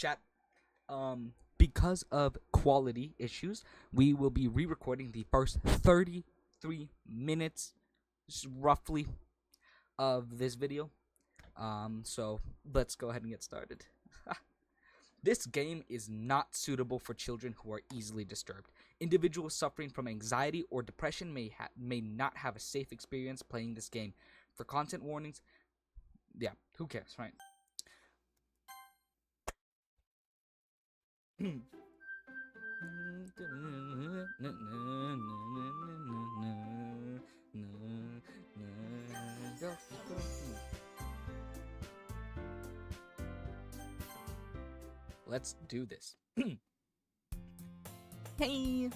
chat. Because of quality issues, we will be re-recording the first 33 minutes, roughly, of this video. So let's go ahead and get started. This game is not suitable for children who are easily disturbed. Individuals suffering from anxiety or depression may not have a safe experience playing this game. For content warnings, yeah, who cares, right? Let's do this. Hey!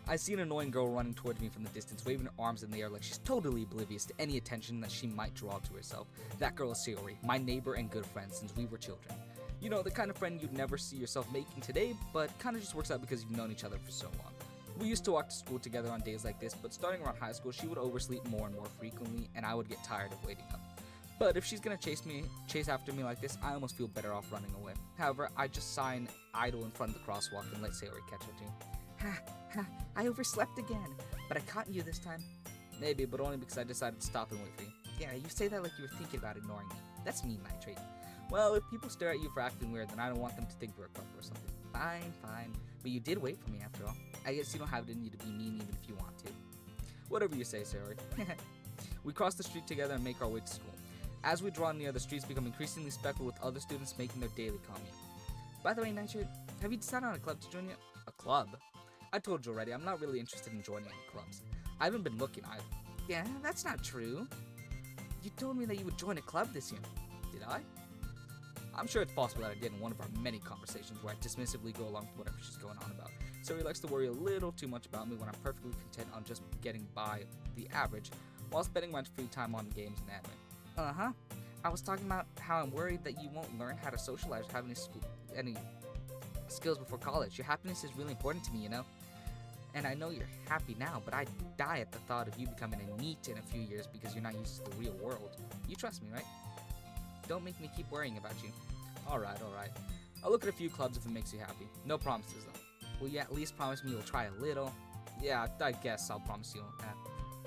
I see an annoying girl running towards me from the distance, waving her arms in the air like she's totally oblivious to any attention that she might draw to herself. That girl is Sayori, my neighbor and good friend since we were children. You know, the kind of friend you'd never see yourself making today, but kind of just works out because you've known each other for so long. We used to walk to school together on days like this, but starting around high school, she would oversleep more and more frequently, and I would get tired of waiting up. But if she's gonna chase after me like this, I almost feel better off running away. However, I just sign idle in front of the crosswalk and let Sayori catch up to me. Ha, ha, I overslept again, but I caught you this time. Maybe, but only because I decided to stop and wait for you. Yeah, you say that like you were thinking about ignoring me. That's mean, Nitrate. Well, if people stare at you for acting weird, then I don't want them to think we're a couple or something. Fine, fine. But you did wait for me after all. I guess you don't have it in you to be mean even if you want to. Whatever you say, Sayori. We cross the street together and make our way to school. As we draw near, the streets become increasingly speckled with other students making their daily commute. By the way, Nitrate, have you decided on a club to join yet? A club? I told you already, I'm not really interested in joining any clubs. I haven't been looking either. Yeah, that's not true. You told me that you would join a club this year. Did I? I'm sure it's possible that I did in one of our many conversations where I dismissively go along with whatever she's going on about. So he likes to worry a little too much about me when I'm perfectly content on just getting by the average while spending my free time on games and anime. Uh-huh. I was talking about how I'm worried that you won't learn how to socialize or have any skills before college. Your happiness is really important to me, you know? And I know you're happy now, but I'd die at the thought of you becoming a NEET in a few years because you're not used to the real world. You trust me, right? Don't make me keep worrying about you. Alright. I'll look at a few clubs if it makes you happy. No promises, though. Will you at least promise me you'll try a little? Yeah, I guess I'll promise you that.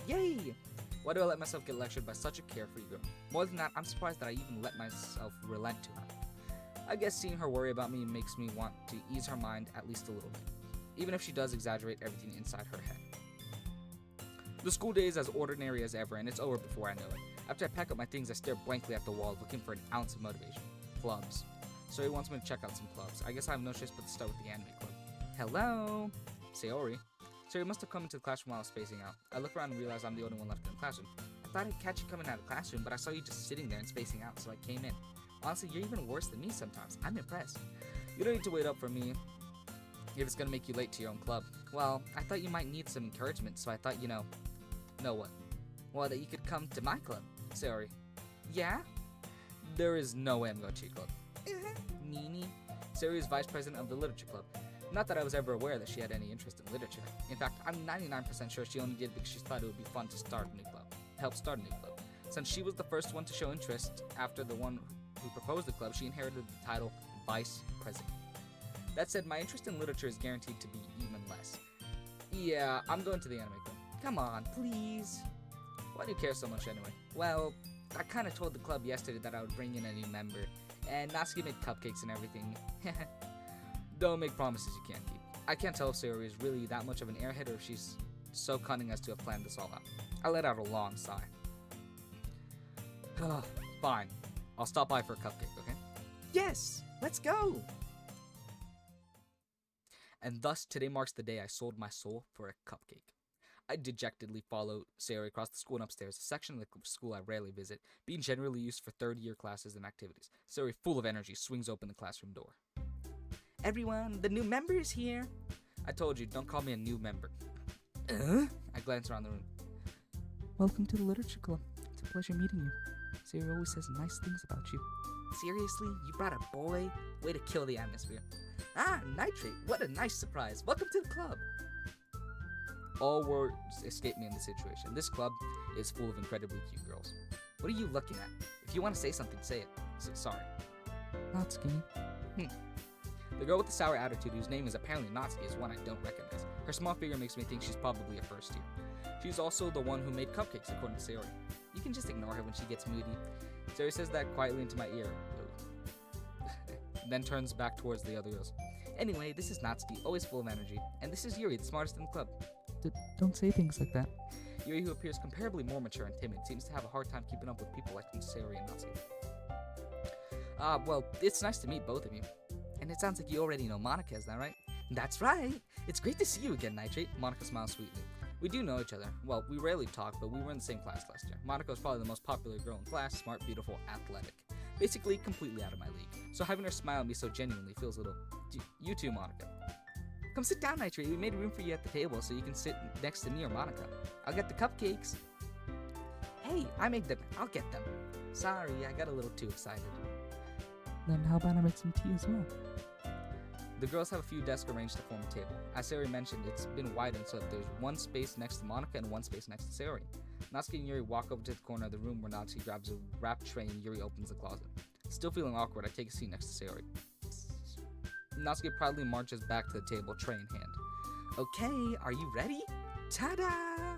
Yay! Why do I let myself get lectured by such a carefree girl? More than that, I'm surprised that I even let myself relent to her. I guess seeing her worry about me makes me want to ease her mind at least a little bit, even if she does exaggerate everything inside her head. The school day is as ordinary as ever, and it's over before I know it. After I pack up my things, I stare blankly at the wall, looking for an ounce of motivation. Clubs. So he wants me to check out some clubs. I guess I have no choice but to start with the anime club. Hello? Sayori. Sayori must have come into the classroom while I was spacing out. I look around and realize I'm the only one left in the classroom. I thought I'd catch you coming out of the classroom, but I saw you just sitting there and spacing out, so I came in. Honestly, you're even worse than me sometimes. I'm impressed. You don't need to wait up for me if it's gonna make you late to your own club. Well, I thought you might need some encouragement, so I thought, know what? Well, that you could come to my club. Sayori. Yeah? There is no way I'm going to your club. Nini. Sayori is vice president of the literature club. Not that I was ever aware that she had any interest in literature. In fact, I'm 99% sure she only did because she thought it would be fun to help start a new club. Since she was the first one to show interest after the one who proposed the club, she inherited the title vice president. That said, my interest in literature is guaranteed to be even less. Yeah, I'm going to the anime club. Come on, please. Why do you care so much anyway? Well, I kind of told the club yesterday that I would bring in a new member, and Natsuki made cupcakes and everything. Don't make promises you can't keep. I can't tell if Sayori is really that much of an airhead or if she's so cunning as to have planned this all out. I let out a long sigh. Fine. I'll stop by for a cupcake, okay? Yes! Let's go! And thus, today marks the day I sold my soul for a cupcake. I dejectedly follow Sayori across the school and upstairs, a section of the school I rarely visit, being generally used for third-year classes and activities. Sayori, full of energy, swings open the classroom door. Everyone, the new member is here. I told you, don't call me a new member. I glance around the room. Welcome to the literature club. It's a pleasure meeting you. Sayori always says nice things about you. Seriously? You brought a boy? Way to kill the atmosphere. Ah, Nitrate, what a nice surprise. Welcome to the club. All words escape me in this situation. This club is full of incredibly cute girls. What are you looking at? If you want to say something, say it. Sorry. Natsuki. The girl with the sour attitude, whose name is apparently Natsuki, is one I don't recognize. Her small figure makes me think she's probably a first year. She's also the one who made cupcakes, according to Sayori. You can just ignore her when she gets moody. Sayori says that quietly into my ear. Then turns back towards the other girls. Anyway, this is Natsuki, always full of energy. And this is Yuri, the smartest in the club. Don't say things like that. Yuri, who appears comparably more mature and timid, seems to have a hard time keeping up with people like Sayori and Natsuki. Well, it's nice to meet both of you. And it sounds like you already know Monica, is that right? That's right! It's great to see you again, Nitrate. Monica smiles sweetly. We do know each other. Well, we rarely talk, but we were in the same class last year. Monica was probably the most popular girl in class, smart, beautiful, athletic. Basically, completely out of my league. So having her smile at me so genuinely feels a little... You too, Monica. Come sit down, Nitrate. We made room for you at the table so you can sit next to me or Monica. I'll get the cupcakes. Hey, I made them. I'll get them. Sorry, I got a little too excited. Then how about I make some tea as well? The girls have a few desks arranged to form a table. As Sayori mentioned, it's been widened so that there's one space next to Monica and one space next to Sayori. Natsuki and Yuri walk over to the corner of the room where Natsuki grabs a wrapped tray and Yuri opens the closet. Still feeling awkward, I take a seat next to Sayori. Natsuki proudly marches back to the table, tray in hand. Okay, are you ready? Ta-da!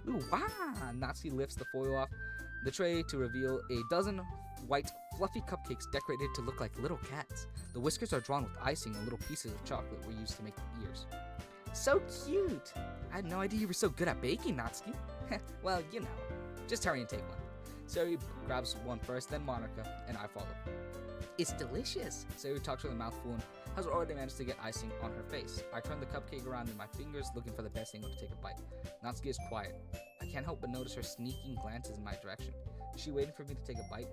Ooh, wow! Natsuki lifts the foil off the tray to reveal a dozen white, fluffy cupcakes decorated to look like little cats. The whiskers are drawn with icing and little pieces of chocolate were used to make the ears. So cute! I had no idea you were so good at baking, Natsuki. Well, you know. Just hurry and take one. Sayori grabs one first, then Monica, and I follow. It's delicious! Sayori talks with a mouthful and has already managed to get icing on her face. I turn the cupcake around in my fingers, looking for the best angle to take a bite. Natsuki is quiet. I can't help but notice her sneaking glances in my direction. Is she waiting for me to take a bite?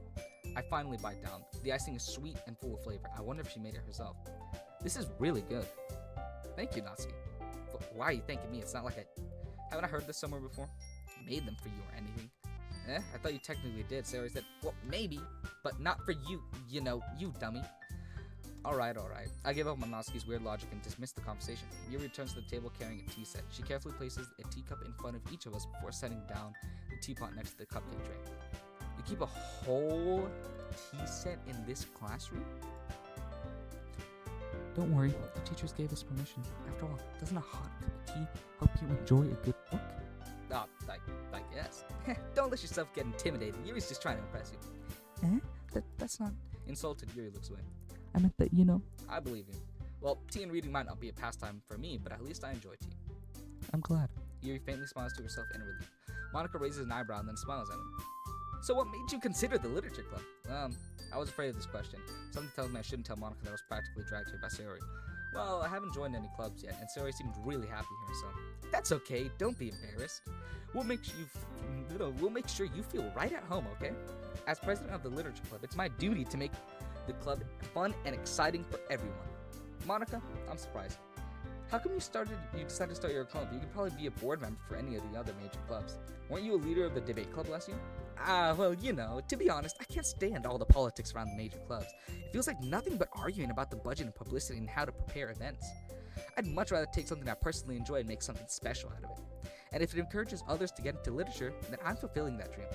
I finally bite down. The icing is sweet and full of flavor. I wonder if she made it herself. This is really good. Thank you, Natsuki. But why are you thanking me? It's not like haven't I heard this somewhere before? I made them for you or anything. I thought you technically did. Sayori said, well, maybe, but not for you, you know, you dummy. Alright. I give up on Natsuki's weird logic and dismiss the conversation. Yuri returns to the table carrying a tea set. She carefully places a teacup in front of each of us before setting down the teapot next to the cupcake tray. You keep a whole tea set in this classroom? Don't worry, the teachers gave us permission. After all, doesn't a hot cup of tea help you enjoy a good book? I guess. Don't let yourself get intimidated. Yuri's just trying to impress you. That's not... Insulted, Yuri looks away. I meant that, you know... I believe you. Well, tea and reading might not be a pastime for me, but at least I enjoy tea. I'm glad. Yuri faintly smiles to herself in relief. Monica raises an eyebrow and then smiles at him. So what made you consider the literature club? I was afraid of this question. Something tells me I shouldn't tell Monica that I was practically dragged here by Sayori. Well, I haven't joined any clubs yet, and Sayori seemed really happy here, so... That's okay, don't be embarrassed. We'll make sure you feel right at home, okay? As president of the literature club, it's my duty to make the club fun and exciting for everyone. Monica, I'm surprised. How come you decided to start your club? You could probably be a board member for any of the other major clubs. Weren't you a leader of the debate club last year? Well, you know, to be honest, I can't stand all the politics around the major clubs. It feels like nothing but arguing about the budget and publicity and how to prepare events. I'd much rather take something I personally enjoy and make something special out of it. And if it encourages others to get into literature, then I'm fulfilling that dream.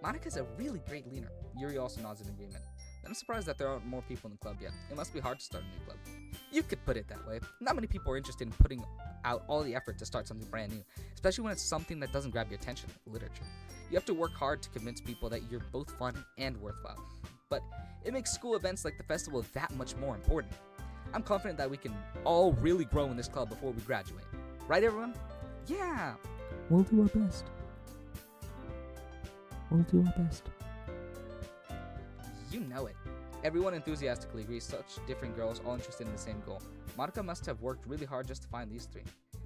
Monica's a really great leader. Yuri also nods in agreement. I'm surprised that there aren't more people in the club yet. It must be hard to start a new club. You could put it that way. Not many people are interested in putting out all the effort to start something brand new, especially when it's something that doesn't grab your attention, literature. You have to work hard to convince people that you're both fun and worthwhile. But it makes school events like the festival that much more important. I'm confident that we can all really grow in this club before we graduate. Right, everyone? Yeah! We'll do our best. You know it. Everyone enthusiastically agrees, such different girls all interested in the same goal. Monica must have worked really hard just to find these three.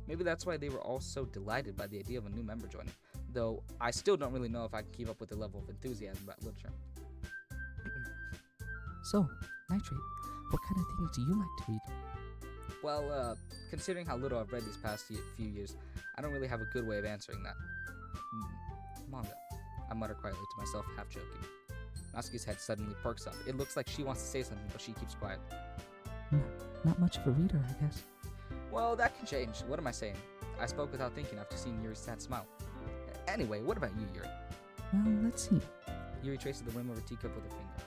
Maybe that's why they were all so delighted by the idea of a new member joining, though I still don't really know if I can keep up with the level of enthusiasm about literature. So, Nitrate, what kind of things do you like to read? Well, considering how little I've read these past few years, I don't really have a good way of answering that. Manga, I mutter quietly to myself, half joking. Natsuki's head suddenly perks up. It looks like she wants to say something, but she keeps quiet. Not much of a reader, I guess. Well, that can change. What am I saying? I spoke without thinking after seeing Yuri's sad smile. Anyway, what about you, Yuri? Well, let's see. Yuri traces the rim of her teacup with her finger.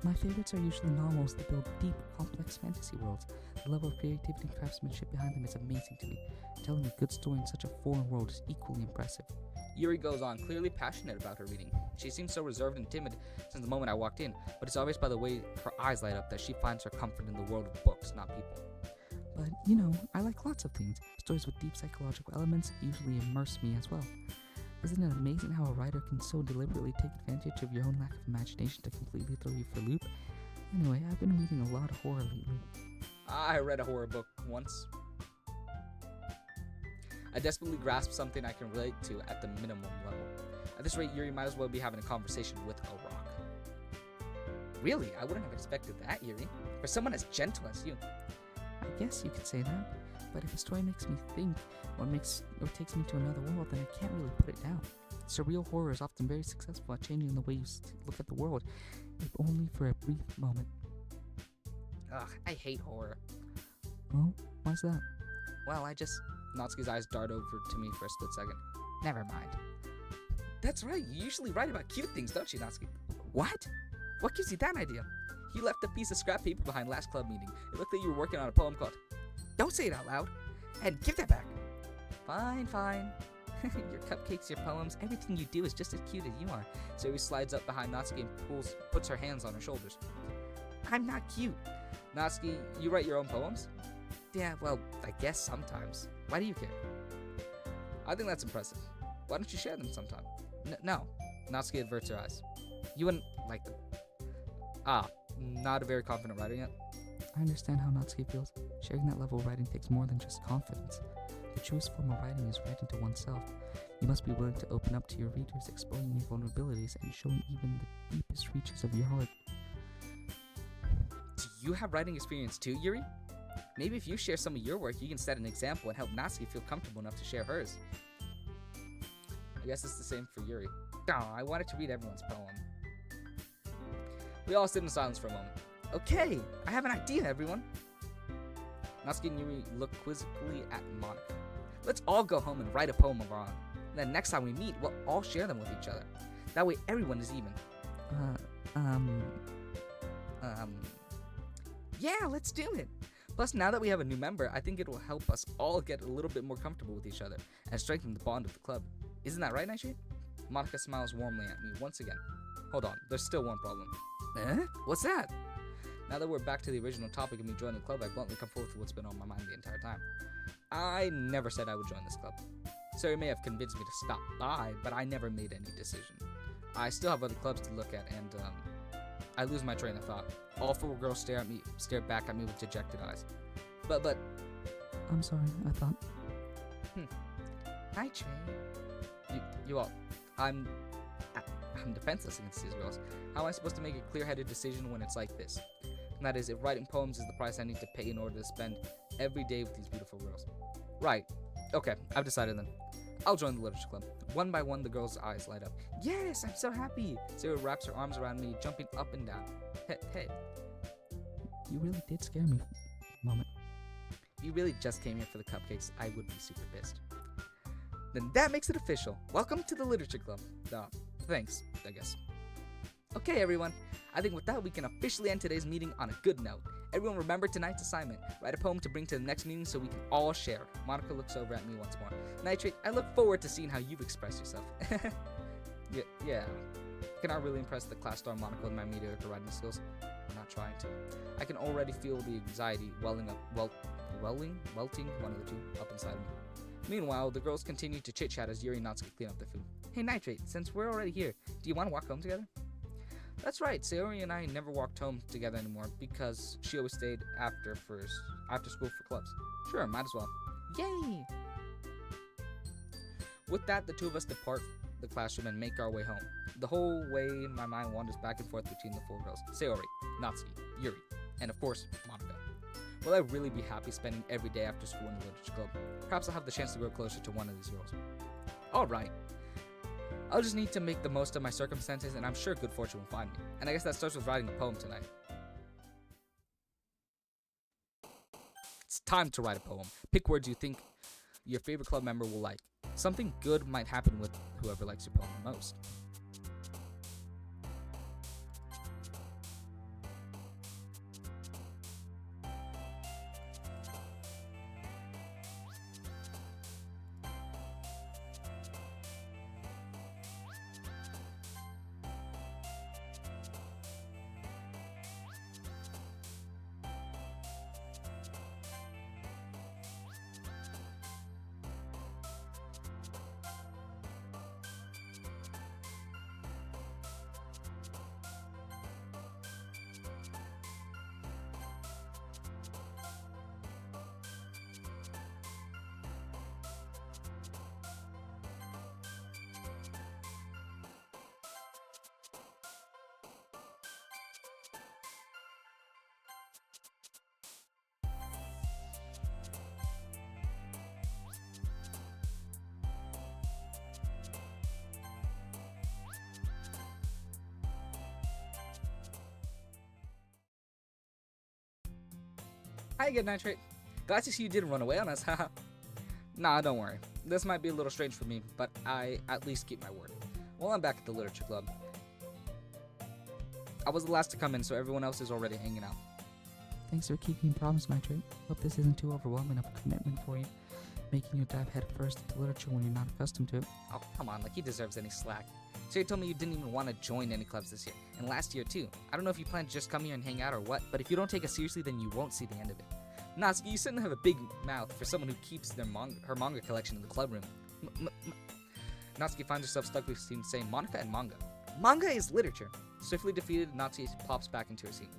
My favorites are usually novels that build deep, complex fantasy worlds. The level of creativity and craftsmanship behind them is amazing to me. Telling a good story in such a foreign world is equally impressive. Yuri goes on, clearly passionate about her reading. She seems so reserved and timid since the moment I walked in, but it's obvious by the way her eyes light up that she finds her comfort in the world of books, not people. But, I like lots of things. Stories with deep psychological elements usually immerse me as well. Isn't it amazing how a writer can so deliberately take advantage of your own lack of imagination to completely throw you for a loop? Anyway, I've been reading a lot of horror lately. I read a horror book once. I desperately grasp something I can relate to at the minimum level. At this rate, Yuri might as well be having a conversation with a rock. Really? I wouldn't have expected that, Yuri. For someone as gentle as you. I guess you could say that, but if a story makes me think or takes me to another world, then I can't really put it down. Surreal horror is often very successful at changing the way you look at the world, if only for a brief moment. Ugh, I hate horror. Oh, why's that? Well, Natsuki's eyes dart over to me for a split second. Never mind. That's right, you usually write about cute things, don't you, Natsuki? What? What gives you that idea? You left a piece of scrap paper behind last club meeting. It looked like you were working on a poem called... Don't say it out loud. And give that back. Fine. Your cupcakes, your poems, everything you do is just as cute as you are. So he slides up behind Natsuki and puts her hands on her shoulders. I'm not cute. Natsuki, you write your own poems? Yeah, well, I guess sometimes. Why do you care? I think that's impressive. Why don't you share them sometime? No. Natsuki averts her eyes. You wouldn't like them. Not a very confident writer yet. I understand how Natsuki feels. Sharing that level of writing takes more than just confidence. The truest form of writing is writing to oneself. You must be willing to open up to your readers, exploring your vulnerabilities and showing even the deepest reaches of your heart. Do you have writing experience too, Yuri? Maybe if you share some of your work, you can set an example and help Natsuki feel comfortable enough to share hers. I guess it's the same for Yuri. I wanted to read everyone's poem. We all sit in silence for a moment. Okay, I have an idea, everyone. Natsuki and Yuri look quizzically at Monica. Let's all go home and write a poem of our own. And then next time we meet, we'll all share them with each other. That way everyone is even. Yeah, let's do it. Plus, now that we have a new member, I think it will help us all get a little bit more comfortable with each other and strengthen the bond of the club. Isn't that right, Nightshade? Monica smiles warmly at me once again. Hold on, there's still one problem. What's that? Now that we're back to the original topic of me joining the club, I bluntly come forth with what's been on my mind the entire time. I never said I would join this club. Sarah may have convinced me to stop by, but I never made any decision. I still have other clubs to look at, and I lose my train of thought. All four girls stare back at me with dejected eyes. But I'm sorry, I thought. Nightshade. You all. I'm defenseless against these girls. How am I supposed to make a clear-headed decision when it's like this? And that is, if writing poems is the price I need to pay in order to spend every day with these beautiful girls. Right. Okay, I've decided then. I'll join the literature club. One by one, the girls' eyes light up. Yes, I'm so happy. Sarah wraps her arms around me, jumping up and down. Hey. You really did scare me. Moment. If you really just came here for the cupcakes, I would be super pissed. Then that makes it official. Welcome to the literature club. Thanks, I guess. Okay, everyone. I think with that, we can officially end today's meeting on a good note. Everyone remember tonight's assignment. Write a poem to bring to the next meeting so we can all share. Monica looks over at me once more. Nitrate, I look forward to seeing how you've expressed yourself. Yeah. Can I really impress the class star Monica with my mediocre writing skills? I'm not trying to. I can already feel the anxiety welting, one of the two, up inside of me. Meanwhile, the girls continue to chit-chat as Yuri and Natsuki clean up their food. Hey, Nitrate, since we're already here, do you want to walk home together? That's right, Sayori and I never walked home together anymore because she always stayed after school for clubs. Sure, might as well. Yay! With that, the two of us depart the classroom and make our way home. The whole way, my mind wanders back and forth between the four girls. Sayori, Natsuki, Yuri, and of course, Monica. Will I really be happy spending every day after school in the literature club? Perhaps I'll have the chance to grow closer to one of these girls. Alright. I'll just need to make the most of my circumstances, and I'm sure good fortune will find me. And I guess that starts with writing a poem tonight. It's time to write a poem. Pick words you think your favorite club member will like. Something good might happen with whoever likes your poem the most. Hi again, Nitrate. Glad to see you didn't run away on us, haha. Nah, don't worry. This might be a little strange for me, but I at least keep my word. Well, I'm back at the literature club. I was the last to come in, so everyone else is already hanging out. Thanks for keeping your promise, Nitrate. Hope this isn't too overwhelming of a commitment for you, making you dive head first into literature when you're not accustomed to it. Oh, come on, like he deserves any slack. So you told me you didn't even want to join any clubs this year, and last year too. I don't know if you plan to just come here and hang out or what, but if you don't take us seriously, then you won't see the end of it. Natsuki, you certainly have a big mouth for someone who keeps her manga collection in the club room. Natsuki finds herself stuck between saying Monica and manga. Manga is literature. Swiftly defeated, Natsuki pops back into her seat.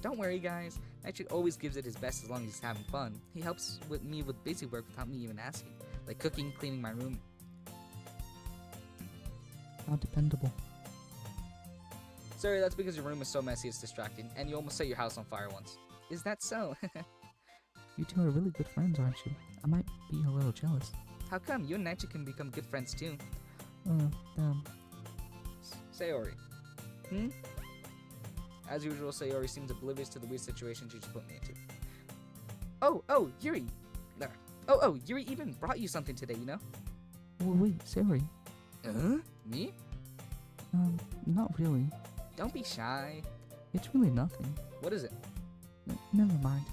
Don't worry, guys. Nitrate always gives it his best as long as he's having fun. He helps me with basic work without me even asking, like cooking, cleaning my room. How dependable. Sorry, that's because your room is so messy it's distracting, and you almost set your house on fire once. Is that so? You two are really good friends, aren't you? I might be a little jealous. How come? You and Nitrate can become good friends too. Sayori. As usual, Sayori seems oblivious to the weird situation she just put me into. Oh, Yuri. Yuri even brought you something today, you know? Well, wait, sorry. Me? Not really. Don't be shy. It's really nothing. What is it? Never mind.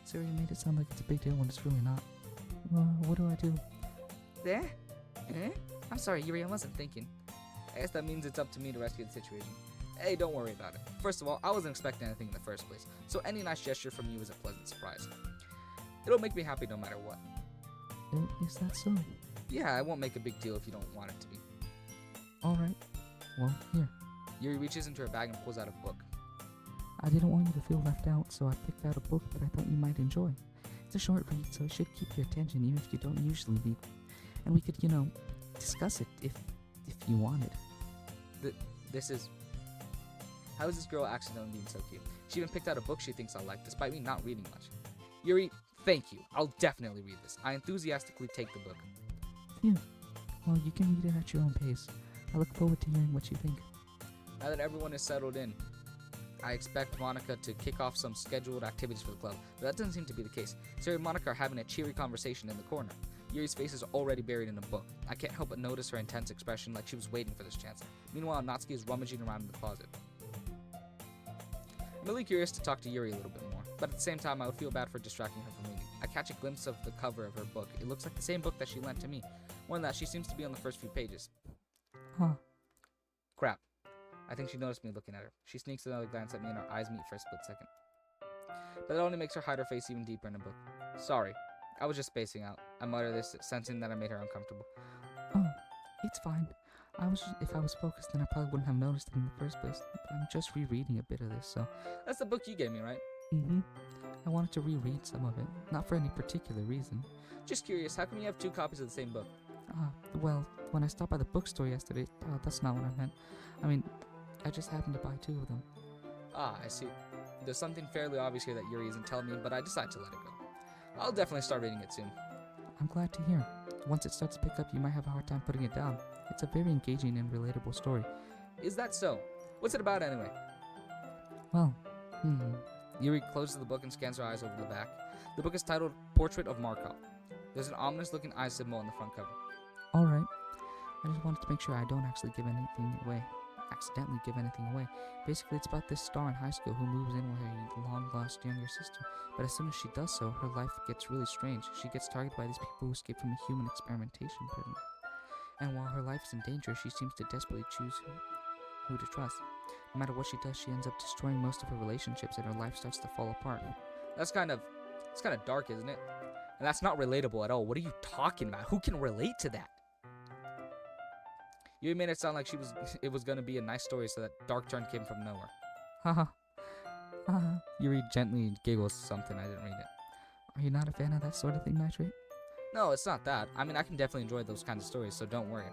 Sorry, you made it sound like it's a big deal when it's really not. What do I do? There? I'm sorry, Yuri, I wasn't thinking. I guess that means it's up to me to rescue the situation. Hey, don't worry about it. First of all, I wasn't expecting anything in the first place, so any nice gesture from you is a pleasant surprise. It'll make me happy no matter what. Is that so? Yeah, I won't make a big deal if you don't want it to be. Alright. Well, here. Yuri reaches into her bag and pulls out a book. I didn't want you to feel left out, so I picked out a book that I thought you might enjoy. It's a short read, so it should keep your attention even if you don't usually read. And we could, discuss it if you wanted. This is... How is this girl accidentally being so cute? She even picked out a book she thinks I'll like, despite me not reading much. Yuri, thank you. I'll definitely read this. I enthusiastically take the book. Phew. Well, you can read it at your own pace. I look forward to hearing what you think. Now that everyone is settled in, I expect Monica to kick off some scheduled activities for the club, but that doesn't seem to be the case. Sarah and Monica are having a cheery conversation in the corner. Yuri's face is already buried in a book. I can't help but notice her intense expression like she was waiting for this chance. Meanwhile, Natsuki is rummaging around in the closet. I'm really curious to talk to Yuri a little bit more, but at the same time I would feel bad for distracting her from reading. I catch a glimpse of the cover of her book. It looks like the same book that she lent to me. More than that, she seems to be on the first few pages. Huh. Crap. I think she noticed me looking at her. She sneaks another glance at me and our eyes meet for a split second. But that only makes her hide her face even deeper in the book. Sorry. I was just spacing out. I mutter this, sensing that I made her uncomfortable. Oh, it's fine. If I was focused, then I probably wouldn't have noticed it in the first place. I'm just rereading a bit of this, so... That's the book you gave me, right? Mm-hmm. I wanted to reread some of it, not for any particular reason. Just curious, how come you have two copies of the same book? Well, when I stopped by the bookstore yesterday, that's not what I meant. I mean, I just happened to buy two of them. Ah, I see. There's something fairly obvious here that Yuri isn't telling me, but I decide to let it go. I'll definitely start reading it soon. I'm glad to hear. Once it starts to pick up, you might have a hard time putting it down. It's a very engaging and relatable story. Is that so? What's it about anyway? Well, Yuri closes the book and scans her eyes over the back. The book is titled Portrait of Markov. There's an ominous-looking eye symbol on the front cover. Alright. I just wanted to make sure I don't accidentally give anything away. Basically, it's about this star in high school who moves in with her long-lost younger sister. But as soon as she does so, her life gets really strange. She gets targeted by these people who escape from a human experimentation prison. And while her life is in danger, she seems to desperately choose who to trust. No matter what she does, she ends up destroying most of her relationships and her life starts to fall apart. It's kind of dark, isn't it? And that's not relatable at all. What are you talking about? Who can relate to that? You made it sound like it was gonna be a nice story, so that dark turn came from nowhere. Haha. Yuri gently giggles something. I didn't read it. Are you not a fan of that sort of thing, Nitrate? No, it's not that. I mean, I can definitely enjoy those kinds of stories, so don't worry.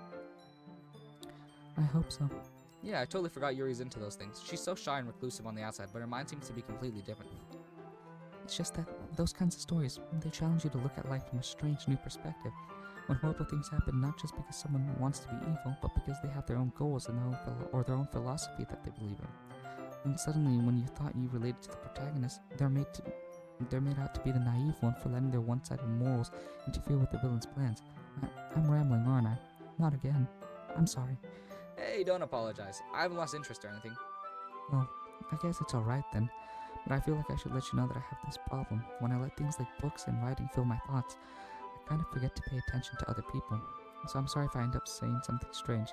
I hope so. Yeah, I totally forgot Yuri's into those things. She's so shy and reclusive on the outside, but her mind seems to be completely different. It's just that those kinds of stories, they challenge you to look at life from a strange new perspective. When horrible things happen, not just because someone wants to be evil, but because they have their own goals and their own philosophy that they believe in. And suddenly, when you thought you related to the protagonist, they're made to They're made out to be the naive one for letting their one-sided morals interfere with the villain's plans. I'm rambling, aren't I? Not again. I'm sorry. Hey, don't apologize. I haven't lost interest or anything. Well, I guess it's alright then. But I feel like I should let you know that I have this problem. When I let things like books and writing fill my thoughts, I kind of forget to pay attention to other people. So I'm sorry if I end up saying something strange.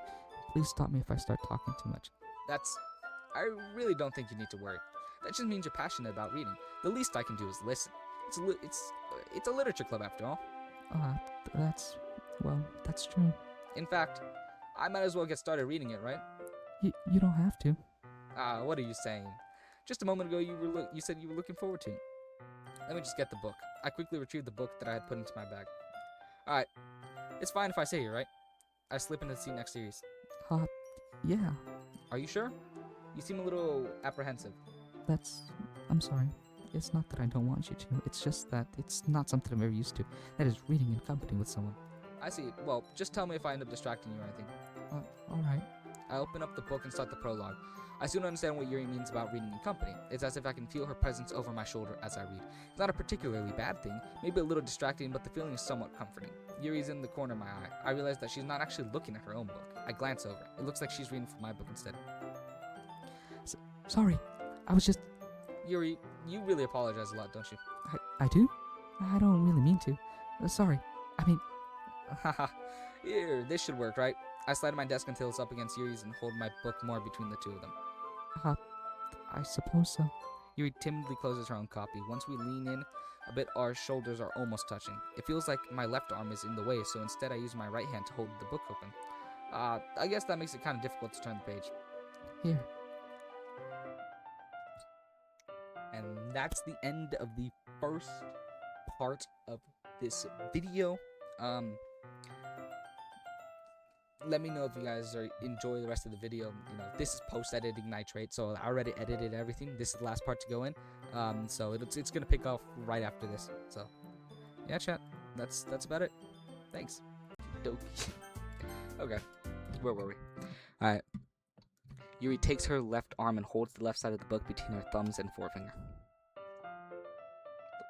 Please stop me if I start talking too much. I really don't think you need to worry. That just means you're passionate about reading. The least I can do is listen. It's a literature club after all. That's true. In fact, I might as well get started reading it, right? You don't have to. What are you saying? Just a moment ago, you said you were looking forward to it. Let me just get the book. I quickly retrieved the book that I had put into my bag. Alright, it's fine if I stay here, right? I slip into the seat next to Yuri's. Yeah. Are you sure? You seem a little apprehensive. I'm sorry. It's not that I don't want you to. It's just that it's not something I'm very used to. That is reading in company with someone. I see. Well, just tell me if I end up distracting you or anything. Alright. I open up the book and start the prologue. I soon understand what Yuri means about reading in company. It's as if I can feel her presence over my shoulder as I read. It's not a particularly bad thing, maybe a little distracting, but the feeling is somewhat comforting. Yuri's in the corner of my eye. I realize that she's not actually looking at her own book. I glance over. It looks like she's reading from my book instead. Sorry. I was just... Yuri, you really apologize a lot, don't you? I do? I don't really mean to. Sorry. I mean... Haha. Here, this should work, right? I slide my desk until it's up against Yuri's and hold my book more between the two of them. I suppose so. Yuri timidly closes her own copy. Once we lean in a bit, our shoulders are almost touching. It feels like my left arm is in the way, so instead I use my right hand to hold the book open. I guess that makes it kind of difficult to turn the page. Here. And that's the end of the first part of this video. Let me know if you guys enjoy the rest of the video. You know, this is post-editing nitrate, so I already edited everything. This is the last part to go in. So it's gonna pick off right after this. So yeah, chat. That's about it. Thanks. Doki. Okay, where were we? All right. Yuri takes her left arm and holds the left side of the book between her thumbs and forefinger.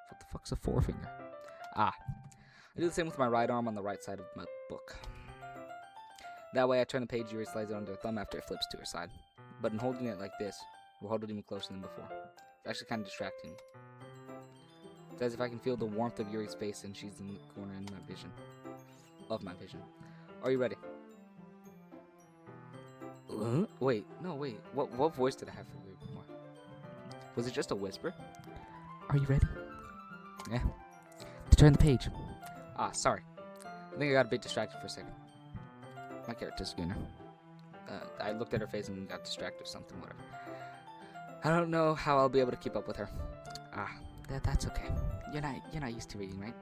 What the fuck's a forefinger? I do the same with my right arm on the right side of my book. That way I turn the page, Yuri slides it under her thumb after it flips to her side. But in holding it like this, we'll hold it even closer than before. It's actually kind of distracting me. It's as if I can feel the warmth of Yuri's face and she's in the corner in my vision. Of my vision. Are you ready? Wait. What voice did I have for Yuri before? Was it just a whisper? Are you ready? Yeah. To turn the page. Sorry. I think I got a bit distracted for a second. My character's Gunnar. I looked at her face and got distracted or something, whatever. I don't know how I'll be able to keep up with her. That's okay. You're not used to reading, right?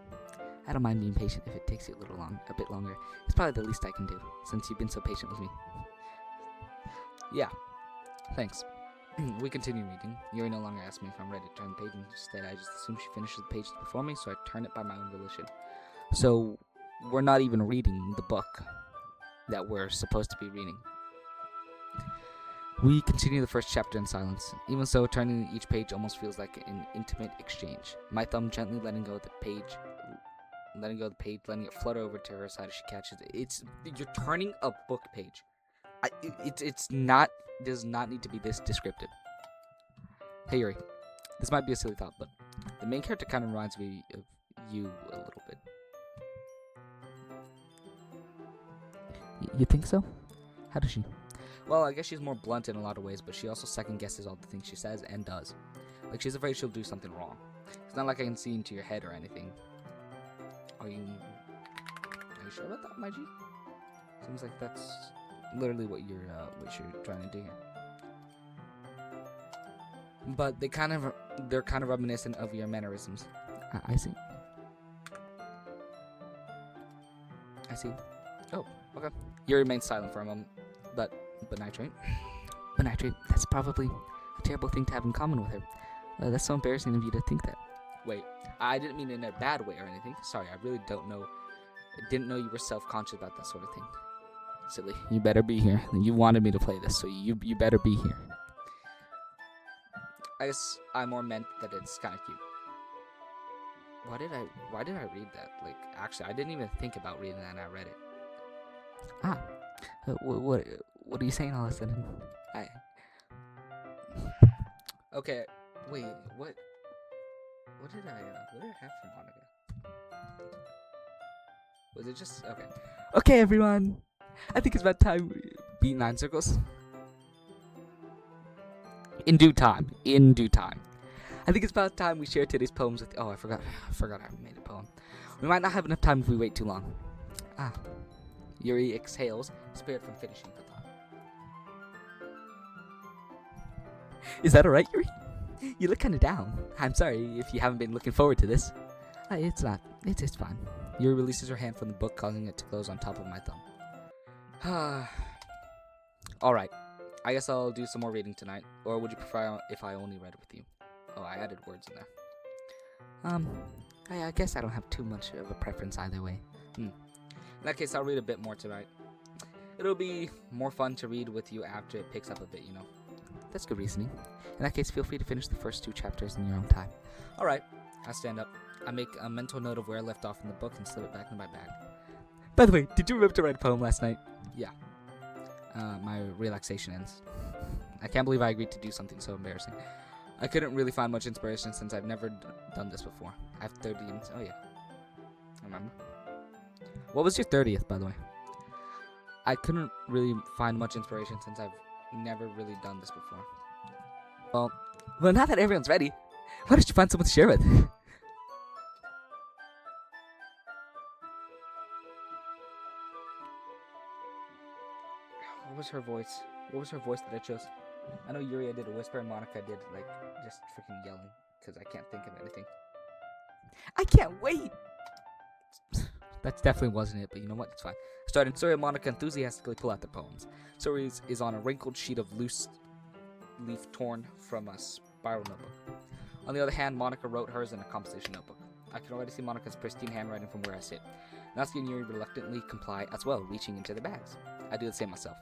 I don't mind being patient if it takes you a bit longer. It's probably the least I can do, since you've been so patient with me. Yeah. Thanks. We continue reading. Yuri no longer asks me if I'm ready to turn the page. Instead, I just assume she finishes the page before me, so I turn it by my own volition. So, we're not even reading the book that we're supposed to be reading. We continue the first chapter in silence. Even so, turning each page almost feels like an intimate exchange. My thumb gently letting go of the page, letting it flutter over to her side as she catches it. You're turning a book page. Does not need to be this descriptive. Hey Yuri, this might be a silly thought, but the main character kind of reminds me of you a little bit. You think so? How does she? Well, I guess she's more blunt in a lot of ways, but she also second guesses all the things she says and does. Like, she's afraid she'll do something wrong. It's not like I can see into your head or anything. Are you sure about that, my G? Seems like that's literally what you're trying to do here. But they're kind of reminiscent of your mannerisms. I see. Oh, okay. You remain silent for a moment, but nitrate. But nitrate, that's probably a terrible thing to have in common with her. That's so embarrassing of you to think that. Wait, I didn't mean it in a bad way or anything. Sorry, I really don't know. I didn't know you were self-conscious about that sort of thing. Silly. You better be here. You wanted me to play this, so you better be here. I guess I more meant that it's kind of cute. Why did I read that? Like, actually, I didn't even think about reading that, and I read it. Ah, what are you saying all of a sudden? Okay, wait, what did I have for Monica? Was it just okay? Okay, everyone. I think it's about time we Beat 9 circles. in due time. In due time. I think it's about time we share today's poems with. Oh, I forgot I made a poem. We might not have enough time if we wait too long. Yuri exhales, spared from finishing the thought. Is that alright, Yuri? You look kind of down. I'm sorry if you haven't been looking forward to this. It's not. It's fine. Yuri releases her hand from the book, causing it to close on top of my thumb. Alright, I guess I'll do some more reading tonight. Or would you prefer if I only read with you? Oh, I added words in there. I guess I don't have too much of a preference either way. In that case, I'll read a bit more tonight. It'll be more fun to read with you after it picks up a bit, you know. That's good reasoning. In that case, feel free to finish the first 2 chapters in your own time. Alright, I stand up. I make a mental note of where I left off in the book and slip it back in my bag. By the way, did you remember to write a poem last night? Yeah. My relaxation ends. I can't believe I agreed to do something so embarrassing. I couldn't really find much inspiration since I've never done this before. I have 30 demons. Oh, yeah. Remember? What was your 30th, by the way? I couldn't really find much inspiration since I've never really done this before. Well, now that everyone's ready, why don't you find someone to share with? What was her voice? What was her voice that I chose? I know Yuri did a whisper and Monica did, like, just freaking yelling, because I can't think of anything. I can't wait! That definitely wasn't it, but you know what? It's fine. Starting Suri and Monica enthusiastically pull out their poems. Suri's is on a wrinkled sheet of loose leaf torn from a spiral notebook. On the other hand, Monica wrote hers in a composition notebook. I can already see Monica's pristine handwriting from where I sit. Natsuki and Yuri reluctantly comply as well, reaching into their bags. I do the same myself.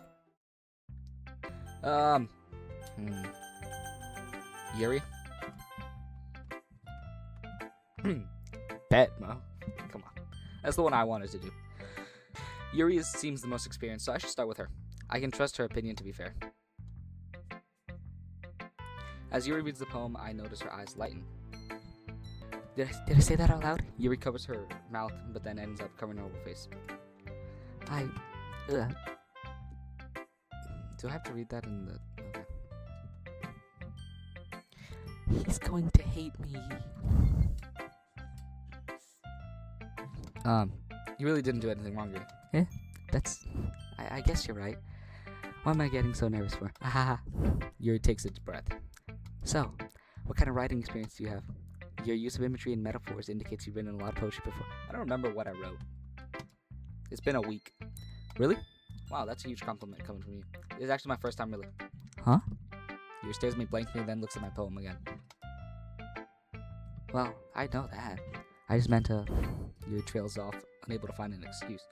Yuri? Bet, Mo. Come on. That's the one I wanted to do. Yuri seems the most experienced, so I should start with her. I can trust her opinion to be fair. As Yuri reads the poem, I notice her eyes lighten. Did I say that out loud? Yuri covers her mouth, but then ends up covering her whole face. Do I have to read that in the... Okay. He's going to hate me. You really didn't do anything wrong, Yuri. Yeah, that's... I guess you're right. What am I getting so nervous for? Ahaha. Yuri takes a breath. So, what kind of writing experience do you have? Your use of imagery and metaphors indicates you've written a lot of poetry before. I don't remember what I wrote. It's been a week. Really? Wow, that's a huge compliment coming from you. It's actually my first time really. Huh? Yuri stares at me blankly and then looks at my poem again. Well, I know that. I just meant to... Yuri trails off, unable to find an excuse.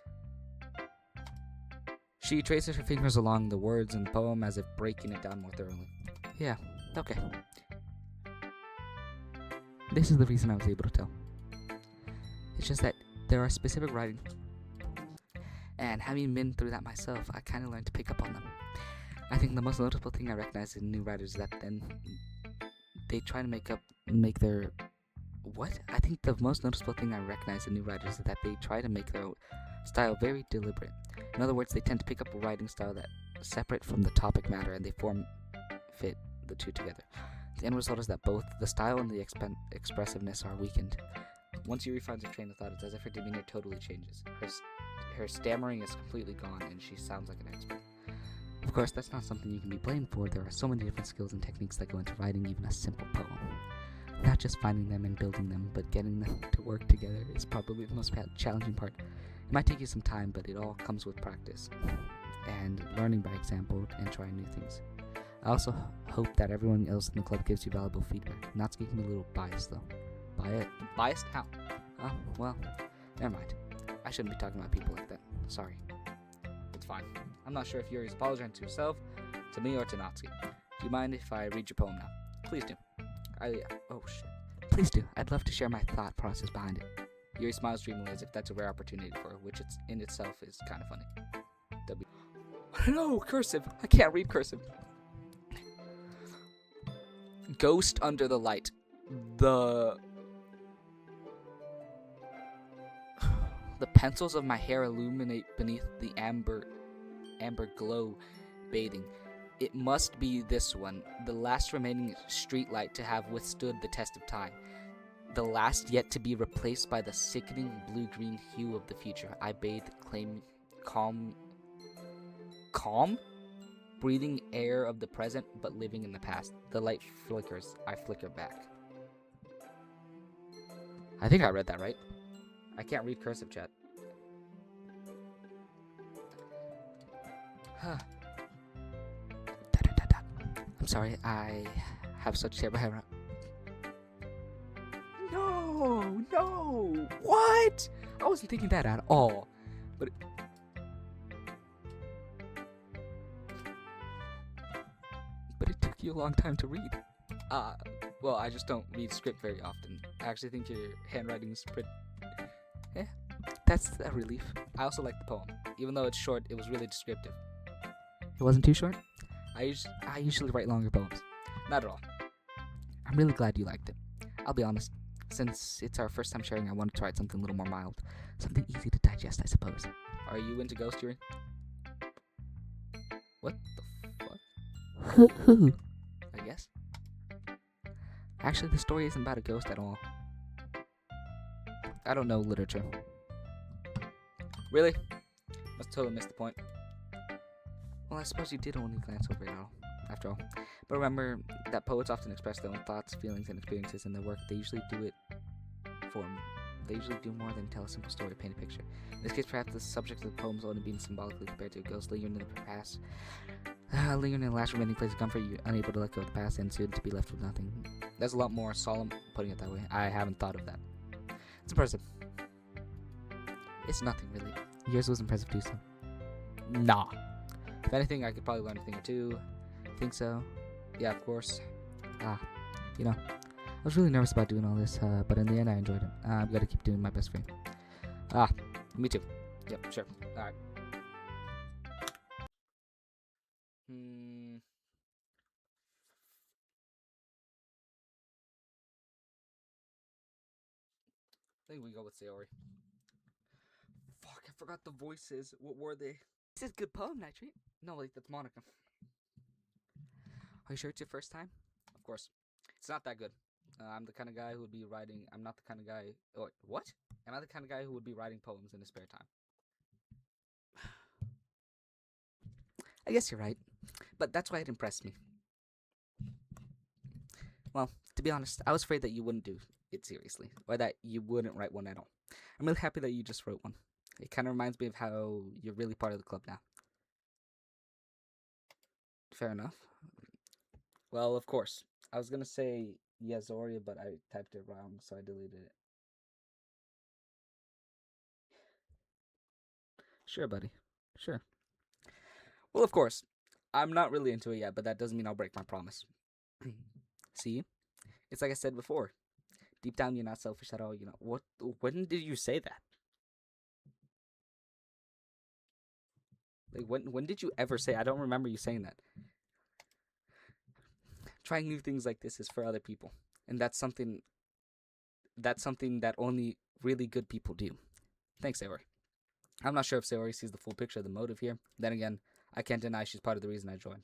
She traces her fingers along the words in the poem as if breaking it down more thoroughly. Yeah, okay. This is the reason I was able to tell. It's just that there are specific writing, and having been through that myself, I kind of learned to pick up on them. I think the most noticeable thing I recognize in new writers is that then they try to make their... What? I think the most noticeable thing I recognize in new writers is that they try to make their style very deliberate. In other words, they tend to pick up a writing style that's separate from the topic matter, and they fit the two together. The end result is that both the style and the expressiveness are weakened. Once Yuri finds her train of thought, it's as if her demeanor totally changes. Her stammering is completely gone, and she sounds like an expert. Of course, that's not something you can be blamed for. There are so many different skills and techniques that go into writing even a simple poem. Not just finding them and building them, but getting them to work together is probably the most challenging part. It might take you some time, but it all comes with practice and learning by example and trying new things. I also hope that everyone else in the club gives you valuable feedback. Natsuki can be a little biased though. Biased? How? Oh, well, never mind. I shouldn't be talking about people like that. Sorry. It's fine. I'm not sure if Yuri's apologizing to herself, to me, or to Natsuki. Do you mind if I read your poem now? Please do. Oh shit. Please do. I'd love to share my thought process behind it. Yuri smiles dreamily as if that's a rare opportunity for her, which it's in itself is kind of funny. No, cursive. I can't read cursive. Ghost under the light. The pencils of my hair illuminate beneath the amber glow bathing. It must be this one, the last remaining street light to have withstood the test of time. The last yet to be replaced by the sickening blue-green hue of the future. I bathe, claim calm, breathing air of the present, but living in the past. The light flickers. I flicker back. I think I read that right. I can't read cursive, chat. I'm sorry, I have such terrible hair. No! What? I wasn't thinking that at all. But it took you a long time to read. Well, I just don't read script very often. I actually think your handwriting is pretty... Yeah, that's a relief. I also like the poem. Even though it's short, it was really descriptive. It wasn't too short? I usually write longer poems. Not at all. I'm really glad you liked it. I'll be honest. Since it's our first time sharing, I wanted to write something a little more mild. Something easy to digest, I suppose. Are you into ghost Yuri? What the fuck? Who? I guess. Actually, the story isn't about a ghost at all. I don't know literature. Really? Must totally missed the point. Well, I suppose you did only glance over it all, after all. But remember that poets often express their own thoughts, feelings, and experiences in their work. They usually do more than tell a simple story or paint a picture. In this case, perhaps the subject of the poems only being symbolically compared to a ghost lingering in the past, lingering in the last remaining place of comfort, you unable to let go of the past, and soon to be left with nothing. That's a lot more solemn putting it that way. I haven't thought of that. It's impressive. It's nothing, really. Yours was impressive too, so. Nah. If anything, I could probably learn a thing or two. Think so? Yeah, of course. You know, I was really nervous about doing all this, but in the end I enjoyed it. I've got to keep doing my best for you. Me too. Yep, sure. Alright. I think we go with Sayori. Fuck, I forgot the voices. What were they? This is a good poem, Nitrate. No, like, that's Monica. Are you sure it's your first time? Of course. It's not that good. I'm the kind of guy who would be writing... I'm not the kind of guy... Oh, what? Am I the kind of guy who would be writing poems in his spare time? I guess you're right. But that's why it impressed me. Well, to be honest, I was afraid that you wouldn't do it seriously. Or that you wouldn't write one at all. I'm really happy that you just wrote one. It kind of reminds me of how you're really part of the club now. Fair enough. Well, of course. I was gonna say Yazoria, but I typed it wrong, so I deleted it. Sure, buddy. Sure. Well, of course. I'm not really into it yet, but that doesn't mean I'll break my promise. See? It's like I said before. Deep down, you're not selfish at all. You know what? When did you say that? Like when did you ever say? I don't remember you saying that. Trying new things like this is for other people, and that's something that only really good people do. Thanks, Sayori. I'm not sure if Sayori sees the full picture of the motive here. Then again, I can't deny she's part of the reason I joined.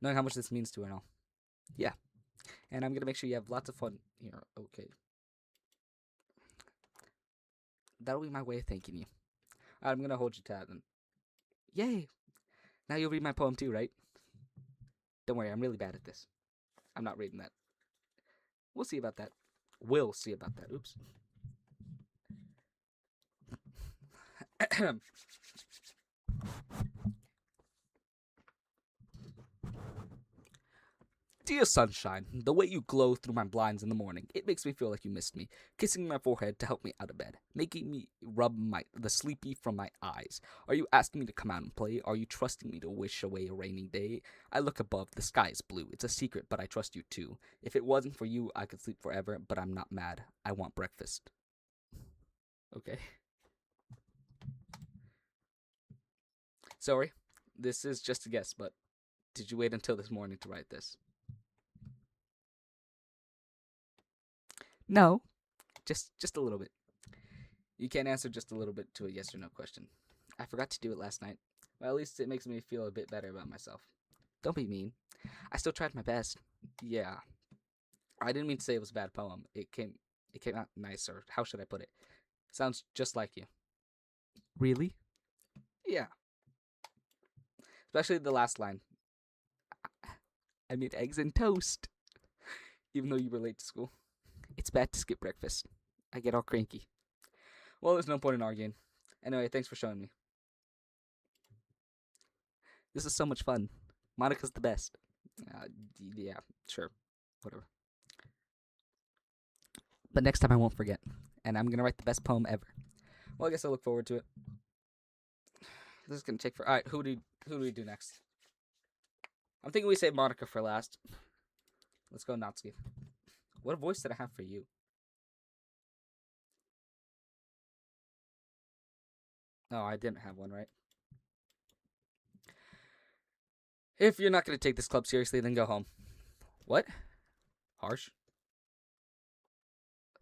Knowing how much this means to her and all. Yeah. And I'm gonna make sure you have lots of fun here. Okay. That'll be my way of thanking you. I'm gonna hold you to that then. Yay! Now you'll read my poem too, right? Don't worry, I'm really bad at this. I'm not reading that. We'll see about that. We'll see about that. Oops. Dear sunshine, the way you glow through my blinds in the morning, it makes me feel like you missed me, kissing my forehead to help me out of bed, making me rub the sleepy from my eyes. Are you asking me to come out and play? Are you trusting me to wish away a rainy day? I look above, the sky is blue. It's a secret, but I trust you too. If it wasn't for you, I could sleep forever, but I'm not mad. I want breakfast. Okay. Sorry, this is just a guess, but did you wait until this morning to write this? No, just a little bit. You can't answer just a little bit to a yes or no question. I forgot to do it last night. Well, at least it makes me feel a bit better about myself. Don't be mean. I still tried my best. Yeah. I didn't mean to say it was a bad poem. It came out nice, or how should I put it? Sounds just like you. Really? Yeah. Especially the last line. I made eggs and toast. Even though you were late to school. It's bad to skip breakfast. I get all cranky. Well, there's no point in arguing. Anyway, thanks for showing me. This is so much fun. Monica's the best. Yeah, sure. Whatever. But next time I won't forget. And I'm going to write the best poem ever. Well, I guess I look forward to it. This is going to take for... Alright, who do we do next? I'm thinking we save Monica for last. Let's go Natsuki. What voice did I have for you? Oh, I didn't have one, right? If you're not going to take this club seriously, then go home. What? Harsh?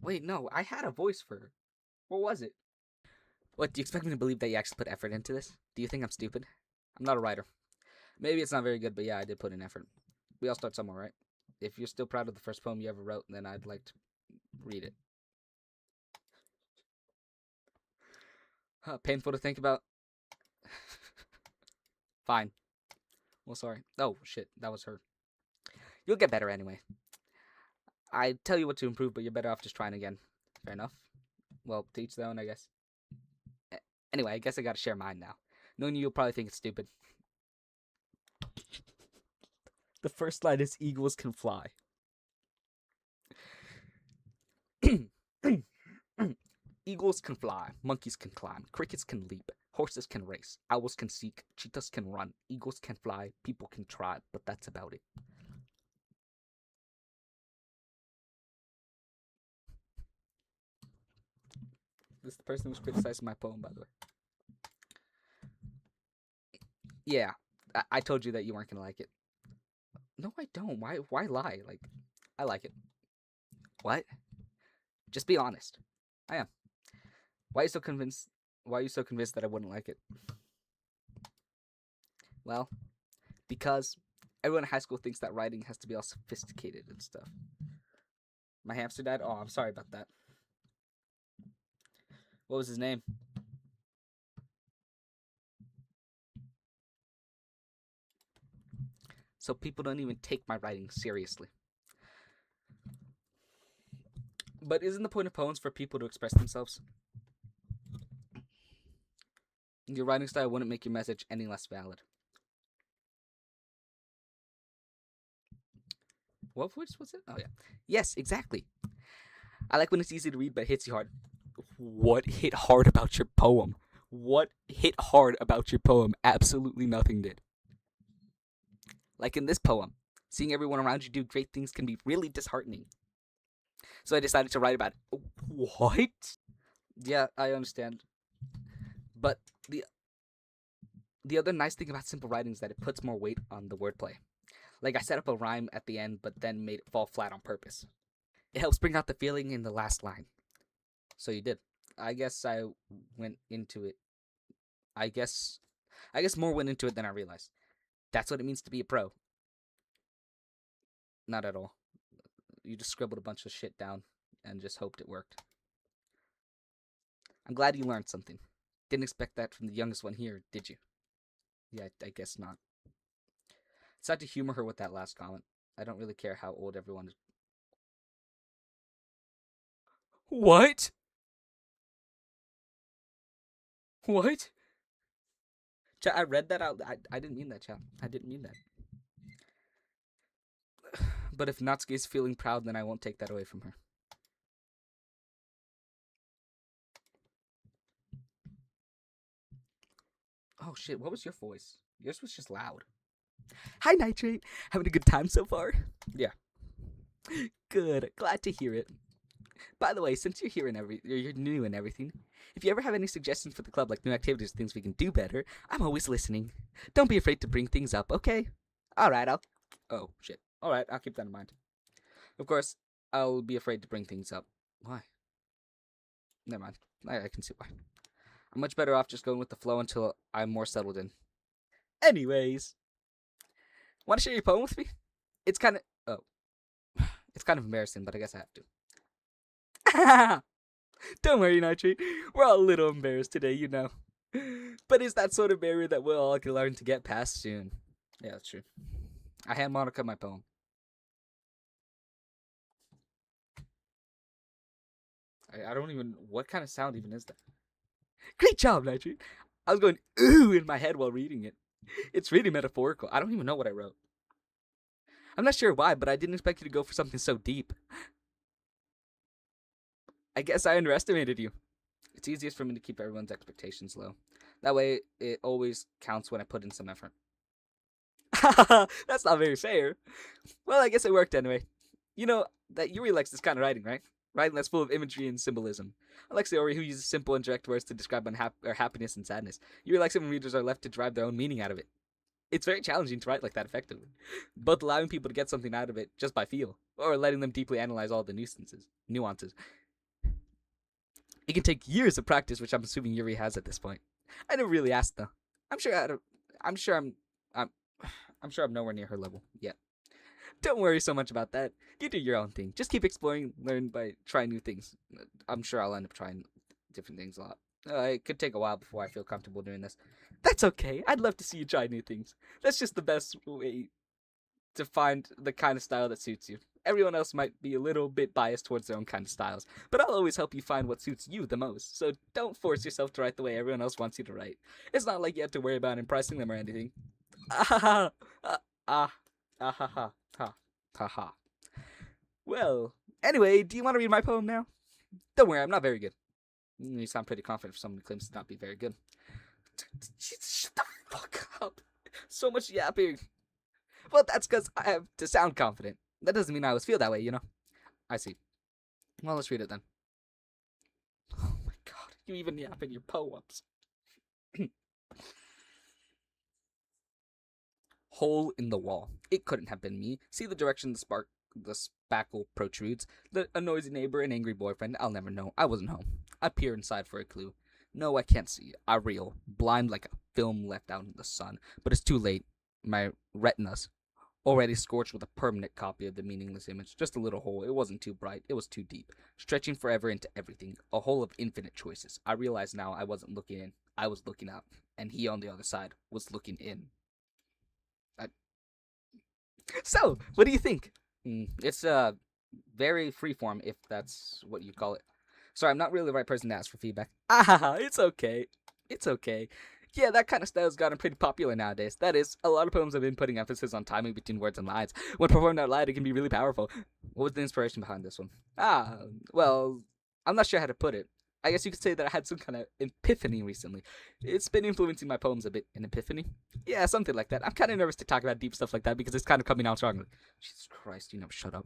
Wait, no, I had a voice for her. What was it? What, do you expect me to believe that you actually put effort into this? Do you think I'm stupid? I'm not a writer. Maybe it's not very good, but yeah, I did put in effort. We all start somewhere, right? If you're still proud of the first poem you ever wrote, then I'd like to read it. Painful to think about. Fine. Well, sorry. Oh, shit, that was her. You'll get better anyway. I tell you what to improve, but you're better off just trying again. Fair enough. Well, to each their own, I guess. Anyway, I guess I gotta share mine now. Knowing you'll probably think it's stupid. The first line is eagles can fly. Eagles can fly, monkeys can climb, crickets can leap, horses can race, owls can seek, cheetahs can run, eagles can fly, people can try, but that's about it. This is the person who's criticizing my poem, by the way. Yeah, I told you that you weren't gonna like it. No, I don't. Why lie? Like, I like it. What? Just be honest. I am. Why are you so convinced? Why are you so convinced that I wouldn't like it? Well, because everyone in high school thinks that writing has to be all sophisticated and stuff. My hamster died? Oh, I'm sorry about that. What was his name? So people don't even take my writing seriously. But isn't the point of poems for people to express themselves? Your writing style wouldn't make your message any less valid. What voice was it? Oh, yeah. Yes, exactly. I like when it's easy to read, but it hits you hard. What hit hard about your poem? What hit hard about your poem? Absolutely nothing did. Like in this poem, seeing everyone around you do great things can be really disheartening. So I decided to write about it. What? Yeah, I understand. But the other nice thing about simple writing is that it puts more weight on the wordplay. Like I set up a rhyme at the end, but then made it fall flat on purpose. It helps bring out the feeling in the last line. So you did. I guess I went into it. I guess more went into it than I realized. That's what it means to be a pro. Not at all. You just scribbled a bunch of shit down and just hoped it worked. I'm glad you learned something. Didn't expect that from the youngest one here, did you? Yeah, I guess not. It's sad to humor her with that last comment. I don't really care how old everyone is. What? What? Chat, I read that out. I didn't mean that, chat. I didn't mean that. But if Natsuki is feeling proud, then I won't take that away from her. Oh shit, what was your voice? Yours was just loud. Hi, Nitrate. Having a good time so far? Yeah. Good. Glad to hear it. By the way, since you're here and you're new and everything, if you ever have any suggestions for the club, like new activities, things we can do better, I'm always listening. Don't be afraid to bring things up, okay? Alright, Oh, shit. Alright, I'll keep that in mind. Of course, I'll be afraid to bring things up. Why? Never mind. I can see why. I'm much better off just going with the flow until I'm more settled in. Anyways, want to share your poem with me? It's kind of... Oh. It's kind of embarrassing, but I guess I have to. Don't worry, Nitrate. We're all a little embarrassed today, you know. But it's that sort of barrier that we'll all learn to get past soon. Yeah, that's true. I hand Monica my poem. I don't even... What kind of sound even is that? Great job, Nitrate. I was going ooh in my head while reading it. It's really metaphorical. I don't even know what I wrote. I'm not sure why, but I didn't expect you to go for something so deep. I guess I underestimated you. It's easiest for me to keep everyone's expectations low. That way, it always counts when I put in some effort. That's not very fair. Well, I guess it worked anyway. You know that Yuri likes this kind of writing, right? Writing that's full of imagery and symbolism. Unlike Sayori, who uses simple and direct words to describe happiness and sadness, Yuri likes it when readers are left to derive their own meaning out of it. It's very challenging to write like that effectively, both allowing people to get something out of it just by feel, or letting them deeply analyze all the nuances. It can take years of practice, which I'm assuming Yuri has at this point. I never really asked though. I'm sure I'm nowhere near her level yet. Don't worry so much about that. You do your own thing. Just keep exploring, learn by trying new things. I'm sure I'll end up trying different things a lot. It could take a while before I feel comfortable doing this. That's okay. I'd love to see you try new things. That's just the best way to find the kind of style that suits you. Everyone else might be a little bit biased towards their own kind of styles, but I'll always help you find what suits you the most, so don't force yourself to write the way everyone else wants you to write. It's not like you have to worry about impressing them or anything. Ah ha ha ha. Well, anyway, do you want to read my poem now? Don't worry, I'm not very good. You sound pretty confident for someone who claims to not be very good. Shut the fuck up. So much yapping. Well, that's because I have to sound confident. That doesn't mean I always feel that way, you know? I see. Well, let's read it then. Oh my god, you even yap in your poems. Hole in the wall. It couldn't have been me. See the direction the spackle protrudes. A noisy neighbor, an angry boyfriend. I'll never know. I wasn't home. I peer inside for a clue. No, I can't see. I reel, blind like a film left out in the sun. But it's too late. My retinas already scorched with a permanent copy of the meaningless image. Just a little hole. It wasn't too bright. It was too deep. Stretching forever into everything. A hole of infinite choices. I realize now I wasn't looking in. I was looking out. And he on the other side was looking in. So, what do you think? It's very freeform, if that's what you call it. Sorry, I'm not really the right person to ask for feedback. It's okay. It's okay. Yeah, that kind of style's gotten pretty popular nowadays. That is, a lot of poems have been putting emphasis on timing between words and lines. When performed out loud, it can be really powerful. What was the inspiration behind this one? Well, I'm not sure how to put it. I guess you could say that I had some kind of epiphany recently. It's been influencing my poems a bit. An epiphany? Yeah, something like that. I'm kind of nervous to talk about deep stuff like that because it's kind of coming out strongly. Jesus Christ, you never shut up.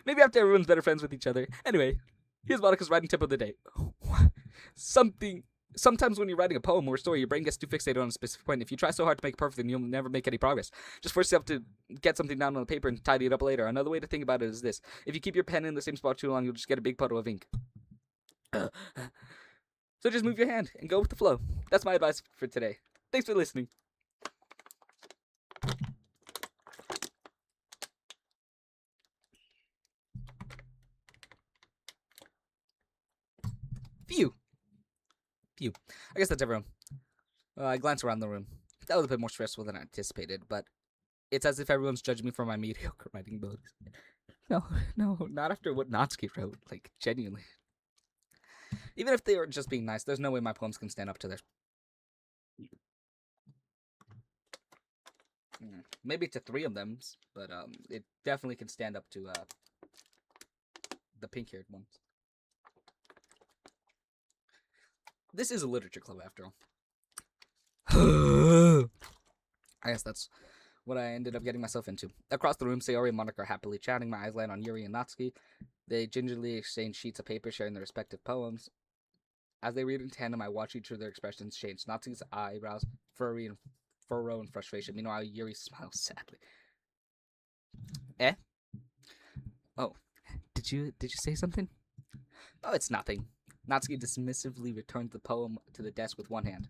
Maybe after everyone's better friends with each other. Anyway, here's Monica's writing tip of the day. Sometimes when you're writing a poem or a story, your brain gets too fixated on a specific point. If you try so hard to make it perfect, then you'll never make any progress. Just force yourself to get something down on the paper and tidy it up later. Another way to think about it is this. If you keep your pen in the same spot too long, you'll just get a big puddle of ink. So just move your hand and go with the flow. That's my advice for today. Thanks for listening. Phew. I guess that's everyone. I glance around the room. That was a bit more stressful than I anticipated, but it's as if everyone's judging me for my mediocre writing abilities. No, not after what Natsuki wrote. Like, genuinely. Even if they were just being nice, there's no way my poems can stand up to theirs. Maybe to 3 of them, but it definitely can stand up to the pink-haired ones. This is a literature club, after all. I guess that's what I ended up getting myself into. Across the room, Sayori and Monica are happily chatting. My eyes land on Yuri and Natsuki. They gingerly exchange sheets of paper, sharing their respective poems. As they read in tandem, I watch each of their expressions change. Natsuki's eyebrows furrow in frustration. Meanwhile, Yuri smiles sadly. Eh? Oh, Did you say something? oh, it's nothing. Natsuki dismissively returns the poem to the desk with one hand.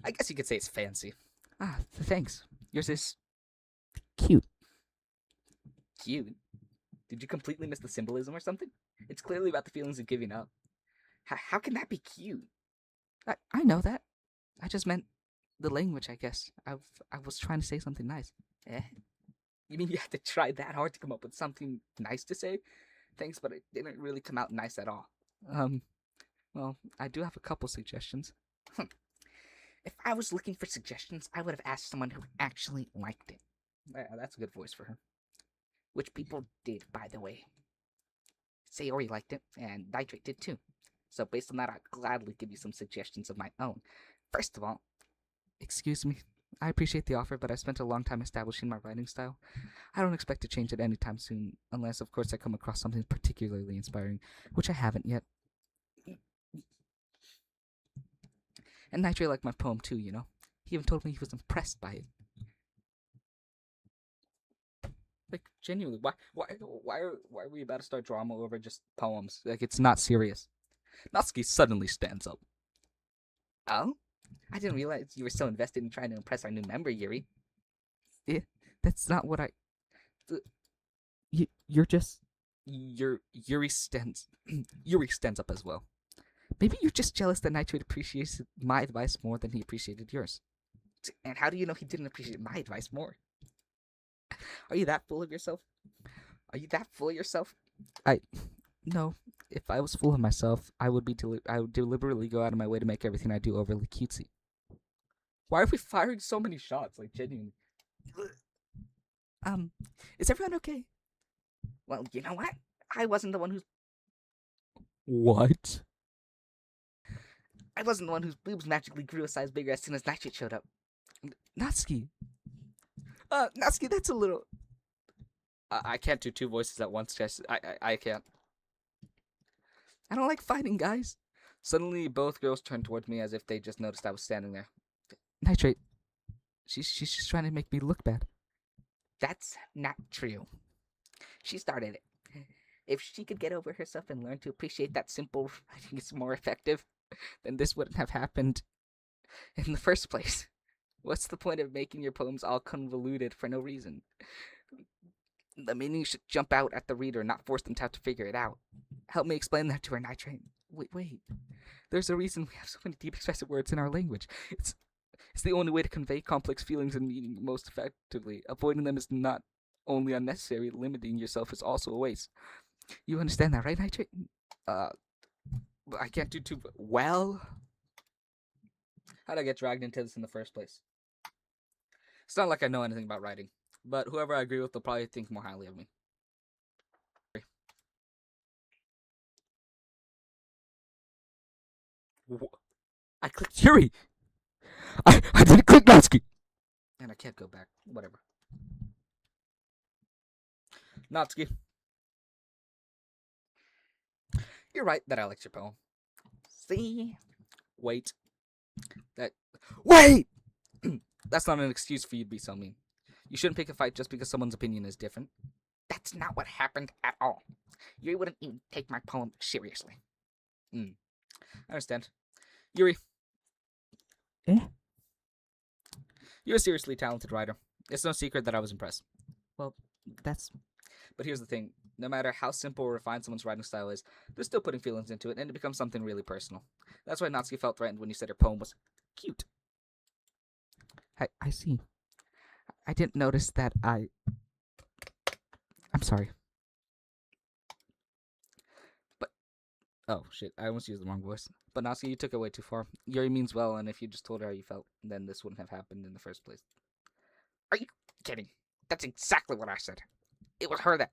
I guess you could say it's fancy. Ah, thanks. Yours is cute. Cute? Did you completely miss the symbolism or something? It's clearly about the feelings of giving up. How can that be cute? I know that. I just meant the language, I guess. I was trying to say something nice. Eh? You mean you had to try that hard to come up with something nice to say? Thanks, but it didn't really come out nice at all. Well, I do have a couple suggestions. If I was looking for suggestions, I would have asked someone who actually liked it. Yeah, that's a good voice for her. Which people did, by the way. Sayori liked it, and Nitrate did too. So based on that, I'd gladly give you some suggestions of my own. First of all, Excuse me. I appreciate the offer, but I spent a long time establishing my writing style. I don't expect to change it anytime soon, unless, of course, I come across something particularly inspiring, which I haven't yet. And Nitrate liked my poem too, you know. He even told me he was impressed by it. like, genuinely, why are we about to start drama over just poems? Like, it's not serious. Natsuki suddenly stands up. Oh? I didn't realize you were so invested in trying to impress our new member, Yuri. That's not what I. You're just. Yuri stands up as well. Maybe you're just jealous that Nitrate appreciates my advice more than he appreciated yours. And how do you know he didn't appreciate my advice more? Are you that full of yourself? No, if I was full of myself, I would deliberately go out of my way to make everything I do overly cutesy. Why are we firing so many shots? Like, genuinely. Is everyone okay? Well, you know what? I wasn't the one whose What? boobs magically grew a size bigger as soon as Nitrate showed up. Natsuki. Natsuki, that's a little. I can't do 2 voices at once, guys. I can't. I don't like fighting, guys. Suddenly, both girls turned towards me as if they just noticed I was standing there. Nitrate. She's just trying to make me look bad. That's not true. She started it. If she could get over herself and learn to appreciate that simple writing is more effective, then this wouldn't have happened in the first place. What's the point of making your poems all convoluted for no reason? The meaning should jump out at the reader, not force them to have to figure it out. Help me explain that to her, Nitrate. Wait. There's a reason we have so many deep, expressive words in our language. It's the only way to convey complex feelings and meaning most effectively. Avoiding them is not only unnecessary, limiting yourself is also a waste. You understand that, right, Nitrate? I can't do too well. How'd I get dragged into this in the first place? It's not like I know anything about writing, but whoever I agree with will probably think more highly of me. I clicked Yuri! I didn't click Natsuki! And I can't go back. Whatever. Natsuki. You're right that I liked your poem. See? Wait. Wait! That's not an excuse for you to be so mean. You shouldn't pick a fight just because someone's opinion is different. That's not what happened at all. You wouldn't even take my poem seriously. I understand. Yuri. Eh? You're a seriously talented writer. It's no secret that I was impressed. Well, that's... But here's the thing. No matter how simple or refined someone's writing style is, they're still putting feelings into it, and it becomes something really personal. That's why Natsuki felt threatened when you said her poem was cute. I see. I didn't notice that I'm sorry. Oh, shit. I almost used the wrong voice. But Natsuki, you took it way too far. Yuri means well, and if you just told her how you felt, then this wouldn't have happened in the first place. Are you kidding? That's exactly what I said. It was her that...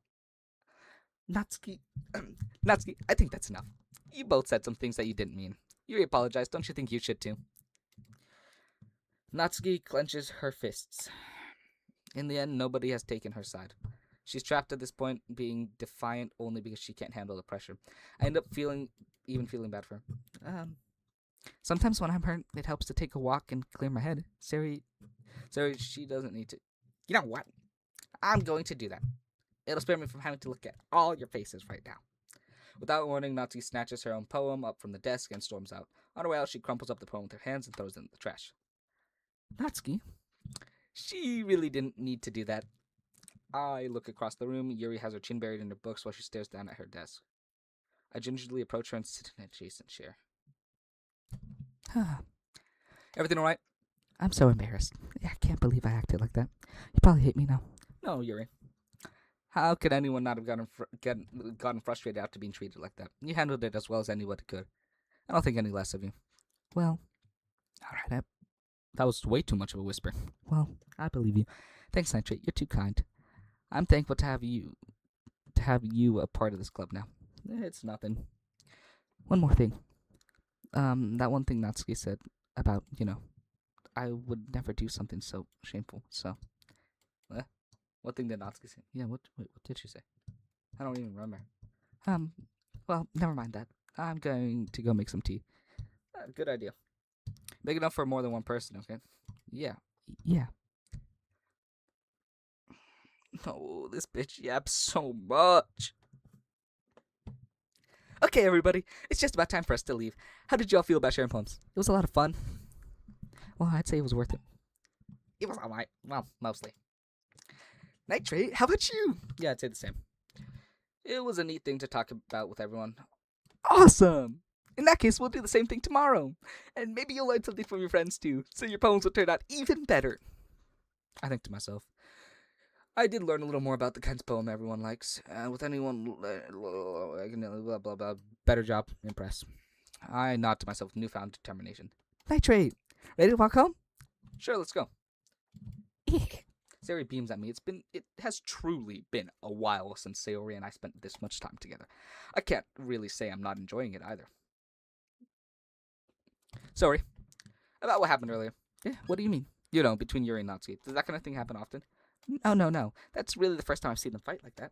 Natsuki... Natsuki, I think that's enough. You both said some things that you didn't mean. Yuri apologized. Don't you think you should too? Natsuki clenches her fists. In the end, nobody has taken her side. She's trapped at this point, being defiant only because she can't handle the pressure. I end up feeling bad for her. Sometimes when I'm hurt, it helps to take a walk and clear my head. Sari, she doesn't need to. You know what? I'm going to do that. It'll spare me from having to look at all your faces right now. Without warning, Natsuki snatches her own poem up from the desk and storms out. On her way out, she crumples up the poem with her hands and throws it in the trash. Natsuki? She really didn't need to do that. I look across the room. Yuri has her chin buried in her books while she stares down at her desk. I gingerly approach her and sit in an adjacent chair. Everything alright? I'm so embarrassed. I can't believe I acted like that. You probably hate me now. No, Yuri. How could anyone not have gotten frustrated after being treated like that? You handled it as well as anyone could. I don't think any less of you. Well, alright, that was way too much of a whisper. Well, I believe you. Thanks, Nitrate. You're too kind. I'm thankful to have you a part of this club now. It's nothing. One more thing. That one thing Natsuki said about, I would never do something so shameful, so. What thing did Natsuki say? Yeah, what did she say? I don't even remember. Well, never mind that. I'm going to go make some tea. Good idea. Big enough for more than one person, okay? Yeah. Oh, this bitch yaps so much. Okay, everybody, it's just about time for us to leave. How did y'all feel about sharing poems? It was a lot of fun. Well, I'd say it was worth it. It was alright. Well, mostly. Nitrate, how about you? Yeah, I'd say the same. It was a neat thing to talk about with everyone. Awesome! In that case, we'll do the same thing tomorrow. And maybe you'll learn something from your friends too, so your poems will turn out even better. I think to myself, I did learn a little more about the kinds of poem everyone likes. With anyone, blah, blah, blah, better job, impress. I nod to myself with newfound determination. Nitrate, ready to walk home? Sure, let's go. Sayori beams at me. It has truly been a while since Sayori and I spent this much time together. I can't really say I'm not enjoying it either. Sorry. About what happened earlier. Yeah, what do you mean? Between Yuri and Natsuki. Does that kind of thing happen often? No. That's really the first time I've seen them fight like that.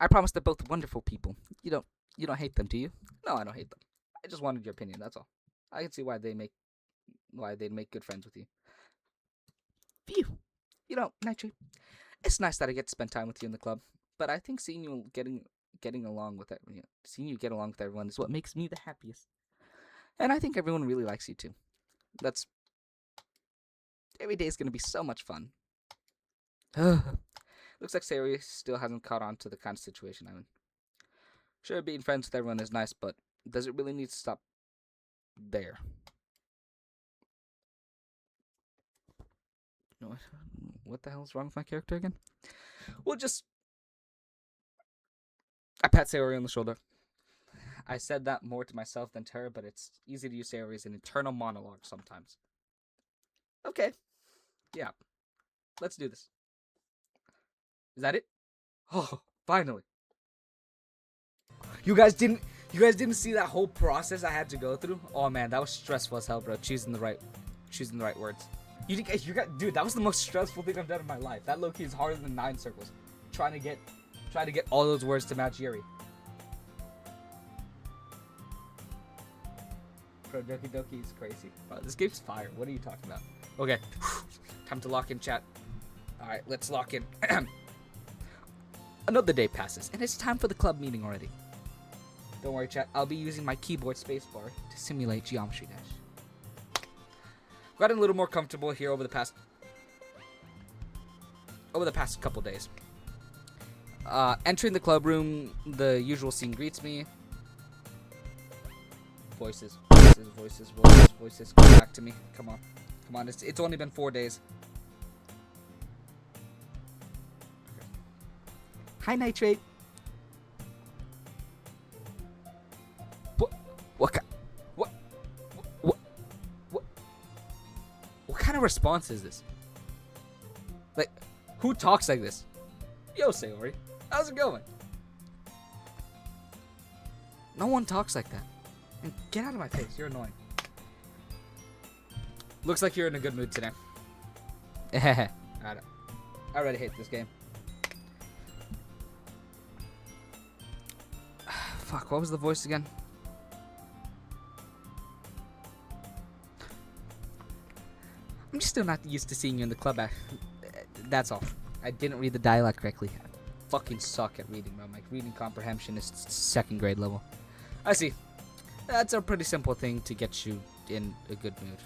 I promise they're both wonderful people. You don't hate them, do you? No, I don't hate them. I just wanted your opinion, that's all. I can see why they'd make good friends with you. Phew. Nitrate, it's nice that I get to spend time with you in the club, but I think seeing you getting along with it, seeing you get along with everyone is what makes me the happiest. And I think everyone really likes you too. Every day is going to be so much fun. Looks like Sayori still hasn't caught on to the kind of situation I'm in. Sure, being friends with everyone is nice, but does it really need to stop there? What the hell's wrong with my character again? I pat Sayori on the shoulder. I said that more to myself than to her, but it's easy to use Sayori as an internal monologue sometimes. Okay. Yeah. Let's do this. Is that it? Oh, finally. You guys didn't see that whole process I had to go through? Oh man, that was stressful as hell, bro. Choosing the right words. Dude, that was the most stressful thing I've done in my life. That low-key is harder than 9 circles. Trying to get all those words to match Yuri. Bro, Doki Doki is crazy. Bro, this game's fire. What are you talking about? Okay. Time to lock in, chat. Alright, let's lock in. Another day passes, and it's time for the club meeting already. Don't worry, chat. I'll be using my keyboard spacebar to simulate Geometry Dash. Gotten a little more comfortable here over the past couple days. Entering the club room, the usual scene greets me. Voices. Come back to me. Come on. It's only been 4 days. Okay. Hi, Nitrate. response is this? Like, who talks like this? Yo, Sayori, how's it going? No one talks like that. And get out of my face, you're annoying. Looks like you're in a good mood today. I already hate this game. Fuck, what was the voice again? I'm just still not used to seeing you in the club. That's all. I didn't read the dialogue correctly. I fucking suck at reading, bro. My reading comprehension is second grade level. I see. That's a pretty simple thing to get you in a good mood.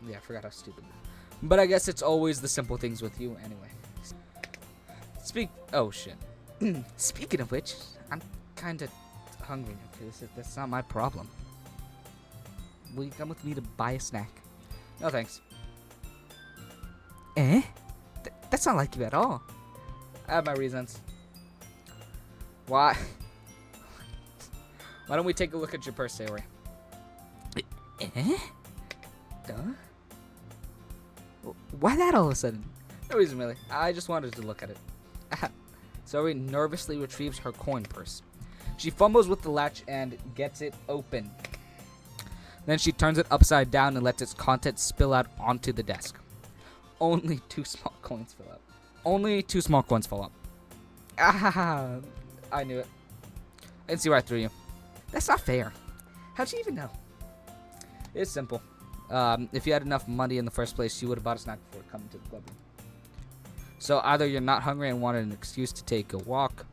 Yeah, I forgot how stupid. But I guess it's always the simple things with you anyway. Oh shit. Speaking of which, I'm kinda hungry. Okay, that's not my problem. Will you come with me to buy a snack? No thanks. Eh? That's not like you at all. I have my reasons. Why? Why don't we take a look at your purse, Sayori? Eh? Duh? Why that all of a sudden? No reason really. I just wanted to look at it. Sayori nervously retrieves her coin purse. She fumbles with the latch and gets it open. Then she turns it upside down and lets its contents spill out onto the desk. Only 2 small coins fill up. Only 2 small coins fall up. Ah, I knew it. I didn't see right through you. That's not fair. How'd you even know? It's simple. If you had enough money in the first place, you would have bought a snack before coming to the club. So either you're not hungry and wanted an excuse to take a walk,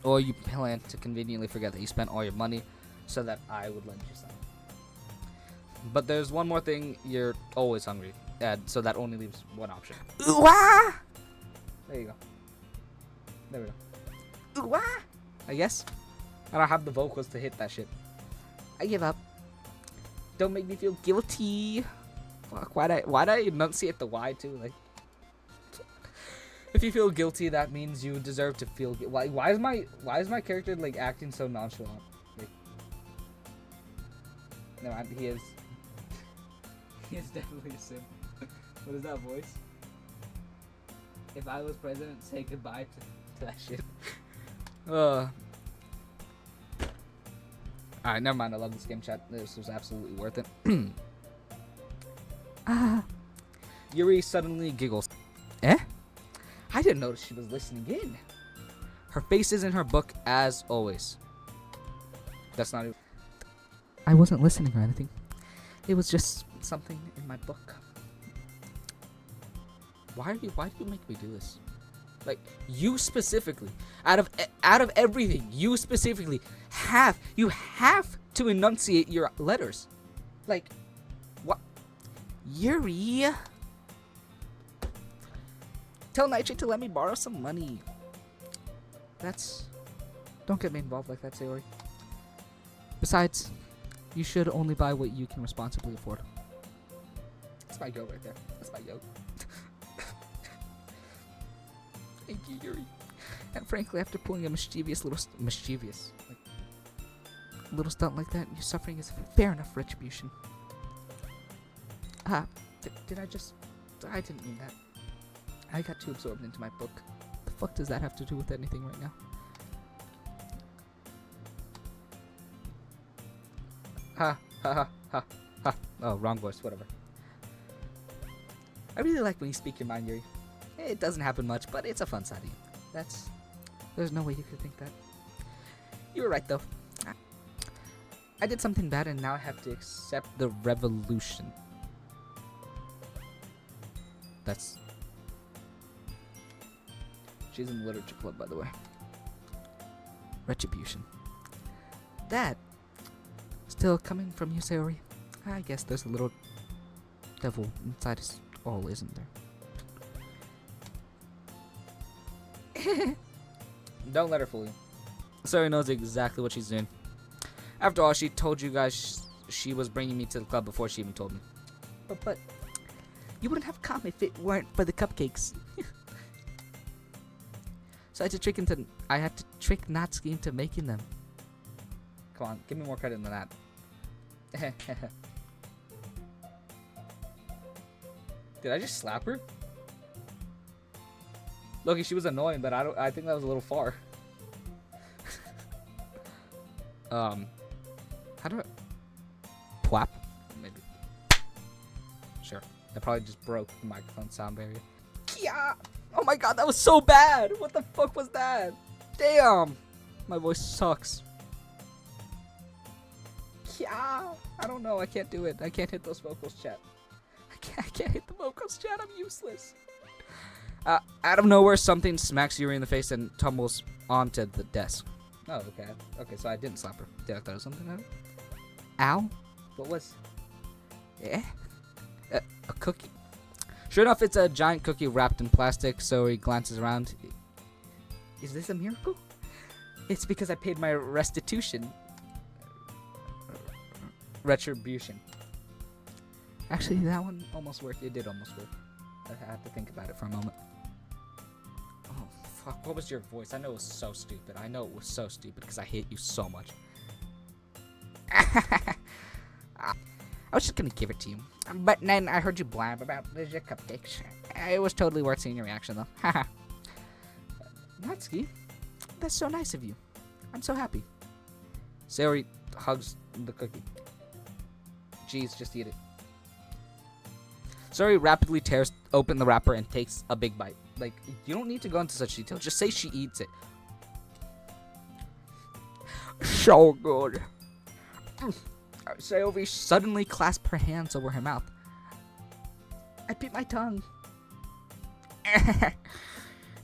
or you plan to conveniently forget that you spent all your money so that I would lend you some. But there's one more thing, you're always hungry, and so that only leaves one option. Ooh-wah! There you go. There we go. Ooh-wah! I guess. I don't have the vocals to hit that shit. I give up. Don't make me feel guilty. Fuck, why'd I enunciate the Y too? Like, if you feel guilty, that means you deserve to feel guilty. Why is my character like acting so nonchalant? Like, no, he is. He is definitely a sim. What is that voice? If I was president, say goodbye to that shit. Alright, never mind. I love this game, chat. This was absolutely worth it. Yuri suddenly giggles. Eh? I didn't notice she was listening in. Her face is in her book as always. That's not it. I wasn't listening or anything. It was just something in my book. Why do you make me do this? Like, you specifically, out of everything, you specifically have to enunciate your letters. Like, what? Yuri, tell Nightshade to let me borrow some money. Don't get me involved like that, Sayori. Besides, you should only buy what you can responsibly afford. That's my go right there. That's my go. Thank you, Yuri. And frankly, after pulling a mischievous little stunt like that, your suffering is fair enough retribution. Did I didn't mean that. I got too absorbed into my book. The fuck does that have to do with anything right now? Ha ha ha ha. Oh, wrong voice, whatever. I really like when you speak your mind, Yuri. It doesn't happen much, but it's a fun side of you. There's no way you could think that. You were right, though. I did something bad, and now I have to accept the revolution. She's in the literature club, by the way. Retribution. That still coming from you, Sayori. I guess there's a little devil inside us all, isn't there? Don't let her fool you. Sayori knows exactly what she's doing. After all, she told you guys she was bringing me to the club before she even told me. But you wouldn't have come if it weren't for the cupcakes. So I had to trick Natsuki into making them. Come on, give me more credit than that. Did I just slap her? Loki, she was annoying, but I think that was a little far. How do I... Pwap? Maybe. Sure. I probably just broke the microphone sound barrier. Kia! Oh my god, that was so bad! What the fuck was that? Damn! My voice sucks. Kia! I don't know, I can't do it. I can't hit those vocals, chat. I can't hit the vocals, chat. I'm useless. Out of nowhere, something smacks Yuri in the face and tumbles onto the desk. Oh, okay. Okay, so I didn't slap her. Did I throw something at her? Ow? What was... Eh? A cookie. Sure enough, it's a giant cookie wrapped in plastic, so he glances around. Is this a miracle? It's because I paid my restitution. Retribution. Actually, that one almost worked. It did almost work. I had to think about it for a moment. Oh, fuck. What was your voice? I know it was so stupid. I know it was so stupid because I hate you so much. I was just gonna give it to you. But then I heard you blab about the cupcakes. It was totally worth seeing your reaction, though. Haha. Natsuki, that's so nice of you. I'm so happy. Sayori hugs the cookie. Jeez, just eat it. Sayori rapidly tears open the wrapper and takes a big bite. Like, you don't need to go into such detail. Just say she eats it. So good. Sayori suddenly clasped her hands over her mouth. I bit my tongue.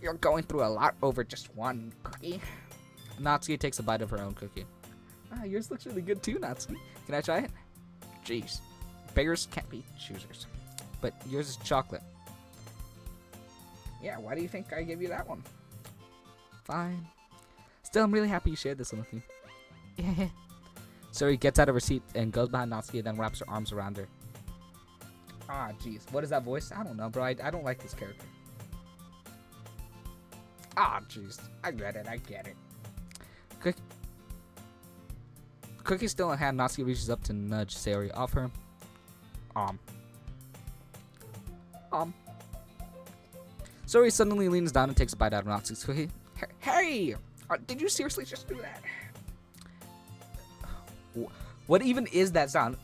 You're going through a lot over just one cookie. Natsuki takes a bite of her own cookie. Yours looks really good too, Natsuki. Can I try it? Jeez. Beggars can't be choosers. But yours is chocolate. Yeah, why do you think I gave you that one? Fine. Still, I'm really happy you shared this one with me. Yeah. So he gets out of her seat and goes behind Natsuki and then wraps her arms around her. Ah, jeez. What is that voice? I don't know, bro. I don't like this character. Ah, jeez. I get it. Cookie still in hand, Natsuki reaches up to nudge Sayori off her. Sayori suddenly leans down and takes a bite out of Natsuki's cookie. Hey! Did you seriously just do that? What even is that sound?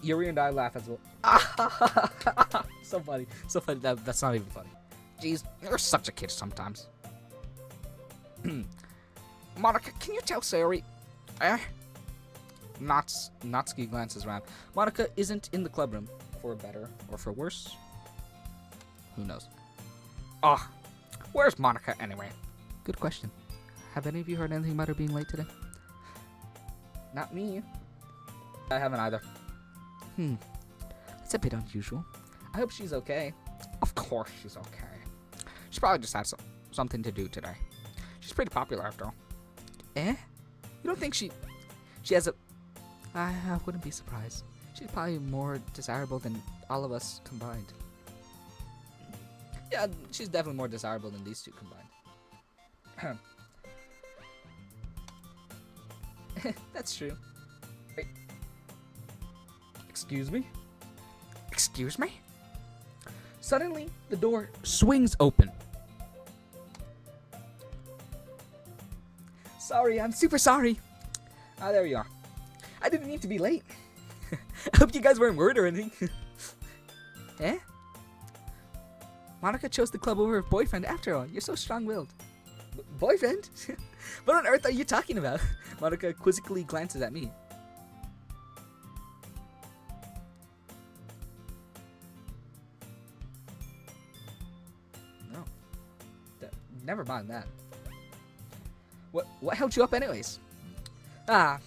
Yuri and I laugh as well. So funny. So funny. That's not even funny. Jeez, you're such a kid sometimes. Monica, can you tell Sayori? Natsuki glances around. Monica isn't in the club room. For better or for worse? Who knows? Where's Monica anyway? Good question. Have any of you heard anything about her being late today? Not me. I haven't either. That's a bit unusual. I hope she's okay. Of course she's okay. She probably just had something to do today. She's pretty popular after all. You don't think she has a... I wouldn't be surprised. She's probably more desirable than all of us combined. Yeah, she's definitely more desirable than these two combined. That's true. Wait. Excuse me? Excuse me? Suddenly, the door swings open. Sorry, I'm super sorry. There we are. I didn't mean to be late. I hope you guys weren't worried or anything. Monica chose the club over her boyfriend after all. You're so strong-willed. Boyfriend? What on earth are you talking about? Monica quizzically glances at me. No. Never mind that. What held you up anyways? I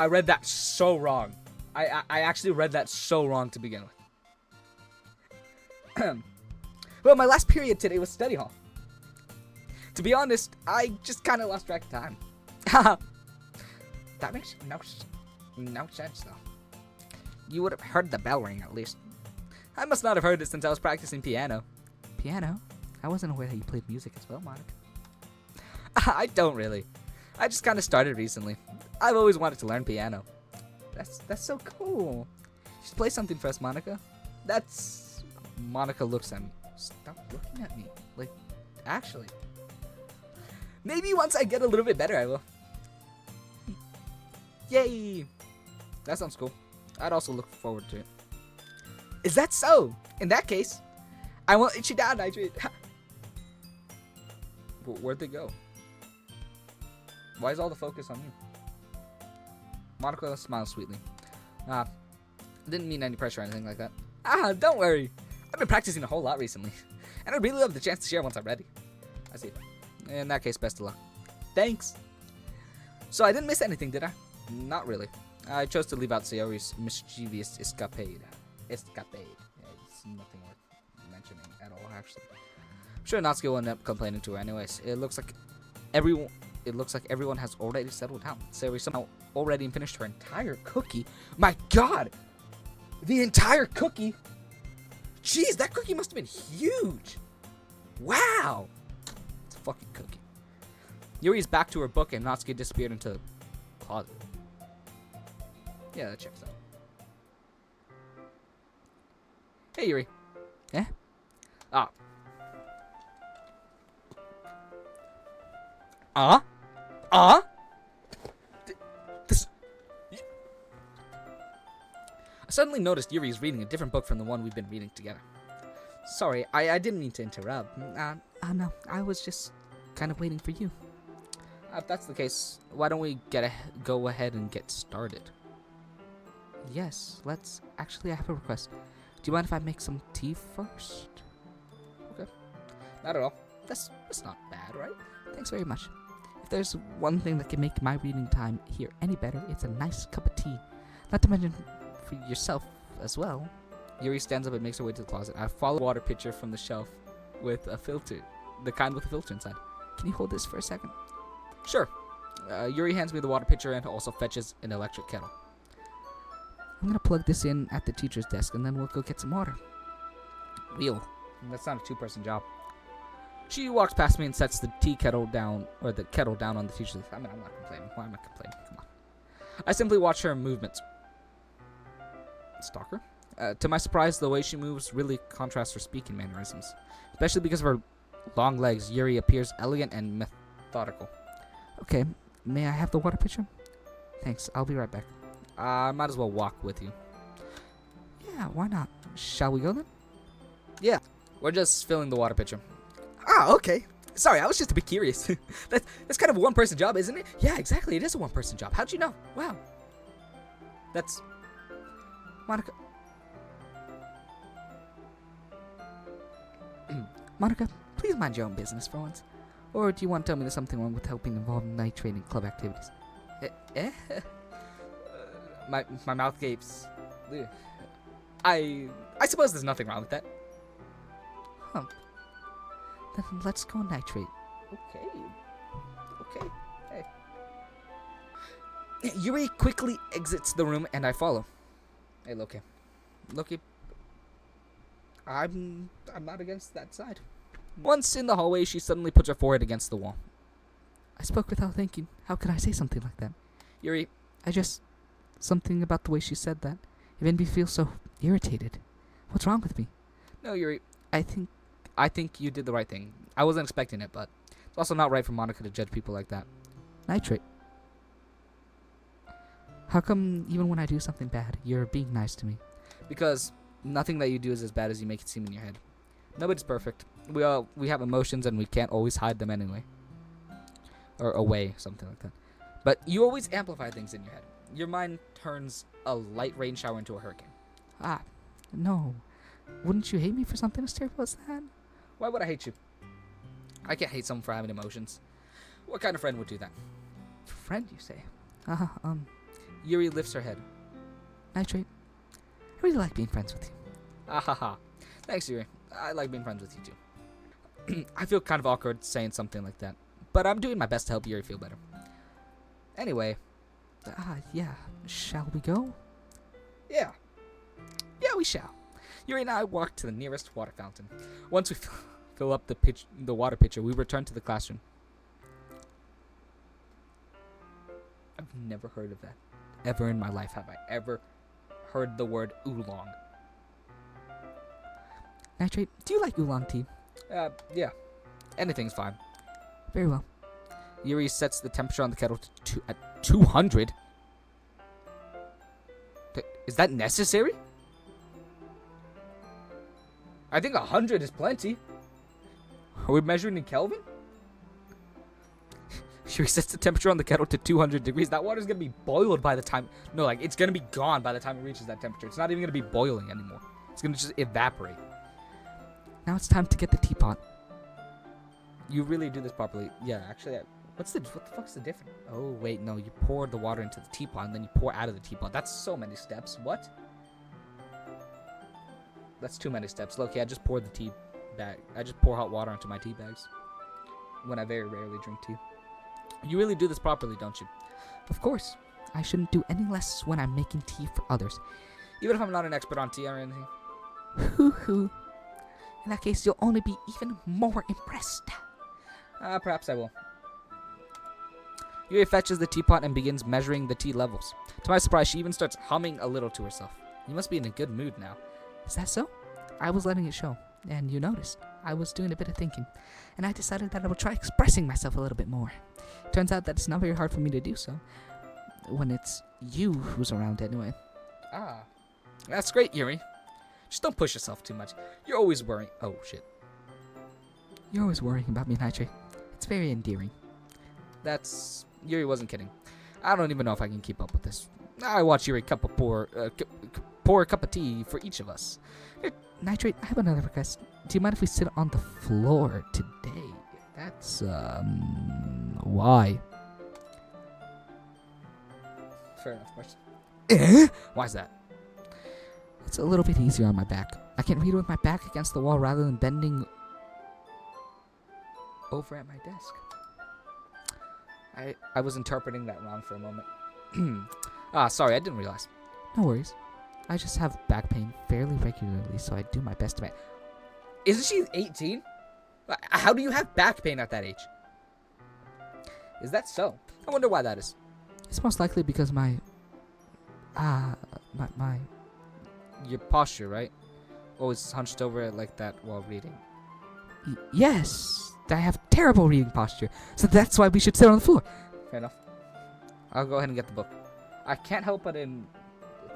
read that so wrong. I actually read that so wrong to begin with. Well, my last period today was study hall. To be honest, I just kind of lost track of time. That makes no sense, though. You would have heard the bell ring, at least. I must not have heard it since I was practicing piano. Piano? I wasn't aware that you played music as well, Monica. I don't really. I just kind of started recently. I've always wanted to learn piano. That's so cool. You should play something for us, Monica. That's... Monica looks at me. Stop looking at me. Like, actually. Maybe once I get a little bit better, I will. Yay! That sounds cool. I'd also look forward to it. Is that so? In that case, I won't let you down, Nitrate. Where'd they go? Why is all the focus on you? Monica smiles sweetly. Didn't mean any pressure or anything like that. Don't worry. I've been practicing a whole lot recently, and I'd really love the chance to share once I'm ready. I see. In that case, best of luck. Thanks. So I didn't miss anything, did I? Not really. I chose to leave out Sayori's mischievous escapade. Escapade. Yeah, it's nothing worth mentioning at all, actually. I'm sure Natsuki will end up complaining to her anyways. It looks like everyone has already settled down. Sayori somehow already finished her entire cookie. My god! The entire cookie? Jeez, that cookie must have been huge! Wow! It's a fucking cookie. Yuri's back to her book and Natsuki disappeared into the closet. Yeah, that checks out. Hey, Yuri. Eh? I suddenly noticed Yuri's reading a different book from the one we've been reading together. Sorry, I didn't mean to interrupt. No, I was just kind of waiting for you. If that's the case, why don't we go ahead and get started? Yes, let's. Actually, I have a request. Do you mind if I make some tea first? Okay. Not at all. That's not bad, right? Thanks very much. If there's one thing that can make my reading time here any better, it's a nice cup of tea. Not to mention for yourself as well. Yuri stands up and makes her way to the closet. I follow a water pitcher from the shelf with a filter. The kind with a filter inside. Can you hold this for a second? Sure. Yuri hands me the water pitcher and also fetches an electric kettle. I'm gonna plug this in at the teacher's desk and then we'll go get some water. Wheel. That's not a two-person job. She walks past me and sets the kettle down on the teacher's desk. I mean, I'm not complaining. Why am I complaining? Come on. I simply watch her movements. Stalker? To my surprise, the way she moves really contrasts her speaking mannerisms. Especially because of her long legs, Yuri appears elegant and methodical. Okay, may I have the water pitcher? Thanks, I'll be right back. I might as well walk with you. Yeah, why not? Shall we go then? Yeah, we're just filling the water pitcher. Okay. Sorry, I was just a bit curious. That's kind of a one-person job, isn't it? Yeah, exactly. It is a one-person job. How'd you know? Wow. That's... Monica. Monica, please mind your own business for once. Or do you want to tell me there's something wrong with helping involve night training club activities? My mouth gapes. I suppose there's nothing wrong with that. Huh. Then let's go nitrate. Okay. Hey. Yuri quickly exits the room and I follow. Hey, Loki. I'm not against that side. Once in the hallway, she suddenly puts her forehead against the wall. I spoke without thinking. How could I say something like that? Yuri, Something about the way she said that. It made me feel so irritated. What's wrong with me? No, Yuri. I think you did the right thing. I wasn't expecting it, but it's also not right for Monica to judge people like that. Nitrate. How come even when I do something bad, you're being nice to me? Because nothing that you do is as bad as you make it seem in your head. Nobody's perfect. We have emotions and we can't always hide them anyway. Or away, something like that. But you always amplify things in your head. Your mind turns a light rain shower into a hurricane. No. Wouldn't you hate me for something as terrible as that? Why would I hate you? I can't hate someone for having emotions. What kind of friend would do that? Friend, you say? Yuri lifts her head. Nitrate. I really like being friends with you. Ahaha. Thanks, Yuri. I like being friends with you too. I feel kind of awkward saying something like that, but I'm doing my best to help Yuri feel better. Anyway. Yeah. Shall we go? Yeah, we shall. Yuri and I walked to the nearest water fountain. Once we fill up the water pitcher, we return to the classroom. I've never heard of that. Ever in my life have I ever heard the word oolong. Nitrate, do you like oolong tea? Yeah. Anything's fine. Very well. Yuri sets the temperature on the kettle to at 200. Is that necessary? I think 100 is plenty. Are we measuring in Kelvin? Yuri sets the temperature on the kettle to 200 degrees. That water's gonna be boiled by the time... No, like, it's gonna be gone by the time it reaches that temperature. It's not even gonna be boiling anymore. It's gonna just evaporate. Now it's time to get the teapot. You really do this properly. Yeah, actually, what the fuck's the difference? Oh, wait, no. You pour the water into the teapot, and then you pour out of the teapot. That's so many steps. What? That's too many steps. Look, I just poured the tea bag. I just pour hot water into my tea bags. When I very rarely drink tea. You really do this properly, don't you? Of course. I shouldn't do any less when I'm making tea for others. Even if I'm not an expert on tea or anything. Hoo-hoo. In that case, you'll only be even more impressed. Perhaps I will. Yuri fetches the teapot and begins measuring the tea levels. To my surprise, she even starts humming a little to herself. You must be in a good mood now. Is that so? I was letting it show, and you noticed. I was doing a bit of thinking, and I decided that I would try expressing myself a little bit more. Turns out that it's not very hard for me to do so, when it's you who's around anyway. Ah, that's great, Yuri. Just don't push yourself too much. You're always worrying. Oh, shit. You're always worrying about me, Nitrate. It's very endearing. Yuri wasn't kidding. I don't even know if I can keep up with this. I watch Yuri pour a cup of tea for each of us. Nitrate, I have another request. Do you mind if we sit on the floor today? That's, why? Fair enough question. Why is that? It's a little bit easier on my back. I can read with my back against the wall rather than bending over at my desk. I was interpreting that wrong for a moment. Sorry, I didn't realize. No worries. I just have back pain fairly regularly, so I do my best to Isn't she 18? How do you have back pain at that age? Is that so? I wonder why that is. It's most likely because your posture, right? Always hunched over like that while reading. Yes, I have terrible reading posture, so that's why we should sit on the floor. Fair enough. I'll go ahead and get the book. I can't help but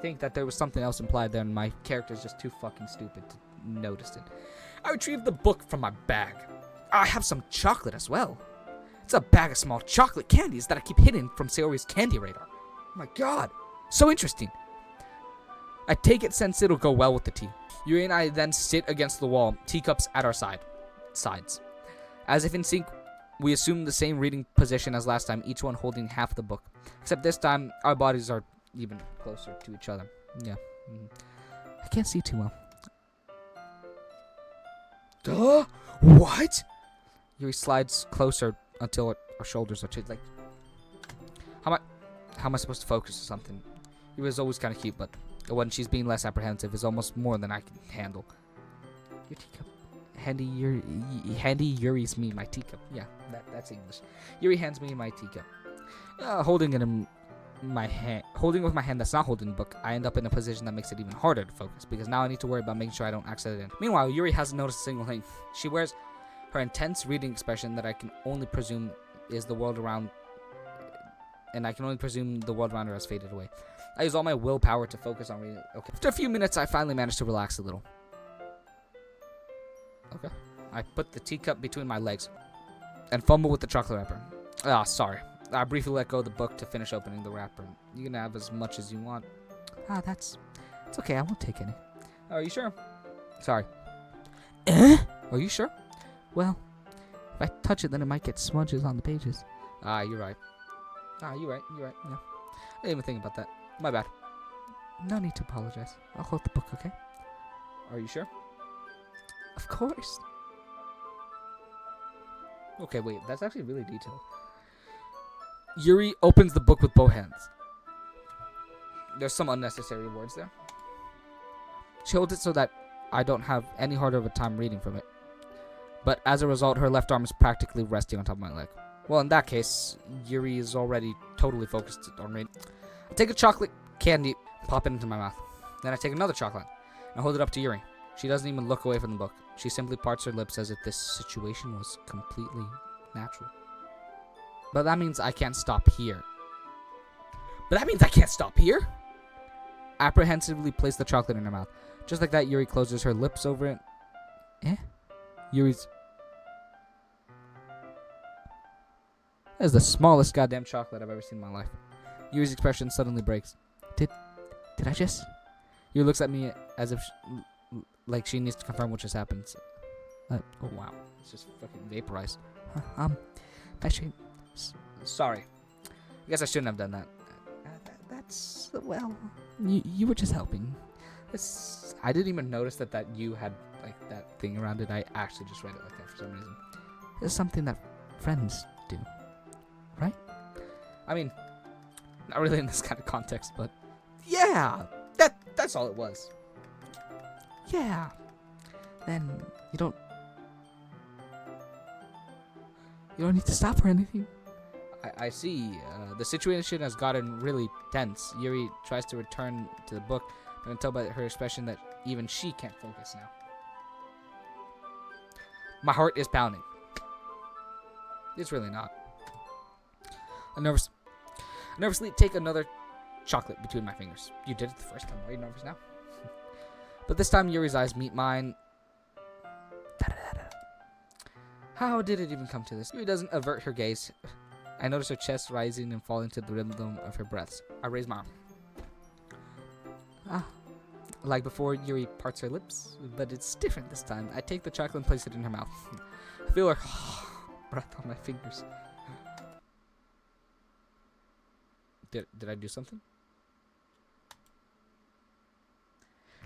think that there was something else implied there, and my character's just too fucking stupid to notice it. I retrieved the book from my bag. I have some chocolate as well. It's a bag of small chocolate candies that I keep hidden from Sayori's candy radar. Oh my god, so interesting. I take it since it'll go well with the tea. Yuri and I then sit against the wall, teacups at our sides. As if in sync, we assume the same reading position as last time, each one holding half the book. Except this time, our bodies are even closer to each other. Yeah. I can't see too well. Duh? What? Yuri slides closer until our shoulders are like. How am I supposed to focus or something? Yuri was always kind of cute, but when she's being less apprehensive is almost more than I can handle. Your teacup. Handy Yuri's me my teacup. Yeah, that's English. Yuri hands me my teacup. Holding it in my hand, holding with my hand that's not holding the book, I end up in a position that makes it even harder to focus because now I need to worry about making sure I don't accident. Meanwhile, Yuri hasn't noticed a single thing. She wears her intense reading expression that I can only presume is the world around, and I can only presume the world around her has faded away. I use all my willpower to focus on reading. Okay. After a few minutes, I finally managed to relax a little. Okay. I put the teacup between my legs and fumble with the chocolate wrapper. Sorry. I briefly let go of the book to finish opening the wrapper. You can have as much as you want. It's okay. I won't take any. Are you sure? Sorry. Are you sure? Well, if I touch it, then it might get smudges on the pages. You're right. You're right. Yeah. I didn't even think about that. My bad. No need to apologize. I'll hold the book, okay? Are you sure? Of course. Okay, wait. That's actually really detailed. Yuri opens the book with both hands. There's some unnecessary words there. She holds it so that I don't have any harder of a time reading from it. But as a result, her left arm is practically resting on top of my leg. Well, in that case, Yuri is already totally focused on reading. I take a chocolate candy, pop it into my mouth. Then I take another chocolate and hold it up to Yuri. She doesn't even look away from the book. She simply parts her lips as if this situation was completely natural. But that means I can't stop here. Apprehensively place the chocolate in her mouth. Just like that, Yuri closes her lips over it. Yuri's... That is the smallest goddamn chocolate I've ever seen in my life. Yuri's expression suddenly breaks. Did I just... Yuri looks at me as if like she needs to confirm what just happened. Oh wow, it's just fucking vaporized. Actually, sorry. I guess I shouldn't have done that. That's, well, you were just helping. I didn't even notice that you had like that thing around it. I actually just read it like that for some reason. It's something that friends do, right? I mean, not really in this kind of context, but yeah, that's all it was. Yeah. Then you don't need to stop or anything. I see. The situation has gotten really tense. Yuri tries to return to the book, but I can tell by her expression that even she can't focus now. My heart is pounding. It's really not. I nervously take another chocolate between my fingers. You did it the first time. Are you nervous now? But this time Yuri's eyes meet mine. How did it even come to this? Yuri doesn't avert her gaze. I notice her chest rising and falling to the rhythm of her breaths. I raise my arm. Like before, Yuri parts her lips, but it's different this time. I take the chocolate and place it in her mouth. I feel her breath on my fingers. Did I do something?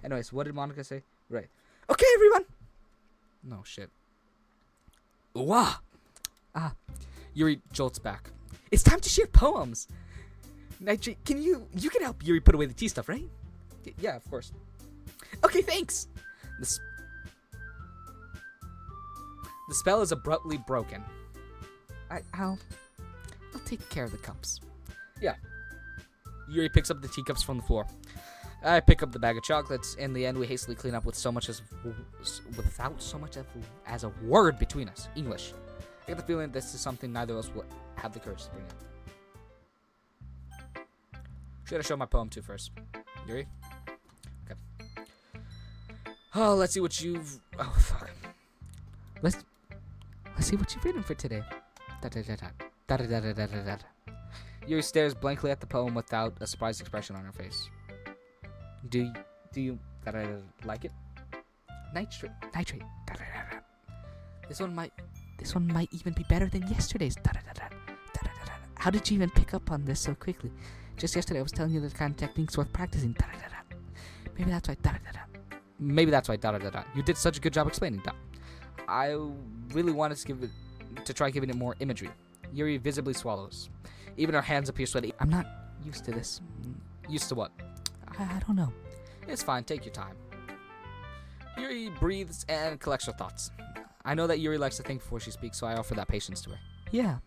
Anyways, what did Monica say? Right. Okay, everyone! No, shit. Wah! Yuri jolts back. It's time to share poems! Nitrate, you can help Yuri put away the tea stuff, right? Yeah, of course. Okay, thanks! The spell is abruptly broken. I'll take care of the cups. Yeah. Yuri picks up the teacups from the floor. I pick up the bag of chocolates. In the end, we hastily clean up without so much as a word between us. English. I get the feeling this is something neither of us will have the courage to bring up. Should I show my poem to first? Yuri? Okay. Oh, let's see what you've... Oh, fuck. Let's see what you've written for today. Yuri stares blankly at the poem without a surprised expression on her face. Do you like it? Nitrate. This one might even be better than yesterday's. How did you even pick up on this so quickly? Just yesterday I was telling you the kind of techniques worth practicing. Maybe that's why. You did such a good job explaining that. I really wanted to try giving it more imagery. Yuri visibly swallows. Even her hands appear sweaty. I'm not used to this. Used to what? I don't know. It's fine, take your time. Yuri breathes and collects her thoughts. I know that Yuri likes to think before she speaks, so I offer that patience to her. Yeah,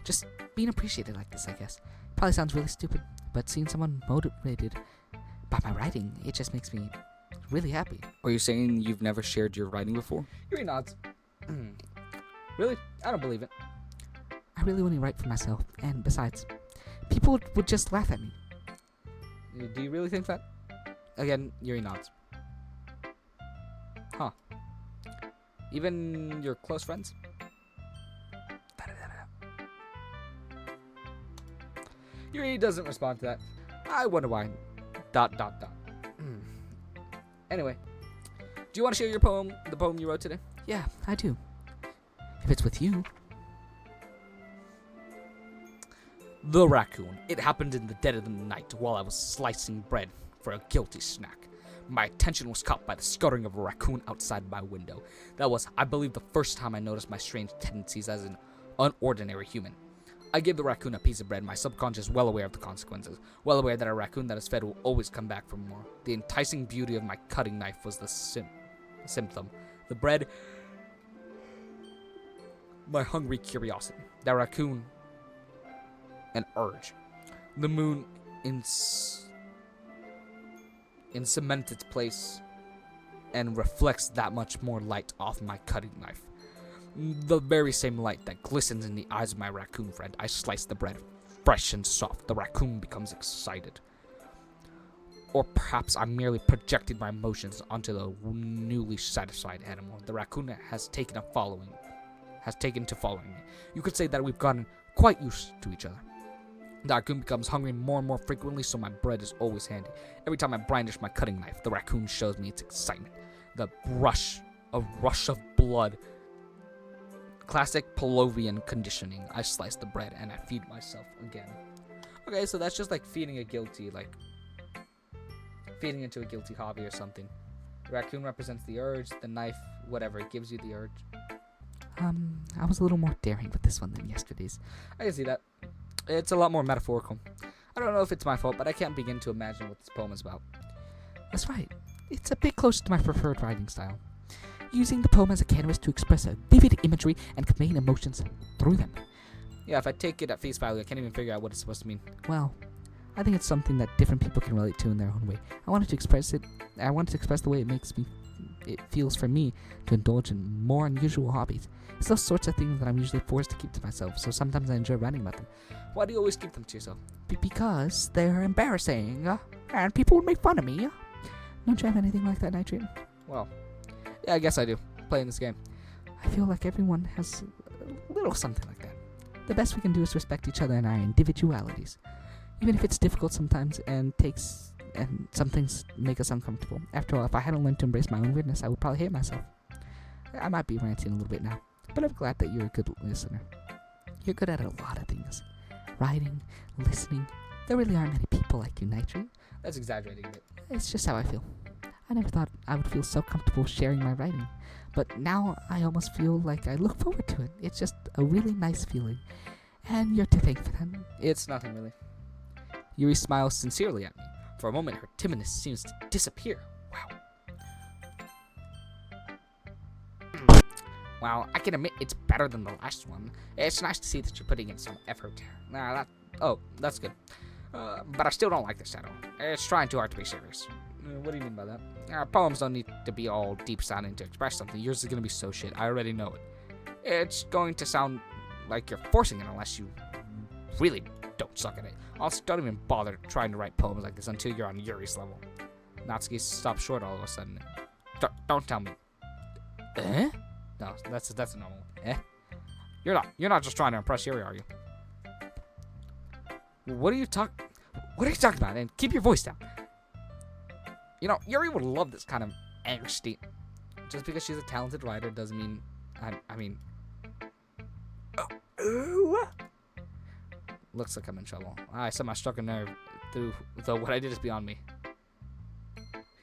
just being appreciated like this, I guess. Probably sounds really stupid, but seeing someone motivated by my writing, it just makes me really happy. Are you saying you've never shared your writing before? Yuri nods. Really? I don't believe it. I really only write for myself, and besides, people would just laugh at me. Do you really think that? Again, Yuri nods. Huh. Even your close friends? Yuri doesn't respond to that. I wonder why. ... Anyway, do you want to share your poem, the poem you wrote today? Yeah, I do. If it's with you. The raccoon. It happened in the dead of the night while I was slicing bread for a guilty snack. My attention was caught by the scuttering of a raccoon outside my window. That was, I believe, the first time I noticed my strange tendencies as an unordinary human. I gave the raccoon a piece of bread, my subconscious well aware of the consequences, well aware that a raccoon that is fed will always come back for more. The enticing beauty of my cutting knife was the symptom. The bread, my hungry curiosity. The raccoon, an urge. The moon in cement its place and reflects that much more light off my cutting knife. The very same light that glistens in the eyes of my raccoon friend. I slice the bread, fresh and soft. The raccoon becomes excited. Or perhaps I'm merely projecting my emotions onto the newly satisfied animal. The raccoon has taken to following me. You could say that we've gotten quite used to each other. The raccoon becomes hungry more and more frequently, so my bread is always handy. Every time I brandish my cutting knife, the raccoon shows me its excitement. A rush of blood. Classic Pavlovian conditioning. I slice the bread and I feed myself again. Okay, so that's just like feeding into a guilty hobby or something. The raccoon represents the urge, the knife, whatever, it gives you the urge. I was a little more daring with this one than yesterday's. I can see that. It's a lot more metaphorical. I don't know if it's my fault, but I can't begin to imagine what this poem is about. That's right. It's a bit closer to my preferred writing style. Using the poem as a canvas to express a vivid imagery and conveying emotions through them. Yeah, if I take it at face value, I can't even figure out what it's supposed to mean. Well, I think it's something that different people can relate to in their own way. I wanted to express the way it feels for me to indulge in more unusual hobbies. It's those sorts of things that I'm usually forced to keep to myself, so sometimes I enjoy writing about them. Why do you always keep them to yourself? Because they're embarrassing, and people would make fun of me. Don't you have anything like that, Nitrate? Well, yeah, I guess I do. Playing this game. I feel like everyone has a little something like that. The best we can do is respect each other and our individualities. Even if it's difficult sometimes and some things make us uncomfortable. After all, if I hadn't learned to embrace my own weirdness, I would probably hate myself. I might be ranting a little bit now, but I'm glad that you're a good listener. You're good at a lot of things. Writing, listening. There really aren't many people like you, Nitrate. That's exaggerating a bit. It's just how I feel. I never thought I would feel so comfortable sharing my writing, but now I almost feel like I look forward to it. It's just a really nice feeling, and you're to thank for that. It's nothing really. Yuri smiles sincerely at me. For a moment, her timidness seems to disappear. Wow, I can admit it's better than the last one. It's nice to see that you're putting in some effort. That's good. But I still don't like this at all. It's trying too hard to be serious. What do you mean by that? Poems don't need to be all deep sounding to express something. Yours is going to be so shit. I already know it. It's going to sound like you're forcing it unless you really don't suck at it. Also, don't even bother trying to write poems like this until you're on Yuri's level. Natsuki stops short all of a sudden. Don't tell me. Eh? No, that's a normal one. Eh? You're not just trying to impress Yuri, are you? What are you talking about? And keep your voice down. You know, Yuri would love this kind of angsty. Just because she's a talented writer doesn't mean I mean looks like I'm in trouble. I somehow struck a nerve through though what I did is beyond me.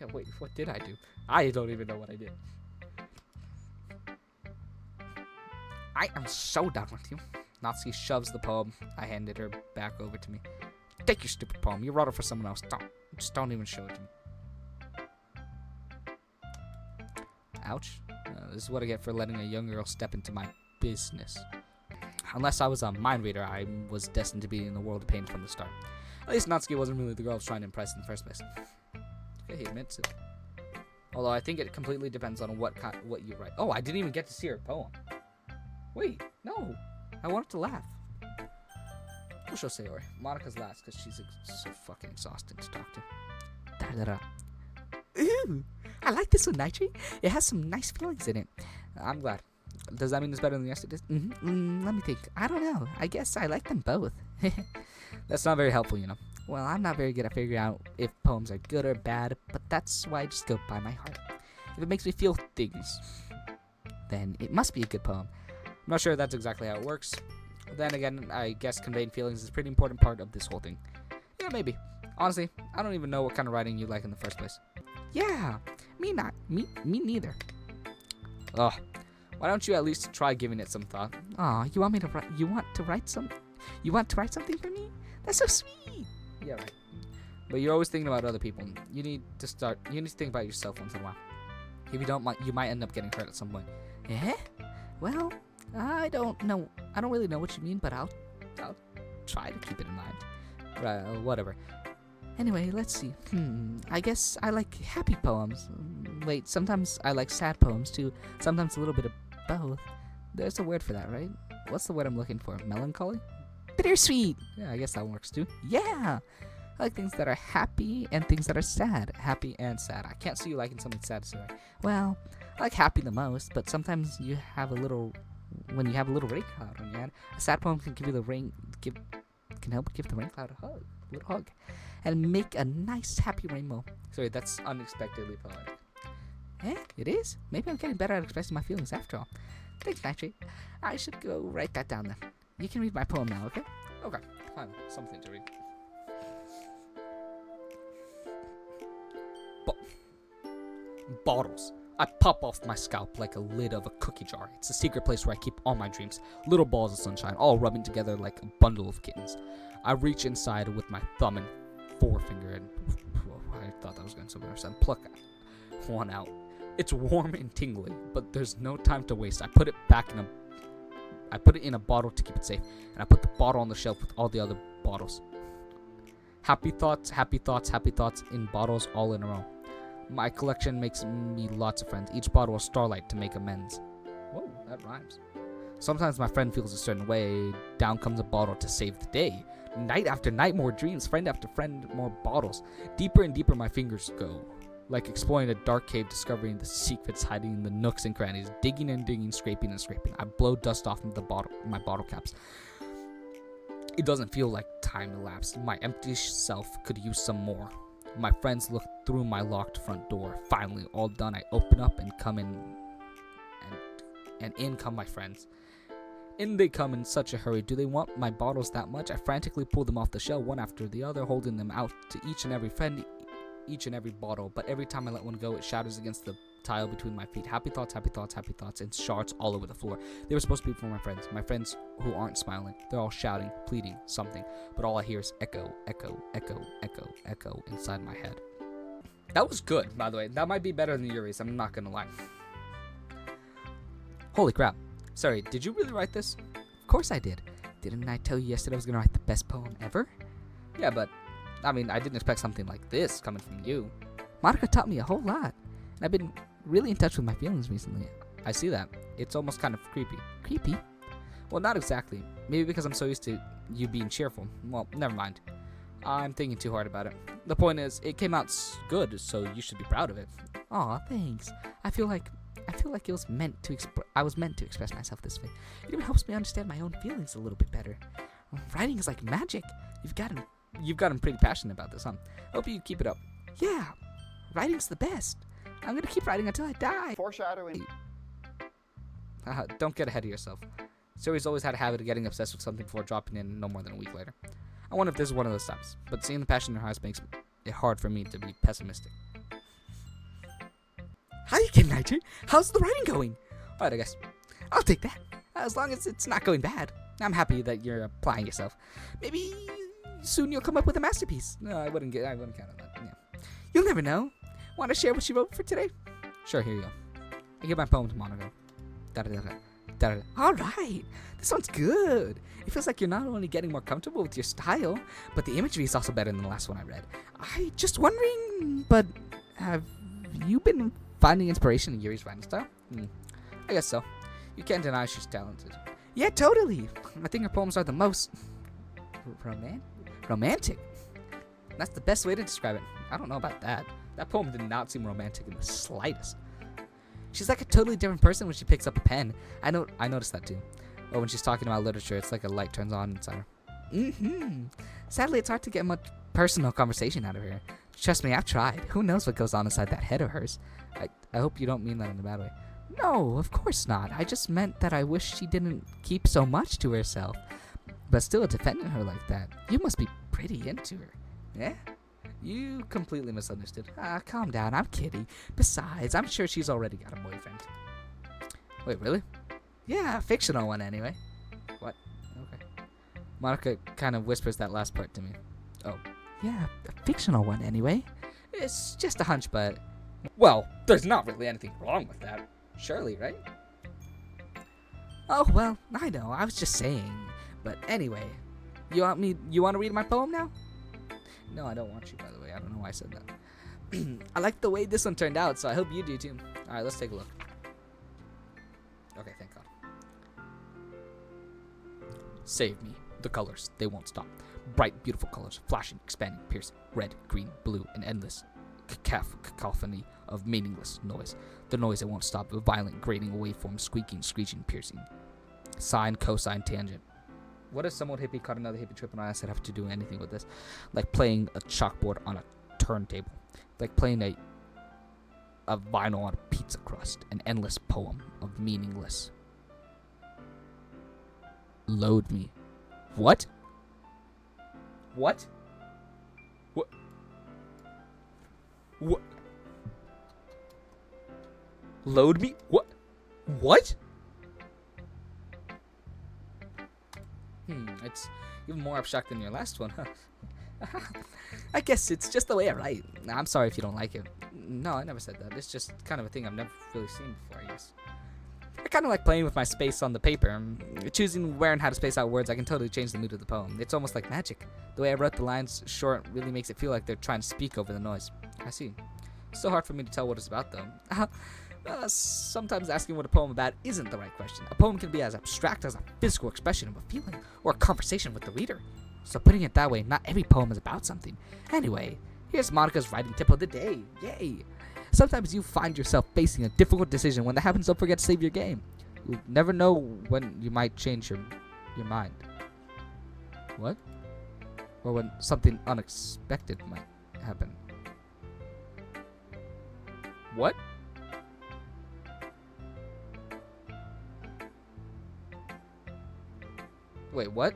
Yeah, wait, what did I do? I don't even know what I did. I am so done with you. Natsuki shoves the poem I handed her back over to me. Take your stupid poem. You wrote it for someone else. Don't even show it to me. Ouch. This is what I get for letting a young girl step into my business. Unless I was a mind reader, I was destined to be in the world of pain from the start. At least Natsuki wasn't really the girl I was trying to impress in the first place. Okay, he admits it. Although I think it completely depends on what you write. Oh, I didn't even get to see her poem. Wait, no. I wanted to laugh. We'll show Sayori. Monika's last because she's so fucking exhausted to talk to. Ooh, I like this one, Nitrate. It has some nice feelings in it. I'm glad. Does that mean it's better than yesterday's? Let me think. I don't know. I guess I like them both. That's not very helpful, you know. Well, I'm not very good at figuring out if poems are good or bad, but that's why I just go by my heart. If it makes me feel things, then it must be a good poem. I'm not sure that's exactly how it works. Then again, I guess conveying feelings is a pretty important part of this whole thing. Yeah, maybe. Honestly, I don't even know what kind of writing you like in the first place. Yeah, me neither. Ugh. Why don't you at least try giving it some thought? Aw, you want to write something for me? That's so sweet. Yeah, right. But you're always thinking about other people. You need to think about yourself once in a while. If you don't, you might end up getting hurt at some point. Eh? Well, I don't know. I don't really know what you mean, but I'll Try to keep it in mind. Right, whatever. Anyway, let's see. I guess I like happy poems. Wait, sometimes I like sad poems too. Sometimes a little bit of both. There's a word for that, right? What's the word I'm looking for? Melancholy? Bittersweet! Yeah, I guess that works too. Yeah! I like things that are happy and things that are sad. Happy and sad. I can't see you liking something sad today. Well, I like happy the most, but sometimes you have a little... When you have a little rain cloud on your head, a sad poem can give you the rain... can help give the rain cloud a little hug. And make a nice happy rainbow. Sorry, that's unexpectedly poetic. Eh? It is? Maybe I'm getting better at expressing my feelings after all. Thanks, Nitri. I should go write that down then. You can read my poem now, okay? Okay, fine. Something to read. Bottles. I pop off my scalp like a lid of a cookie jar. It's a secret place where I keep all my dreams. Little balls of sunshine, all rubbing together like a bundle of kittens. I reach inside with my thumb and forefinger and... I thought that was going somewhere else. And pluck one out. It's warm and tingly, but there's no time to waste. I put it in a bottle to keep it safe, and I put the bottle on the shelf with all the other bottles. Happy thoughts, happy thoughts, happy thoughts in bottles all in a row. My collection makes me lots of friends. Each bottle a starlight to make amends. Whoa, that rhymes. Sometimes my friend feels a certain way. Down comes a bottle to save the day. Night after night, more dreams. Friend after friend, more bottles. Deeper and deeper my fingers go. Like exploring a dark cave, discovering the secrets hiding in the nooks and crannies. Digging and digging, scraping and scraping. I blow dust off of my bottle caps. It doesn't feel like time elapsed. My empty self could use some more. My friends look through my locked front door. Finally, all done, I open up and come in. And in come my friends. In they come in such a hurry. Do they want my bottles that much? I frantically pull them off the shelf, one after the other, holding them out to each and every friend, each and every bottle. But every time I let one go, it shatters against the tile between my feet. Happy thoughts, happy thoughts, happy thoughts, and shards all over the floor. They were supposed to be for my friends who aren't smiling. They're all shouting, pleading, something. But all I hear is echo, echo, echo, echo, echo inside my head. That was good, by the way. That might be better than Yuri's, I'm not gonna lie. Holy crap. Sorry, did you really write this? Of course I did. Didn't I tell you yesterday I was gonna write the best poem ever? Yeah, but, I mean, I didn't expect something like this coming from you. Monica taught me a whole lot. And I've been really in touch with my feelings recently. I see that. It's almost kind of creepy. Creepy? Well, not exactly. Maybe because I'm so used to you being cheerful. Well, never mind. I'm thinking too hard about it. The point is, it came out good, so you should be proud of it. Aw, thanks. I feel like it was meant to I was meant to express myself this way. It even helps me understand my own feelings a little bit better. Writing is like magic. You've gotten pretty passionate about this, huh? Hope you keep it up. Yeah, writing's the best. I'm gonna keep writing until I die. Foreshadowing. Don't get ahead of yourself. Suri's always had a habit of getting obsessed with something before dropping in no more than a week later. I wonder if this is one of those times, but seeing the passion in her eyes makes it hard for me to be pessimistic. Hi again, Nigel. How's the writing going? Alright, I guess. I'll take that. As long as it's not going bad. I'm happy that you're applying yourself. Maybe soon you'll come up with a masterpiece. No, I wouldn't count on that. Yeah. You'll never know. Want to share what you wrote for today? Sure, here you go. I give my poem to Monica. All right. This one's good. It feels like you're not only getting more comfortable with your style, but the imagery is also better than the last one I read. I just wondering, but have you been finding inspiration in Yuri's writing style? I guess so. You can't deny she's talented. Yeah, totally. I think her poems are the most romantic. That's the best way to describe it. I don't know about that. That poem did not seem romantic in the slightest. She's like a totally different person when she picks up a pen. I noticed that too. Or when she's talking about literature, it's like a light turns on inside her. Sadly, it's hard to get much personal conversation out of her. Trust me, I've tried. Who knows what goes on inside that head of hers? I hope you don't mean that in a bad way. No, of course not. I just meant that I wish she didn't keep so much to herself. But still defending her like that. You must be pretty into her. Yeah? You completely misunderstood. Calm down. I'm kidding. Besides, I'm sure she's already got a boyfriend. Wait, really? Yeah, a fictional one anyway. What? Okay. Monica kind of whispers that last part to me. Oh. Yeah, a fictional one anyway. It's just a hunch, but Well, there's not really anything wrong with that. Surely, right? Oh, well, I know. I was just saying. But anyway, you want to read my poem now? No, I don't want you, by the way. I don't know why I said that. I like the way this one turned out, so I hope you do too. Alright, let's take a look. Okay, thank God. Save me. The colors, they won't stop. Bright, beautiful colors, flashing, expanding, piercing, red, green, blue, and endless cacophony of meaningless noise. The noise that won't stop, a violent, grating waveform, squeaking, screeching, piercing. Sine, cosine, tangent. What if someone hippie caught another hippie trip and I said have to do anything with this? Like playing a chalkboard on a turntable. Like playing a vinyl on a pizza crust. An endless poem of meaningless. Load me. What? What? What? What? Load me? What? What? It's even more abstract than your last one, huh? I guess it's just the way I write. I'm sorry if you don't like it. No, I never said that. It's just kind of a thing I've never really seen before, I guess. I kind of like playing with my space on the paper. Choosing where and how to space out words, I can totally change the mood of the poem. It's almost like magic. The way I wrote the lines short really makes it feel like they're trying to speak over the noise. I see. It's so hard for me to tell what it's about, though. Sometimes asking what a poem about isn't the right question. A poem can be as abstract as a physical expression of a feeling, or a conversation with the reader. So putting it that way, not every poem is about something. Anyway, here's Monica's writing tip of the day. Yay! Sometimes you find yourself facing a difficult decision. When that happens, don't forget to save your game. You'll never know when you might change your mind. What? Or when something unexpected might happen. What? Wait, what?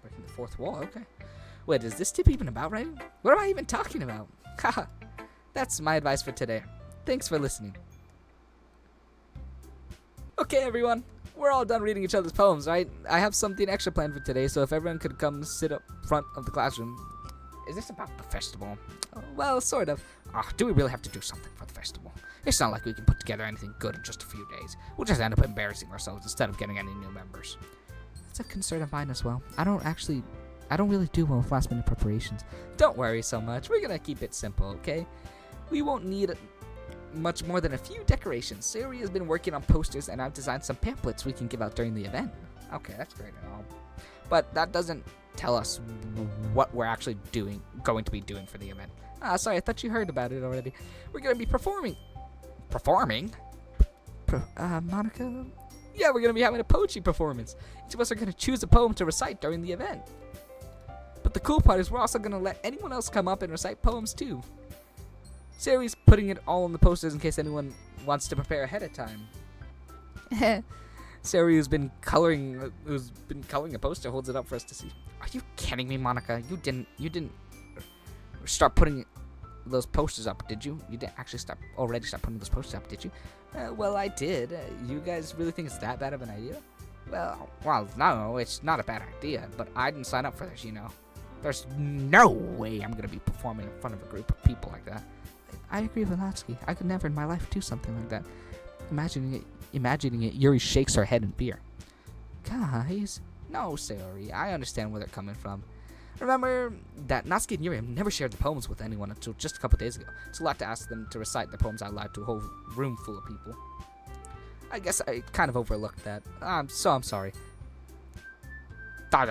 Breaking the fourth wall, okay. Wait, is this tip even about writing? What am I even talking about? Haha. That's my advice for today. Thanks for listening. Okay, everyone. We're all done reading each other's poems, right? I have something extra planned for today, so if everyone could come sit up front of the classroom. Is this about the festival? Well, sort of. Do we really have to do something for the festival? It's not like we can put together anything good in just a few days. We'll just end up embarrassing ourselves instead of getting any new members. That's a concern of mine as well. I don't really do well with last minute preparations. Don't worry so much. We're gonna keep it simple, okay? We won't need much more than a few decorations. Sayori has been working on posters, and I've designed some pamphlets we can give out during the event. Okay, that's great and all. But that doesn't tell us what we're actually going to be doing for the event. Sorry, I thought you heard about it already. We're gonna be performing. Performing? Monica? Yeah, we're gonna be having a poetry performance. Each of us are gonna choose a poem to recite during the event. But the cool part is we're also gonna let anyone else come up and recite poems too. Sayori's putting it all on the posters in case anyone wants to prepare ahead of time. Sayori, who's been coloring a poster, holds it up for us to see. Are you kidding me, Monica? You didn't start putting those posters up, did you? You didn't actually start putting those posters up, did you? Well, I did. You guys really think it's that bad of an idea? Well, no, it's not a bad idea, but I didn't sign up for this, you know. There's no way I'm gonna be performing in front of a group of people like that. I agree with Natsuki. I could never in my life do something like that. Imagining it, Yuri shakes her head in fear. Guys, no, Sayori, I understand where they're coming from. Remember that Natsuki and Yuri have never shared the poems with anyone until just a couple days ago. It's a lot to ask them to recite their poems out loud to a whole room full of people. I guess I kind of overlooked that. I'm sorry. But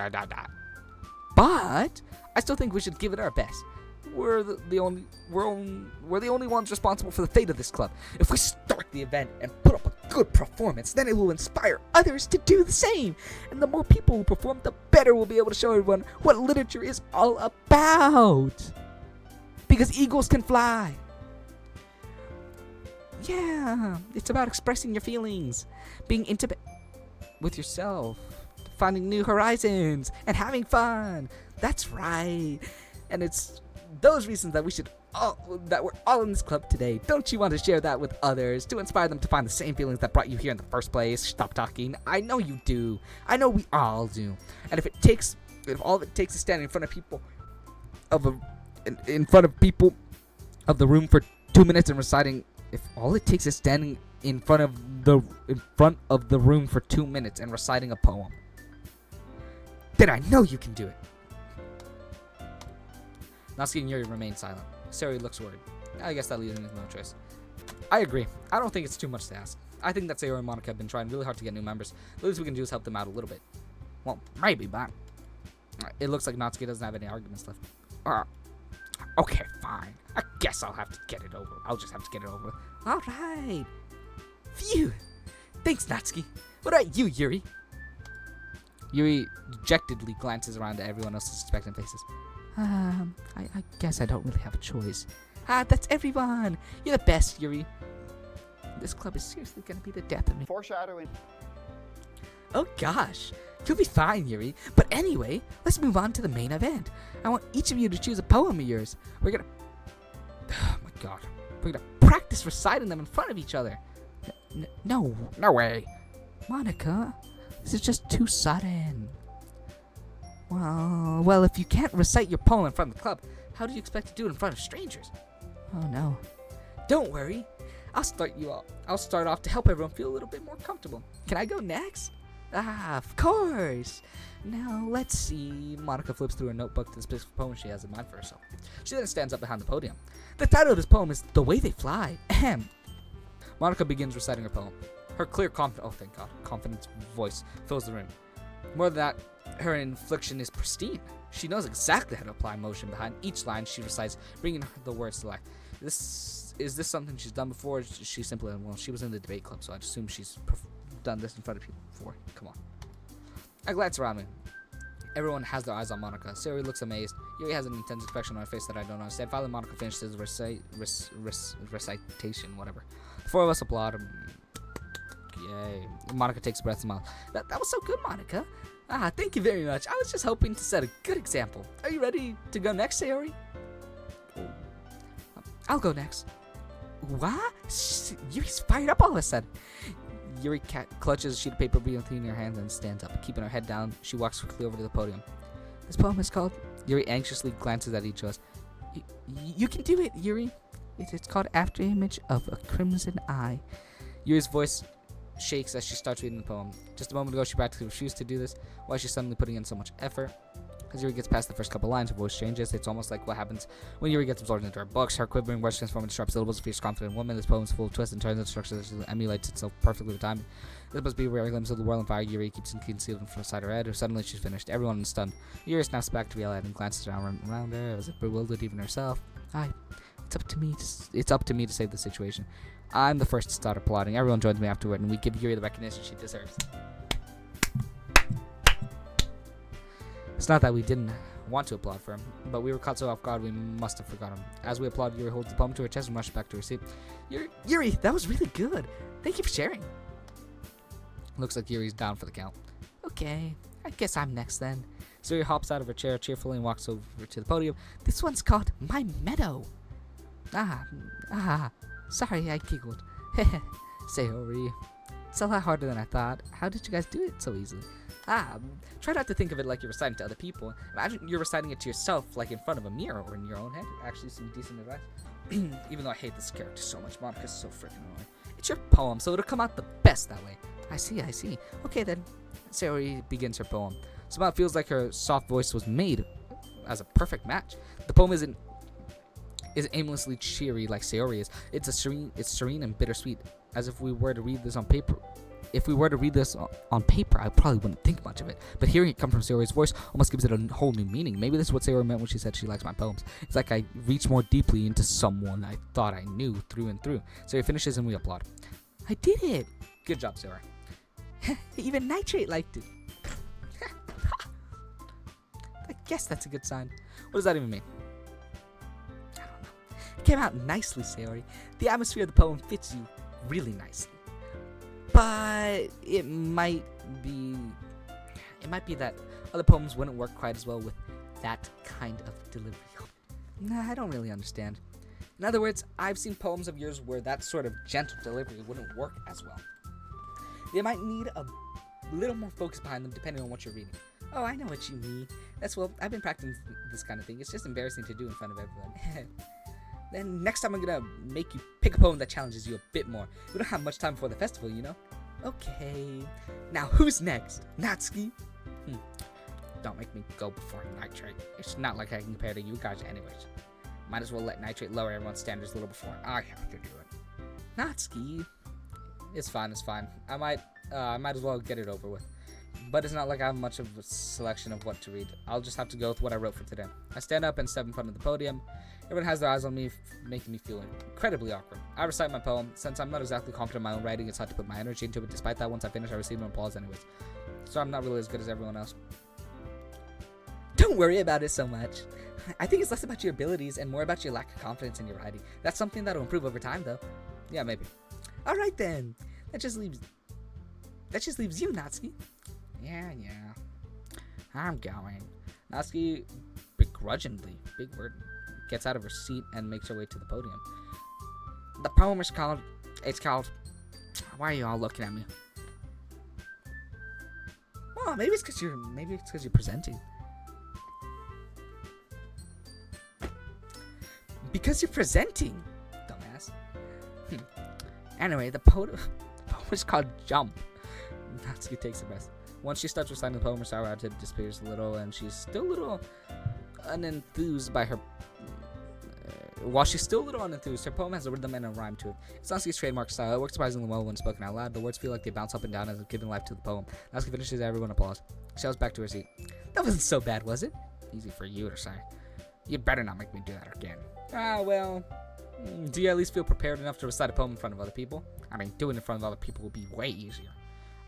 I still think we should give it our best. We're the only ones responsible for the fate of this club. If we start the event and put up a good performance, then it will inspire others to do the same. And the more people who perform, the better we'll be able to show everyone what literature is all about. Because eagles can fly. Yeah, it's about expressing your feelings, being intimate with yourself, finding new horizons, and having fun. That's right. And it's those reasons that we should we're all in this club today. Don't you want to share that with others to inspire them to find the same feelings that brought you here in the first place? Stop talking. I know you do. I know we all do. And if all it takes is standing in front of people in front of people of the room for 2 minutes and reciting, if all it takes is standing in front of the room for 2 minutes and reciting a poem, then I know you can do it. Natsuki and Yuri remain silent. Sayori looks worried. I guess that leaves me with no choice. I agree. I don't think it's too much to ask. I think that Sayori and Monica have been trying really hard to get new members. The least we can do is help them out a little bit. Well, maybe, but it looks like Natsuki doesn't have any arguments left. Okay, fine. I guess I'll just have to get it over. All right. Phew. Thanks, Natsuki. What about you, Yuri? Yuri dejectedly glances around at everyone else's expectant faces. I guess I don't really have a choice. That's everyone. You're the best, Yuri. This club is seriously gonna be the death of me. Foreshadowing. Oh gosh. You'll be fine, Yuri. But anyway, let's move on to the main event. I want each of you to choose a poem of yours. We're gonna... Oh my god. We're gonna practice reciting them in front of each other. No way. Monica, this is just too sudden. Well, if you can't recite your poem in front of the club, how do you expect to do it in front of strangers? Oh no. Don't worry. I'll start off to help everyone feel a little bit more comfortable. Can I go next? Of course. Now, let's see. Monica flips through her notebook to the specific poem she has in mind for herself. She then stands up behind the podium. The title of this poem is The Way They Fly. Ahem. Monica begins reciting her poem. Her clear, confident voice fills the room. More than that, her inflection is pristine. She knows exactly how to apply motion behind each line she recites, bringing the words to life. Is this something she's done before? She simply, she was in the debate club, so I'd assume she's done this in front of people before. Come on. I glance around me. Everyone has their eyes on Monica. Sayori looks amazed. Yuri has an intense expression on her face that I don't understand. Finally, Monica finishes recitation, whatever. The four of us applaud. Yay. Monica takes a breath and smiles. That was so good, Monica. Thank you very much. I was just hoping to set a good example. Are you ready to go next, Sayori? I'll go next. What? Yuri's fired up all of a sudden. Yuri clutches a sheet of paper between her hands and stands up. Keeping her head down, she walks quickly over to the podium. This poem is called... Yuri anxiously glances at each of us. You can do it, Yuri. It's called Afterimage of a Crimson Eye. Yuri's voice shakes as she starts reading the poem. Just a moment ago, she practically refused to do this. Why is she suddenly putting in so much effort? As Yuri gets past the first couple lines, her voice changes. It's almost like what happens when Yuri gets absorbed into her books. Her quivering words transform into sharp syllables. A fierce, confident woman. This poem is full of twists and turns and structures that emulates itself perfectly with time. This must be a rare glimpse of the world on fire. Yuri keeps it concealed in front of her head. Suddenly, she's finished. Everyone is stunned. Yuri snaps back to reality and glances around her, as if bewildered even herself. It's up to me to save the situation. I'm the first to start applauding. Everyone joins me afterward, and we give Yuri the recognition she deserves. It's not that we didn't want to applaud for him, but we were caught so off guard we must have forgotten. As we applaud, Yuri holds the poem to her chest and rushes back to her seat. Yuri, that was really good. Thank you for sharing. Looks like Yuri's down for the count. Okay, I guess I'm next then. So Yuri hops out of her chair cheerfully and walks over to the podium. This one's called My Meadow. Sorry, I giggled. Sayori. It's a lot harder than I thought. How did you guys do it so easily? Try not to think of it like you're reciting to other people. Imagine you're reciting it to yourself, like in front of a mirror or in your own head. Actually, some decent advice. Even though I hate this character so much, Monica's so freaking annoying. It's your poem, so it'll come out the best that way. I see. Okay then. Sayori begins her poem. Somehow it feels like her soft voice was made as a perfect match. The poem isn't aimlessly cheery like Sayori is. It's serene and bittersweet. As if we were to read this on paper. If we were to read this on paper, I probably wouldn't think much of it. But hearing it come from Sayori's voice almost gives it a whole new meaning. Maybe this is what Sayori meant when she said she likes my poems. It's like I reach more deeply into someone I thought I knew through and through. Sayori finishes and we applaud. I did it! Good job, Sayori. Even Nitrate liked it. I guess that's a good sign. What does that even mean? I don't know. It came out nicely, Sayori. The atmosphere of the poem fits you really nicely. But it might be that other poems wouldn't work quite as well with that kind of delivery. Nah, I don't really understand. In other words, I've seen poems of yours where that sort of gentle delivery wouldn't work as well. They might need a little more focus behind them depending on what you're reading. Oh, I know what you mean. I've been practicing this kind of thing. It's just embarrassing to do in front of everyone. Then next time I'm gonna make you pick a poem that challenges you a bit more. We don't have much time before the festival, you know? Okay. Now who's next? Natsuki? Don't make me go before Nitrate. It's not like I can compare to you guys anyways. Might as well let Nitrate lower everyone's standards a little before I have to do it. Natsuki? It's fine. I might as well get it over with. But it's not like I have much of a selection of what to read. I'll just have to go with what I wrote for today. I stand up and step in front of the podium. Everyone has their eyes on me, making me feel incredibly awkward. I recite my poem. Since I'm not exactly confident in my own writing, it's hard to put my energy into it. Despite that, once I finish, I receive no applause anyways. So I'm not really as good as everyone else. Don't worry about it so much. I think it's less about your abilities and more about your lack of confidence in your writing. That's something that'll improve over time, though. Yeah, maybe. All right, then. That just leaves you, Natsuki. Yeah. I'm going. Natsuki begrudgingly, big word, gets out of her seat and makes her way to the podium. The poem is called. Why are you all looking at me? Oh, maybe it's because you're presenting. Because you're presenting, dumbass. Anyway, the poem is called Jump. Natsuki takes a breath. Once she starts reciting the poem, her sour attitude disappears a little, and she's still a little unenthused by her. While she's still a little unenthused, her poem has a rhythm and a rhyme to it. It's Natsuki's trademark style. It works surprisingly well when spoken out loud. The words feel like they bounce up and down as if giving life to the poem. Natsuki finishes, everyone applauds. She goes back to her seat. That wasn't so bad, was it? Easy for you to say. You'd better not make me do that again. Well, do you at least feel prepared enough to recite a poem in front of other people? I mean, doing it in front of other people would be way easier.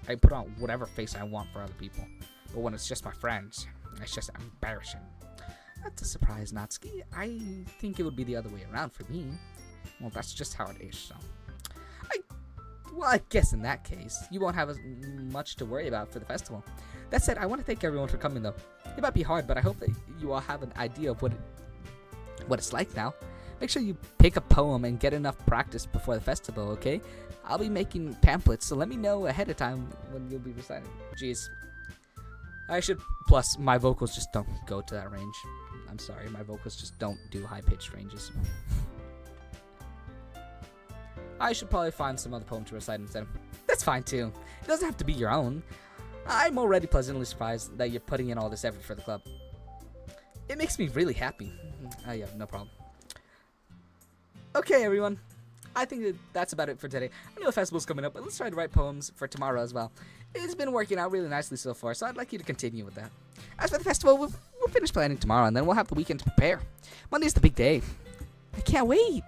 I can put on whatever face I want for other people. But when it's just my friends, it's just embarrassing. That's a surprise, Natsuki. I think it would be the other way around for me. Well, that's just how it is, so. I guess in that case, you won't have as much to worry about for the festival. That said, I want to thank everyone for coming, though. It might be hard, but I hope that you all have an idea of what it's like now. Make sure you pick a poem and get enough practice before the festival, okay? I'll be making pamphlets, so let me know ahead of time when you'll be reciting. Jeez. Plus, my vocals just don't go to that range. I'm sorry, my vocals just don't do high-pitched ranges. I should probably find some other poem to recite instead. That's fine, too. It doesn't have to be your own. I'm already pleasantly surprised that you're putting in all this effort for the club. It makes me really happy. Yeah, no problem. Okay, everyone. I think that's about it for today. I know the festival's coming up, but let's try to write poems for tomorrow as well. It's been working out really nicely so far, so I'd like you to continue with that. As for the festival, we'll finish planning tomorrow, and then we'll have the weekend to prepare. Monday's the big day. I can't wait.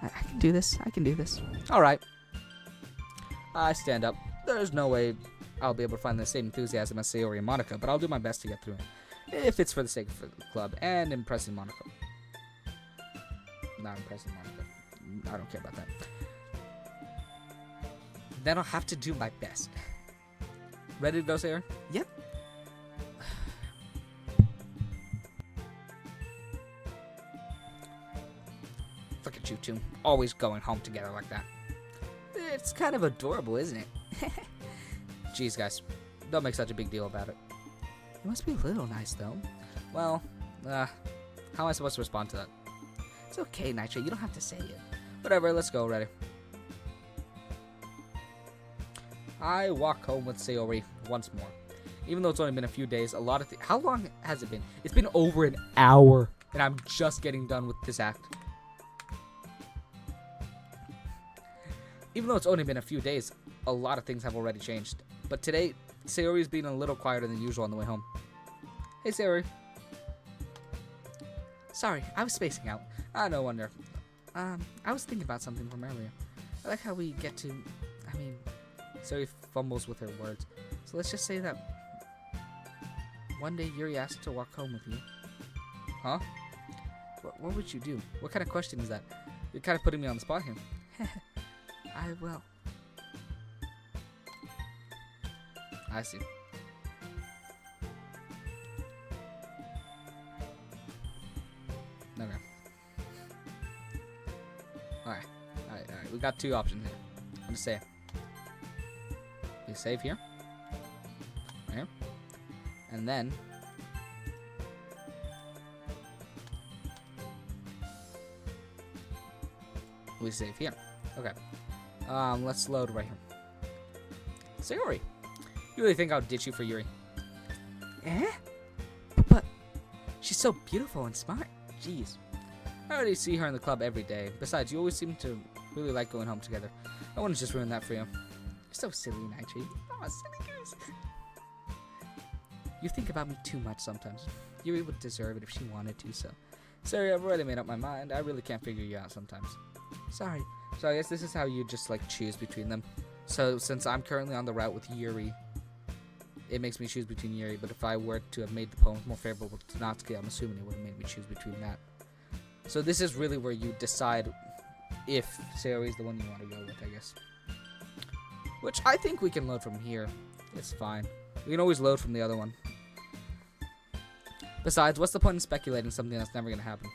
I can do this. All right. I stand up. There's no way I'll be able to find the same enthusiasm as Sayori and Monica, but I'll do my best to get through it. If it's for the sake of the club and impressing Monica. Not impressing Monica. I don't care about that. Then I'll have to do my best. Ready to go, Sayori? Yep. Look at you two, always going home together like that. It's kind of adorable, isn't it? Jeez, guys, don't make such a big deal about it. It must be a little nice, though. Well, how am I supposed to respond to that? It's okay, Nitro, you don't have to say it. Whatever, let's go, ready. I walk home with Sayori once more. Even though it's only been a few days, how long has it been? It's been over an hour, and I'm just getting done with this act. Even though it's only been a few days, a lot of things have already changed. But today, Sayori's being a little quieter than usual on the way home. Hey, Sayori. Sorry, I was spacing out. No wonder. I was thinking about something from earlier. I like how we get to... Sayori fumbles with her words. So let's just say that one day Yuri asked to walk home with you. Huh? What would you do? What kind of question is that? You're kind of putting me on the spot here. I will. I see. Okay. Alright. We got two options here. I'm gonna say we save here. Right here. And then we save here. Okay. Let's load right here. Sayori, you really think I'll ditch you for Yuri? Eh? But she's so beautiful and smart. Jeez. I already see her in the club every day. Besides, you always seem to really like going home together. I wouldn't just ruin that for you. You're so silly, Nightshade. Oh, silly goose. You think about me too much sometimes. Yuri would deserve it if she wanted to, so. Sorry, I've already made up my mind. I really can't figure you out sometimes. Sorry. So I guess this is how you just like choose between them. So since I'm currently on the route with Yuri, it makes me choose between Yuri. But if I were to have made the poems more favorable to Natsuki, I'm assuming it would have made me choose between that. So this is really where you decide if Sayori is the one you want to go with, I guess. Which I think we can load from here. It's fine. We can always load from the other one. Besides, what's the point in speculating something that's never going to happen?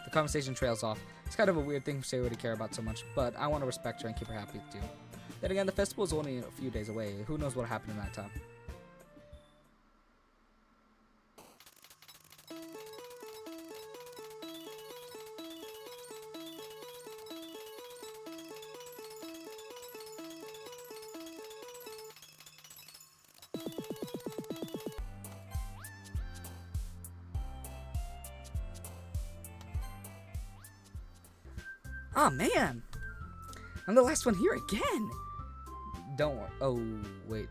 The conversation trails off. It's kind of a weird thing for Sayori to care about so much, but I want to respect her and keep her happy too. Then again, the festival is only a few days away. Who knows what'll happen in that time? Oh man, I'm the last one here again. Don't worry. Oh wait.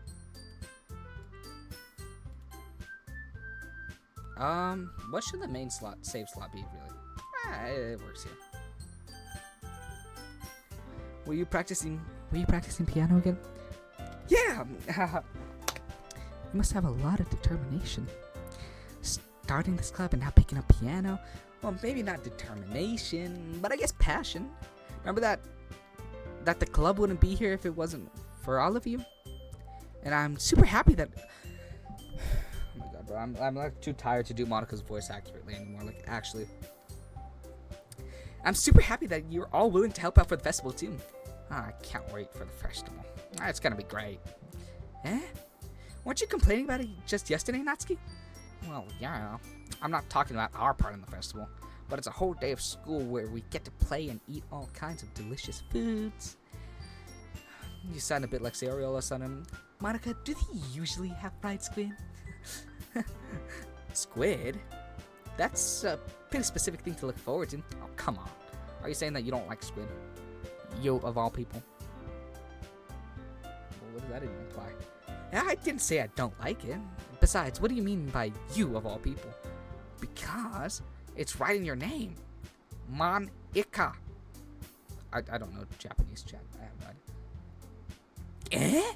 What should the main save slot be really? It works here. Were you practicing piano again? Yeah. You must have a lot of determination. Starting this club and now picking up piano. Well, maybe not determination, but I guess passion. Remember that the club wouldn't be here if it wasn't for all of you? And I'm super happy that... Oh my god, bro. I'm like too tired to do Monika's voice accurately anymore. Like, actually. I'm super happy that you're all willing to help out for the festival, too. I can't wait for the festival. It's gonna be great. Eh? Weren't you complaining about it just yesterday, Natsuki? Well, yeah. I'm not talking about our part in the festival, but it's a whole day of school where we get to play and eat all kinds of delicious foods. You sound a bit like Sayori all of a sudden. Monika, do they usually have fried squid? Squid? That's a pretty specific thing to look forward to. Oh, come on. Are you saying that you don't like squid? You, of all people. Well, what does that even imply? I didn't say I don't like it. Besides, what do you mean by you, of all people? Because it's right in your name. Monika. I don't know Japanese, chat. I have no idea. Eh?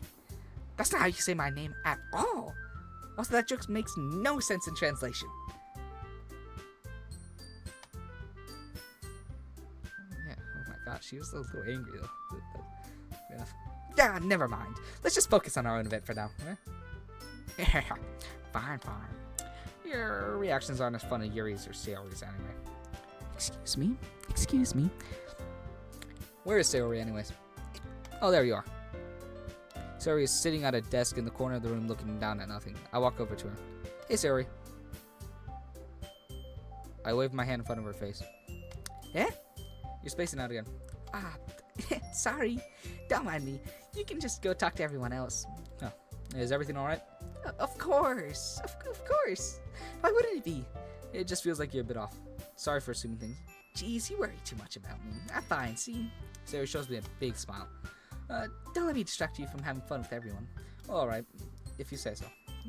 That's not how you say my name at all. Also, that joke makes no sense in translation. Yeah, oh my gosh, she was a little angry though. Yeah, never mind. Let's just focus on our own event for now. Huh? Fine. Your reactions aren't as fun as Yuri's or Sayori's anyway. Excuse me. Where is Sayori anyways? Oh, there you are. Sayori is sitting at a desk in the corner of the room looking down at nothing. I walk over to her. Hey, Sayori. I wave my hand in front of her face. Eh? You're spacing out again. Sorry. Don't mind me. You can just go talk to everyone else. Oh, is everything alright? Of course. Of course. Why wouldn't it be? It just feels like you're a bit off. Sorry for assuming things. Jeez, you worry too much about me. I'm fine, see? Sayori shows me a big smile. Don't let me distract you from having fun with everyone. Alright, if you say so.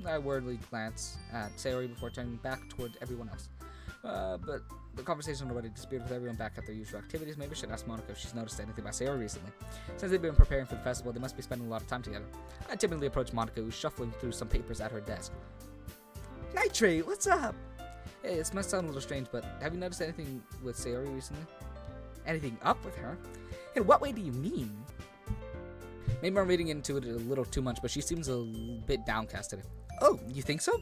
I worriedly glance at Sayori before turning back toward everyone else. But the conversation already disappeared with everyone back at their usual activities. Maybe I should ask Monika if she's noticed anything about Sayori recently. Since they've been preparing for the festival, they must be spending a lot of time together. I timidly approach Monika, who's shuffling through some papers at her desk. Nitrate, what's up? Hey, this must sound a little strange, but have you noticed anything with Sayori recently? Anything up with her? In what way do you mean? Maybe I'm reading into it a little too much, but she seems a bit downcast today. Oh, you think so?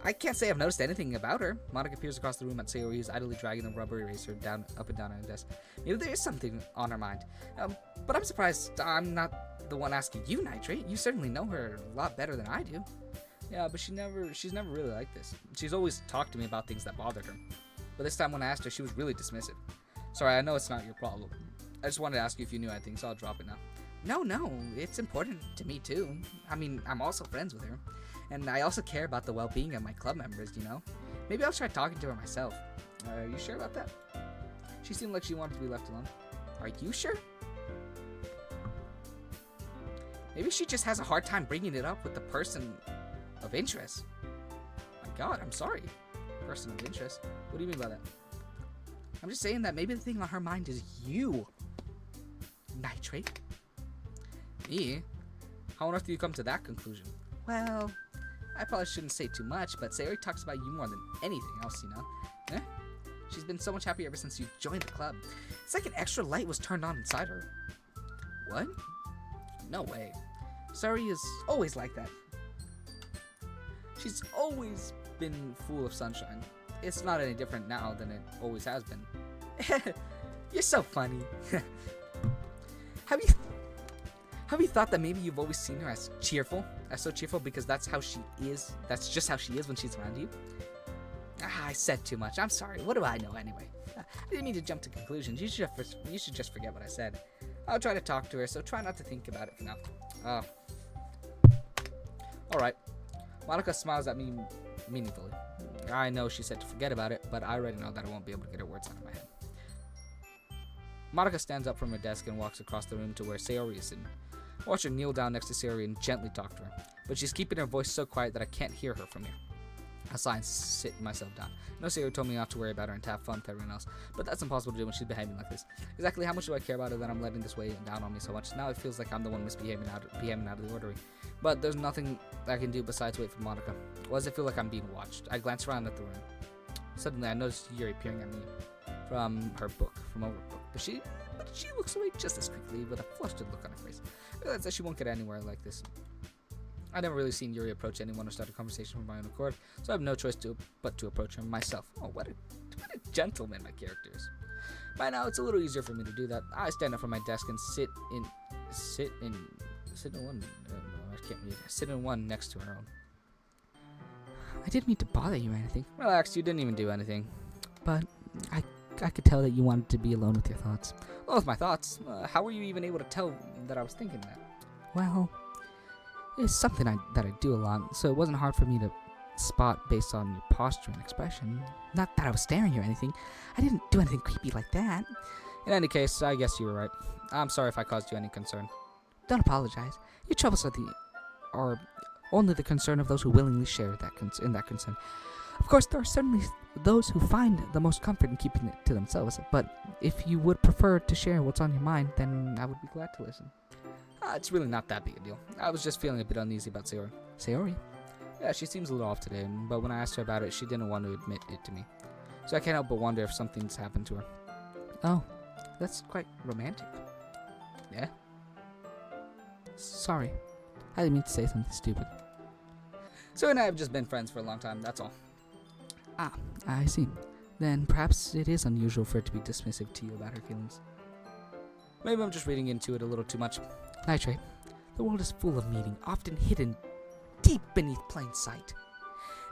I can't say I've noticed anything about her. Monica peers across the room at Sayori, who's idly dragging a rubber eraser up and down on her desk. Maybe there is something on her mind. But I'm surprised I'm not the one asking you, Nitrate. You certainly know her a lot better than I do. Yeah, but she's never really like this. She's always talked to me about things that bothered her. But this time when I asked her, she was really dismissive. Sorry, I know it's not your problem. I just wanted to ask you if you knew anything, so I'll drop it now. No, it's important to me too. I mean, I'm also friends with her. And I also care about the well-being of my club members, you know? Maybe I'll try talking to her myself. Are you sure about that? She seemed like she wanted to be left alone. Are you sure? Maybe she just has a hard time bringing it up with the person of interest. My God, I'm sorry. Person of interest? What do you mean by that? I'm just saying that maybe the thing on her mind is you. Nitrate? Me? How on earth do you come to that conclusion? Well, I probably shouldn't say too much, but Sayori talks about you more than anything else, you know? Eh? She's been so much happier ever since you joined the club. It's like an extra light was turned on inside her. What? No way. Sayori is always like that. She's always been full of sunshine. It's not any different now than it always has been. You're so funny. Have you thought that maybe you've always seen her as so cheerful because that's how she is? That's just how she is when she's around you? I said too much. I'm sorry. What do I know anyway? I didn't mean to jump to conclusions. You should just forget what I said. I'll try to talk to her, so try not to think about it for now. Alright. Monica smiles at me meaningfully. I know she said to forget about it, but I already know that I won't be able to get her words out of my head. Monica stands up from her desk and walks across the room to where Sayori is sitting. I watch her kneel down next to Sayori and gently talk to her, but she's keeping her voice so quiet that I can't hear her from here. I sigh and sit myself down. I know Sayori told me not to worry about her and to have fun with everyone else, but that's impossible to do when she's behaving like this. Exactly how much do I care about her that I'm letting this weigh down on me so much? Now it feels like I'm the one misbehaving out of the ordinary. But there's nothing I can do besides wait for Monica. Why does it feel like I'm being watched? I glance around at the room. Suddenly I notice Yuri peering at me from over her book. But she looks away just as quickly with a flustered look on her face. I realize that she won't get anywhere like this. I've never really seen Yuri approach anyone or start a conversation from my own accord, so I have no choice but to approach her myself. Oh, what a gentleman my character is. By now, it's a little easier for me to do that. I stand up from my desk and sit in one next to her own. I didn't mean to bother you or anything, Relax, you didn't even do anything. but I could tell that you wanted to be alone with your thoughts. Well, with my thoughts, how were you even able to tell that I was thinking that? Well, it's something that I do a lot, so it wasn't hard for me to spot based on your posture and expression. Not that I was staring you or anything. I didn't do anything creepy like that. In any case, I guess you were right. I'm sorry if I caused you any concern. Don't apologize. Your troubles are only the concern of those who willingly share that concern. Of course, there are certainly those who find the most comfort in keeping it to themselves, but if you would prefer to share what's on your mind, then I would be glad to listen. It's really not that big a deal. I was just feeling a bit uneasy about Sayori. Sayori? Yeah, she seems a little off today, but when I asked her about it, she didn't want to admit it to me. So I can't help but wonder if something's happened to her. Oh, that's quite romantic. Yeah? Sorry. I didn't mean to say something stupid. Sayori and I have just been friends for a long time, that's all. Ah, I see. Then perhaps it is unusual for her to be dismissive to you about her feelings. Maybe I'm just reading into it a little too much. Nitrate, the world is full of meaning, often hidden deep beneath plain sight.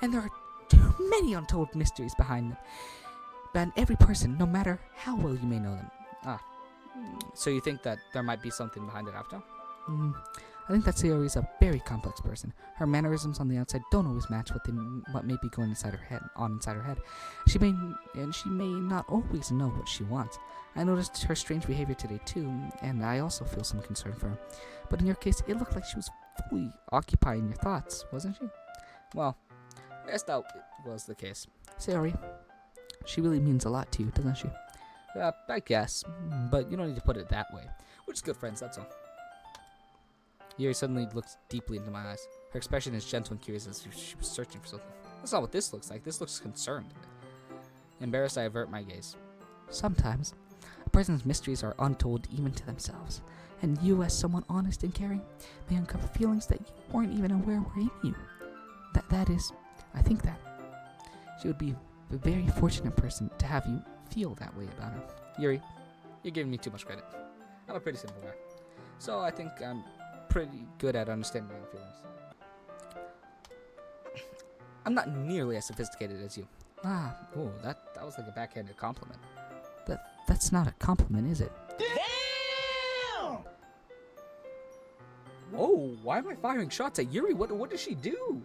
And there are too many untold mysteries behind them. And every person, no matter how well you may know them. So you think that there might be something behind it after? I think that Sayori is a very complex person. Her mannerisms on the outside don't always match what may be going inside her head. She may not always know what she wants. I noticed her strange behavior today too, and I also feel some concern for her. But in your case, it looked like she was fully occupied in your thoughts, wasn't she? Well, I guess that was the case. Sayori, she really means a lot to you, doesn't she? I guess, but you don't need to put it that way. We're just good friends, that's all. Yuri suddenly looks deeply into my eyes. Her expression is gentle and curious as if she was searching for something. That's not what this looks like. This looks concerned. Embarrassed, I avert my gaze. Sometimes, a person's mysteries are untold even to themselves, and you, as someone honest and caring, may uncover feelings that you weren't even aware were in you. That is, I think that she would be a very fortunate person to have you feel that way about her. Yuri, you're giving me too much credit. I'm a pretty simple guy. So I think I'm pretty good at understanding my own feelings. I'm not nearly as sophisticated as you. Ah, oh, that was like a backhanded compliment. That's not a compliment, is it? Damn! Whoa, why am I firing shots at Yuri? What does she do?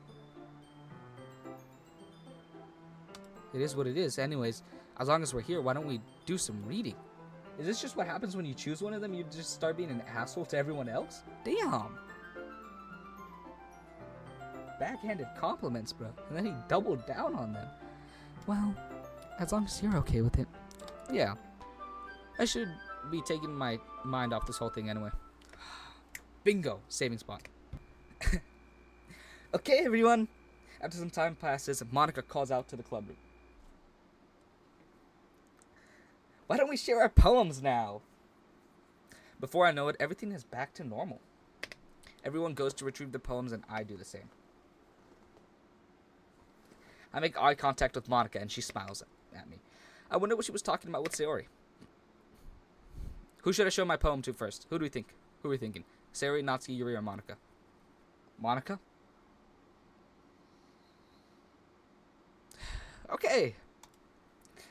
It is what it is. Anyways, as long as we're here, why don't we do some reading? Is this just what happens when you choose one of them? You just start being an asshole to everyone else? Damn. Backhanded compliments, bro. And then he doubled down on them. Well, as long as you're okay with it. Yeah. I should be taking my mind off this whole thing anyway. Bingo. Saving spot. Okay, everyone. After some time passes, Monica calls out to the club room. Why don't we share our poems now? Before I know it, everything is back to normal. Everyone goes to retrieve their poems and I do the same. I make eye contact with Monica and she smiles at me. I wonder what she was talking about with Sayori. Who should I show my poem to first? Who do we think? Who are we thinking? Sayori, Natsuki, Yuri, or Monica? Monica? Okay.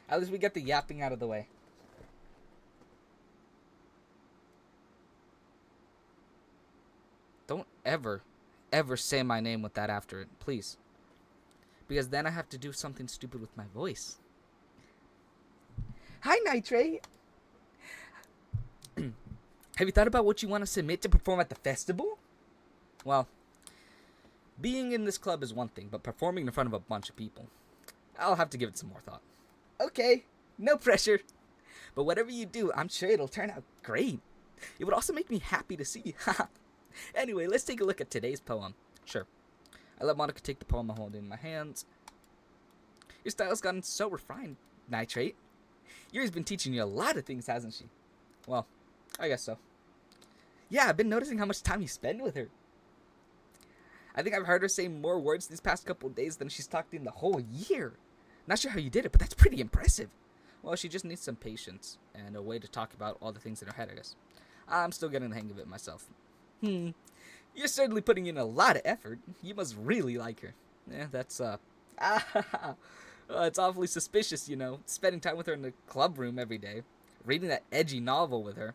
At least we get the yapping out of the way. Don't ever say my name with that after it, please. Because then I have to do something stupid with my voice. Hi, Nitrate! Have you thought about what you want to submit to perform at the festival? Well, being in this club is one thing, but performing in front of a bunch of people, I'll have to give it some more thought. Okay, no pressure. But whatever you do, I'm sure it'll turn out great. It would also make me happy to see you. Anyway, let's take a look at today's poem. Sure. I let Monica take the poem I'm holding in my hands. Your style's gotten so refined, Nitrate. Yuri's been teaching you a lot of things, hasn't she? Well, I guess so. Yeah, I've been noticing how much time you spend with her. I think I've heard her say more words these past couple of days than she's talked in the whole year. Not sure how you did it, but that's pretty impressive. Well, she just needs some patience and a way to talk about all the things in her head, I guess. I'm still getting the hang of it myself. You're certainly putting in a lot of effort. You must really like her. Yeah, that's, it's awfully suspicious, you know, spending time with her in the club room every day, reading that edgy novel with her.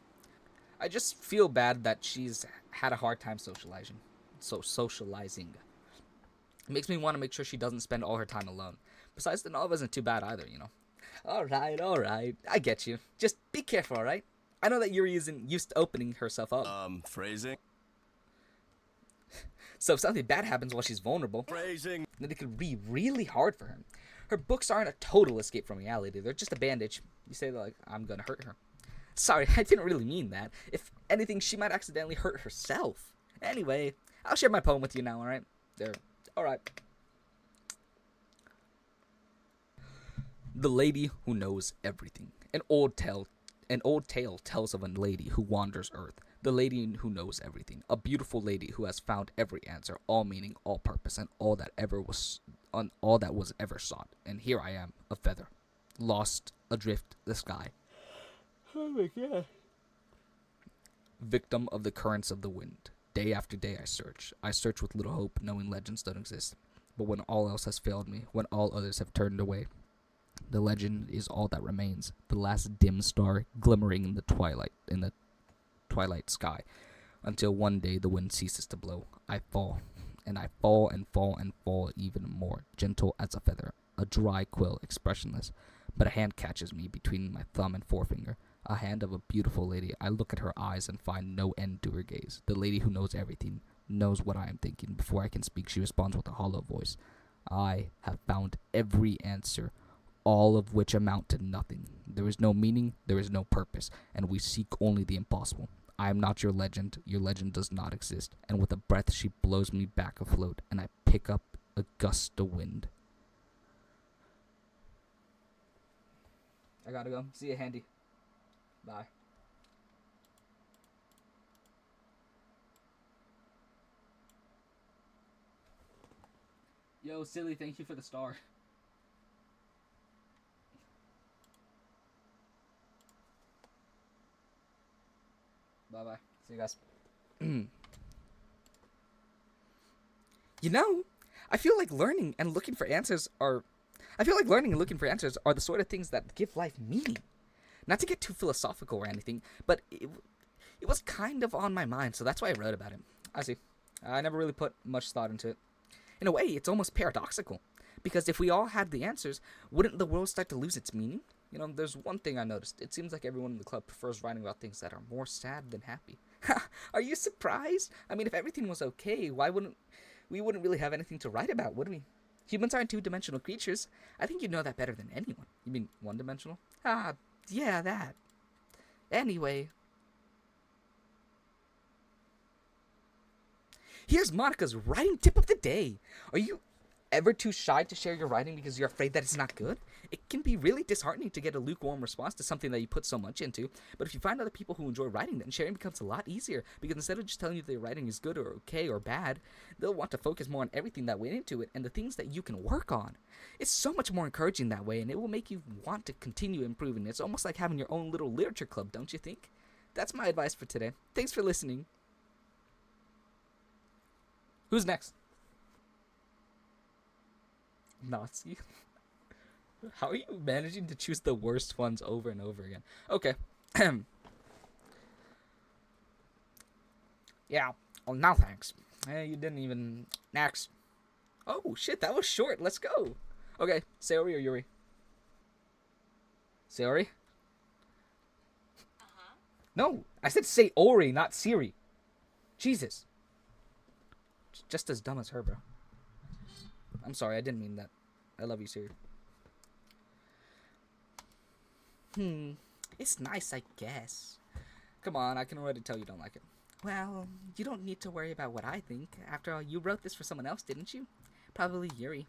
I just feel bad that she's had a hard time socializing. It makes me want to make sure she doesn't spend all her time alone. Besides, the novel isn't too bad either, you know. Alright. I get you. Just be careful, alright? I know that Yuri isn't used to opening herself up. Phrasing? So if something bad happens while she's vulnerable, Phrasing. then it could be really hard for her. Her books aren't a total escape from reality. They're just a bandage. You say, like, I'm gonna hurt her. Sorry, I didn't really mean that. If anything, she might accidentally hurt herself. Anyway, I'll share my poem with you now, alright? There. Alright. The Lady Who Knows Everything. An old tale tells of a lady who wanders Earth. The lady who knows everything. A beautiful lady who has found every answer, all meaning, all purpose, and all that was ever sought. And here I am, a feather, lost adrift the sky. Oh my god. Victim of the currents of the wind. Day after day I search. I search with little hope, knowing legends don't exist. But when all else has failed me, when all others have turned away, the legend is all that remains. The last dim star glimmering in the twilight sky, until one day the wind ceases to blow. I fall, and I fall and fall and fall even more, gentle as a feather, a dry quill, expressionless. But a hand catches me between my thumb and forefinger, a hand of a beautiful lady. I look at her eyes and find no end to her gaze. The lady who knows everything, knows what I am thinking. Before I can speak, she responds with a hollow voice. I have found every answer, all of which amount to nothing. There is no meaning, there is no purpose, and we seek only the impossible. I am not your legend does not exist. And with a breath she blows me back afloat, and I pick up a gust of wind. I gotta go. See you, Handy. Bye. Yo, silly, thank you for the star. Bye-bye. See you guys. You know, I feel like learning and looking for answers are... I feel like learning and looking for answers are the sort of things that give life meaning. Not to get too philosophical or anything, but it was kind of on my mind, so that's why I wrote about it. I see. I never really put much thought into it. In a way, it's almost paradoxical. Because if we all had the answers, wouldn't the world start to lose its meaning? You know, there's one thing I noticed. It seems like everyone in the club prefers writing about things that are more sad than happy. Are you surprised? I mean, if everything was okay, we wouldn't really have anything to write about, would we? Humans aren't two-dimensional creatures. I think you know that better than anyone. You mean one-dimensional? Ah, yeah, that. Anyway. Here's Monica's writing tip of the day. Are you ever too shy to share your writing because you're afraid that it's not good? It can be really disheartening to get a lukewarm response to something that you put so much into, but if you find other people who enjoy writing, then sharing becomes a lot easier, because instead of just telling you that your writing is good or okay or bad, they'll want to focus more on everything that went into it and the things that you can work on. It's so much more encouraging that way, and it will make you want to continue improving. It's almost like having your own little literature club, don't you think? That's my advice for today. Thanks for listening. Who's next? Nazi? How are you managing to choose the worst ones over and over again? Okay. Yeah. Oh, no thanks. You didn't even... Next. Oh, shit, that was short. Let's go. Okay, Sayori or Yuri? Sayori? Uh-huh. No, I said Sayori, not Siri. Jesus. Just as dumb as her, bro. I'm sorry, I didn't mean that. I love you, Siri. It's nice, I guess. Come on, I can already tell you don't like it. Well, you don't need to worry about what I think. After all, you wrote this for someone else, didn't you? Probably Yuri.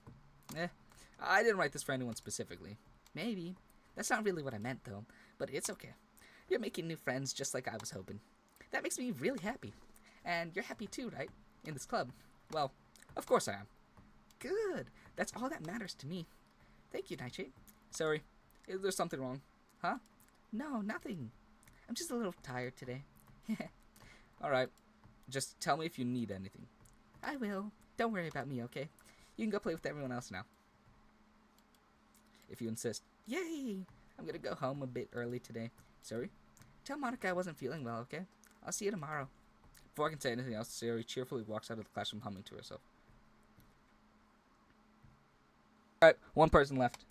I didn't write this for anyone specifically. Maybe. That's not really what I meant, though. But it's okay. You're making new friends just like I was hoping. That makes me really happy. And you're happy too, right? In this club. Well, of course I am. Good. That's all that matters to me. Thank you, Nightshade. Sorry. Is there something wrong? Huh? No, nothing. I'm just a little tired today. Alright. Just tell me if you need anything. I will. Don't worry about me, okay? You can go play with everyone else now. If you insist. Yay! I'm gonna go home a bit early today. Sorry? Tell Monica I wasn't feeling well, okay? I'll see you tomorrow. Before I can say anything else, Sayori cheerfully walks out of the classroom humming to herself. Alright, one person left.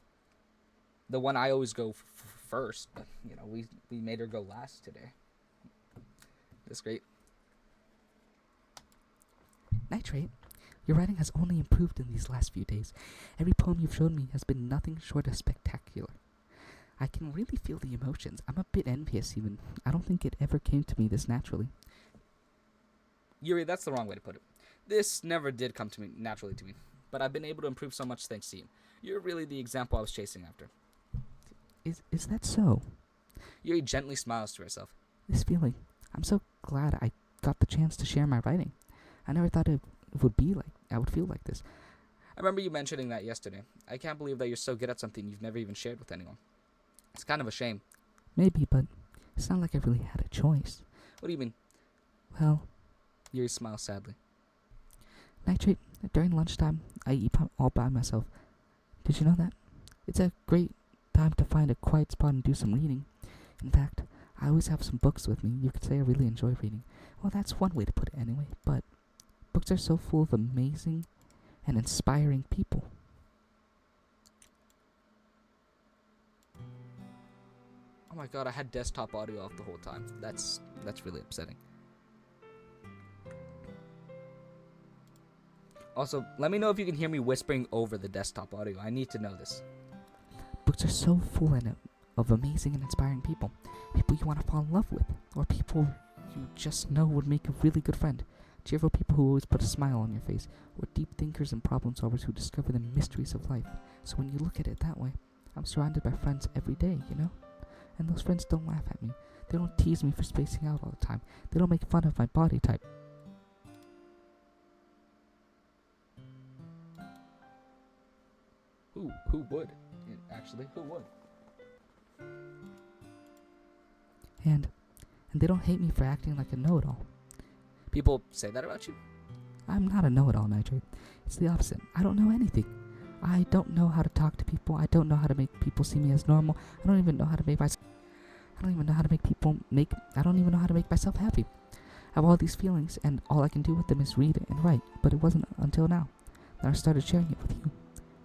The one I always go first, but, you know, we made her go last today. That's great. Nitrate, your writing has only improved in these last few days. Every poem you've shown me has been nothing short of spectacular. I can really feel the emotions. I'm a bit envious even. I don't think it ever came to me this naturally. Yuri, that's the wrong way to put it. This never did come to me naturally to me, but I've been able to improve so much thanks to you. You're really the example I was chasing after. Is that so? Yuri gently smiles to herself. This feeling, I'm so glad I got the chance to share my writing. I never thought I would feel like this. I remember you mentioning that yesterday. I can't believe that you're so good at something you've never even shared with anyone. It's kind of a shame. Maybe, but it's not like I really had a choice. What do you mean? Well, Yuri smiles sadly. Nitrate, during lunchtime, I eat all by myself. Did you know that? It's a great time to find a quiet spot and do some reading. In fact, I always have some books with me. You could say I really enjoy reading. Well, that's one way to put it anyway, but books are so full of amazing and inspiring people. Oh my god, I had desktop audio off the whole time. That's really upsetting. Also, let me know if you can hear me whispering over the desktop audio. I need to know this. Books are so full of amazing and inspiring people. People you want to fall in love with, or people you just know would make a really good friend. Cheerful people who always put a smile on your face, or deep thinkers and problem solvers who discover the mysteries of life. So when you look at it that way, I'm surrounded by friends every day, you know? And those friends don't laugh at me. They don't tease me for spacing out all the time. They don't make fun of my body type. Who would? Actually, who would? And they don't hate me for acting like a know-it-all. People say that about you? I'm not a know-it-all, Nitrate. It's the opposite. I don't know anything. I don't know how to talk to people. I don't know how to make people see me as normal. I don't even know how to make myself. I don't even know how to make people make. I don't even know how to make myself happy. I have all these feelings, and all I can do with them is read and write. But it wasn't until now that I started sharing it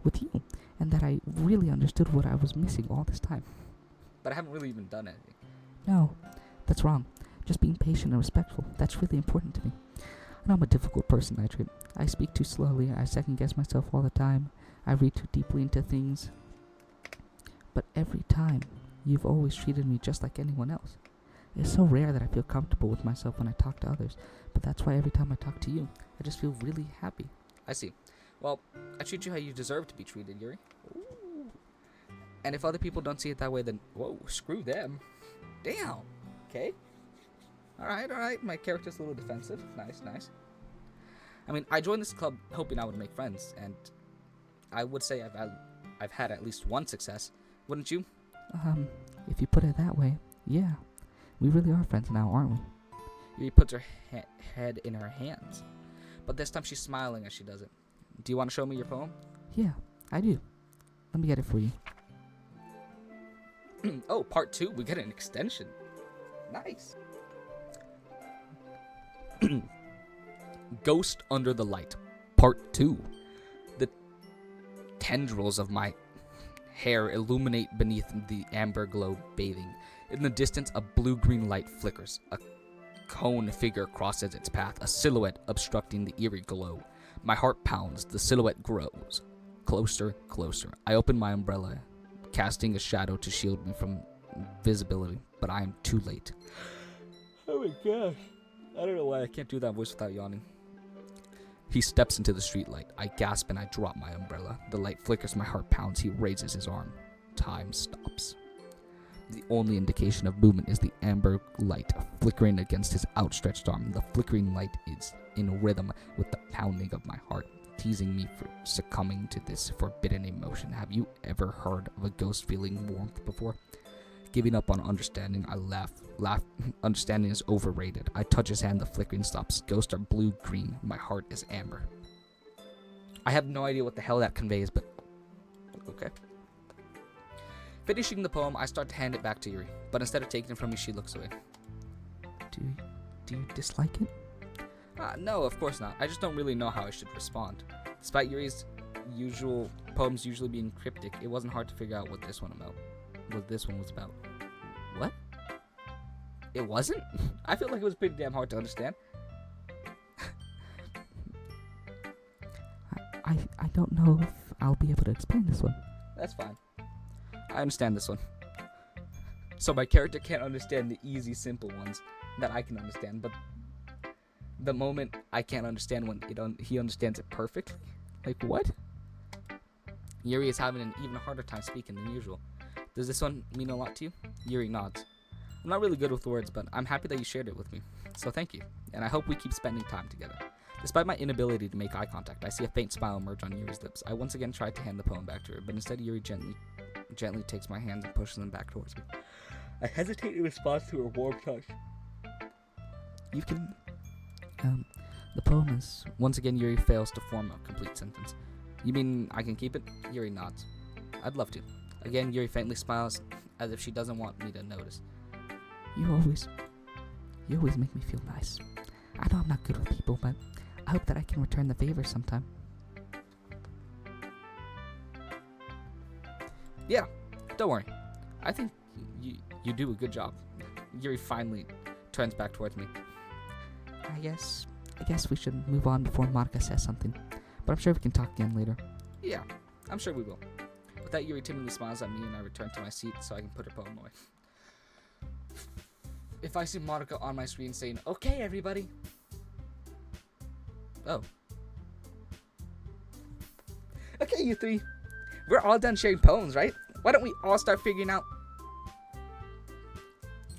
with you, and that I really understood what I was missing all this time. But I haven't really even done anything. No, that's wrong. Just being patient and respectful. That's really important to me. I know I'm a difficult person, Nitrate. I speak too slowly. I second-guess myself all the time. I read too deeply into things. But every time, you've always treated me just like anyone else. It's so rare that I feel comfortable with myself when I talk to others. But that's why every time I talk to you, I just feel really happy. I see. Well, I treat you how you deserve to be treated, Yuri. Ooh. And if other people don't see it that way, then, whoa, screw them. Damn. Okay. Alright. My character's a little defensive. Nice. I mean, I joined this club hoping I would make friends, and I would say I've had at least one success. Wouldn't you? If you put it that way, yeah. We really are friends now, aren't we? Yuri puts her head in her hands. But this time she's smiling as she does it. Do you want to show me your poem? Yeah, I do. Let me get it for you. Oh, part 2. We get an extension. Nice. Ghost Under the Light, Part 2. The tendrils of my hair illuminate beneath the amber glow bathing. In the distance, a blue-green light flickers. A cone figure crosses its path, a silhouette obstructing the eerie glow. My heart pounds, the silhouette grows. Closer. I open my umbrella, casting a shadow to shield me from visibility, but I am too late. Oh my gosh. I don't know why I can't do that voice without yawning. He steps into the streetlight. I gasp and I drop my umbrella. The light flickers, my heart pounds. He raises his arm. Time stops. The only indication of movement is the amber light flickering against his outstretched arm. The flickering light is in rhythm with the pounding of my heart, teasing me for succumbing to this forbidden emotion. Have you ever heard of a ghost feeling warmth before? Giving up on understanding, I laugh. Understanding is overrated. I touch his hand, the flickering stops. Ghosts are blue-green. My heart is amber. I have no idea what the hell that conveys, but okay. Finishing the poem, I start to hand it back to Yuri, but instead of taking it from me, she looks away. Do you dislike it? No, of course not. I just don't really know how I should respond. Despite Yuri's poems usually being cryptic, it wasn't hard to figure out what this one was about. What? It wasn't? I feel like it was pretty damn hard to understand. I don't know if I'll be able to explain this one. That's fine. I understand this one. So my character can't understand the easy, simple ones that I can understand, but the moment I can't understand when he understands it perfectly. Like, what? Yuri is having an even harder time speaking than usual. Does this one mean a lot to you? Yuri nods. I'm not really good with words, but I'm happy that you shared it with me. So thank you, and I hope we keep spending time together. Despite my inability to make eye contact, I see a faint smile emerge on Yuri's lips. I once again tried to hand the poem back to her, but instead Yuri gently takes my hands and pushes them back towards me. I hesitate in response to her warm touch. You can... the poem is... Once again, Yuri fails to form a complete sentence. You mean I can keep it? Yuri nods. I'd love to. Again, Yuri faintly smiles, as if she doesn't want me to notice. You always make me feel nice. I know I'm not good with people, but I hope that I can return the favor sometime. Yeah, don't worry. I think you do a good job. Yuri finally turns back towards me. I guess we should move on before Monica says something. But I'm sure we can talk again later. Yeah, I'm sure we will. With that, Yuri timidly smiles at me and I return to my seat so I can put her poem away. If I see Monica on my screen saying, "Okay, everybody." Oh. Okay, you three. We're all done sharing poems, right? Why don't we all start figuring out...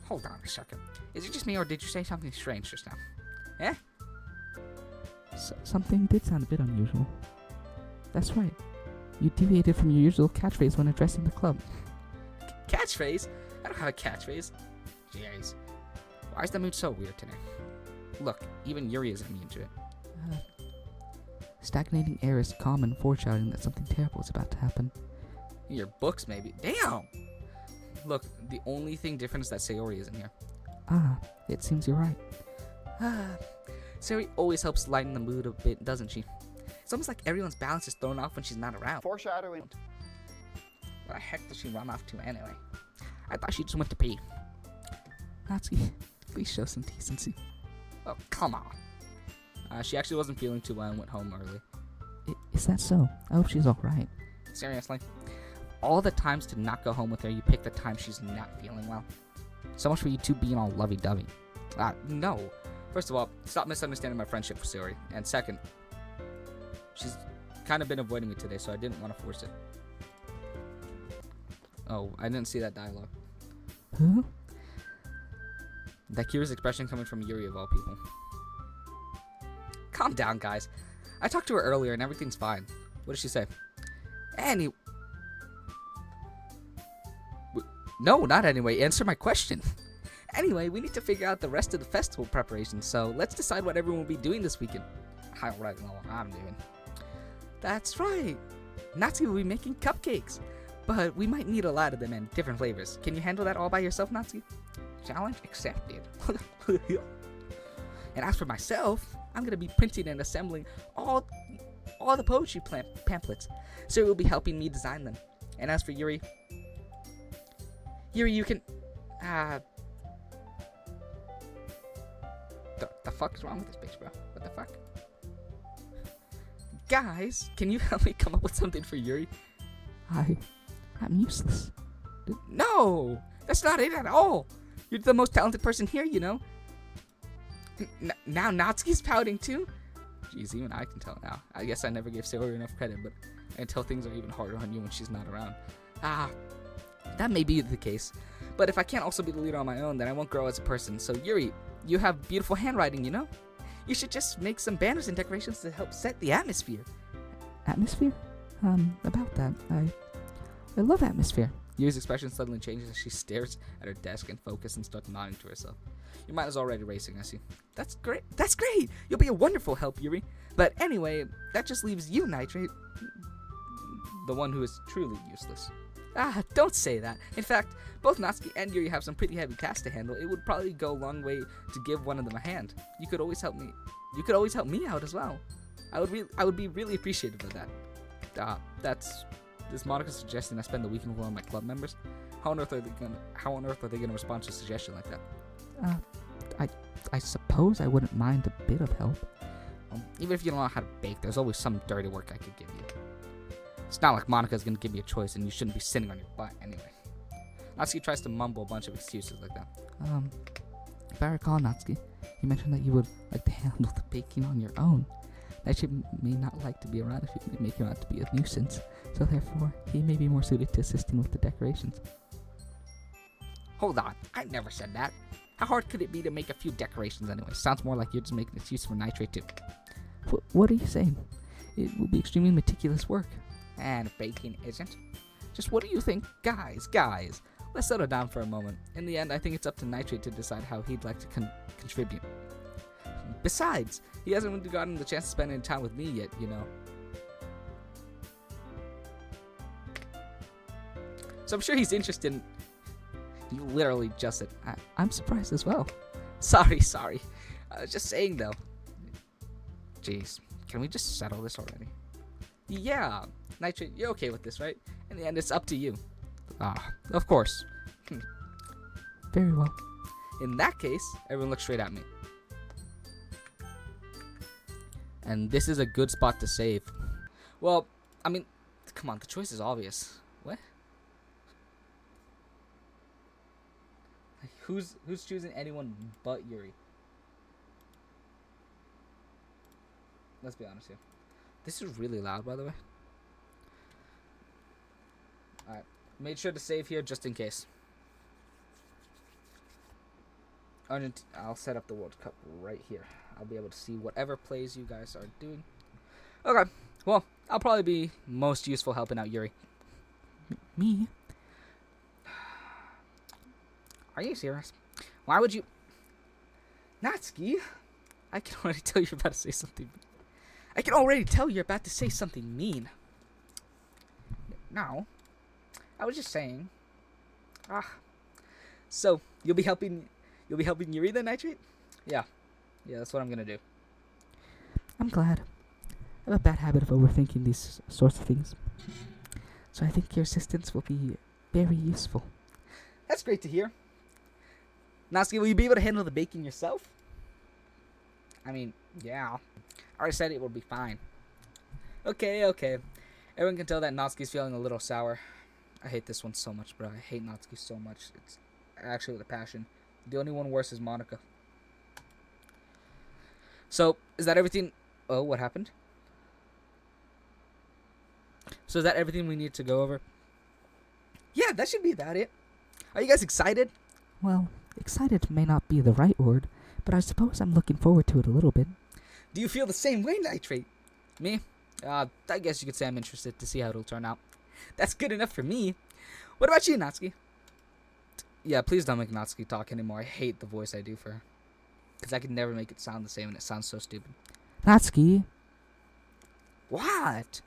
Hold on a second. Is it just me or did you say something strange just now? Eh? Something did sound a bit unusual. That's right. You deviated from your usual catchphrase when addressing the club. Catchphrase? I don't have a catchphrase. Jeez. Why is the mood so weird today? Look, even Yuri is immune to it. Stagnating air is common foreshadowing that something terrible is about to happen. Your books, maybe. Damn! Look, the only thing different is that Sayori isn't here. Ah, it seems you're right. Sayori always helps lighten the mood a bit, doesn't she? It's almost like everyone's balance is thrown off when she's not around. Foreshadowing. Where the heck does she run off to anyway? I thought she just went to pee. Natsuki, please show some decency. Oh, come on. She actually wasn't feeling too well and went home early. Is that so? I hope she's alright. Seriously? All the times to not go home with her, you pick the time she's not feeling well. So much for you two being all lovey-dovey. No. First of all, stop misunderstanding my friendship for Sayori. And second, she's kind of been avoiding me today, so I didn't want to force it. Oh, I didn't see that dialogue. Huh? That curious expression coming from Yuri of all people. Calm down, guys. I talked to her earlier and everything's fine. What did she say? No, not anyway. Answer my question. Anyway, we need to figure out the rest of the festival preparations, so let's decide what everyone will be doing this weekend. I already know what I'm doing. That's right. Natsuki will be making cupcakes, but we might need a lot of them in different flavors. Can you handle that all by yourself, Natsuki? Challenge accepted. And as for myself, I'm gonna be printing and assembling all the poetry pamphlets, so it will be helping me design them. And as for Yuri, you can, the fuck is wrong with this bitch, bro? What the fuck? Guys, can you help me come up with something for Yuri? I'm useless. No, that's not it at all. You're the most talented person here, you know. Now Natsuki's pouting too? Jeez, even I can tell now. I guess I never gave Sayori enough credit, but I can tell things are even harder on you when she's not around. That may be the case. But if I can't also be the leader on my own, then I won't grow as a person. So Yuri, you have beautiful handwriting, you know? You should just make some banners and decorations to help set the atmosphere. Atmosphere? About that, I love atmosphere. Yuri's expression suddenly changes as she stares at her desk and focuses and starts nodding to herself. Your mind is already racing, I see. That's great. That's great. You'll be a wonderful help, Yuri. But anyway, that just leaves you, Nitrate. The one who is truly useless. Don't say that. In fact, both Natsuki and Yuri have some pretty heavy tasks to handle. It would probably go a long way to give one of them a hand. You could always help me. You could always help me out as well. I would be really appreciative of that. Is Monica suggesting I spend the weekend with one of my club members? How on earth are they gonna respond to a suggestion like that? I suppose I wouldn't mind a bit of help. Even if you don't know how to bake, there's always some dirty work I could give you. It's not like Monica's gonna give you a choice and you shouldn't be sitting on your butt anyway. Natsuki tries to mumble a bunch of excuses like that. If I recall, Natsuki, you mentioned that you would like to handle the baking on your own. Nightshade may not like to be around if you make him out to be a nuisance, so therefore, he may be more suited to assisting with the decorations. Hold on, I never said that. How hard could it be to make a few decorations anyway? Sounds more like you're just making an excuse for Nitrate too. What are you saying? It will be extremely meticulous work. And baking isn't? Just what do you think? Guys, let's settle down for a moment. In the end, I think it's up to Nitrate to decide how he'd like to contribute. Besides, he hasn't really gotten the chance to spend any time with me yet, you know. So I'm sure he's interested in... You literally just said... I'm surprised as well. Sorry. I was just saying, though. Jeez, can we just settle this already? Yeah, Nitrate, you're okay with this, right? In the end, it's up to you. Of course. Very well. In that case, everyone look straight at me. And this is a good spot to save. Well, I mean, come on, the choice is obvious. What? Like, who's choosing anyone but Yuri? Let's be honest here. This is really loud, by the way. Alright, made sure to save here just in case. I'll set up the World Cup right here. I'll be able to see whatever plays you guys are doing. Okay, well, I'll probably be most useful helping out Yuri. Me? Are you serious? Why would you... Natsuki, I can already tell you're about to say something. I can already tell you're about to say something mean. No, I was just saying. So you'll be helping Yuri then, Nitrate? Yeah, that's what I'm gonna do. I'm glad. I have a bad habit of overthinking these sorts of things. So I think your assistance will be very useful. That's great to hear. Natsuki, will you be able to handle the baking yourself? I mean, yeah. I already said it will be fine. Okay. Everyone can tell that Natsuki's feeling a little sour. I hate this one so much, bro. I hate Natsuki so much. It's actually with a passion. The only one worse is Monica. So, is that everything? Oh, what happened? So is that everything we need to go over? Yeah, that should be about it. Are you guys excited? Well, excited may not be the right word, but I suppose I'm looking forward to it a little bit. Do you feel the same way, Nitrate? Me? I guess you could say I'm interested to see how it'll turn out. That's good enough for me. What about you, Natsuki? Yeah, please don't make Natsuki talk anymore. I hate the voice I do for her. Because I could never make it sound the same and it sounds so stupid. Natsuki? What?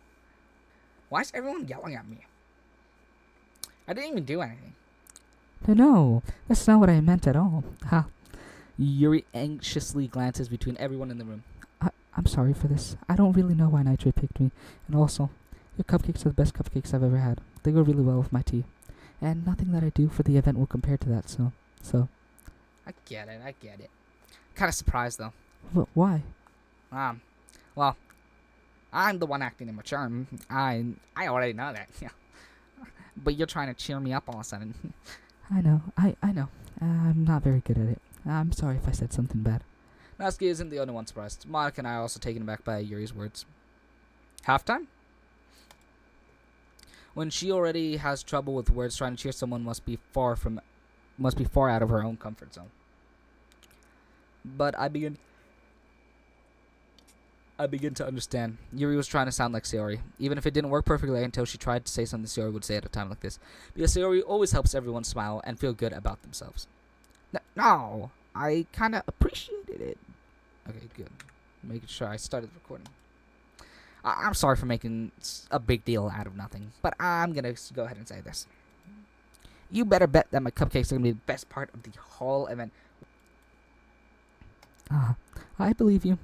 Why is everyone yelling at me? I didn't even do anything. No, that's not what I meant at all. Ha. Yuri anxiously glances between everyone in the room. I'm sorry for this. I don't really know why Nitrate picked me. And also, your cupcakes are the best cupcakes I've ever had. They go really well with my tea. And nothing that I do for the event will compare to that, so. I get it. Kind of surprised, though. Why? Well, I'm the one acting immature. I already know that. Yeah. But you're trying to cheer me up all of a sudden. I know. I'm not very good at it. I'm sorry if I said something bad. Natsuki isn't the only one surprised. Monica and I are also taken aback by Yuri's words. Halftime? When she already has trouble with words, trying to cheer someone must be far out of her own comfort zone. But I begin to understand. Yuri was trying to sound like Sayori, even if it didn't work perfectly until she tried to say something Sayori would say at a time like this. Because Sayori always helps everyone smile and feel good about themselves. No, I kind of appreciated it. Okay, good. Making sure I started recording. I'm sorry for making a big deal out of nothing, but I'm going to go ahead and say this. You better bet that my cupcakes are going to be the best part of the whole event. I believe you.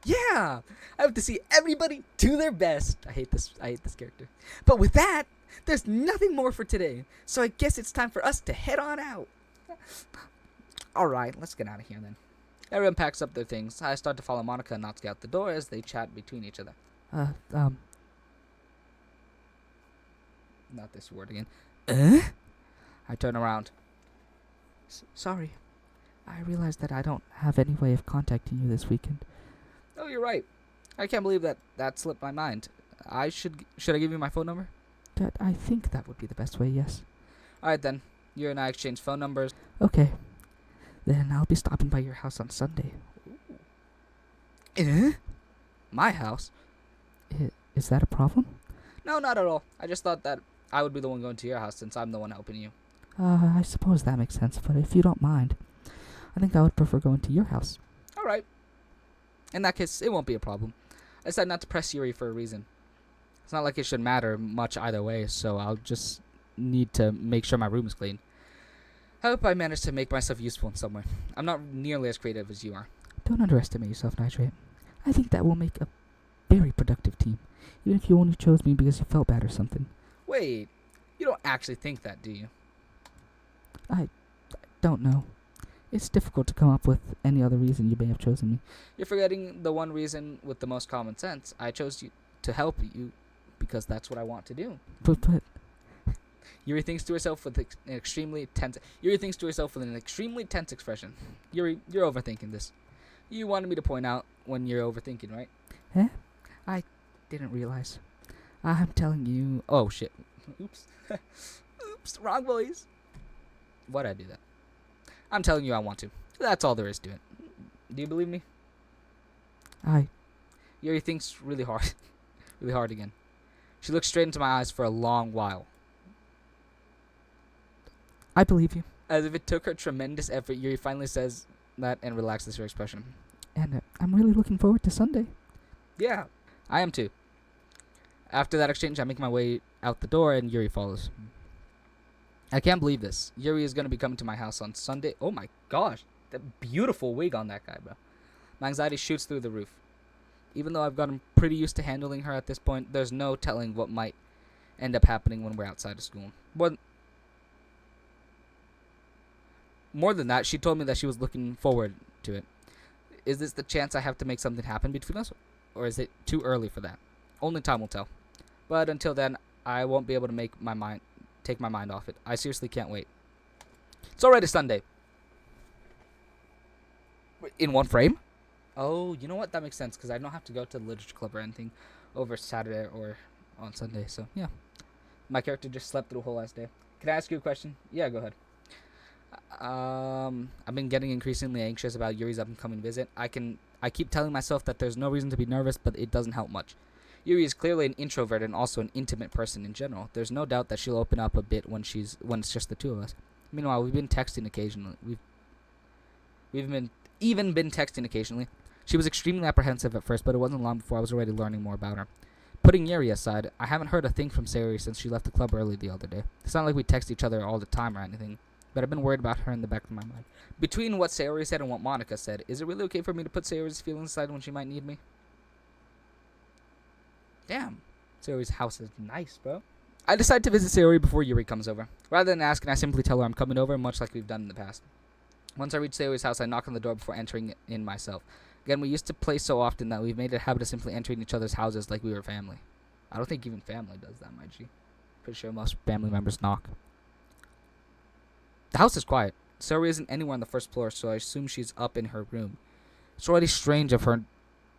Yeah, I have to see everybody do their best. I hate this character. But with that, there's nothing more for today. So I guess it's time for us to head on out. Alright, let's get out of here then. Everyone packs up their things. I start to follow Monica and Natsuki out the door as they chat between each other. Not this word again. I turn around. Sorry. I realized that I don't have any way of contacting you this weekend. Oh, you're right. I can't believe that slipped my mind. Should I give you my phone number? I think that would be the best way, yes. Alright then. You and I exchange phone numbers. Okay. Then I'll be stopping by your house on Sunday. My house? Is that a problem? No, not at all. I just thought that I would be the one going to your house since I'm the one helping you. I suppose that makes sense, but if you don't mind, I think I would prefer going to your house. Alright. In that case, it won't be a problem. I decided not to press Yuri for a reason. It's not like it should matter much either way, so I'll just need to make sure my room is clean. I hope I manage to make myself useful in some way. I'm not nearly as creative as you are. Don't underestimate yourself, Nitrate. I think that will make a very productive team, even if you only chose me because you felt bad or something. Wait, you don't actually think that, do you? I don't know. It's difficult to come up with any other reason you may have chosen me. You're forgetting the one reason with the most common sense. I chose you to help you because that's what I want to do. But Yuri thinks to herself with an extremely tense expression. Yuri, you're overthinking this. You wanted me to point out when you're overthinking, right? I didn't realize. I'm telling you. Oh shit. Oops. Oops, wrong voice. Why'd I do that? I'm telling you I want to. That's all there is to it. Do you believe me? I Yuri thinks really hard. really hard again. She looked straight into my eyes for a long while. I believe you. As if it took her tremendous effort, Yuri finally says that and relaxes her expression. And I'm really looking forward to Sunday. Yeah, I am too. After that exchange, I make my way out the door and Yuri follows. I can't believe this. Yuri is going to be coming to my house on Sunday. Oh my gosh, that beautiful wig on that guy, bro. My anxiety shoots through the roof. Even though I've gotten pretty used to handling her at this point, there's no telling what might end up happening when we're outside of school. More than that, she told me that she was looking forward to it. Is this the chance I have to make something happen between us? Or is it too early for that? Only time will tell. But until then, I won't be able to take my mind off it. I seriously can't wait. It's already Sunday. In one frame? Oh, you know what? That makes sense, because I don't have to go to the literature club or anything over Saturday or on Sunday. So, yeah. My character just slept through the whole last day. Can I ask you a question? Yeah, go ahead. I've been getting increasingly anxious about Yuri's up-and-coming visit. I keep telling myself that there's no reason to be nervous, but it doesn't help much. Yuri is clearly an introvert and also an intimate person in general. There's no doubt that she'll open up a bit when it's just the two of us. Meanwhile, we've been texting occasionally. We've even been texting occasionally. She was extremely apprehensive at first, but it wasn't long before I was already learning more about her. Putting Yuri aside, I haven't heard a thing from Sayori since she left the club early the other day. It's not like we text each other all the time or anything, but I've been worried about her in the back of my mind. Between what Sayori said and what Monica said, is it really okay for me to put Sayori's feelings aside when she might need me? Damn. Sayori's house is nice, bro. I decide to visit Sayori before Yuri comes over. Rather than asking, I simply tell her I'm coming over, much like we've done in the past. Once I reach Sayori's house, I knock on the door before entering in myself. Again, we used to play so often that we've made it a habit of simply entering each other's houses like we were family. I don't think even family does that, my G. Pretty sure most family members knock. The house is quiet. Sayori isn't anywhere on the first floor, so I assume she's up in her room. It's already strange of her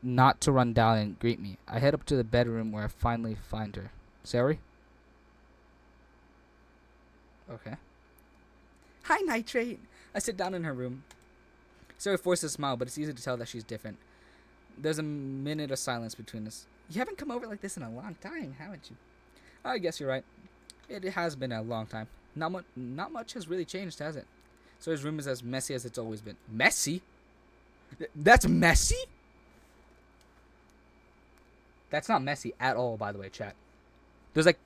not to run down and greet me. I head up to the bedroom where I finally find her. Sayori? Okay. Hi, Nitrate. I sit down in her room. Sayori forces a smile, but it's easy to tell that she's different. There's a minute of silence between us. You haven't come over like this in a long time, haven't you? I guess you're right. It has been a long time. Not much has really changed, has it? Sayori's room is as messy as it's always been. Messy? That's messy? That's not messy at all, by the way, chat. There's like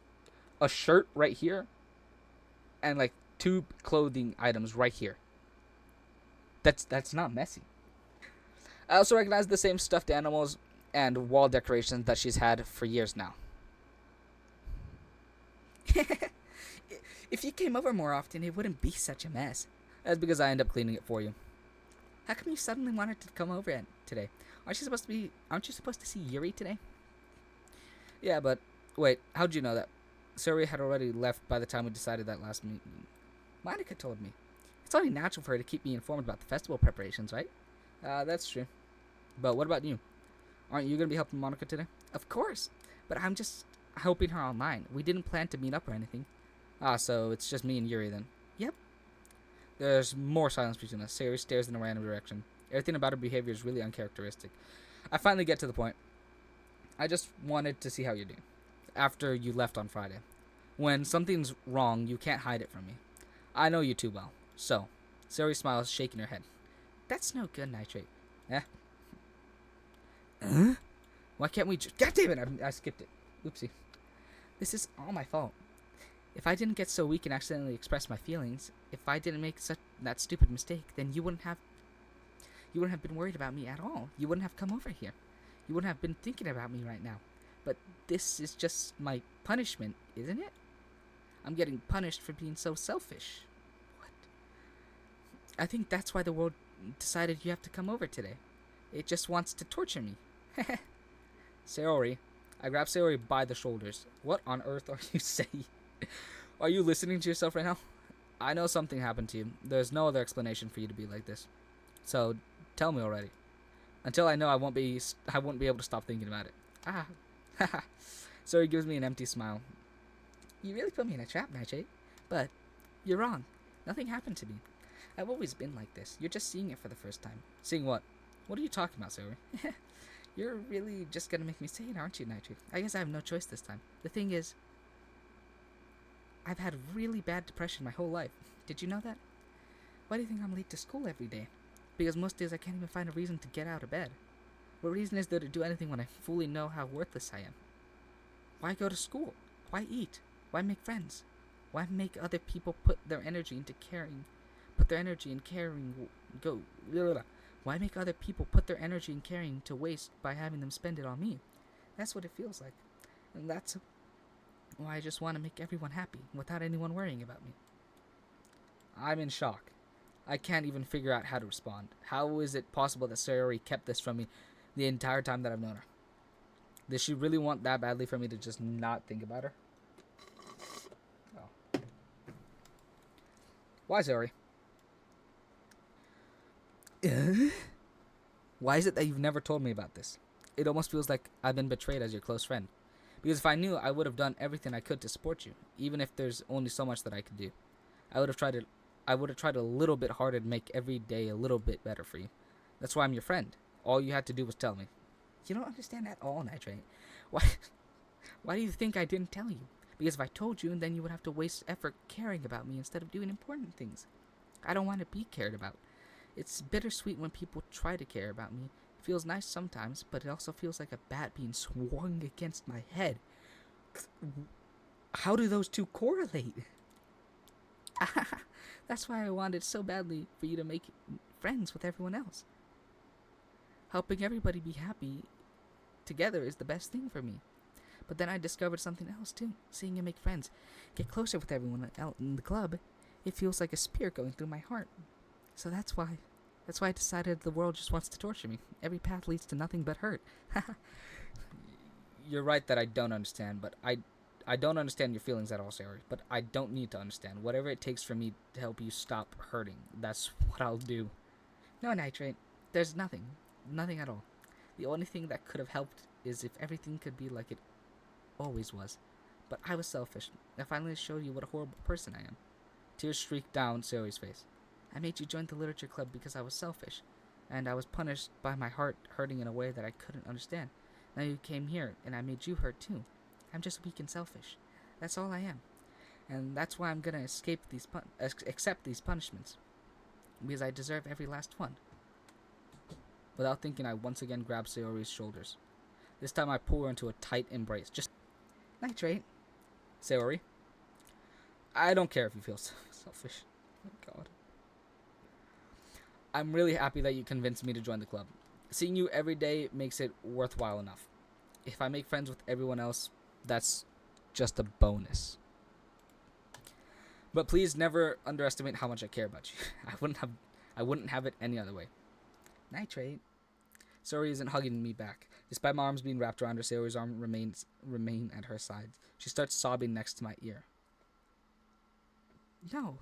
a shirt right here and like 2 clothing items right here. That's not messy. I also recognize the same stuffed animals and wall decorations that she's had for years now. If you came over more often, it wouldn't be such a mess. That's because I end up cleaning it for you. How come you suddenly wanted to come over today? Aren't you supposed to see Yuri today? Yeah, but wait, how'd you know that? Sayori had already left by the time we decided that last meeting. Monica told me. It's only natural for her to keep me informed about the festival preparations, right? That's true. But what about you? Aren't you going to be helping Monica today? Of course. But I'm just helping her online. We didn't plan to meet up or anything. So it's just me and Yuri then. Yep. There's more silence between us. Sayori stares in a random direction. Everything about her behavior is really uncharacteristic. I finally get to the point. I just wanted to see how you're doing. After you left on Friday. When something's wrong, you can't hide it from me. I know you too well. So, Sayori smiles, shaking her head. That's no good, Nitrate. Why can't we just... God damn it, I skipped it. Oopsie. This is all my fault. If I didn't get so weak and accidentally express my feelings, if I didn't make that stupid mistake, then you wouldn't have been worried about me at all. You wouldn't have come over here. You wouldn't have been thinking about me right now. But this is just my punishment, isn't it? I'm getting punished for being so selfish. What? I think that's why the world decided you have to come over today. It just wants to torture me. Sayori. I grab Sayori by the shoulders. What on earth are you saying? Are you listening to yourself right now? I know something happened to you. There's no other explanation for you to be like this. So, tell me already. Until I know, I won't be able to stop thinking about it. Sayori gives me an empty smile. You really put me in a trap, Nightshade. But you're wrong. Nothing happened to me. I've always been like this. You're just seeing it for the first time. Seeing what? What are you talking about, Sayori? You're really just gonna make me say it, aren't you, Nitri? I guess I have no choice this time. The thing is, I've had really bad depression my whole life. Did you know that? Why do you think I'm late to school every day? Because most days I can't even find a reason to get out of bed. What reason is there to do anything when I fully know how worthless I am? Why go to school? Why eat? Why make friends? Why make other people put their energy into caring? Put their energy in caring. Go. Why make other people put their energy in caring to waste by having them spend it on me? That's what it feels like. And that's why I just want to make everyone happy without anyone worrying about me. I'm in shock. I can't even figure out how to respond. How is it possible that Sayori kept this from me the entire time that I've known her? Does she really want that badly for me to just not think about her? Oh. Why, Sayori? Why is it that you've never told me about this? It almost feels like I've been betrayed as your close friend. Because if I knew, I would have done everything I could to support you, even if there's only so much that I could do. I would have tried a little bit harder to make every day a little bit better for you. That's why I'm your friend. All you had to do was tell me. You don't understand at all, Nitrate. Why do you think I didn't tell you? Because if I told you, then you would have to waste effort caring about me instead of doing important things. I don't want to be cared about. It's bittersweet when people try to care about me. It feels nice sometimes, but it also feels like a bat being swung against my head. How do those two correlate? That's why I wanted so badly for you to make friends with everyone else. Helping everybody be happy together is the best thing for me. But then I discovered something else too. Seeing you make friends, get closer with everyone out in the club, it feels like a spear going through my heart. So that's why I decided the world just wants to torture me. Every path leads to nothing but hurt. You're right that I don't understand, but I don't understand your feelings at all, Sayori. But I don't need to understand. Whatever it takes for me to help you stop hurting, that's what I'll do. No, Nitrate. There's nothing. Nothing at all. The only thing that could have helped is if everything could be like it always was. But I was selfish. I finally showed you what a horrible person I am. Tears streaked down Sayori's face. I made you join the literature club because I was selfish, and I was punished by my heart hurting in a way that I couldn't understand. Now you came here, and I made you hurt too. I'm just weak and selfish. That's all I am. And that's why I'm gonna accept these punishments. Because I deserve every last one. Without thinking, I once again grabbed Sayori's shoulders. This time I pull her into a tight embrace. Just Nitrate. Sayori, I don't care if you feel selfish. Oh my God. I'm really happy that you convinced me to join the club. Seeing you every day makes it worthwhile enough. If I make friends with everyone else, that's just a bonus. But please never underestimate how much I care about you. I wouldn't have it any other way. Nitrate. Sayori isn't hugging me back. Despite my arms being wrapped around her, Sayori's arm remain at her side. She starts sobbing next to my ear. No,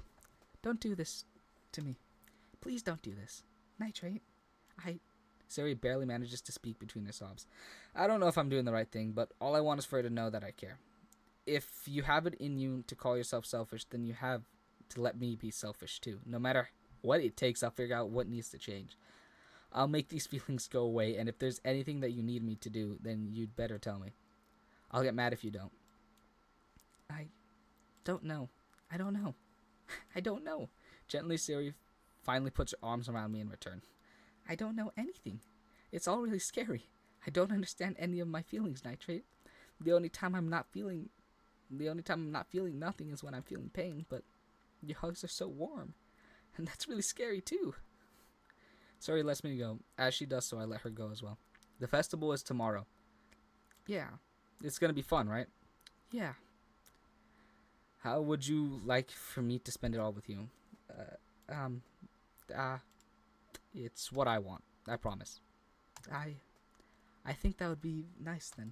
don't do this to me. Please don't do this. Nitrate. Sayori barely manages to speak between her sobs. I don't know if I'm doing the right thing, but all I want is for her to know that I care. If you have it in you to call yourself selfish, then you have to let me be selfish too. No matter what it takes, I'll figure out what needs to change. I'll make these feelings go away, and if there's anything that you need me to do, then you'd better tell me. I'll get mad if you don't. I don't know. I don't know. I don't know. Gently, Sayori finally puts her arms around me in return. I don't know anything. It's all really scary. I don't understand any of my feelings, Nitrate. The only time I'm not feeling nothing is when I'm feeling pain, but your hugs are so warm. And that's really scary too. Sayori lets me go. As she does so, I let her go as well. The festival is tomorrow. Yeah. It's gonna be fun, right? Yeah. How would you like for me to spend it all with you? It's what I want. I promise. I think that would be nice then.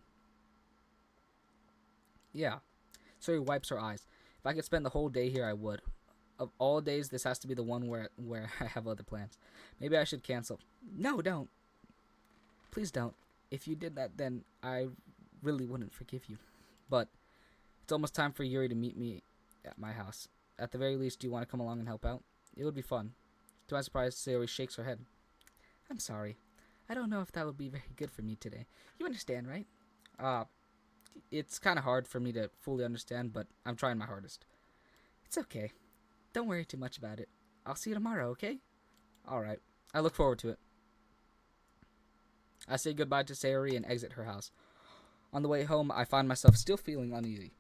Yeah. Sayori wipes her eyes. If I could spend the whole day here, I would. Of all days, this has to be the one where I have other plans. Maybe I should cancel. No, don't. Please don't. If you did that, then I really wouldn't forgive you. But it's almost time for Yuri to meet me at my house. At the very least, do you want to come along and help out? It would be fun. To my surprise, Sayori shakes her head. I'm sorry. I don't know if that would be very good for me today. You understand, right? Uh, it's kind of hard for me to fully understand, but I'm trying my hardest. It's okay. Don't worry too much about it. I'll see you tomorrow, okay? Alright. I look forward to it. I say goodbye to Sayori and exit her house. On the way home, I find myself still feeling uneasy.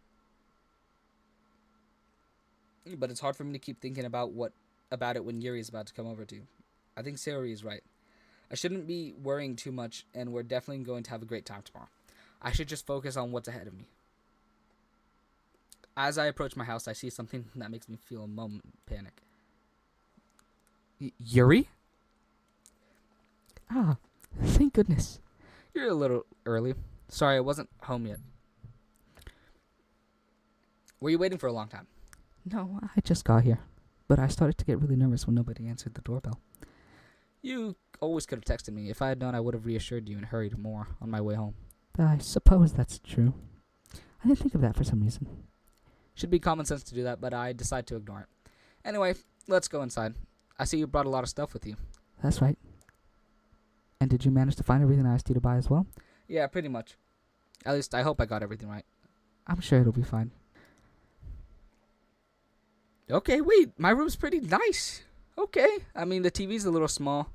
But it's hard for me to keep thinking about it when Yuri is about to come over too. I think Sayori is right. I shouldn't be worrying too much, and we're definitely going to have a great time tomorrow. I should just focus on what's ahead of me. As I approach my house, I see something that makes me feel a moment panic. Yuri? Ah, thank goodness. You're a little early. Sorry, I wasn't home yet. Were you waiting for a long time? No, I just got here. But I started to get really nervous when nobody answered the doorbell. You always could have texted me. If I had known, I would have reassured you and hurried more on my way home. I suppose that's true. I didn't think of that for some reason. Should be common sense to do that, but I decide to ignore it. Anyway, let's go inside. I see you brought a lot of stuff with you. That's right. And did you manage to find everything I asked you to buy as well? Yeah, pretty much. At least I hope I got everything right. I'm sure it'll be fine. Okay, wait. My room's pretty nice. Okay. I mean, the TV's a little small.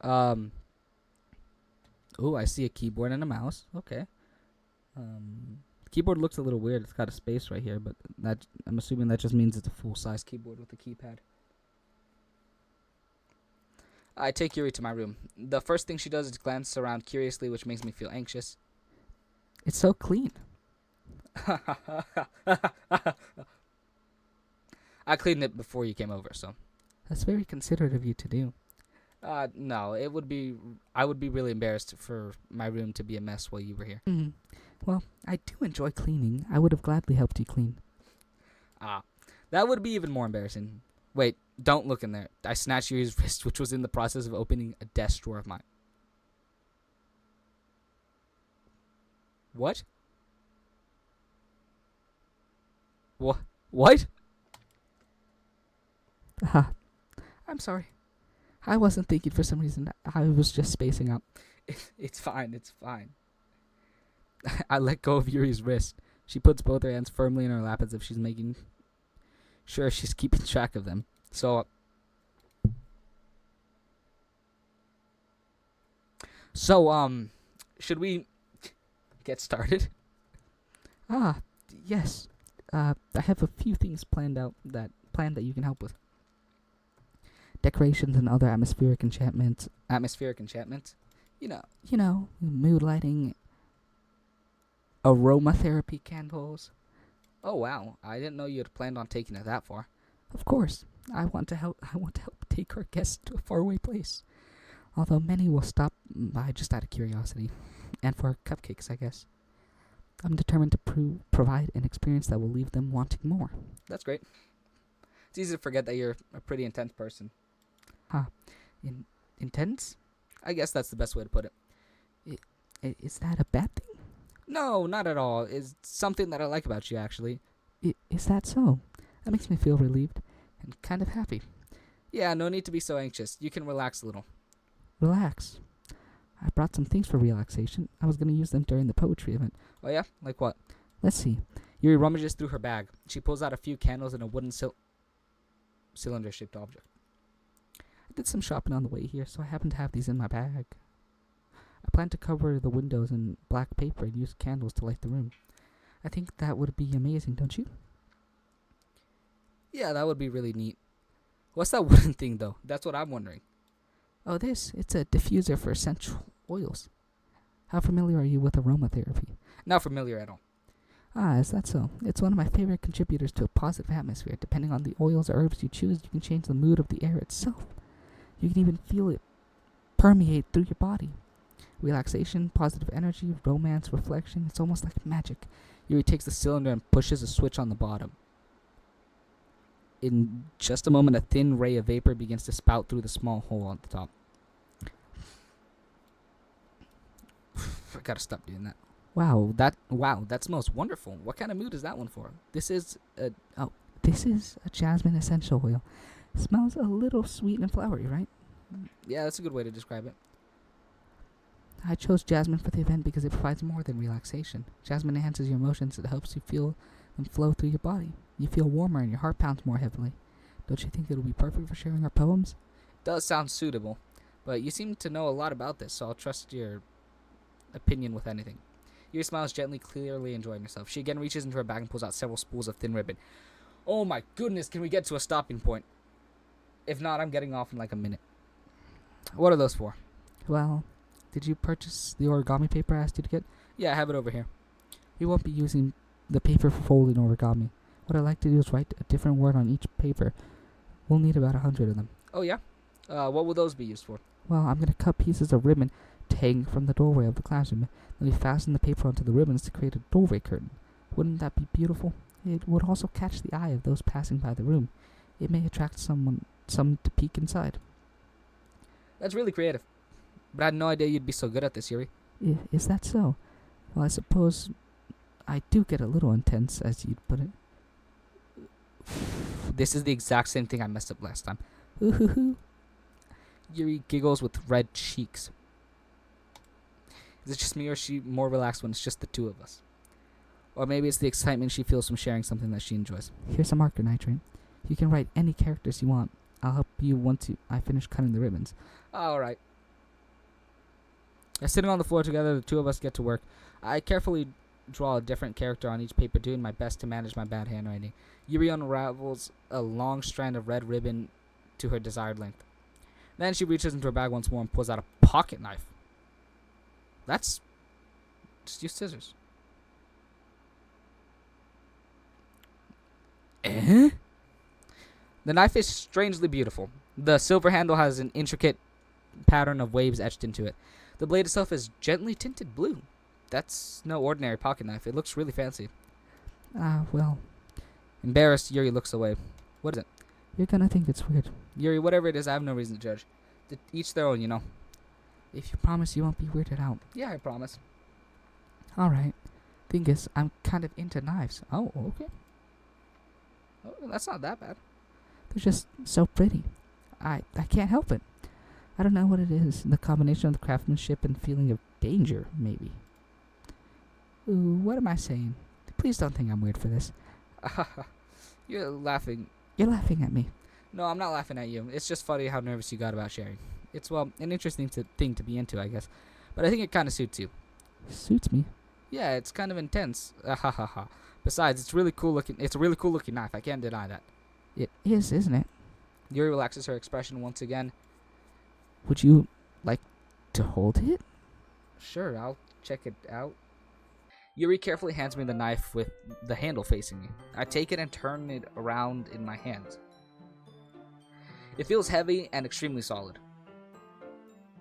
Oh, I see a keyboard and a mouse. Okay. Keyboard looks a little weird. It's got a space right here, but that I'm assuming that just means it's a full-size keyboard with a keypad. I take Yuri to my room. The first thing she does is glance around curiously, which makes me feel anxious. It's so clean. I cleaned it before you came over, so. That's very considerate of you to do. No, I would be really embarrassed for my room to be a mess while you were here. Well, I do enjoy cleaning. I would have gladly helped you clean. That would be even more embarrassing. Wait, don't look in there. I snatched Yuri's wrist, which was in the process of opening a desk drawer of mine. What? What? I'm sorry. I wasn't thinking for some reason. I was just spacing out. It's fine. I let go of Yuri's wrist. She puts both her hands firmly in her lap as if she's making sure she's keeping track of them. So, should we get started? Yes. I have a few things planned that you can help with. Decorations and other atmospheric enchantments. Atmospheric enchantments? You know, mood lighting, aromatherapy candles. Oh wow, I didn't know you had planned on taking it that far. Of course, I want to help take our guests to a faraway place. Although many will stop by just out of curiosity, and for cupcakes, I guess. I'm determined to provide an experience that will leave them wanting more. That's great. It's easy to forget that you're a pretty intense person. Intense? I guess that's the best way to put it. Is that a bad thing? No, not at all. It's something that I like about you, actually. Is that so? That makes me feel relieved and kind of happy. Yeah, no need to be so anxious. You can relax a little. Relax. I brought some things for relaxation. I was going to use them during the poetry event. Oh yeah? Like what? Let's see. Yuri rummages through her bag. She pulls out a few candles and a wooden cylinder-shaped object. I did some shopping on the way here, so I happen to have these in my bag. I plan to cover the windows in black paper and use candles to light the room. I think that would be amazing, don't you? Yeah, that would be really neat. What's that wooden thing, though? That's what I'm wondering. Oh, it's a diffuser for essential oils. How familiar are you with aromatherapy? Not familiar at all. Is that so? It's one of my favorite contributors to a positive atmosphere. Depending on the oils or herbs you choose, you can change the mood of the air itself. You can even feel it permeate through your body. Relaxation, positive energy, romance, reflection. It's almost like magic. Yuri takes the cylinder and pushes a switch on the bottom. In just a moment, a thin ray of vapor begins to spout through the small hole on the top. I gotta stop doing that. Wow, that smells wonderful. What kind of mood is that one for? This is a jasmine essential oil. It smells a little sweet and flowery, right? Yeah, that's a good way to describe it. I chose jasmine for the event because it provides more than relaxation. Jasmine enhances your emotions. It helps you feel them flow through your body. You feel warmer and your heart pounds more heavily. Don't you think it'll be perfect for sharing our poems? Does sound suitable, but you seem to know a lot about this, so I'll trust your opinion with anything. Yuri smiles gently, clearly enjoying herself. She again reaches into her bag and pulls out several spools of thin ribbon. Oh my goodness, can we get to a stopping point? If not, I'm getting off in like a minute. What are those for? Well, did you purchase the origami paper I asked you to get? Yeah, I have it over here. We won't be using the paper for folding origami. What I'd like to do is write a different word on each paper. We'll need about 100 of them. Oh yeah? What will those be used for? Well, I'm going to cut pieces of ribbon to hang from the doorway of the classroom. Then we fasten the paper onto the ribbons to create a doorway curtain. Wouldn't that be beautiful? It would also catch the eye of those passing by the room. It may attract some to peek inside. That's really creative. But I had no idea you'd be so good at this, Yuri. Is that so? Well, I suppose I do get a little intense, as you'd put it. This is the exact same thing I messed up last time. Ooh-hoo-hoo. Yuri giggles with red cheeks. Is it just me, or is she more relaxed when it's just the two of us? Or maybe it's the excitement she feels from sharing something that she enjoys. Here's a marker, Nitrate. You can write any characters you want. I'll help you once I finish cutting the ribbons. Alright. Sitting on the floor together, the two of us get to work. I carefully draw a different character on each paper, doing my best to manage my bad handwriting. Yuri unravels a long strand of red ribbon to her desired length. Then she reaches into her bag once more and pulls out a pocket knife. That's... just use scissors. Eh? The knife is strangely beautiful. The silver handle has an intricate pattern of waves etched into it. The blade itself is gently tinted blue. That's no ordinary pocket knife. It looks really fancy. Well, Embarrassed, Yuri looks away. What is it? you're gonna think it's weird. Yuri, whatever it is, I have no reason to judge. Each their own, you know. If you promise you won't be weirded out. Yeah, I promise. Alright. Thing is, I'm kind of into knives. Oh, okay. Oh, that's not that bad. They're just so pretty. I can't help it. I don't know what it is. The combination of the craftsmanship and feeling of danger, maybe. Ooh, what am I saying? Please don't think I'm weird for this. You're laughing. You're laughing at me. No, I'm not laughing at you. It's just funny how nervous you got about sharing. It's, well, an interesting thing to be into, I guess. But I think it kind of suits you. Suits me. Yeah, it's kind of intense. Besides, it's really cool looking. It's a really cool looking knife. I can't deny that. It is, isn't it? Yuri relaxes her expression once again. Would you like to hold it? Sure, I'll check it out. Yuri carefully hands me the knife with the handle facing me. I take it and turn it around in my hands. It feels heavy and extremely solid.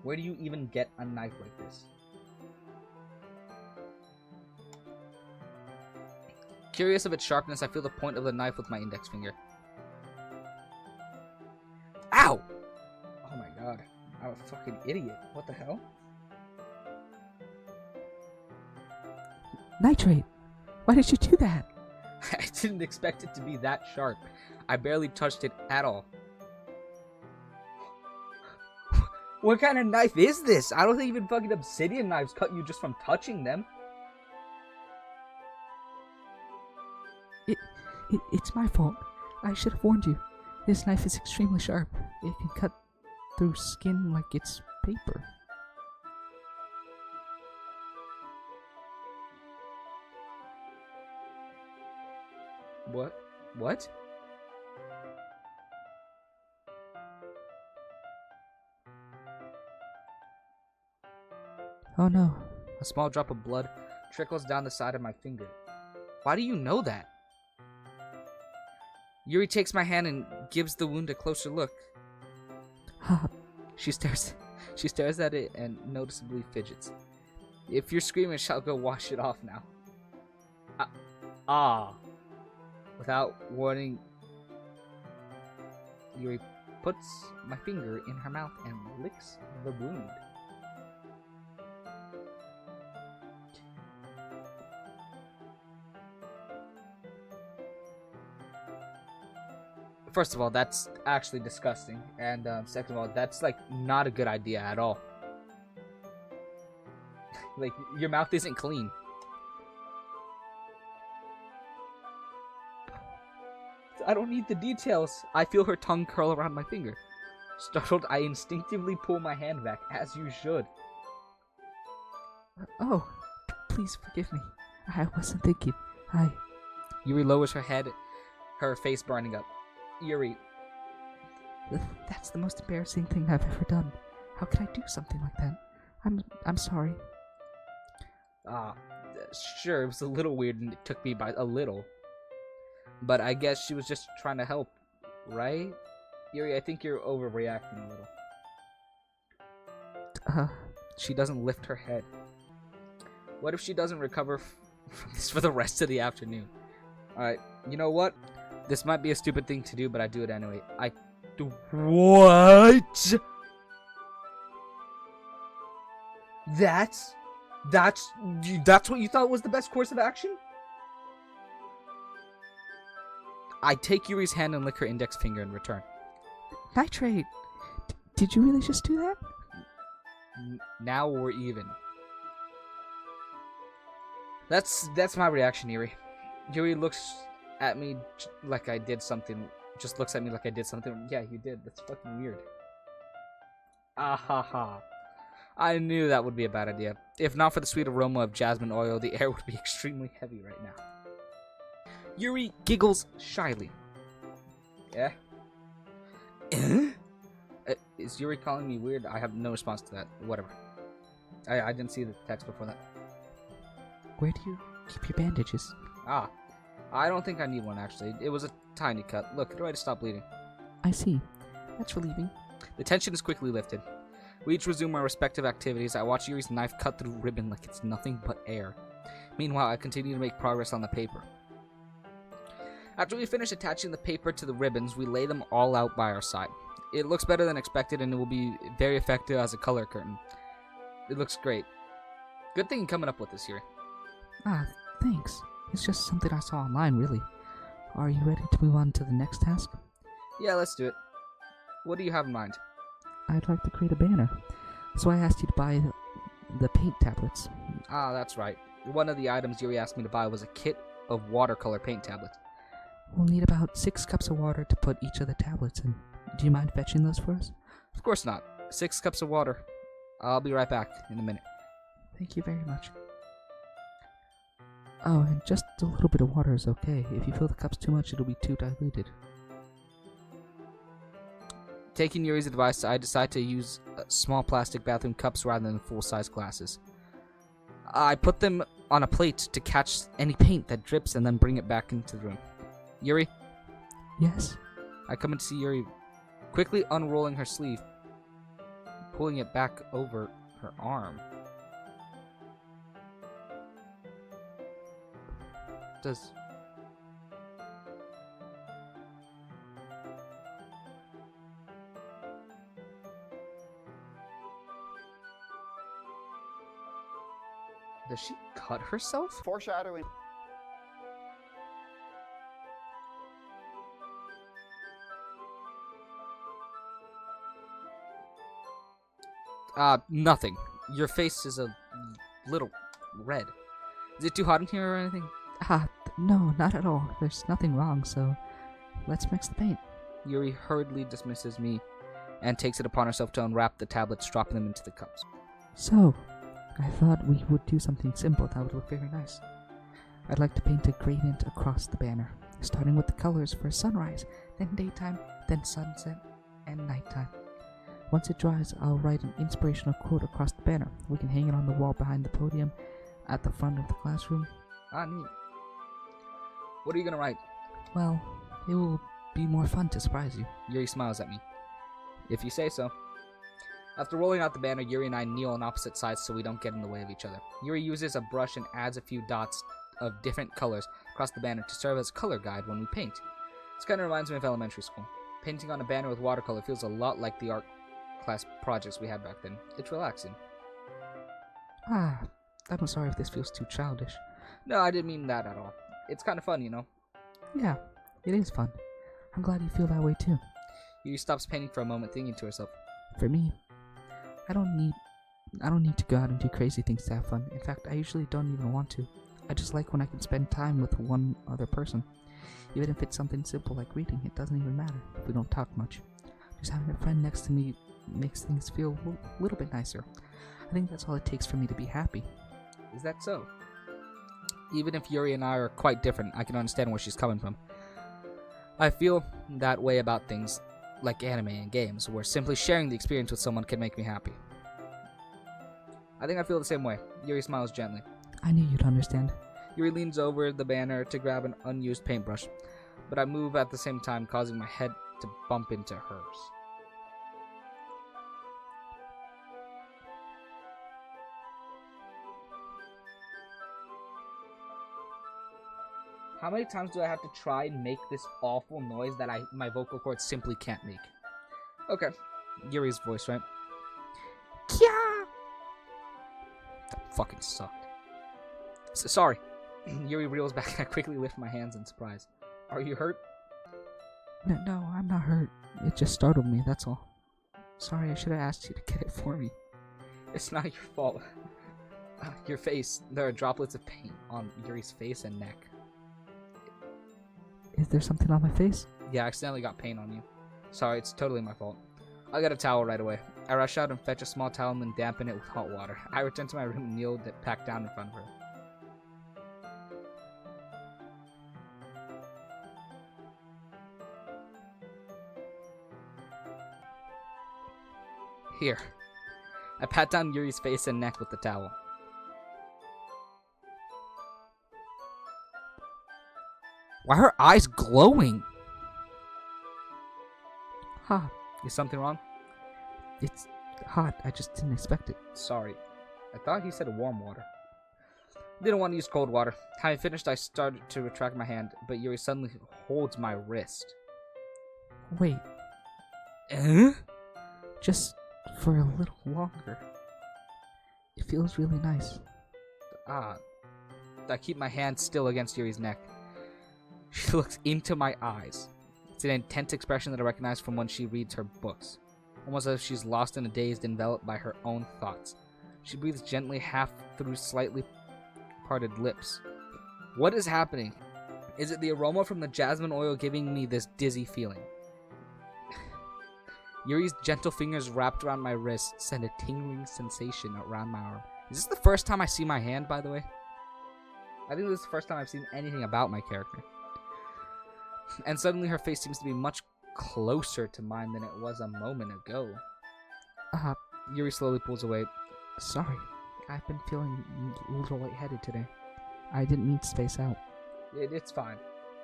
Where do you even get a knife like this? Curious of its sharpness, I feel the point of the knife with my index finger. Ow! Oh my god. I'm a fucking idiot. What the hell? Nitrate! Why did you do that? I didn't expect it to be that sharp. I barely touched it at all. What kind of knife is this? I don't think even fucking obsidian knives cut you just from touching them. It's my fault. I should have warned you. This knife is extremely sharp. It can cut through skin like it's paper. What? What? Oh no. A small drop of blood trickles down the side of my finger. Why do you know that? Yuri takes my hand and gives the wound a closer look. She stares at it and noticeably fidgets. If you're screaming, shall go wash it off now. Without warning, Yuri puts my finger in her mouth and licks the wound. First of all, that's actually disgusting. And second of all, that's like not a good idea at all. Like, your mouth isn't clean. I don't need the details. I feel her tongue curl around my finger. Startled, I instinctively pull my hand back, as you should. Oh, please forgive me. I wasn't thinking. Yuri lowers her head, her face burning up. Yuri, That's the most embarrassing thing I've ever done. How could I do something like that? I'm sorry. Sure, it was a little weird and it took me by a little. But I guess she was just trying to help, right? Yuri, I think you're overreacting a little. She doesn't lift her head. What if she doesn't recover from this for the rest of the afternoon? Alright, you know what? This might be a stupid thing to do, but I do it anyway. I do what? That's what you thought was the best course of action? I take Yuri's hand and lick her index finger in return. Nitrate! Did you really just do that? Now we're even. That's my reaction, Yuri. Yuri looks at me like I did something. Just looks at me like I did something. Yeah, you did. That's fucking weird. Ah ha ha. I knew that would be a bad idea. If not for the sweet aroma of jasmine oil, the air would be extremely heavy right now. Yuri giggles shyly. Yeah? Is Yuri calling me weird? I have no response to that. Whatever. I didn't see the text before that. Where do you keep your bandages? I don't think I need one, actually. It was a tiny cut. Look, it'll to stop bleeding. I see. That's relieving. The tension is quickly lifted. We each resume our respective activities. I watch Yuri's knife cut through ribbon like it's nothing but air. Meanwhile, I continue to make progress on the paper. After we finish attaching the paper to the ribbons, we lay them all out by our side. It looks better than expected, and it will be very effective as a color curtain. It looks great. Good thing you're coming up with this, Yuri. Thanks. It's just something I saw online, really. Are you ready to move on to the next task? Yeah, let's do it. What do you have in mind? I'd like to create a banner. So I asked you to buy the paint tablets. That's right. One of the items Yuri asked me to buy was a kit of watercolor paint tablets. We'll need about 6 cups of water to put each of the tablets in. Do you mind fetching those for us? Of course not. 6 cups of water. I'll be right back in a minute. Thank you very much. Oh, and just a little bit of water is okay. If you fill the cups too much, it'll be too diluted. Taking Yuri's advice, I decide to use small plastic bathroom cups rather than full-size glasses. I put them on a plate to catch any paint that drips and then bring it back into the room. Yuri? Yes? I come in to see Yuri quickly unrolling her sleeve, pulling it back over her arm. Does she cut herself? Foreshadowing. Nothing. Your face is a little red. Is it too hot in here or anything? No, not at all. There's nothing wrong, so let's mix the paint. Yuri hurriedly dismisses me and takes it upon herself to unwrap the tablets, dropping them into the cups. So, I thought we would do something simple that would look very nice. I'd like to paint a gradient across the banner, starting with the colors for sunrise, then daytime, then sunset, and nighttime. Once it dries, I'll write an inspirational quote across the banner. We can hang it on the wall behind the podium at the front of the classroom. Neat. What are you gonna write? Well, it will be more fun to surprise you. Yuri smiles at me. If you say so. After rolling out the banner, Yuri and I kneel on opposite sides so we don't get in the way of each other. Yuri uses a brush and adds a few dots of different colors across the banner to serve as a color guide when we paint. This kind of reminds me of elementary school. Painting on a banner with watercolor feels a lot like the art class projects we had back then. It's relaxing. I'm sorry if this feels too childish. No, I didn't mean that at all. It's kind of fun, you know? Yeah, it is fun. I'm glad you feel that way too. Yuri stops painting for a moment, thinking to herself. For me, I don't need I don't need to go out and do crazy things to have fun. In fact, I usually don't even want to. I just like when I can spend time with one other person. Even if it's something simple like reading, it doesn't even matter if we don't talk much. Just having a friend next to me makes things feel a little bit nicer. I think that's all it takes for me to be happy. Is that so? Even if Yuri and I are quite different, I can understand where she's coming from. I feel that way about things like anime and games, where simply sharing the experience with someone can make me happy. I think I feel the same way. Yuri smiles gently. I knew you'd understand. Yuri leans over the banner to grab an unused paintbrush, but I move at the same time, causing my head to bump into hers. How many times do I have to try and make this awful noise that my vocal cords simply can't make? Okay. Yuri's voice, right? Kya! That fucking sucked. Sorry. Yuri reels back. I quickly lift my hands in surprise. Are you hurt? No, I'm not hurt. It just startled me, that's all. Sorry, I should have asked you to get it for me. It's not your fault. Your face. There are droplets of paint on Yuri's face and neck. Is there something on my face? Yeah, I accidentally got paint on you. Sorry, it's totally my fault. I got a towel right away. I rush out and fetch a small towel and then dampen it with hot water. I return to my room and kneel back down in front of her. Here. I pat down Yuri's face and neck with the towel. Why are her eyes glowing? Ha, Is something wrong? it's hot. I just didn't expect it. Sorry. I thought he said warm water. Didn't want to use cold water. Having finished, I started to retract my hand, but Yuri suddenly holds my wrist. Wait, Eh? just for a little longer. It feels really nice. I keep my hand still against Yuri's neck. She looks into my eyes. It's an intense expression that I recognize from when she reads her books. Almost as if she's lost in a daze enveloped by her own thoughts. She breathes gently, half through slightly parted lips. What is happening? Is it the aroma from the jasmine oil giving me this dizzy feeling? Yuri's gentle fingers wrapped around my wrist send a tingling sensation around my arm. Is this the first time I see my hand, by the way? I think this is the first time I've seen anything about my character. And suddenly her face seems to be much closer to mine than it was a moment ago. Yuri slowly pulls away. Sorry, I've been feeling a little lightheaded today. I didn't mean to space out. It's fine.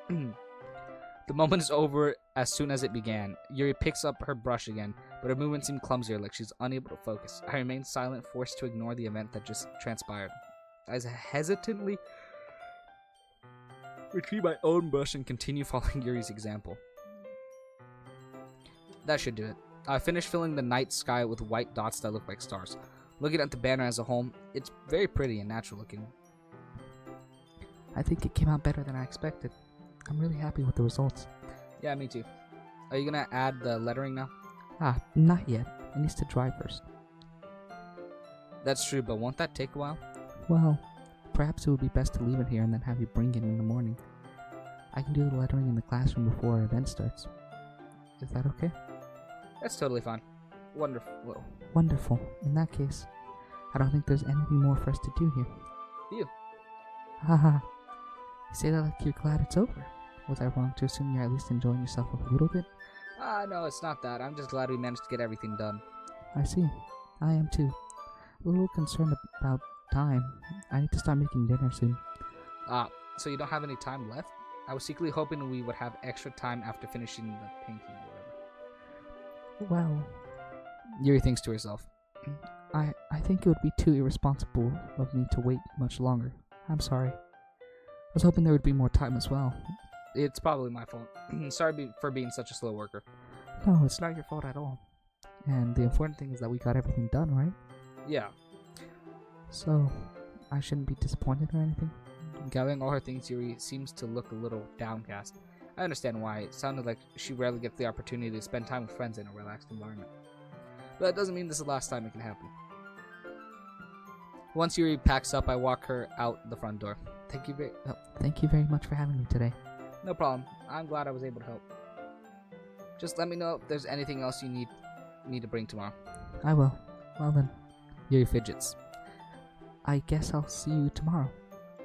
The moment is over as soon as it began. Yuri picks up her brush again, but her movements seem clumsier, like she's unable to focus. I remain silent, forced to ignore the event that just transpired. I hesitantly retrieve my own brush and continue following Yuri's example. That should do it. I finished filling the night sky with white dots that look like stars. Looking at the banner as a whole, it's very pretty and natural looking. I think it came out better than I expected. I'm really happy with the results. Yeah, me too. Are you gonna add the lettering now? Not yet. It needs to dry first. That's true, but won't that take a while? Well, perhaps it would be best to leave it here and then have you bring it in the morning. I can do the lettering in the classroom before our event starts. Is that okay? That's totally fine. Wonderful. Wonderful. In that case, I don't think there's anything more for us to do here. You. Haha. You say that like you're glad it's over. Was I wrong to assume you're at least enjoying yourself a little bit? No, it's not that. I'm just glad we managed to get everything done. I see. I am too. A little concerned about time. I need to start making dinner soon. So you don't have any time left? I was secretly hoping we would have extra time after finishing the painting or whatever. Well, Yuri thinks to herself. I think it would be too irresponsible of me to wait much longer. I'm sorry. I was hoping there would be more time as well. It's probably my fault. Sorry for being such a slow worker. No, it's not your fault at all. And the important thing is that we got everything done, right? Yeah. So, I shouldn't be disappointed or anything? Gathering all her things, Yuri seems to look a little downcast. I understand why. It sounded like she rarely gets the opportunity to spend time with friends in a relaxed environment. But that doesn't mean this is the last time it can happen. Once Yuri packs up, I walk her out the front door. Thank you very much for having me today. No problem. I'm glad I was able to help. Just let me know if there's anything else you need me to bring tomorrow. I will. Well then, Yuri fidgets. I guess I'll see you tomorrow.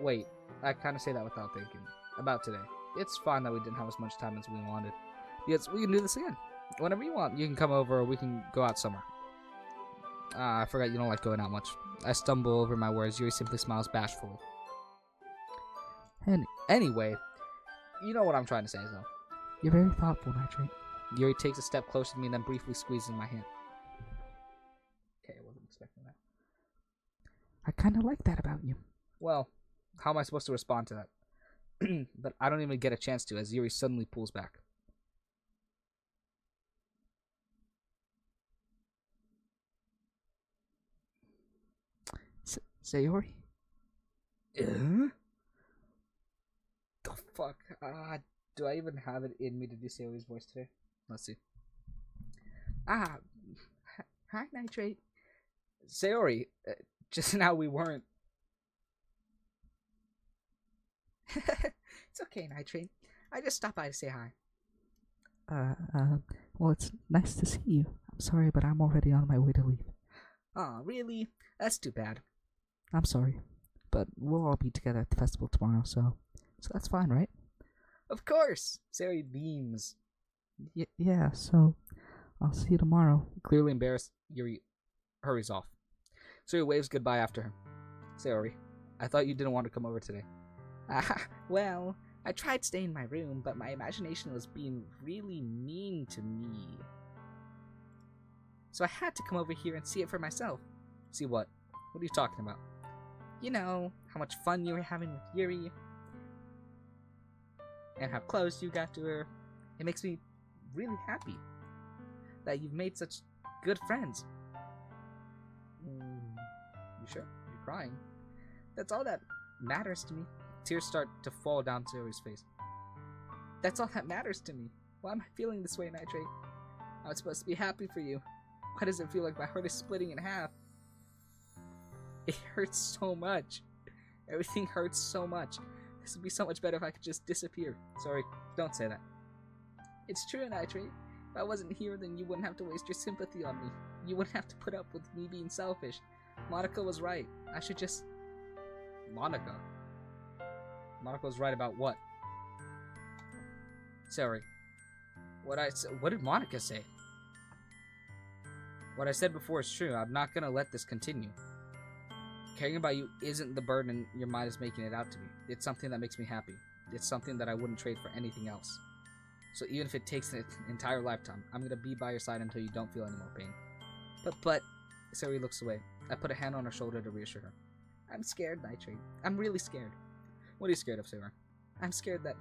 Wait, I kind of say that without thinking. About today. It's fine that we didn't have as much time as we wanted. Yes, we can do this again. Whenever you want, you can come over or we can go out somewhere. I forgot you don't like going out much. I stumble over my words. Yuri simply smiles bashfully. Anyway, you know what I'm trying to say, though. You're very thoughtful, Nitrate. Yuri takes a step closer to me and then briefly squeezes my hand. Okay, I wasn't expecting that. I kind of like that about you. Well, how am I supposed to respond to that? But I don't even get a chance to, as Yuri suddenly pulls back. Sayori? The fuck? Do I even have it in me to do Sayori's voice today? Let's see. Hi, Nitrate. Sayori, just now we weren't. It's okay, Nitrate. I just stopped by to say hi. Well, it's nice to see you. I'm sorry, but I'm already on my way to leave. Aw, really? That's too bad. I'm sorry, but we'll all be together at the festival tomorrow, so that's fine, right? Of course! Sayori beams. Yeah, so I'll see you tomorrow. Clearly embarrassed, Yuri hurries off. Sayori waves goodbye after him. Sayori, I thought you didn't want to come over today. Well, I tried staying in my room, but my imagination was being really mean to me. So I had to come over here and see it for myself. See what? What are you talking about? You know, how much fun you were having with Yuri. And how close you got to her. It makes me really happy that you've made such good friends. You sure? You're crying. That's all that matters to me. Tears start to fall down Sayori's face. That's all that matters to me. Why am I feeling this way, Nitrate? I was supposed to be happy for you. Why does it feel like my heart is splitting in half? It hurts so much. Everything hurts so much. This would be so much better if I could just disappear. Sorry, don't say that. It's true, Nitrate. If I wasn't here, then you wouldn't have to waste your sympathy on me. You wouldn't have to put up with me being selfish. Monica was right. I should just... Monica? Monica was right about what? Sorry. What did Monica say? What I said before is true. I'm not gonna let this continue. Caring about you isn't the burden your mind is making it out to be. It's something that makes me happy. It's something that I wouldn't trade for anything else. So even if it takes an entire lifetime, I'm gonna be by your side until you don't feel any more pain. But, Sayori looks away. I put a hand on her shoulder to reassure her. I'm scared, Nitrate. I'm really scared. What are you scared of, Sayori? I'm scared that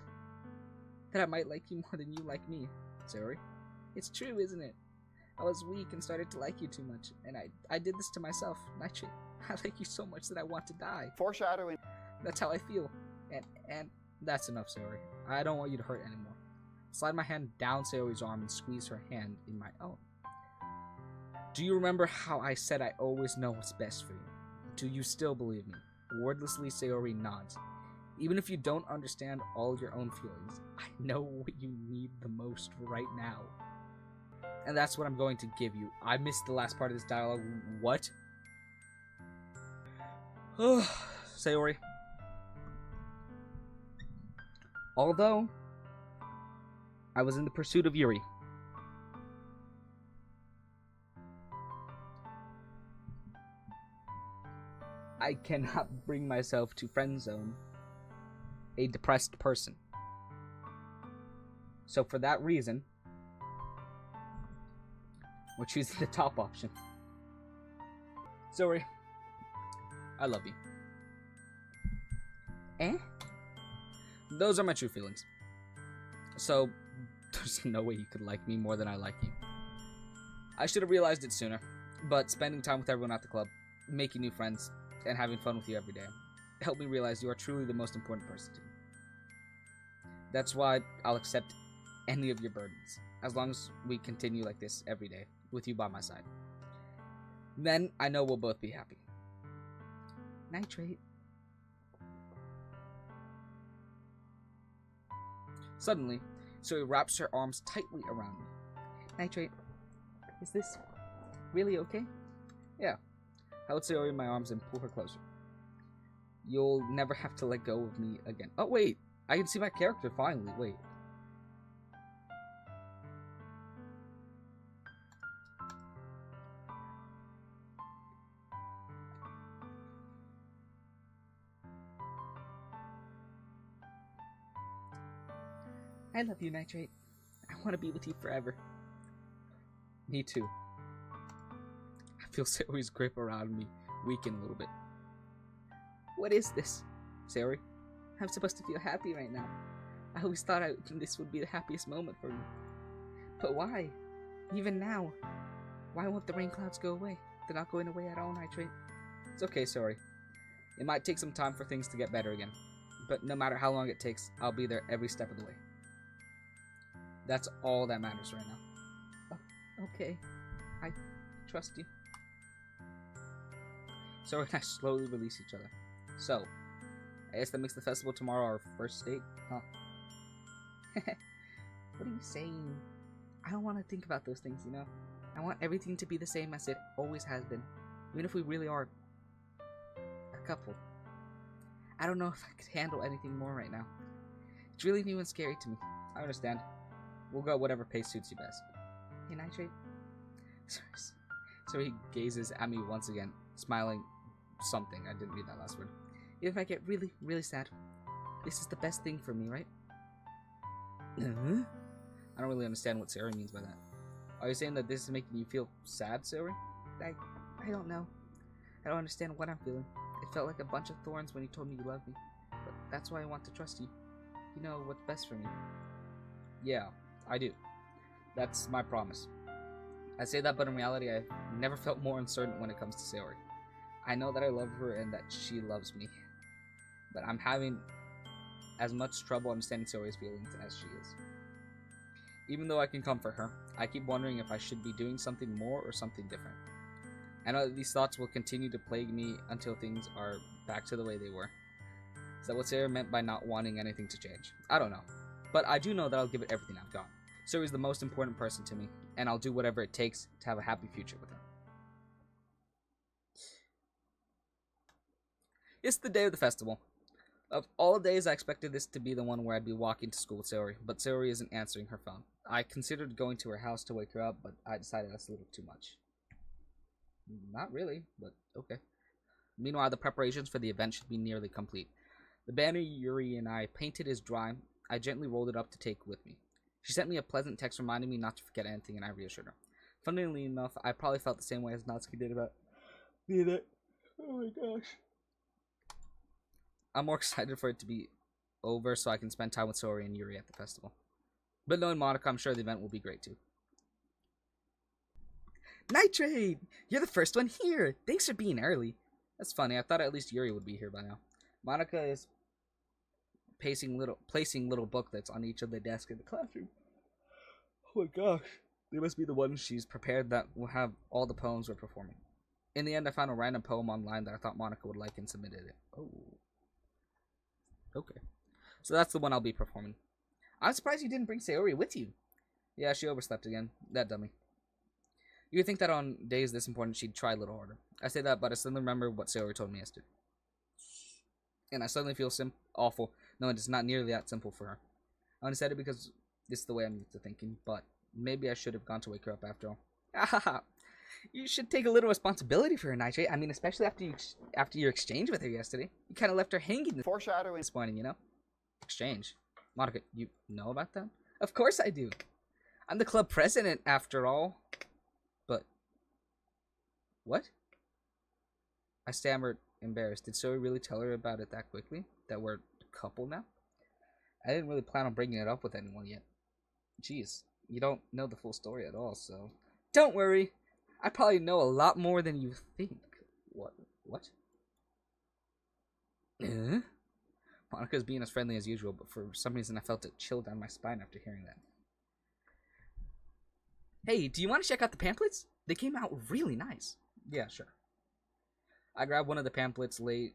I might like you more than you like me, Sayori. It's true, isn't it? I was weak and started to like you too much, and I did this to myself, Nitrate. I like you so much that I want to die. Foreshadowing. That's how I feel. And that's enough, Sayori. I don't want you to hurt anymore. Slide my hand down Sayori's arm and squeeze her hand in my own. Do you remember how I said I always know what's best for you? Do you still believe me? Wordlessly, Sayori nods. Even if you don't understand all your own feelings, I know what you need the most right now. And that's what I'm going to give you. I missed the last part of this dialogue. What? Sayori. Although I was in the pursuit of Yuri, I cannot bring myself to friend zone a depressed person. So for that reason, we're choosing the top option. Sorry. I love you. Eh? Those are my true feelings. So, there's no way you could like me more than I like you. I should have realized it sooner, but spending time with everyone at the club, making new friends, and having fun with you every day helped me realize you are truly the most important person to me. That's why I'll accept any of your burdens, as long as we continue like this every day, with you by my side. Then I know we'll both be happy. Nitrate. Suddenly, Sayori wraps her arms tightly around me. Nitrate, is this really okay? Yeah. I would Sayori in my arms and pull her closer. You'll never have to let go of me again. Oh, wait. I can see my character finally. Wait. I love you, Nitrate. I want to be with you forever. Me too. I feel Sayori's grip around me weaken a little bit. What is this? Sayori? I'm supposed to feel happy right now. I always thought this would be the happiest moment for me. But why? Even now? Why won't the rain clouds go away? They're not going away at all, Nitrate. It's okay, Sayori. It might take some time for things to get better again. But no matter how long it takes, I'll be there every step of the way. That's all that matters right now. Oh, okay. I trust you. Sayori and I slowly release each other. So, I guess that makes the festival tomorrow our first date, huh? What are you saying? I don't want to think about those things, you know? I want everything to be the same as it always has been. Even if we really are a couple. I don't know if I could handle anything more right now. It's really new and scary to me. I understand. We'll go whatever pace suits you best. Hey, Nitrate. So he gazes at me once again, smiling something. I didn't read that last word. If I get really, really sad, this is the best thing for me, right? I don't really understand what Sayori means by that. Are you saying that this is making you feel sad, Sayori? I don't know. I don't understand what I'm feeling. It felt like a bunch of thorns when you told me you loved me. But that's why I want to trust you. You know what's best for me. Yeah, I do. That's my promise. I say that, but in reality, I've never felt more uncertain when it comes to Sayori. I know that I love her and that she loves me. But I'm having as much trouble understanding Sayori's feelings as she is. Even though I can comfort her, I keep wondering if I should be doing something more or something different. I know that these thoughts will continue to plague me until things are back to the way they were. Is that what Sayori meant by not wanting anything to change? I don't know. But I do know that I'll give it everything I've got. Sayori's the most important person to me, and I'll do whatever it takes to have a happy future with her. It's the day of the festival. Of all days, I expected this to be the one where I'd be walking to school with Sayori, but Sayori isn't answering her phone. I considered going to her house to wake her up, but I decided that's a little too much. Not really, but okay. Meanwhile, the preparations for the event should be nearly complete. The banner Yuri and I painted is dry. I gently rolled it up to take with me. She sent me a pleasant text reminding me not to forget anything, and I reassured her. Funnily enough, I probably felt the same way as Natsuki did about the event. Oh my gosh. I'm more excited for it to be over so I can spend time with Sayori and Yuri at the festival. But knowing Monica, I'm sure the event will be great too. Nitrate! You're the first one here! Thanks for being early. That's funny, I thought at least Yuri would be here by now. Monica is placing little booklets on each of the desks in the classroom. Oh my gosh. They must be the ones she's prepared that will have all the poems we're performing. In the end, I found a random poem online that I thought Monica would like and submitted it. Oh. Okay. So that's the one I'll be performing. I'm surprised you didn't bring Sayori with you. Yeah, she overslept again. That dummy. You would think that on days this important she'd try a little harder. I say that, but I suddenly remember what Sayori told me yesterday. And I suddenly feel awful, knowing it's not nearly that simple for her. I only said it because this is the way I'm used to thinking, but maybe I should have gone to wake her up after all. You should take a little responsibility for her, Nitrate. I mean, especially after your exchange with her yesterday. You kind of left her hanging. Foreshadowing. This morning, you know? Exchange? Monica, you know about that? Of course I do. I'm the club president, after all. But what? I stammered, embarrassed. Did Sayori really tell her about it that quickly? That we're a couple now? I didn't really plan on bringing it up with anyone yet. Jeez, you don't know the full story at all, so... Don't worry. I probably know a lot more than you think. What? Monica's being as friendly as usual, but for some reason I felt a chill down my spine after hearing that. Hey, do you want to check out the pamphlets? They came out really nice. Yeah, sure. I grabbed one of the pamphlets, laid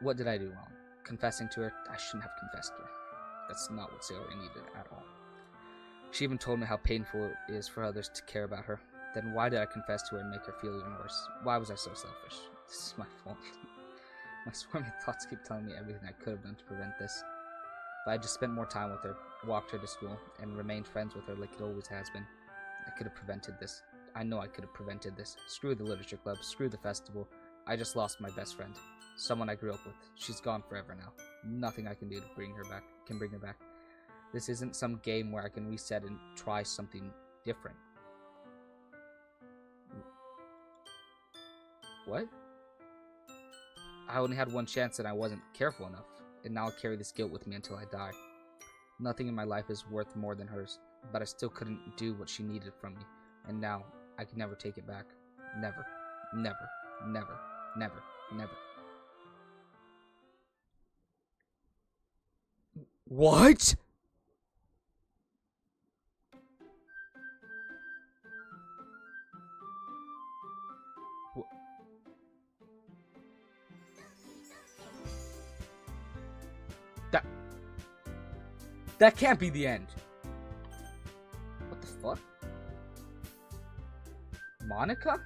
What did I do wrong? Confessing to her? I shouldn't have confessed to her. That's not what Sayori needed at all. She even told me how painful it is for others to care about her. Then why did I confess to her and make her feel even worse? Why was I so selfish? This is my fault. My swarmy thoughts keep telling me everything I could have done to prevent this. If I had just spent more time with her, walked her to school, and remained friends with her like it always has been, I could have prevented this. I know I could have prevented this. Screw the literature club, screw the festival. I just lost my best friend. Someone I grew up with. She's gone forever now. Nothing I can do to bring her back. This isn't some game where I can reset and try something different. What? I only had one chance and I wasn't careful enough, and now I'll carry this guilt with me until I die. Nothing in my life is worth more than hers, but I still couldn't do what she needed from me, and now I can never take it back. Never. Never. Never. Never. Never. What? That can't be the end. What the fuck? Monica?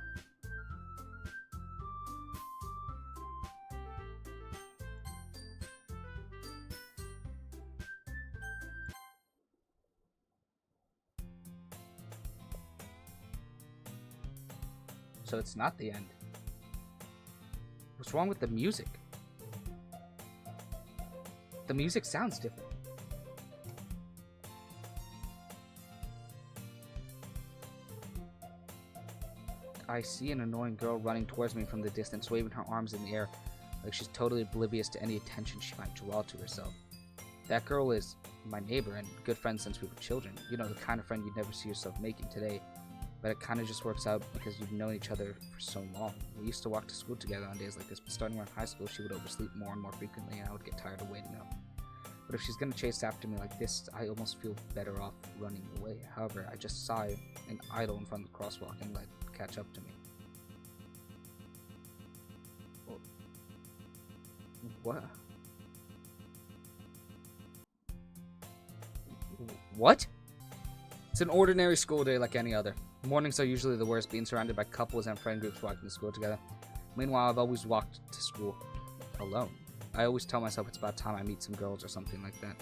So it's not the end. What's wrong with the music? The music sounds different. I see an annoying girl running towards me from the distance, waving her arms in the air, like she's totally oblivious to any attention she might draw to herself. That girl is my neighbor and good friend since we were children. You know, the kind of friend you'd never see yourself making today. But it kind of just works out because you've known each other for so long. We used to walk to school together on days like this, but starting around high school, she would oversleep more and more frequently, and I would get tired of waiting up. But if she's gonna chase after me like this, I almost feel better off running away. However, I just saw an idol in front of the crosswalk and let it catch up to me. What? What? It's an ordinary school day like any other. Mornings are usually the worst, being surrounded by couples and friend groups walking to school together. Meanwhile, I've always walked to school alone. I always tell myself it's about time I meet some girls or something like that.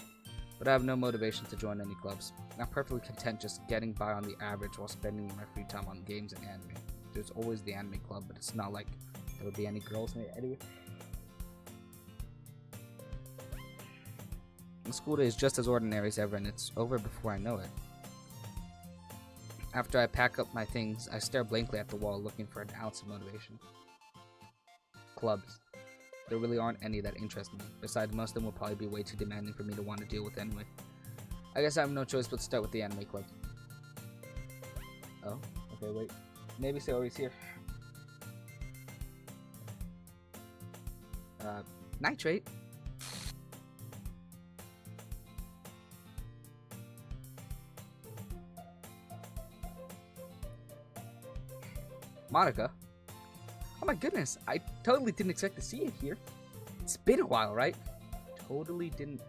But I have no motivation to join any clubs. I'm perfectly content just getting by on the average while spending my free time on games and anime. There's always the anime club, but it's not like there would be any girls in it anyway. The school day is just as ordinary as ever, and it's over before I know it. After I pack up my things, I stare blankly at the wall looking for an ounce of motivation. Clubs. There really aren't any that interest me. Besides, most of them will probably be way too demanding for me to want to deal with anyway. I guess I have no choice but to start with the anime club. Oh, okay, wait. Maybe Sayori's here. Nitrate? Monica? Oh my goodness, I totally didn't expect to see you here. It's been a while, right? Totally didn't.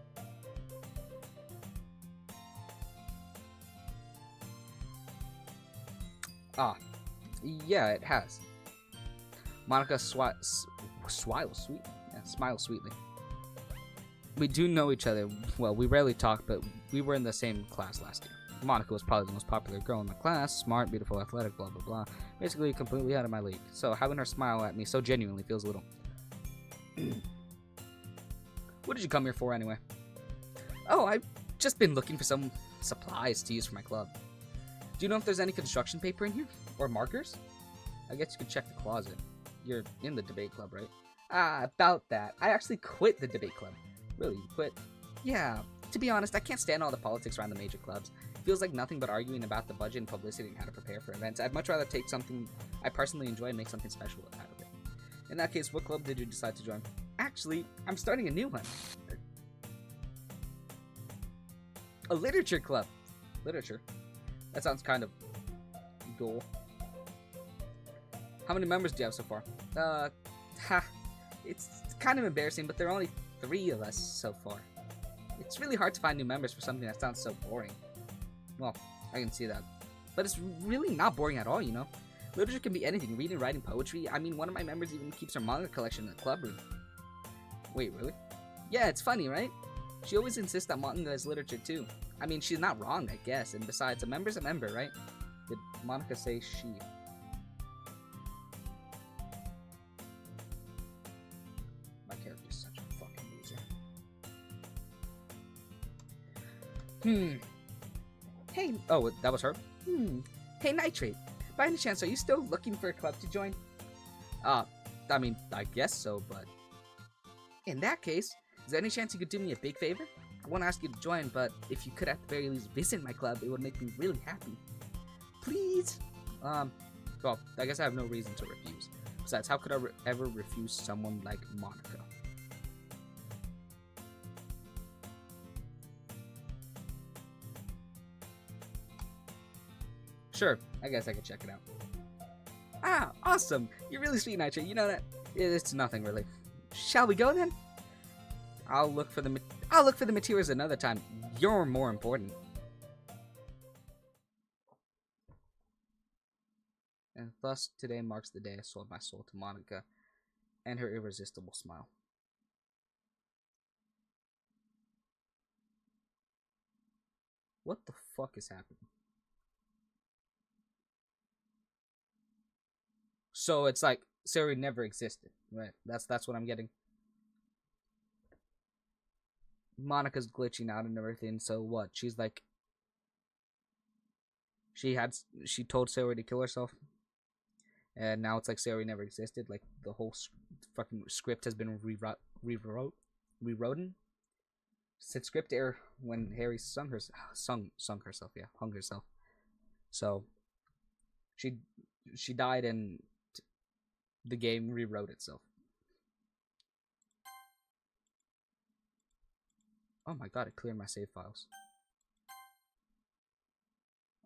Ah, yeah, it has. Monica smiles sweetly. We do know each other. Well, we rarely talk, but we were in the same class last year. Monica was probably the most popular girl in the class, smart, beautiful, athletic, blah blah blah. Basically, completely out of my league. So having her smile at me so genuinely feels a little. What did you come here for anyway? Oh, I've just been looking for some supplies to use for my club. Do you know if there's any construction paper in here? Or markers? I guess you could check the closet. You're in the debate club, right? Ah, about that. I actually quit the debate club. Really, you quit? Yeah, to be honest, I can't stand all the politics around the major clubs. It feels like nothing but arguing about the budget and publicity and how to prepare for events. I'd much rather take something I personally enjoy and make something special out of it. In that case, what club did you decide to join? Actually, I'm starting a new one. A literature club. Literature? That sounds kind of dull. How many members do you have so far? It's kind of embarrassing, but there are only 3 of us so far. It's really hard to find new members for something that sounds so boring. Well, I can see that. But it's really not boring at all, you know? Literature can be anything, reading, writing, poetry. I mean, one of my members even keeps her manga collection in the club room. Wait, really? Yeah, it's funny, right? She always insists that manga is literature too. I mean, she's not wrong, I guess. And besides, a member's a member, right? Did Monica say she? My character's such a fucking loser. Hey, oh, that was her? Hey, Nitrate. By any chance, are you still looking for a club to join? I mean, I guess so, but... In that case, is there any chance you could do me a big favor? I won't ask you to join, but if you could at the very least visit my club, it would make me really happy. Please? Well, I guess I have no reason to refuse. Besides, how could I ever refuse someone like Monica? Sure, I guess I could check it out. Ah, awesome! You're really sweet, Nitro. You know that? It's nothing really. Shall we go then? I'll look for the materials another time. You're more important. And thus, today marks the day I sold my soul to Monica and her irresistible smile. What the fuck is happening? So it's like Sayori never existed, right? That's what I'm getting. Monica's glitching out and everything, so what? She's like, she told Sayori to kill herself, and now it's like Sayori never existed. Like the whole fucking script has been rewritten. Said script error when Harry hung herself. So she died and the game rewrote itself. Oh my god, it cleared my save files.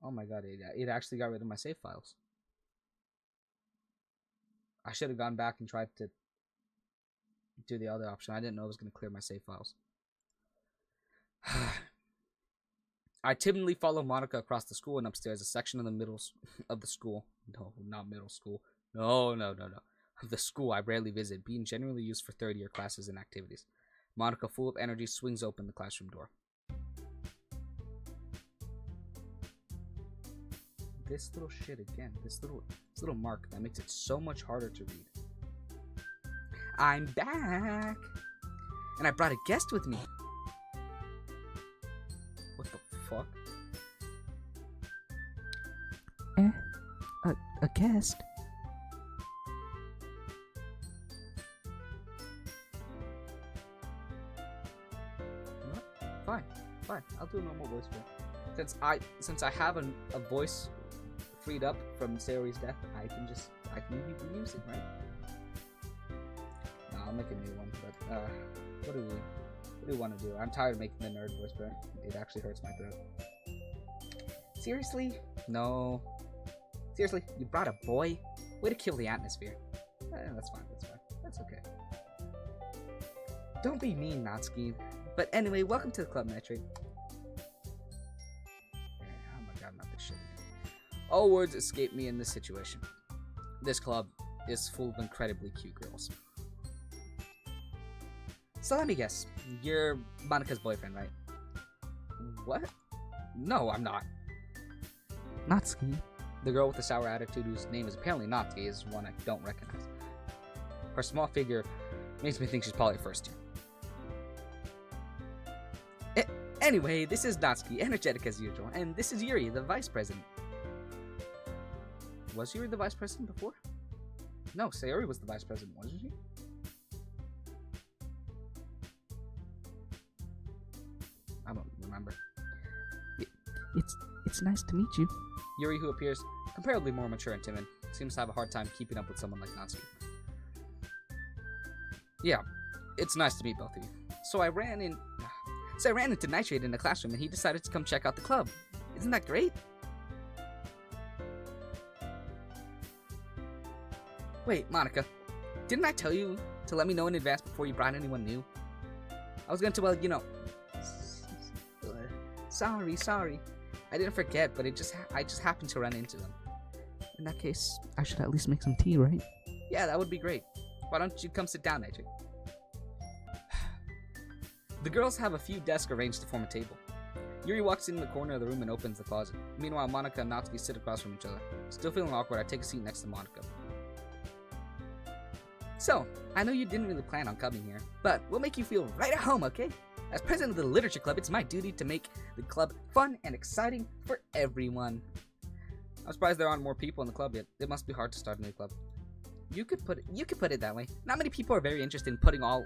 Oh my god, it actually got rid of my save files. I should have gone back and tried to do the other option. I didn't know it was going to clear my save files. I timidly follow Monica across the school and upstairs, a section of the middle of the school. No, not middle school. No. Of the school I rarely visit, being generally used for third-year classes and activities. Monica, full of energy, swings open the classroom door. This little shit again. This little mark that makes it so much harder to read. I'm back! And I brought a guest with me. What the fuck? A guest? Fine. I'll do a normal voice for it. Since I have a voice freed up from Sayori's death, I can use it, right? No, I'll make a new one. But what do we want to do? I'm tired of making the nerd voice, but it actually hurts my throat. Seriously? No. Seriously, you brought a boy? Way to kill the atmosphere. That's fine. That's okay. Don't be mean, Natsuki. But anyway, welcome to the club, Nitrate. Oh my god, not this shit again. All words escape me in this situation. This club is full of incredibly cute girls. So let me guess, you're Monica's boyfriend, right? What? No, I'm not. Natsuki. The girl with the sour attitude, whose name is apparently Natsuki, is one I don't recognize. Her small figure makes me think she's probably first year. Anyway, this is Natsuki, energetic as usual, and this is Yuri, the vice president. Was Yuri the vice president before? No, Sayori was the vice president, wasn't she? I don't remember. It's nice to meet you. Yuri, who appears comparably more mature and timid, seems to have a hard time keeping up with someone like Natsuki. Yeah, it's nice to meet both of you. So I ran into Nitrate in the classroom and he decided to come check out the club. Isn't that great? Wait, Monica, didn't I tell you to let me know in advance before you brought anyone new? I was going to, well, you know... Sorry. I didn't forget, but I just happened to run into them. In that case, I should at least make some tea, right? Yeah, that would be great. Why don't you come sit down, Nightshade? The girls have a few desks arranged to form a table. Yuri walks in the corner of the room and opens the closet. Meanwhile, Monica and Natsuki sit across from each other. Still feeling awkward, I take a seat next to Monica. So, I know you didn't really plan on coming here, but we'll make you feel right at home, okay? As president of the Literature Club, it's my duty to make the club fun and exciting for everyone. I'm surprised there aren't more people in the club yet. It must be hard to start a new club. You could put it that way. Not many people are very interested in putting out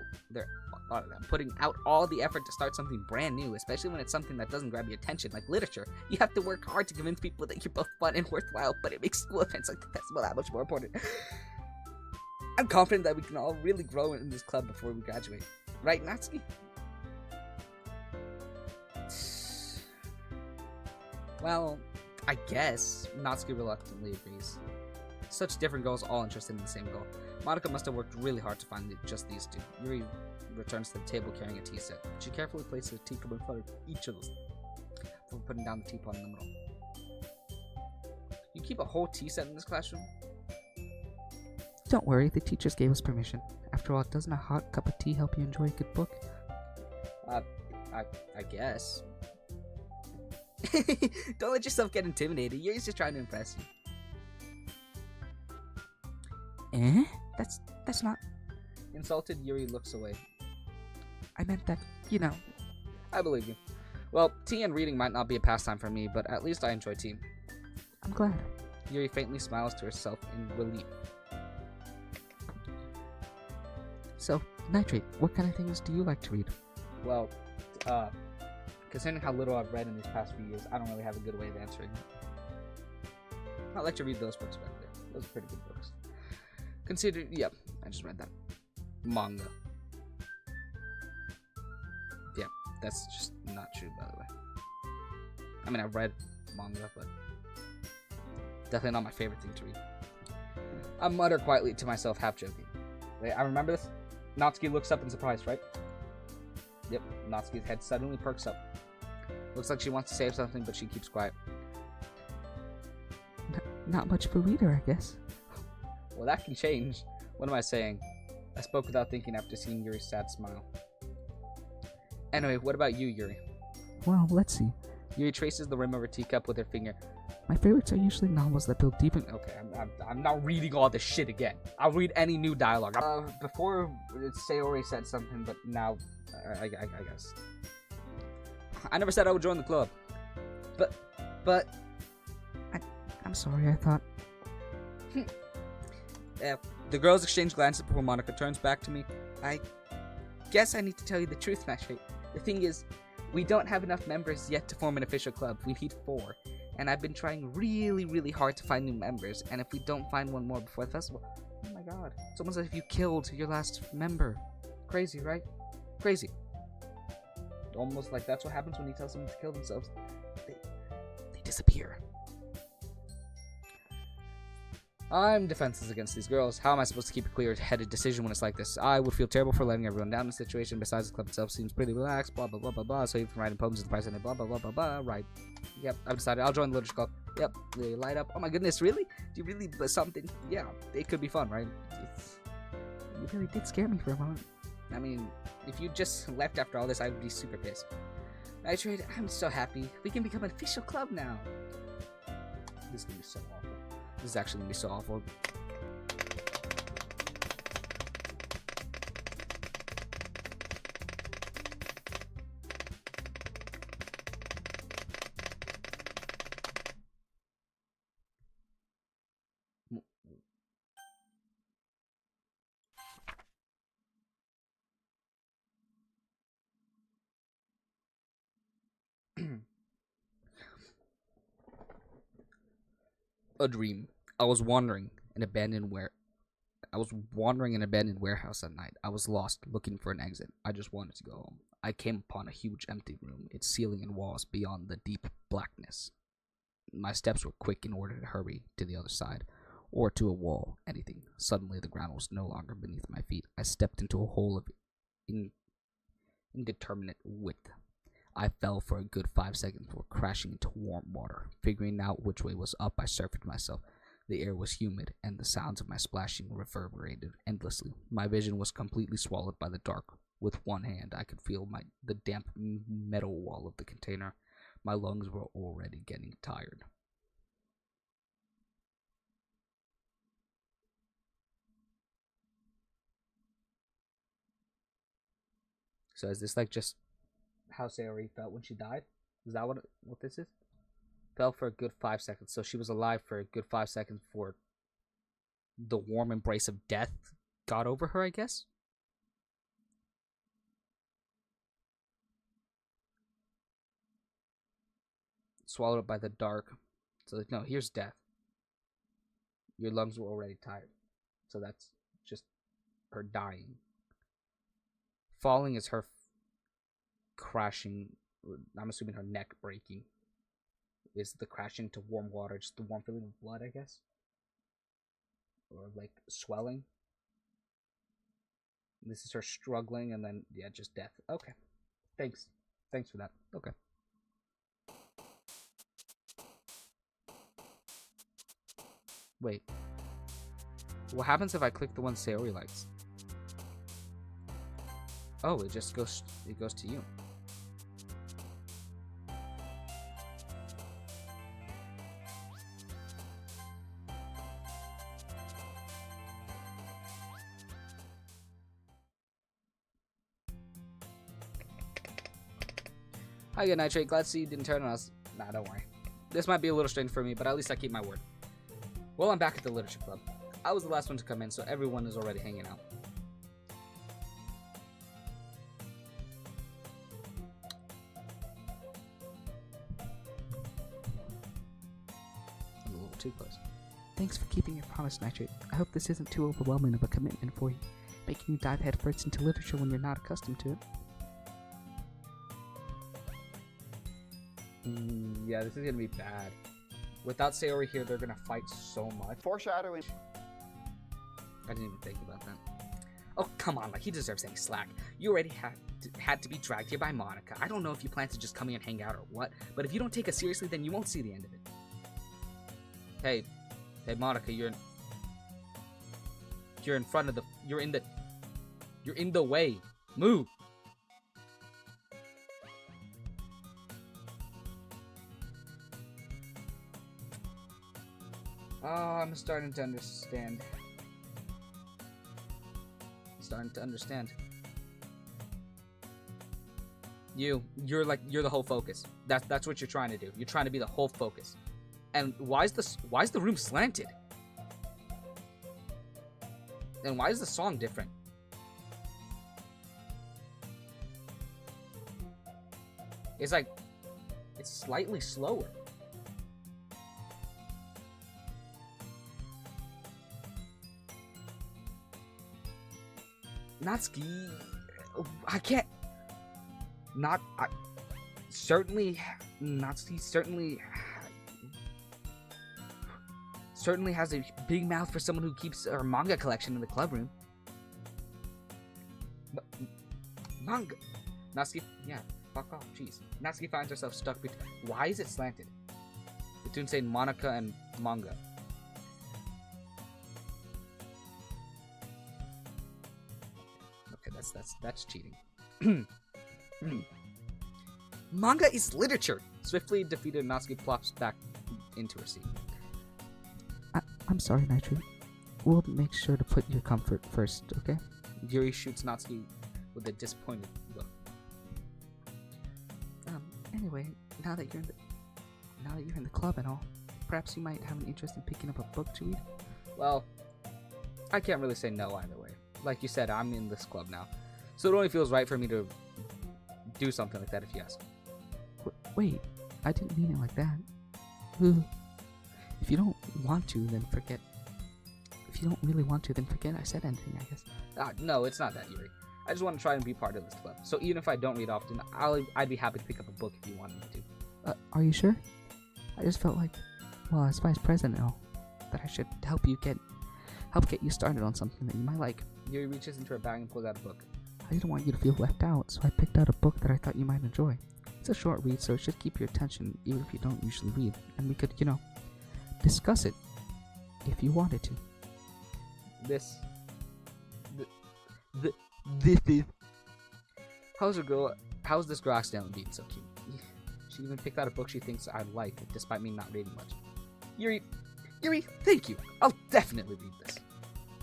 all the effort to start something brand new, especially when it's something that doesn't grab your attention, like literature. You have to work hard to convince people that you're both fun and worthwhile, but it makes school events like the festival that much more important. I'm confident that we can all really grow in this club before we graduate. Right, Natsuki? Well, I guess. Natsuki reluctantly agrees. Such different girls all interested in the same goal. Monica must have worked really hard to find just these two. Yuri returns to the table carrying a tea set. She carefully places a teacup in front of each of us before putting down the teapot in the middle. You keep a whole tea set in this classroom? Don't worry, the teachers gave us permission. After all, doesn't a hot cup of tea help you enjoy a good book? I guess. Don't let yourself get intimidated. Yuri's just trying to impress you. That's not... Insulted, Yuri looks away. I meant that, I believe you. Well, tea and reading might not be a pastime for me, but at least I enjoy tea. I'm glad. Yuri faintly smiles to herself in relief. So, Nitrate, what kind of things do you like to read? Well, considering how little I've read in these past few years, I don't really have a good way of answering. I like to read those books back there. Those are pretty good books. Yep, I just read that. Manga. Yeah, that's just not true, by the way. I mean, I've read manga, but definitely not my favorite thing to read. I mutter quietly to myself, half joking. Wait, I remember this? Natsuki looks up in surprise, right? Yep, Natsuki's head suddenly perks up. Looks like she wants to say something, but she keeps quiet. Not much of a reader, I guess. Well, that can change. What am I saying? I spoke without thinking after seeing Yuri's sad smile. Anyway, what about you, Yuri? Well, let's see. Yuri traces the rim of her teacup with her finger. My favorites are usually novels that build deep in... Okay, I'm not reading all this shit again. I'll read any new dialogue. Before, Sayori said something, but now, I guess. I never said I would join the club. But... I'm sorry, I thought... The girls exchange glances before Monica turns back to me. I guess I need to tell you the truth, Nightshade. The thing is, we don't have enough members yet to form an official club. We need 4. And I've been trying really, really hard to find new members. And if we don't find one more before the festival... Oh my god. It's almost as if you killed your last member. Crazy, right? Crazy. Almost like that's what happens when you tell someone to kill themselves. They disappear. I'm defenseless against these girls. How am I supposed to keep a clear-headed decision when it's like this? I would feel terrible for letting everyone down in the situation. Besides, the club itself seems pretty relaxed. Blah, blah, blah, blah, blah. So even from writing poems to the president, blah, blah, blah, blah, blah. Right. Yep, I've decided. I'll join the literature club. Yep, they light up. Oh my goodness, really? Do you really... something... Yeah, it could be fun, right? You really did scare me for a moment. I mean, if you just left after all this, I'd be super pissed. Nitrate, I'm so happy. We can become an official club now. This is gonna be so awful. This is actually gonna be so awful. A dream. I was wandering in an abandoned warehouse at night. I was lost, looking for an exit. I just wanted to go home. I came upon a huge empty room, its ceiling and walls beyond the deep blackness. My steps were quick in order to hurry to the other side. or to a wall, anything. Suddenly, the ground was no longer beneath my feet. I stepped into a hole of indeterminate width. I fell for a good 5 seconds before crashing into warm water. Figuring out which way was up, I surfaced myself. The air was humid, and the sounds of my splashing reverberated endlessly. My vision was completely swallowed by the dark. With one hand, I could feel the damp metal wall of the container. My lungs were already getting tired. So is this like just how Sayori felt when she died? Is that what this is? Fell for a good 5 seconds. So she was alive for a good 5 seconds before the warm embrace of death got over her, I guess? Swallowed up by the dark. So like, no, here's death. Your lungs were already tired. So that's just her dying. Falling is her crashing. I'm assuming her neck breaking. Is the crashing to warm water just the warm feeling of blood, I guess? Or like swelling. This is her struggling, and then, yeah, just death. Okay. Thanks for that. Okay. Wait. What happens if I click the one Sayori likes? Oh, it goes to you. Hi again, Nitrate. Glad to see you didn't turn on us. Nah, don't worry. This might be a little strange for me, but at least I keep my word. Well, I'm back at the Literature Club. I was the last one to come in, so everyone is already hanging out. A little too close. Thanks for keeping your promise, Nitrate. I hope this isn't too overwhelming of a commitment for you, making you dive headfirst into literature when you're not accustomed to it. Yeah, this is gonna be bad. Without Sayori here, they're gonna fight so much. Foreshadowing. I didn't even think about that. Oh, come on, like, he deserves any slack. You already had to be dragged here by Monica. I don't know if you plan to just come here and hang out or what, but if you don't take us seriously, then you won't see the end of it. Hey, Monica, you're in front of the, you're in the way. Move. Oh, I'm starting to understand. You're the whole focus. That's what you're trying to do. You're trying to be the whole focus. And why is the room slanted? And why is the song different? It's like, it's slightly slower. Natsuki, I can't. Certainly has a big mouth for someone who keeps her manga collection in the club room. Manga, Natsuki, yeah, fuck off, jeez. Natsuki finds herself stuck between. Why is it slanted? Between saying Monica and manga. That's cheating. Manga is literature. Swiftly defeated, Natsuki plops back into her seat. I'm sorry, Nitrate. We'll make sure to put your comfort first, okay? Yuri shoots Natsuki with a disappointed look. Anyway, now that you're in the club and all, perhaps you might have an interest in picking up a book to read. Well, I can't really say no either way. Like you said, I'm in this club now. So it only feels right for me to do something like that if you ask. Wait, I didn't mean it like that. If you don't want to, then forget. If you don't really want to, then forget I said anything, I guess. No, it's not that, Yuri. I just want to try and be part of this club. So even if I don't read often, I'd be happy to pick up a book if you wanted me to. Are you sure? I just felt like, well, as vice president and all, that I should help get you started on something that you might like. Yuri reaches into her bag and pulls out a book. I didn't want you to feel left out, so I picked out a book that I thought you might enjoy. It's a short read, so it should keep your attention, even if you don't usually read, and we could, discuss it if you wanted to. This is... How's this girl accidentally being so cute? She even picked out a book she thinks I'd like, despite me not reading much. Yuri, thank you. I'll definitely read this.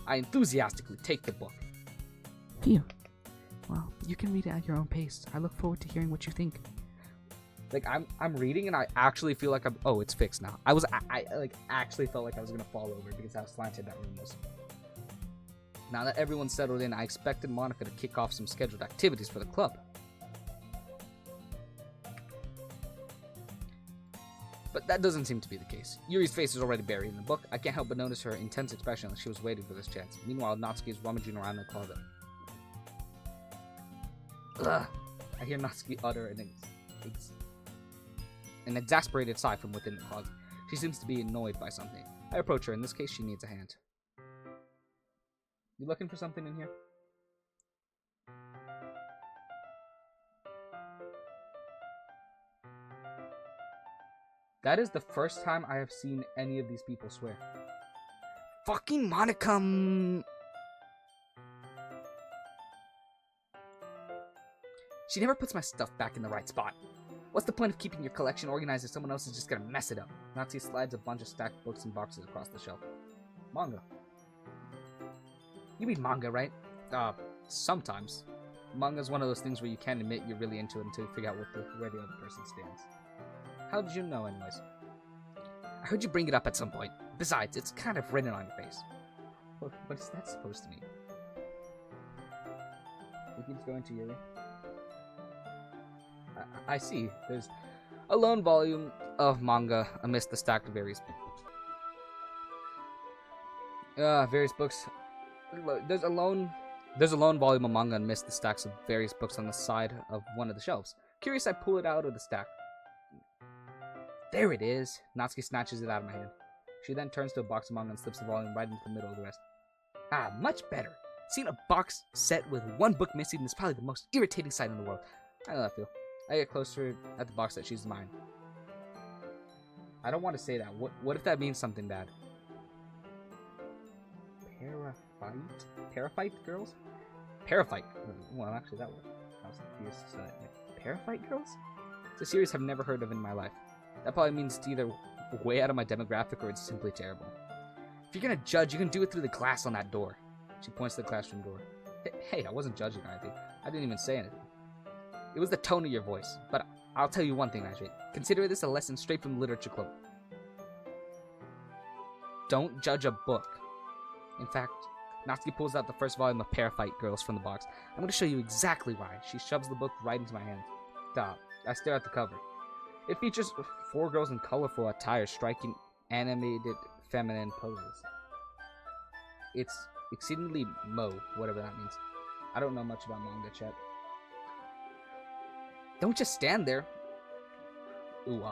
I enthusiastically take the book. Phew. Well, you can read it at your own pace. I look forward to hearing what you think. Like, I'm reading and I actually feel like oh, it's fixed now. I actually felt like I was gonna fall over because how slanted that room was. Now that everyone's settled in, I expected Monica to kick off some scheduled activities for the club. But that doesn't seem to be the case. Yuri's face is already buried in the book. I can't help but notice her intense expression like she was waiting for this chance. Meanwhile, Natsuki is rummaging around the closet. Ugh. I hear Natsuki utter an exasperated sigh from within the closet. She seems to be annoyed by something. I approach her. In this case, she needs a hand. You looking for something in here? That is the first time I have seen any of these people swear. Fucking Monica! She never puts my stuff back in the right spot. What's the point of keeping your collection organized if someone else is just gonna mess it up? Natsuki slides a bunch of stacked books and boxes across the shelf. Manga. You read manga, right? Sometimes. Manga's one of those things where you can't admit you're really into it until you figure out where the other person stands. How did you know, anyways? I heard you bring it up at some point. Besides, it's kind of written on your face. What is that supposed to mean? He keeps going to Yuri. I see. There's a lone volume of manga amidst the stack of various books. There's a lone volume of manga amidst the stacks of various books on the side of one of the shelves. Curious, I pull it out of the stack. There it is. Natsuki snatches it out of my hand. She then turns to a box of manga and slips the volume right into the middle of the rest. Ah, much better. Seeing a box set with one book missing is probably the most irritating sight in the world. I know that feel. I get closer at the box that she's mine. I don't want to say that. What if that means something bad? Parafight girls? Parafight. Well, actually, that was confused. Parafight girls? It's a series I've never heard of in my life. That probably means it's either way out of my demographic or it's simply terrible. If you're gonna judge, you can do it through the glass on that door. She points to the classroom door. Hey, I wasn't judging or anything. I didn't even say anything. It was the tone of your voice. But I'll tell you one thing, Najee. Consider this a lesson straight from the Literature Club. Don't judge a book. In fact, Natsuki pulls out the first volume of Parafight Girls from the box. I'm going to show you exactly why. She shoves the book right into my hand. Stop. I stare at the cover. It features 4 girls in colorful attire striking animated feminine poses. It's exceedingly whatever that means. I don't know much about manga, chat. Don't just stand there. Ooh,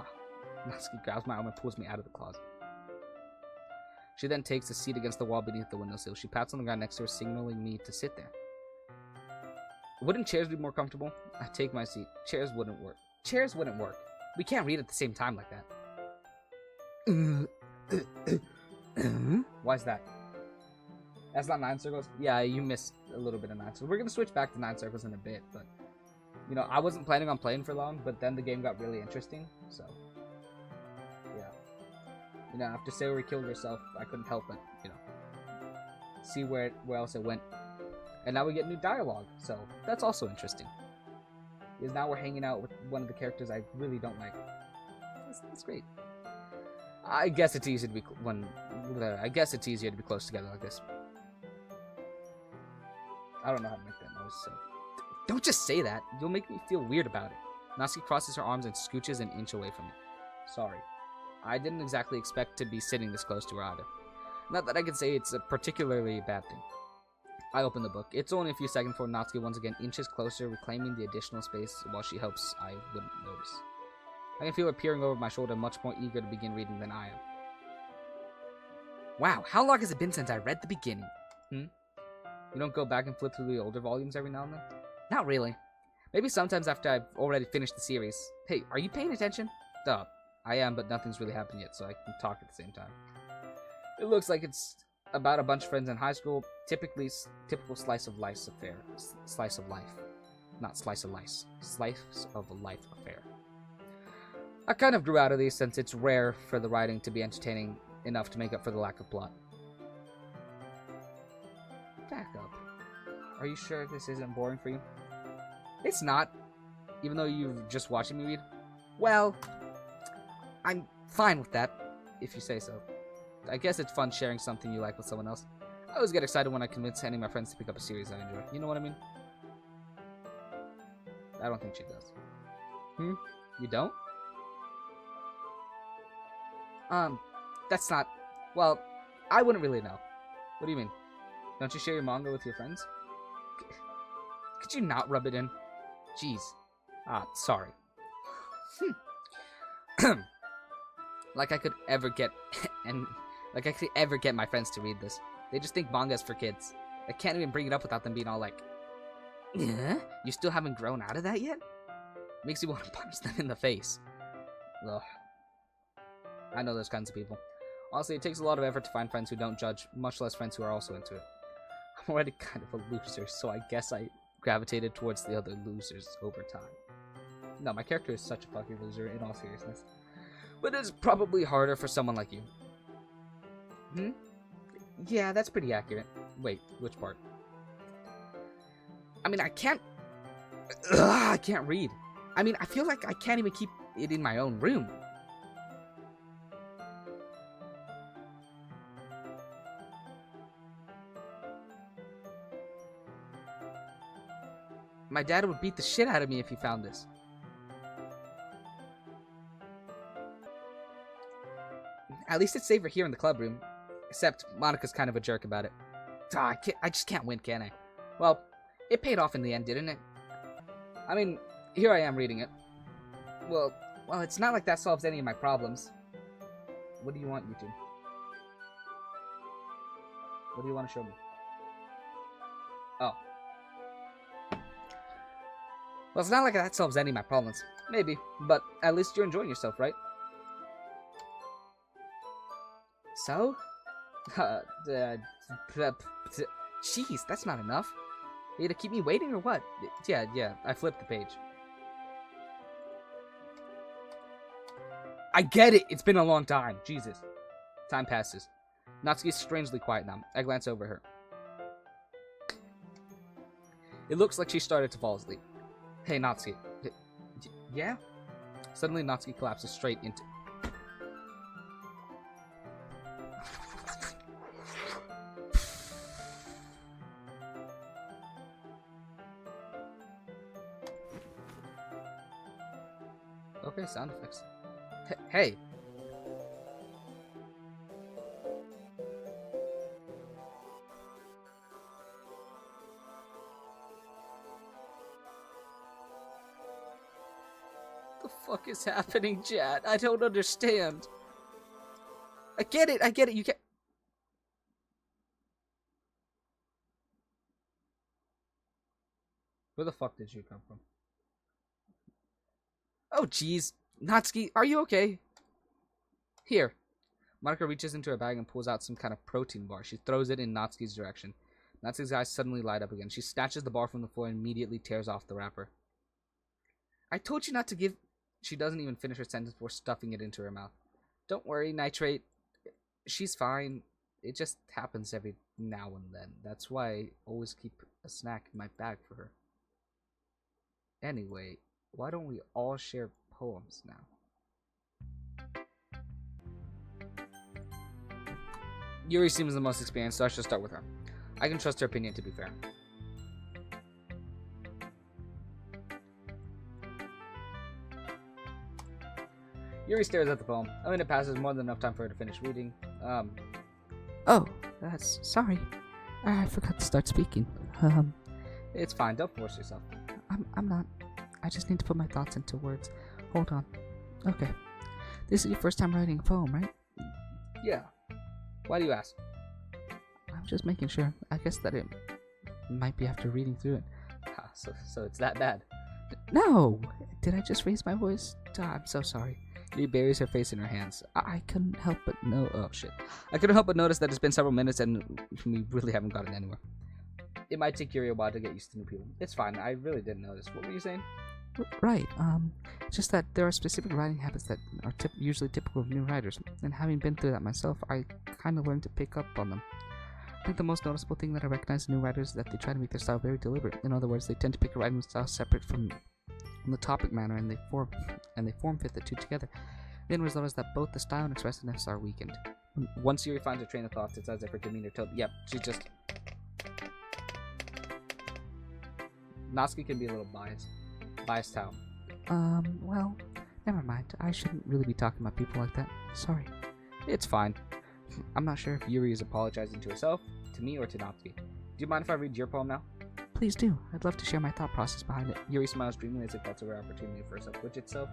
Natsuki grabs my arm and pulls me out of the closet. She then takes a seat against the wall beneath the windowsill. She pats on the ground next to her, signaling me to sit there. Wouldn't chairs be more comfortable? I take my seat. Chairs wouldn't work. Chairs wouldn't work. We can't read at the same time like that. Why's that? That's not 9 circles? Yeah, you missed a little bit of 9 circles. We're going to switch back to 9 circles in a bit, but... You know, I wasn't planning on playing for long, but then the game got really interesting, so... Yeah. You know, after Sayori killed herself, I couldn't help but, see where else it went. And now we get new dialogue, so that's also interesting. Because now we're hanging out with one of the characters I really don't like. That's great. I guess it's easy to be it's easier to be close together like this. I don't know how to make that noise, so... Don't just say that. You'll make me feel weird about it. Natsuki crosses her arms and scooches an inch away from me. Sorry. I didn't exactly expect to be sitting this close to her either. Not that I can say it's a particularly bad thing. I open the book. It's only a few seconds before Natsuki once again inches closer, reclaiming the additional space while she hopes I wouldn't notice. I can feel her peering over my shoulder, much more eager to begin reading than I am. Wow, how long has it been since I read the beginning? You don't go back and flip through the older volumes every now and then? Not really. Maybe sometimes after I've already finished the series. Hey, are you paying attention? Duh. I am, but nothing's really happened yet, so I can talk at the same time. It looks like it's about a bunch of friends in high school. Typical slice of life affair. Slice of life. Not slice of lice. Slice of a life affair. I kind of grew out of these since it's rare for the writing to be entertaining enough to make up for the lack of plot. Back up. Are you sure this isn't boring for you? It's not, even though you've just watching me read. Well, I'm fine with that, if you say so. I guess it's fun sharing something you like with someone else. I always get excited when I convince any of my friends to pick up a series I enjoy. You know what I mean? I don't think she does. You don't? That's not... Well, I wouldn't really know. What do you mean? Don't you share your manga with your friends? Could you not rub it in? Jeez. Sorry. Like I could ever get... my friends to read this. They just think manga is for kids. I can't even bring it up without them being all like... Yeah? You still haven't grown out of that yet? Makes you want to punch them in the face. Ugh. I know those kinds of people. Honestly, it takes a lot of effort to find friends who don't judge, much less friends who are also into it. I'm already kind of a loser, so I guess I gravitated towards the other losers over time. No, my character is such a fucking loser, in all seriousness. But it's probably harder for someone like you. Yeah, that's pretty accurate. Wait, which part? I mean, I can't read. I mean, I feel like I can't even keep it in my own room. My dad would beat the shit out of me if he found this. At least it's safer here in the club room. Except Monica's kind of a jerk about it. I just can't win, can I? Well, it paid off in the end, didn't it? I mean, here I am reading it. Well, it's not like that solves any of my problems. What do you want, YouTube? What do you want to show me? Oh. Well, it's not like that solves any of my problems. Maybe, but at least you're enjoying yourself, right? So? Jeez, that's not enough. You to keep me waiting or what? Yeah, I flipped the page. I get it! It's been a long time. Jesus. Time passes. Natsuki's strangely quiet now. I glance over her. It looks like she started to fall asleep. Hey, Natsuki. Yeah? Suddenly, Natsuki collapses straight into... Okay, sound effects. Hey! What the fuck is happening, Chad? I don't understand. I get it, you can't... Where the fuck did you come from? Oh, jeez. Natsuki, are you okay? Here. Monica reaches into her bag and pulls out some kind of protein bar. She throws it in Natsuki's direction. Natsuki's eyes suddenly light up again. She snatches the bar from the floor and immediately tears off the wrapper. I told you not to give... She doesn't even finish her sentence before stuffing it into her mouth. Don't worry, Nitrate. She's fine. It just happens every now and then. That's why I always keep a snack in my bag for her. Anyway... Why don't we all share poems now? Yuri seems the most experienced, so I should start with her. I can trust her opinion, to be fair. Yuri stares at the poem. A minute passes, more than enough time for her to finish reading. Oh, that's... Sorry. I forgot to start speaking. It's fine, don't force yourself. I'm not... I just need to put my thoughts into words. Hold on. Okay. This is your first time writing a poem, right? Yeah. Why do you ask? I'm just making sure. I guess that it might be after reading through it. So it's that bad. No! Did I just raise my voice? I'm so sorry. She buries her face in her hands. I couldn't help but know. Oh shit. I couldn't help but notice that it's been several minutes and we really haven't gotten anywhere. It might take Yuri a while to get used to new people. It's fine. I really didn't notice. What were you saying? Right. Just that there are specific writing habits that are usually typical of new writers, and having been through that myself, I kind of learned to pick up on them. I think the most noticeable thing that I recognize in new writers is that they try to make their style very deliberate. In other words, they tend to pick a writing style separate from the topic matter, and they form fit the two together. The end result is that both the style and expressiveness are weakened. Once Yuri finds her train of thoughts, it's as if her demeanor Yep, she's just... Natsuki can be a little biased. Biased how? Well, never mind. I shouldn't really be talking about people like that. Sorry. It's fine. I'm not sure if Yuri is apologizing to herself, to me, or to Natsuki. Do you mind if I read your poem now? Please do. I'd love to share my thought process behind it. Yuri smiles dreamily as if that's a rare opportunity for herself, which itself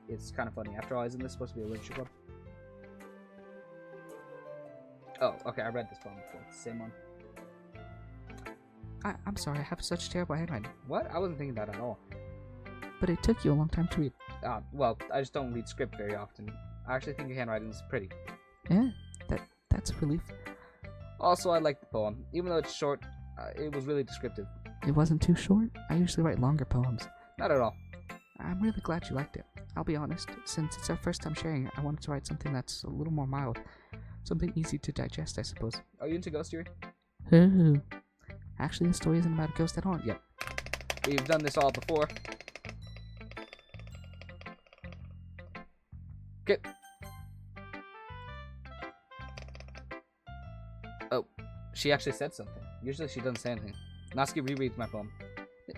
is kind of funny. After all, isn't this supposed to be a literature club? Oh, okay, I read this poem before. It's the same one. I'm sorry, I have such terrible handwriting. What? I wasn't thinking that at all. But it took you a long time to read. Well, I just don't read script very often. I actually think your handwriting is pretty. Yeah, that's a relief. Also, I like the poem. Even though it's short, it was really descriptive. It wasn't too short? I usually write longer poems. Not at all. I'm really glad you liked it. I'll be honest, since it's our first time sharing, I wanted to write something that's a little more mild. Something easy to digest, I suppose. Are you into ghost Yuri? Ooh. Actually, the story isn't about a ghost at all. Yep. We've done this all before. Okay. Oh, she actually said something. Usually she doesn't say anything. Natsuki rereads my poem.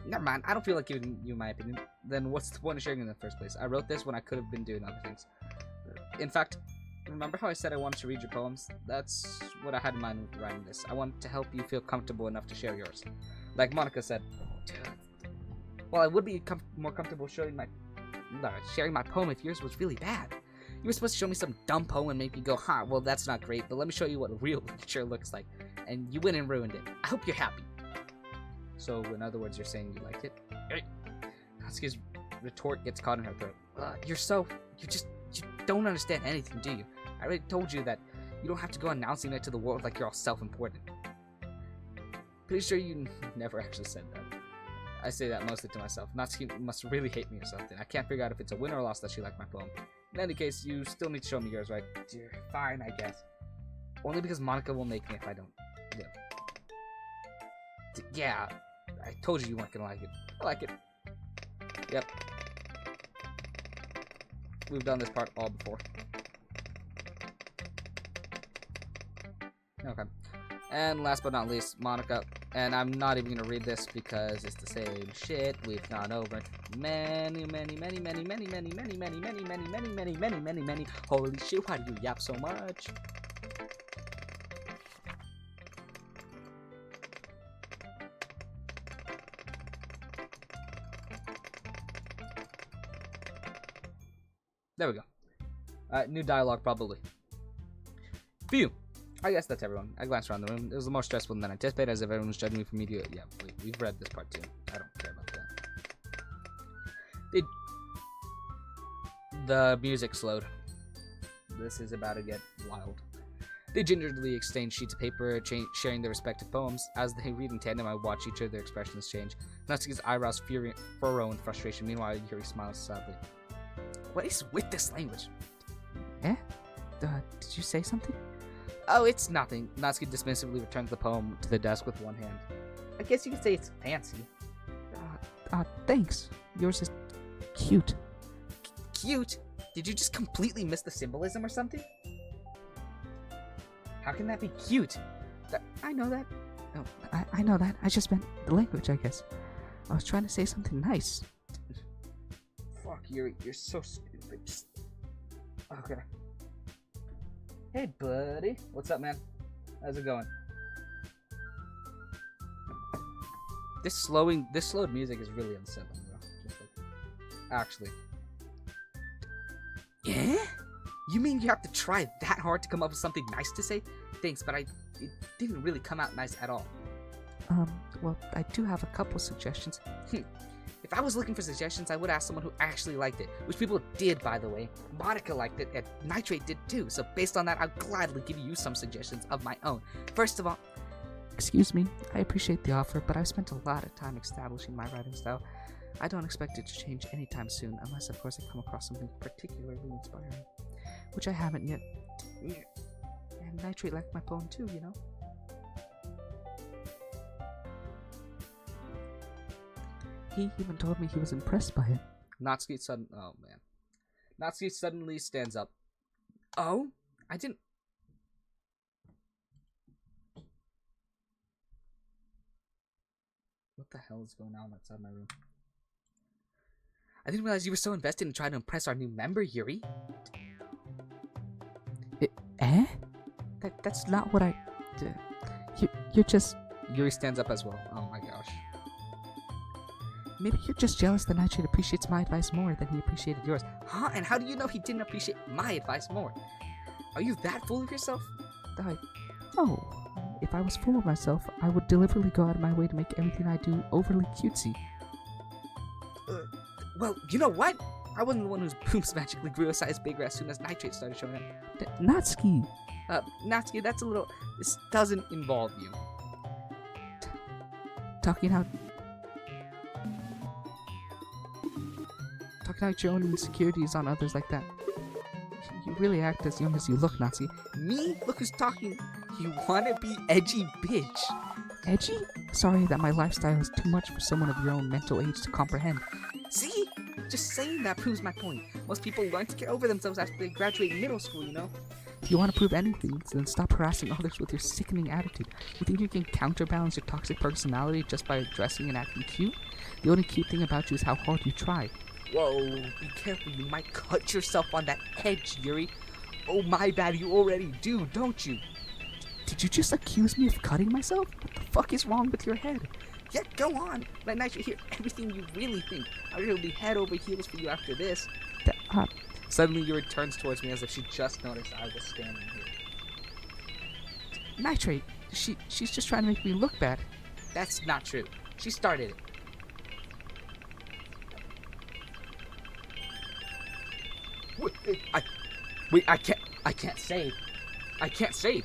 Never mind, I don't feel like giving you my opinion. Then what's the point of sharing it in the first place? I wrote this when I could have been doing other things. In fact, remember how I said I wanted to read your poems? That's what I had in mind with writing this. I wanted to help you feel comfortable enough to share yours. Like Monica said, well, I would be more comfortable sharing my poem if yours was really bad. You were supposed to show me some dumb poem and make me go, well, that's not great, but let me show you what real literature looks like. And you went and ruined it. I hope you're happy. So, in other words, you're saying you liked it? Natsuki's retort gets caught in her throat. You don't understand anything, do you? I already told you that you don't have to go announcing it to the world like you're all self-important. Pretty sure you never actually said that. I say that mostly to myself. Natsuki must really hate me or something. I can't figure out if it's a win or a loss that she liked my poem. In any case, you still need to show me yours, right? Dear, fine, I guess. Only because Monica will make me if I don't. Yeah, I told you weren't gonna like it. I like it. Yep. We've done this part all before. Okay. And last but not least, Monica. And I'm not even gonna read this because it's the same shit we've gone over many. Holy shit, why do you yap so much? There we go. New dialogue, probably. Phew. I guess that's everyone. I glanced around the room. It was more stressful than anticipated, as if everyone was judging me for media. Yeah, we've read this part too. I don't care about that. The music slowed. This is about to get wild. They gingerly exchange sheets of paper, sharing their respective poems. As they read in tandem, I watch each of their expressions change. Natsuki's eyebrows furrow in frustration. Meanwhile, Yuri smiles sadly. What is with this language? Eh? Did you say something? Oh, it's nothing. Natsuki dismissively returns the poem to the desk with one hand. I guess you could say it's fancy. Thanks. Yours is cute. Cute? Did you just completely miss the symbolism or something? How can that be cute? I know that. No, I know that. I just meant the language, I guess. I was trying to say something nice. Fuck, you're so stupid. Okay. Hey, buddy. What's up, man? How's it going? This slowed music is really unsettling, bro. Just like, actually. Yeah? You mean you have to try that hard to come up with something nice to say? Thanks, but it didn't really come out nice at all. Well, I do have a couple suggestions. If I was looking for suggestions, I would ask someone who actually liked it, which people did, by the way. Monica liked it, and Nitrate did too, so based on that, I'll gladly give you some suggestions of my own. First of all, Excuse me, I appreciate the offer, but I've spent a lot of time establishing my writing style. I don't expect it to change anytime soon, unless of course I come across something particularly inspiring, which I haven't yet. And Nitrate liked my poem too, you know? He even told me he was impressed by it. Natsuki suddenly stands up. Oh? I didn't... What the hell is going on outside my room? I didn't realize you were so invested in trying to impress our new member, Yuri. Eh? That's not what I... You're just... Yuri stands up as well. Oh my gosh. Maybe you're just jealous that Nitrate appreciates my advice more than he appreciated yours. Huh? And how do you know he didn't appreciate my advice more? Are you that full of yourself? No. If I was full of myself, I would deliberately go out of my way to make everything I do overly cutesy. Well, you know what? I wasn't the one whose boobs magically grew a size bigger as soon as Nitrate started showing up. Natsuki! Natsuki, that's a little... This doesn't involve you. Talking out your own insecurities on others like that. You really act as young as you look, Natsuki. Me? Look who's talking. You wanna be edgy bitch. Edgy? Sorry that my lifestyle is too much for someone of your own mental age to comprehend. See? Just saying that proves my point. Most people learn to get over themselves after they graduate middle school, you know? If you want to prove anything, then stop harassing others with your sickening attitude. You think you can counterbalance your toxic personality just by dressing and acting cute? The only cute thing about you is how hard you try. Whoa, be careful, you might cut yourself on that edge, Yuri. Oh, my bad, you already do, don't you? Did you just accuse me of cutting myself? What the fuck is wrong with your head? Yeah, go on. Let Nitro hear everything you really think. I'm gonna be head over heels for you after this. Suddenly, Yuri turns towards me as if she just noticed I was standing here. Nitrate, she's just trying to make me look bad. That's not true. She started it. I can't say. I can't say.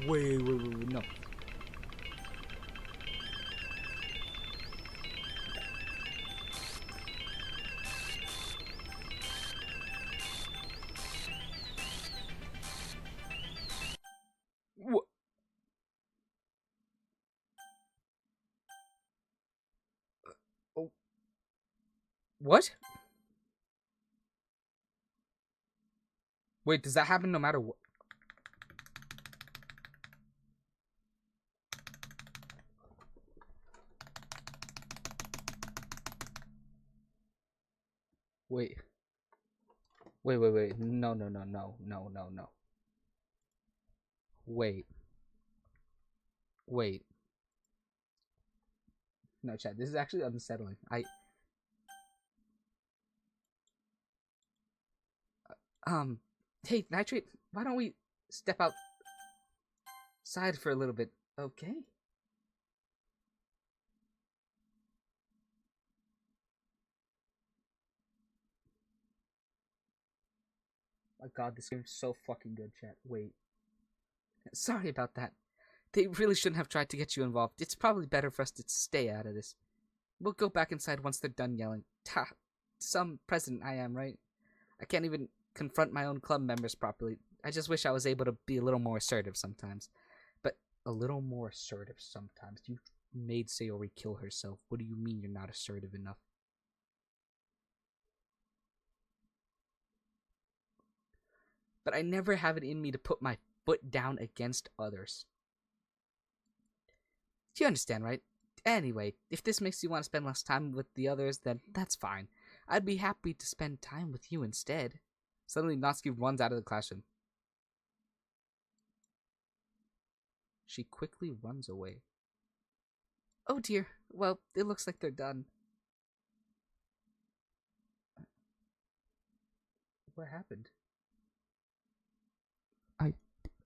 Wait, no. What? Wait, does that happen no matter what? Wait. No. Wait. No, Chad, this is actually unsettling. Hey, Nitrate, why don't we step outside for a little bit, okay? My god, this game's so fucking good, chat. Wait. Sorry about that. They really shouldn't have tried to get you involved. It's probably better for us to stay out of this. We'll go back inside once they're done yelling. Some president I am, right? I can't even confront my own club members properly. I just wish I was able to be a little more assertive sometimes. But a little more assertive sometimes? You made Sayori kill herself. What do you mean you're not assertive enough? But I never have it in me to put my foot down against others. You understand, right? Anyway, if this makes you want to spend less time with the others, then that's fine. I'd be happy to spend time with you instead. Suddenly, Natsuki runs out of the classroom. She quickly runs away. Oh dear. Well, it looks like they're done. What happened? I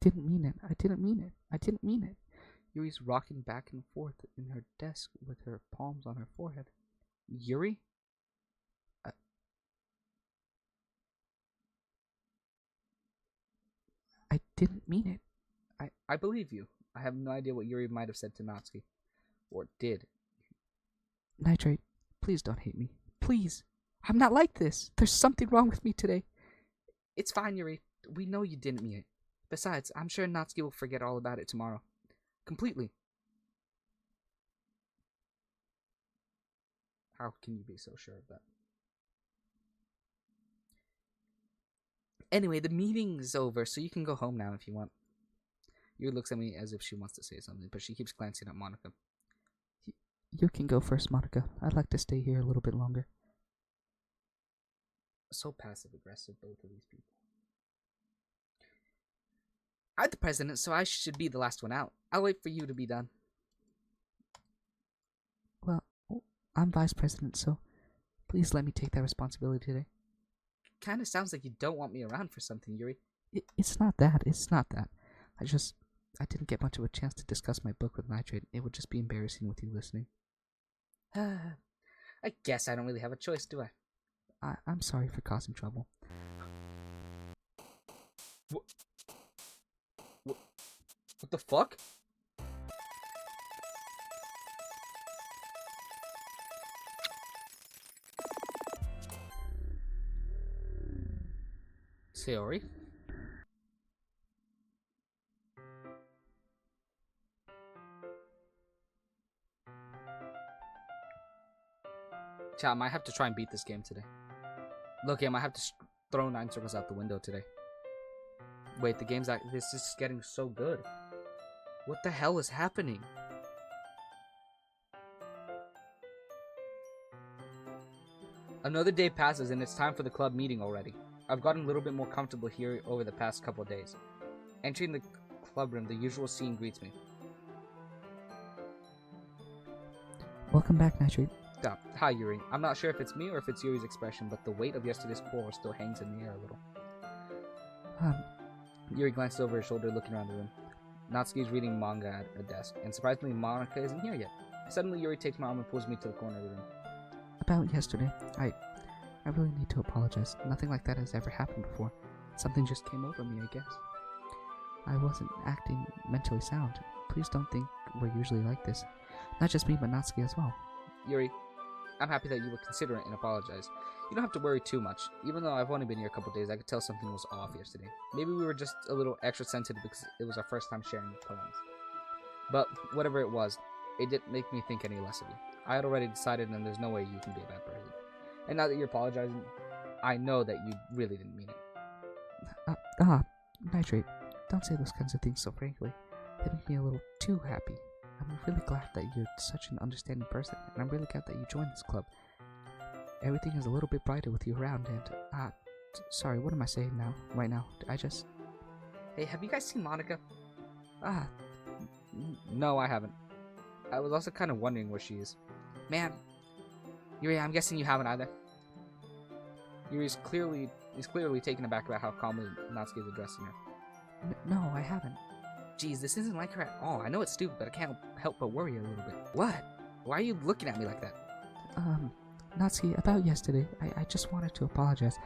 didn't mean it. I didn't mean it. I didn't mean it. Yuri's rocking back and forth in her desk with her palms on her forehead. Yuri? I didn't mean it. I believe you. I have no idea what Yuri might have said to Natsuki. Or did. Nitrate, please don't hate me. Please. I'm not like this. There's something wrong with me today. It's fine, Yuri. We know you didn't mean it. Besides, I'm sure Natsuki will forget all about it tomorrow. Completely. How can you be so sure of that? Anyway, the meeting's over, so you can go home now if you want. Yuri looks at me as if she wants to say something, but she keeps glancing at Monica. You can go first, Monica. I'd like to stay here a little bit longer. So passive-aggressive, both of these people. I'm the president, so I should be the last one out. I'll wait for you to be done. Well, I'm vice president, so please let me take that responsibility today. Kinda sounds like you don't want me around for something, Yuri. It's not that. It's not that. I didn't get much of a chance to discuss my book with Nitrate. It would just be embarrassing with you listening. I guess I don't really have a choice, do I? I'm sorry for causing trouble. What the fuck? Sayori? Chat, I might have to try and beat this game today. Look, I might have to throw 9 circles out the window today. Wait, this is getting so good. What the hell is happening? Another day passes and it's time for the club meeting already. I've gotten a little bit more comfortable here over the past couple of days. Entering the club room, the usual scene greets me. Welcome back, Nitrate. Hi, Yuri. I'm not sure if it's me or if it's Yuri's expression, but the weight of yesterday's quarrel still hangs in the air a little. Yuri glances over his shoulder, looking around the room. Natsuki's reading manga at a desk, and surprisingly, Monica isn't here yet. Suddenly, Yuri takes my arm and pulls me to the corner of the room. About yesterday, I really need to apologize. Nothing like that has ever happened before. Something just came over me, I guess. I wasn't acting mentally sound. Please don't think we're usually like this. Not just me, but Natsuki as well. Yuri, I'm happy that you were considerate and apologize. You don't have to worry too much. Even though I've only been here a couple days, I could tell something was off yesterday. Maybe we were just a little extra sensitive because it was our first time sharing poems. But whatever it was, it didn't make me think any less of you. I had already decided and there's no way you can be a bad person. And now that you're apologizing, I know that you really didn't mean it. Nitrate, don't say those kinds of things so frankly. They make me a little too happy. I'm really glad that you're such an understanding person, and I'm really glad that you joined this club. Everything is a little bit brighter with you around, and, sorry, what am I saying now? Right now? Hey, have you guys seen Monica? No, I haven't. I was also kind of wondering where she is. Man, Yuri, I'm guessing you haven't either. Yuri's clearly taken aback about how calmly Natsuki is addressing her. No, I haven't. Geez, this isn't like her at all. I know it's stupid, but I can't help but worry a little bit. What? Why are you looking at me like that? Natsuki, about yesterday, I just wanted to apologize.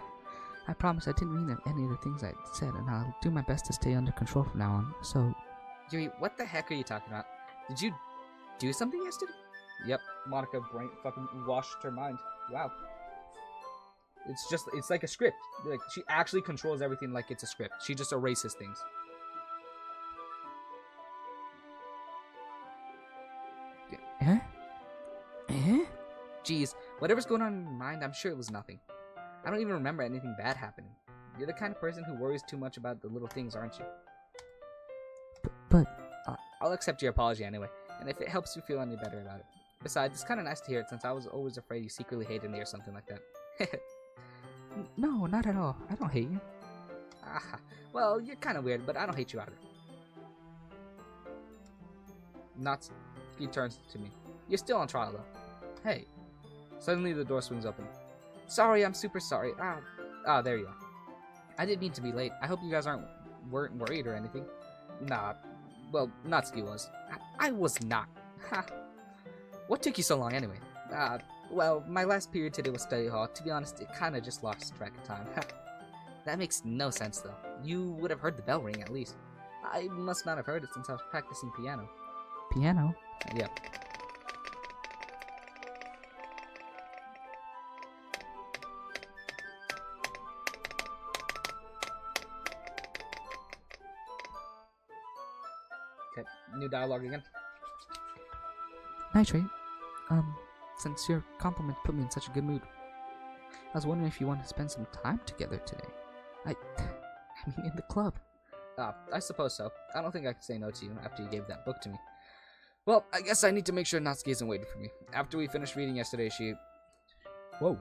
I promise I didn't mean any of the things I said, and I'll do my best to stay under control from now on, so... Yuri, what the heck are you talking about? Did you do something yesterday? Yep, Monica brain fucking washed her mind. Wow. It's like a script. Like, she actually controls everything like it's a script. She just erases things. Jeez, whatever's going on in your mind, I'm sure it was nothing. I don't even remember anything bad happening. You're the kind of person who worries too much about the little things, aren't you? But I'll accept your apology anyway, and if it helps you feel any better about it. Besides, it's kind of nice to hear it since I was always afraid you secretly hated me or something like that. No, not at all. I don't hate you. Well, you're kind of weird, but I don't hate you either. Natsuki turns to me. You're still on trial, though. Hey. Suddenly the door swings open. Sorry, I'm super sorry. There you are. I didn't mean to be late. I hope you guys weren't worried or anything. Nah. Well, Natsuki was. I was not. Ha. What took you so long anyway? Well, my last period today was study hall. To be honest, it kinda just lost track of time. That makes no sense, though. You would have heard the bell ring, at least. I must not have heard it since I was practicing piano. Piano? Yeah. Okay, new dialogue again. Nitrate, since your compliment put me in such a good mood, I was wondering if you wanted to spend some time together today. I mean, in the club. I suppose so. I don't think I could say no to you after you gave that book to me. Well, I guess I need to make sure Natsuki isn't waiting for me. After we finished reading yesterday, she... Whoa.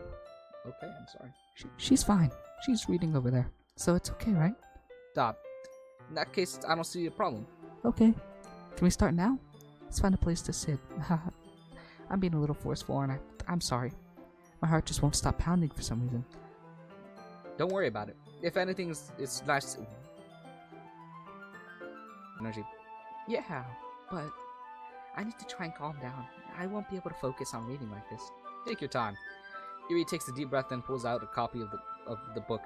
Okay, I'm sorry. She's fine. She's reading over there. So it's okay, right? In that case, I don't see a problem. Okay. Can we start now? Let's find a place to sit. I'm being a little forceful, and I'm sorry. My heart just won't stop pounding for some reason. Don't worry about it. If anything, it's nice... Energy. Yeah, but I need to try and calm down. I won't be able to focus on reading like this. Take your time. Yuri takes a deep breath and pulls out a copy of the book.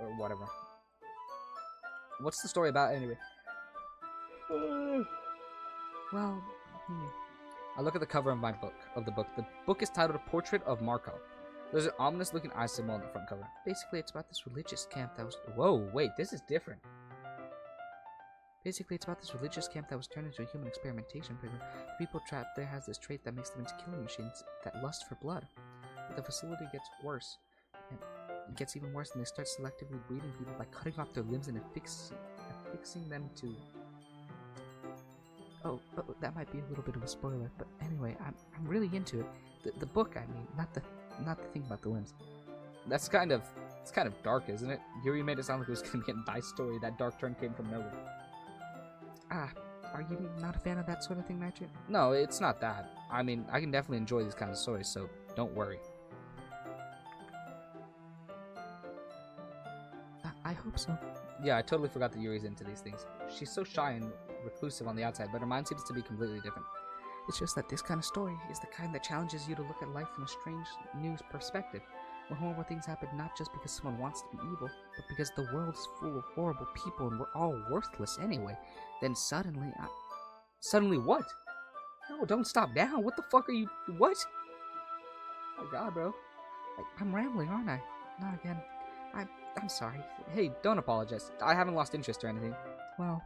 Or whatever. What's the story about, anyway? Well, I look at the cover of the book. The book is titled Portrait of Marco. There's an ominous-looking eye symbol on the front cover. basically it's about this religious camp that was... Whoa, wait, this is different. Basically, it's about this religious camp that was turned into a human experimentation prison. The people trapped there has this trait that makes them into killing machines that lust for blood. But the facility gets worse. And it gets even worse, and they start selectively breeding people by cutting off their limbs and affixing them to... Oh, that might be a little bit of a spoiler, but anyway, I'm really into it. The book, I mean, not the thing about the limbs. It's kind of dark, isn't it? Yuri made it sound like it was gonna be a nice story. That dark turn came from nowhere. Are you not a fan of that sort of thing, Nitrate? No, it's not that. I mean, I can definitely enjoy these kinds of stories, so don't worry. I hope so. Yeah, I totally forgot that Yuri's into these things. She's so shy and reclusive on the outside, but her mind seems to be completely different. It's just that this kind of story is the kind that challenges you to look at life from a strange, new perspective. When horrible things happen not just because someone wants to be evil, but because the world is full of horrible people and we're all worthless anyway. Then suddenly, Suddenly what? No, don't stop now. What the fuck are you... What? Oh my god, bro. I'm rambling, aren't I? Not again. I'm sorry. Hey, don't apologize. I haven't lost interest or anything. Well,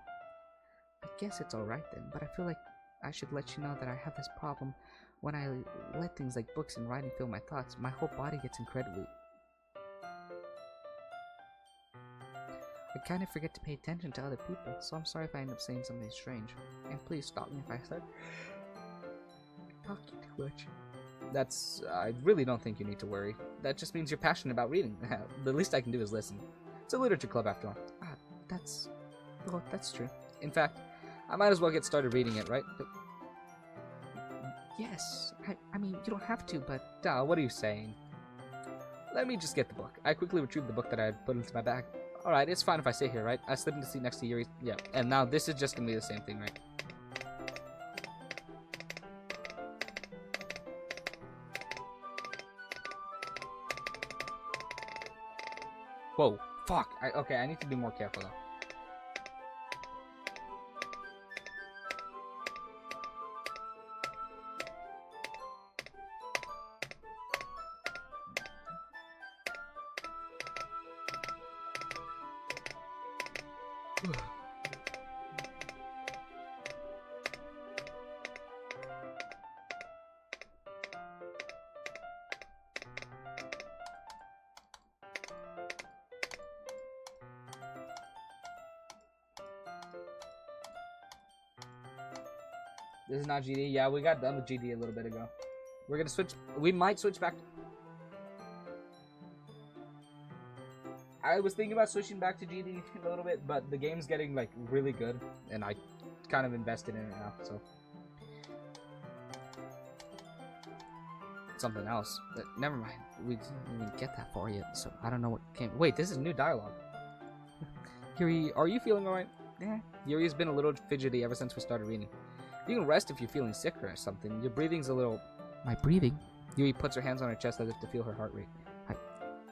I guess it's alright then, but I feel like I should let you know that I have this problem. When I let things like books and writing fill my thoughts, my whole body gets incredibly... I kind of forget to pay attention to other people, so I'm sorry if I end up saying something strange. And please stop me if I start talking too much. I really don't think you need to worry. That just means you're passionate about reading. The least I can do is listen. It's a literature club after all. That's true. In fact, I might as well get started reading it, right? Yes, I mean, you don't have to, but... What are you saying? Let me just get the book. I quickly retrieved the book that I had put into my bag. Alright, it's fine if I sit here, right? I slip in the seat next to Yuri. Yeah, and now this is just gonna be the same thing, right? Whoa, fuck. Okay, I need to be more careful, though. This is not GD. Yeah, we got done with GD a little bit ago. We're gonna switch. We might switch back. I was thinking about switching back to GD a little bit, but the game's getting like really good, and I kind of invested in it now. So something else. Never mind. We didn't even get that far yet, so I don't know what came. Wait, this is new dialogue. Yuri, are you feeling alright? Yeah. Yuri's been a little fidgety ever since we started reading. You can rest if you're feeling sick or something. Your breathing's a little... My breathing? Yuri puts her hands on her chest as if to feel her heart rate.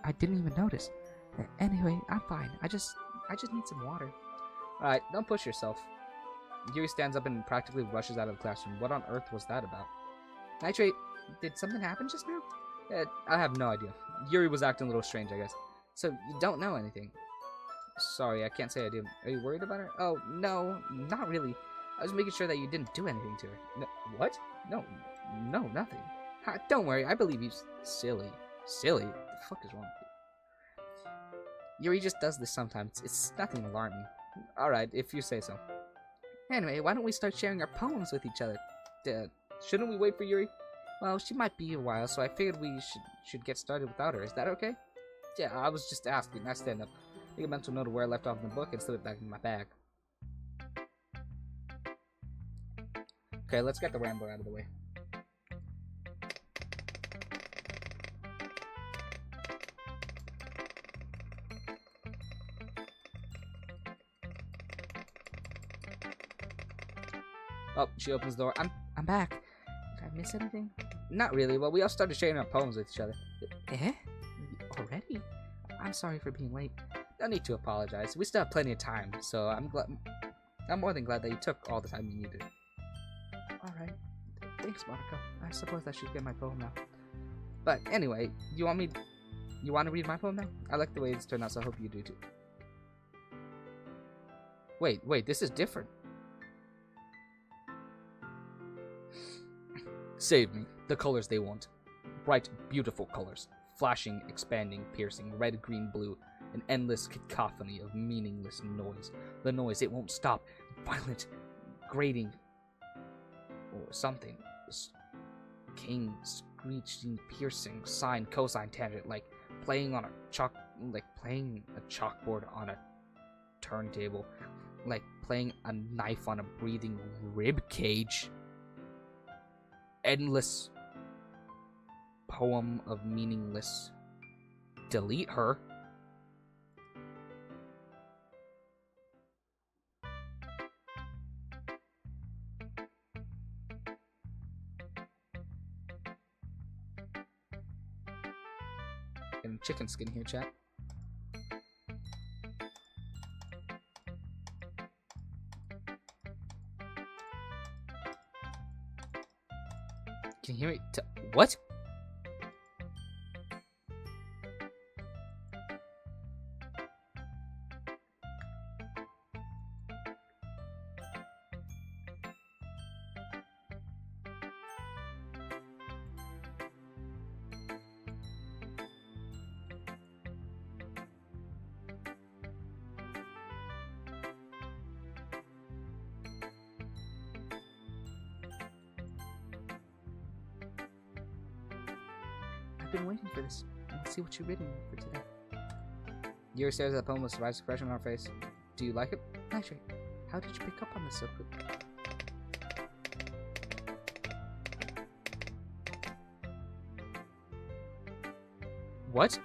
I didn't even notice. Anyway, I'm fine. I just need some water. Alright, don't push yourself. Yuri stands up and practically rushes out of the classroom. What on earth was that about? Nitrate, did something happen just now? I have no idea. Yuri was acting a little strange, I guess. So, you don't know anything? Sorry, I can't say I do. Are you worried about her? Oh, no, not really. I was making sure that you didn't do anything to her. No, what? No, nothing. Ha, don't worry, I believe you. Silly. Silly? What the fuck is wrong with you? Yuri just does this sometimes. It's nothing alarming. Alright, if you say so. Anyway, why don't we start sharing our poems with each other? Shouldn't we wait for Yuri? Well, she might be a while, so I figured we should get started without her. Is that okay? Yeah, I was just asking. I stand up. Make a mental note of where I left off in the book and slip it back in my bag. Okay, let's get the rambler out of the way. Oh, she opens the door. I'm back. Did I miss anything? Not really. Well, we all started sharing our poems with each other. Eh? Already? I'm sorry for being late. No need to apologize. We still have plenty of time, so I'm more than glad that you took all the time you needed. Alright. Thanks, Monica. I suppose I should get my poem now. But anyway, you want to read my poem now? I like the way it's turned out, so I hope you do too. Wait, this is different. Save me. The colors they want. Bright, beautiful colors. Flashing, expanding, piercing, red, green, blue. An endless cacophony of meaningless noise. The noise, it won't stop. Violent, grating, or something. King, screeching, piercing, sine, cosine, tangent, like playing a chalkboard on a turntable, like playing a knife on a breathing rib cage. Endless poem of meaningless. Delete her. And chicken skin here, chat. Can you hear me? What? I've been waiting for this. Let's see what you've written for today. Yuri stares at the poem with a surprised expression on her face. Do you like it? Nitrate, how did you pick up on this so quickly? What?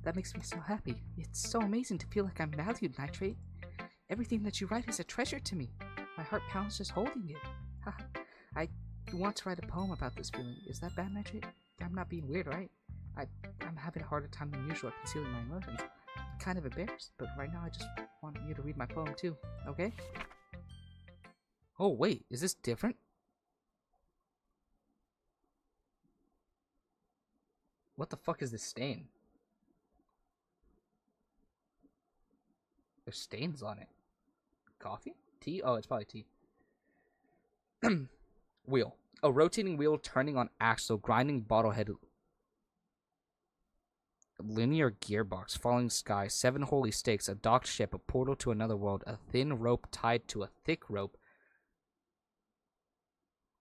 That makes me so happy. It's so amazing to feel like I'm valued, Nitrate. Everything that you write is a treasure to me. My heart pounds just holding it. I want to write a poem about this feeling. Is that bad, Nitrate? I'm not being weird, right? I'm having a harder time than usual at concealing my emotions. I'm kind of embarrassed, but right now I just want you to read my poem too, okay? Oh, wait, is this different? What the fuck is this stain? There's stains on it. Coffee? Tea? Oh, it's probably tea. Wheel. A rotating wheel turning on axle, grinding bottle head. Linear gearbox, falling sky, 7 holy stakes, a docked ship, a portal to another world, a thin rope tied to a thick rope.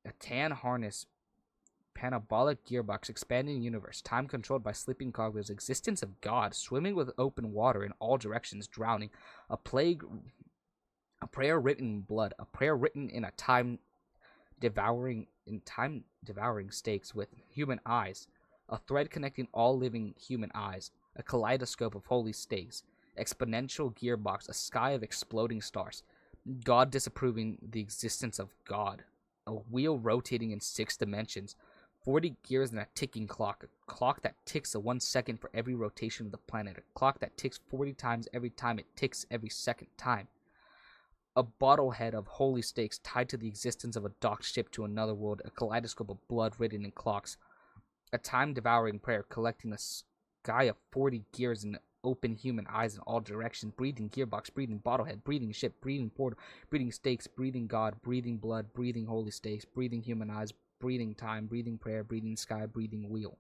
A tan harness, parabolic gearbox, expanding universe, time controlled by sleeping cogwheels, existence of God, swimming with open water in all directions, drowning, a plague, a prayer written in blood, a prayer written in a time-devouring stakes with human eyes, a thread connecting all living human eyes, a kaleidoscope of holy stakes, exponential gearbox, a sky of exploding stars, God disapproving the existence of God, a wheel rotating in 6 dimensions, 40 gears and a ticking clock, a clock that ticks a 1 second for every rotation of the planet, a clock that ticks 40 times every time it ticks every second time, a bottlehead of holy stakes tied to the existence of a docked ship to another world, a kaleidoscope of blood written in clocks, a time-devouring prayer collecting a sky of 40 gears and open human eyes in all directions, breathing gearbox, breathing bottlehead, breathing ship, breathing portal, breathing stakes, breathing God, breathing blood, breathing holy stakes, breathing human eyes, breathing time, breathing prayer, breathing sky, breathing wheel.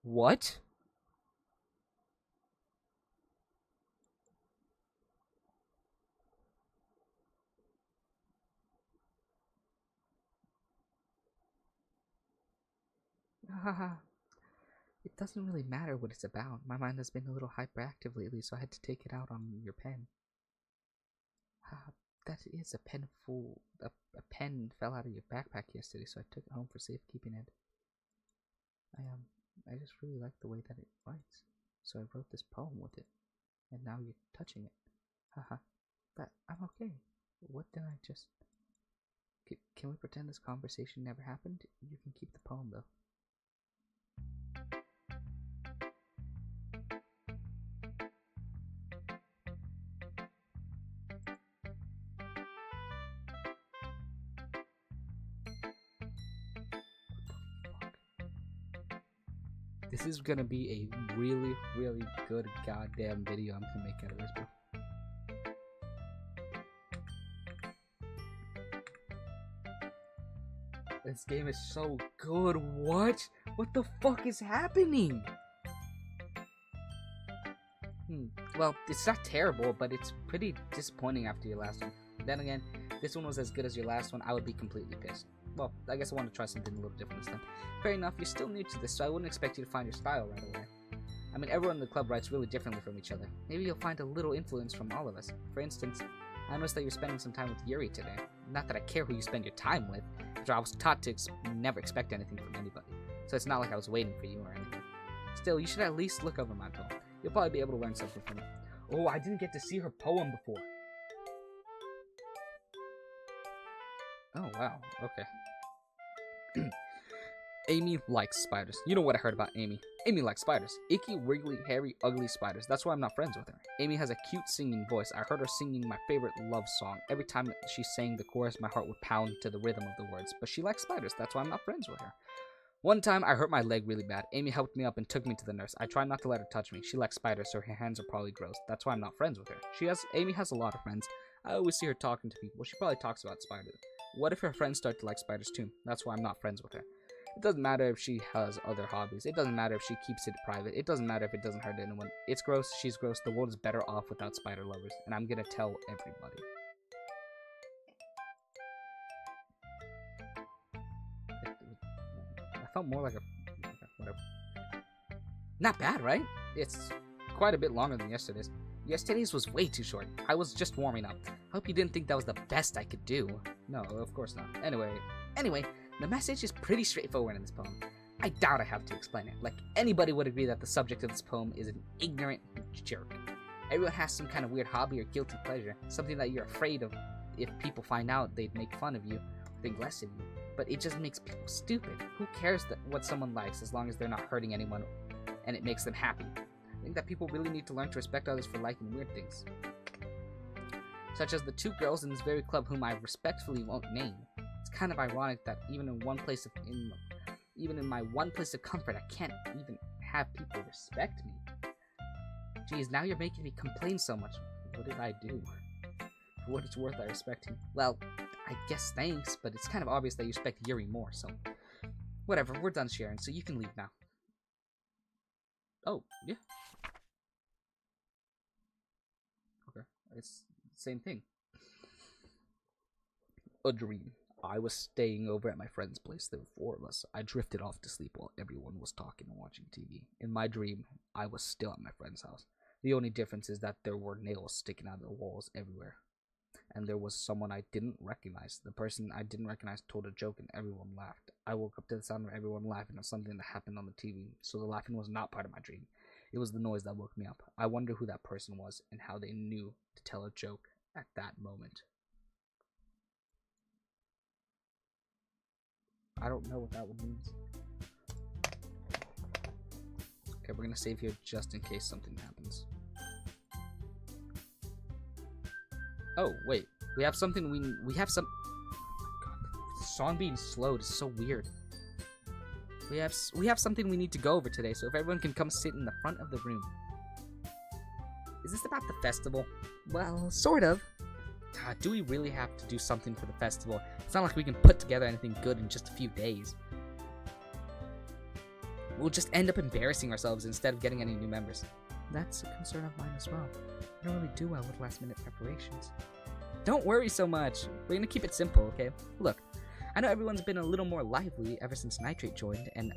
What? It doesn't really matter what it's about. My mind has been a little hyperactive lately, so I had to take it out on your pen. That is a pen full. A pen fell out of your backpack yesterday, so I took it home for safekeeping. It. I just really like the way that it writes, so I wrote this poem with it, and now you're touching it. Haha. But I'm okay. What did I just? Can we pretend this conversation never happened? You can keep the poem though. This is gonna be a really, really good goddamn video I'm gonna make out of this, bro. This game is so good. What? What the fuck is happening? Well, it's not terrible, but it's pretty disappointing after your last one. Then again, this one was as good as your last one, I would be completely pissed. Well, I guess I want to try something a little different this time. Fair enough, you're still new to this, so I wouldn't expect you to find your style right away. I mean, everyone in the club writes really differently from each other. Maybe you'll find a little influence from all of us. For instance, I noticed that you're spending some time with Yuri today. Not that I care who you spend your time with, after I was taught to never expect anything from anybody. So it's not like I was waiting for you or anything. Still, you should at least look over my poem. You'll probably be able to learn something from it. Oh, I didn't get to see her poem before. Oh, wow. Okay. Amy likes spiders. You know what I heard about Amy. Amy likes spiders. Icky, wiggly, hairy, ugly spiders. That's why I'm not friends with her. Amy has a cute singing voice. I heard her singing my favorite love song. Every time she sang the chorus, my heart would pound to the rhythm of the words. But she likes spiders. That's why I'm not friends with her. One time, I hurt my leg really bad. Amy helped me up and took me to the nurse. I tried not to let her touch me. She likes spiders, so her hands are probably gross. That's why I'm not friends with her. Amy has a lot of friends. I always see her talking to people. She probably talks about spiders. What if her friends start to like spiders too? That's why I'm not friends with her. It doesn't matter if she has other hobbies. It doesn't matter if she keeps it private. It doesn't matter if it doesn't hurt anyone. It's gross. She's gross. The world is better off without spider lovers. And I'm gonna tell everybody. I felt more like a... whatever. Not bad, right? It's quite a bit longer than yesterday's. Yesterday's was way too short. I was just warming up. I hope you didn't think that was the best I could do. No, of course not. Anyway, the message is pretty straightforward in this poem. I doubt I have to explain it. Like, anybody would agree that the subject of this poem is an ignorant jerk. Everyone has some kind of weird hobby or guilty pleasure, something that you're afraid of if people find out they'd make fun of you, think less of you. But it just makes people stupid. Who cares what someone likes as long as they're not hurting anyone and it makes them happy? I think that people really need to learn to respect others for liking weird things. Such as the 2 girls in this very club whom I respectfully won't name. It's kind of ironic that even in my one place of comfort, I can't even have people respect me. Geez, now you're making me complain so much. What did I do? For what it's worth, I respect him. Well, I guess thanks, but it's kind of obvious that you respect Yuri more, so... Whatever, we're done sharing, so you can leave now. Oh, yeah. It's the same thing. A dream. I was staying over at my friend's place. There were 4 of us. I drifted off to sleep while everyone was talking and watching TV. In my dream, I was still at my friend's house. The only difference is that there were nails sticking out of the walls everywhere. And there was someone I didn't recognize. The person I didn't recognize told a joke and everyone laughed. I woke up to the sound of everyone laughing at something that happened on the TV, so the laughing was not part of my dream. It was the noise that woke me up. I wonder who that person was and how they knew to tell a joke at that moment. I don't know what that one means. Okay, we're gonna save here just in case something happens. Oh, wait. We have something we have some... Oh my god, the song being slowed is so weird. We have something we need to go over today, so if everyone can come sit in the front of the room. Is this about the festival? Well, sort of. God, do we really have to do something for the festival? It's not like we can put together anything good in just a few days. We'll just end up embarrassing ourselves instead of getting any new members. That's a concern of mine as well. I don't really do well with last-minute preparations. Don't worry so much. We're gonna keep it simple, okay? Look, I know everyone's been a little more lively ever since Nitrate joined, and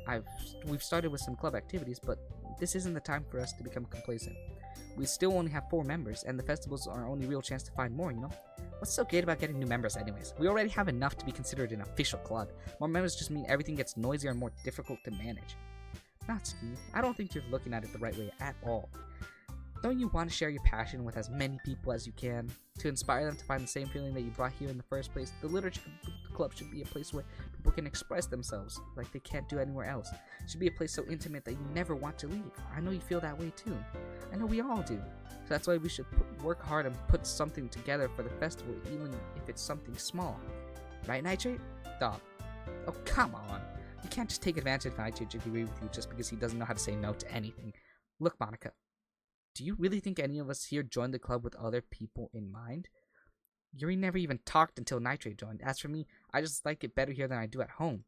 we've started with some club activities, but this isn't the time for us to become complacent. We still only have 4 members, and the festival's our only real chance to find more, you know? What's so great about getting new members anyways? We already have enough to be considered an official club. More members just mean everything gets noisier and more difficult to manage. Natsuki, I don't think you're looking at it the right way at all. Don't you want to share your passion with as many people as you can? To inspire them to find the same feeling that you brought here in the first place? The Literature Club should be a place where people can express themselves like they can't do anywhere else. It should be a place so intimate that you never want to leave. I know you feel that way too. I know we all do. So that's why we should work hard and put something together for the festival, even if it's something small. Right, Nitrate? Stop. Oh, come on. You can't just take advantage of Nitrate to agree with you just because he doesn't know how to say no to anything. Look, Monica. Do you really think any of us here joined the club with other people in mind? Yuri never even talked until Nitrate joined. As for me, I just like it better here than I do at home.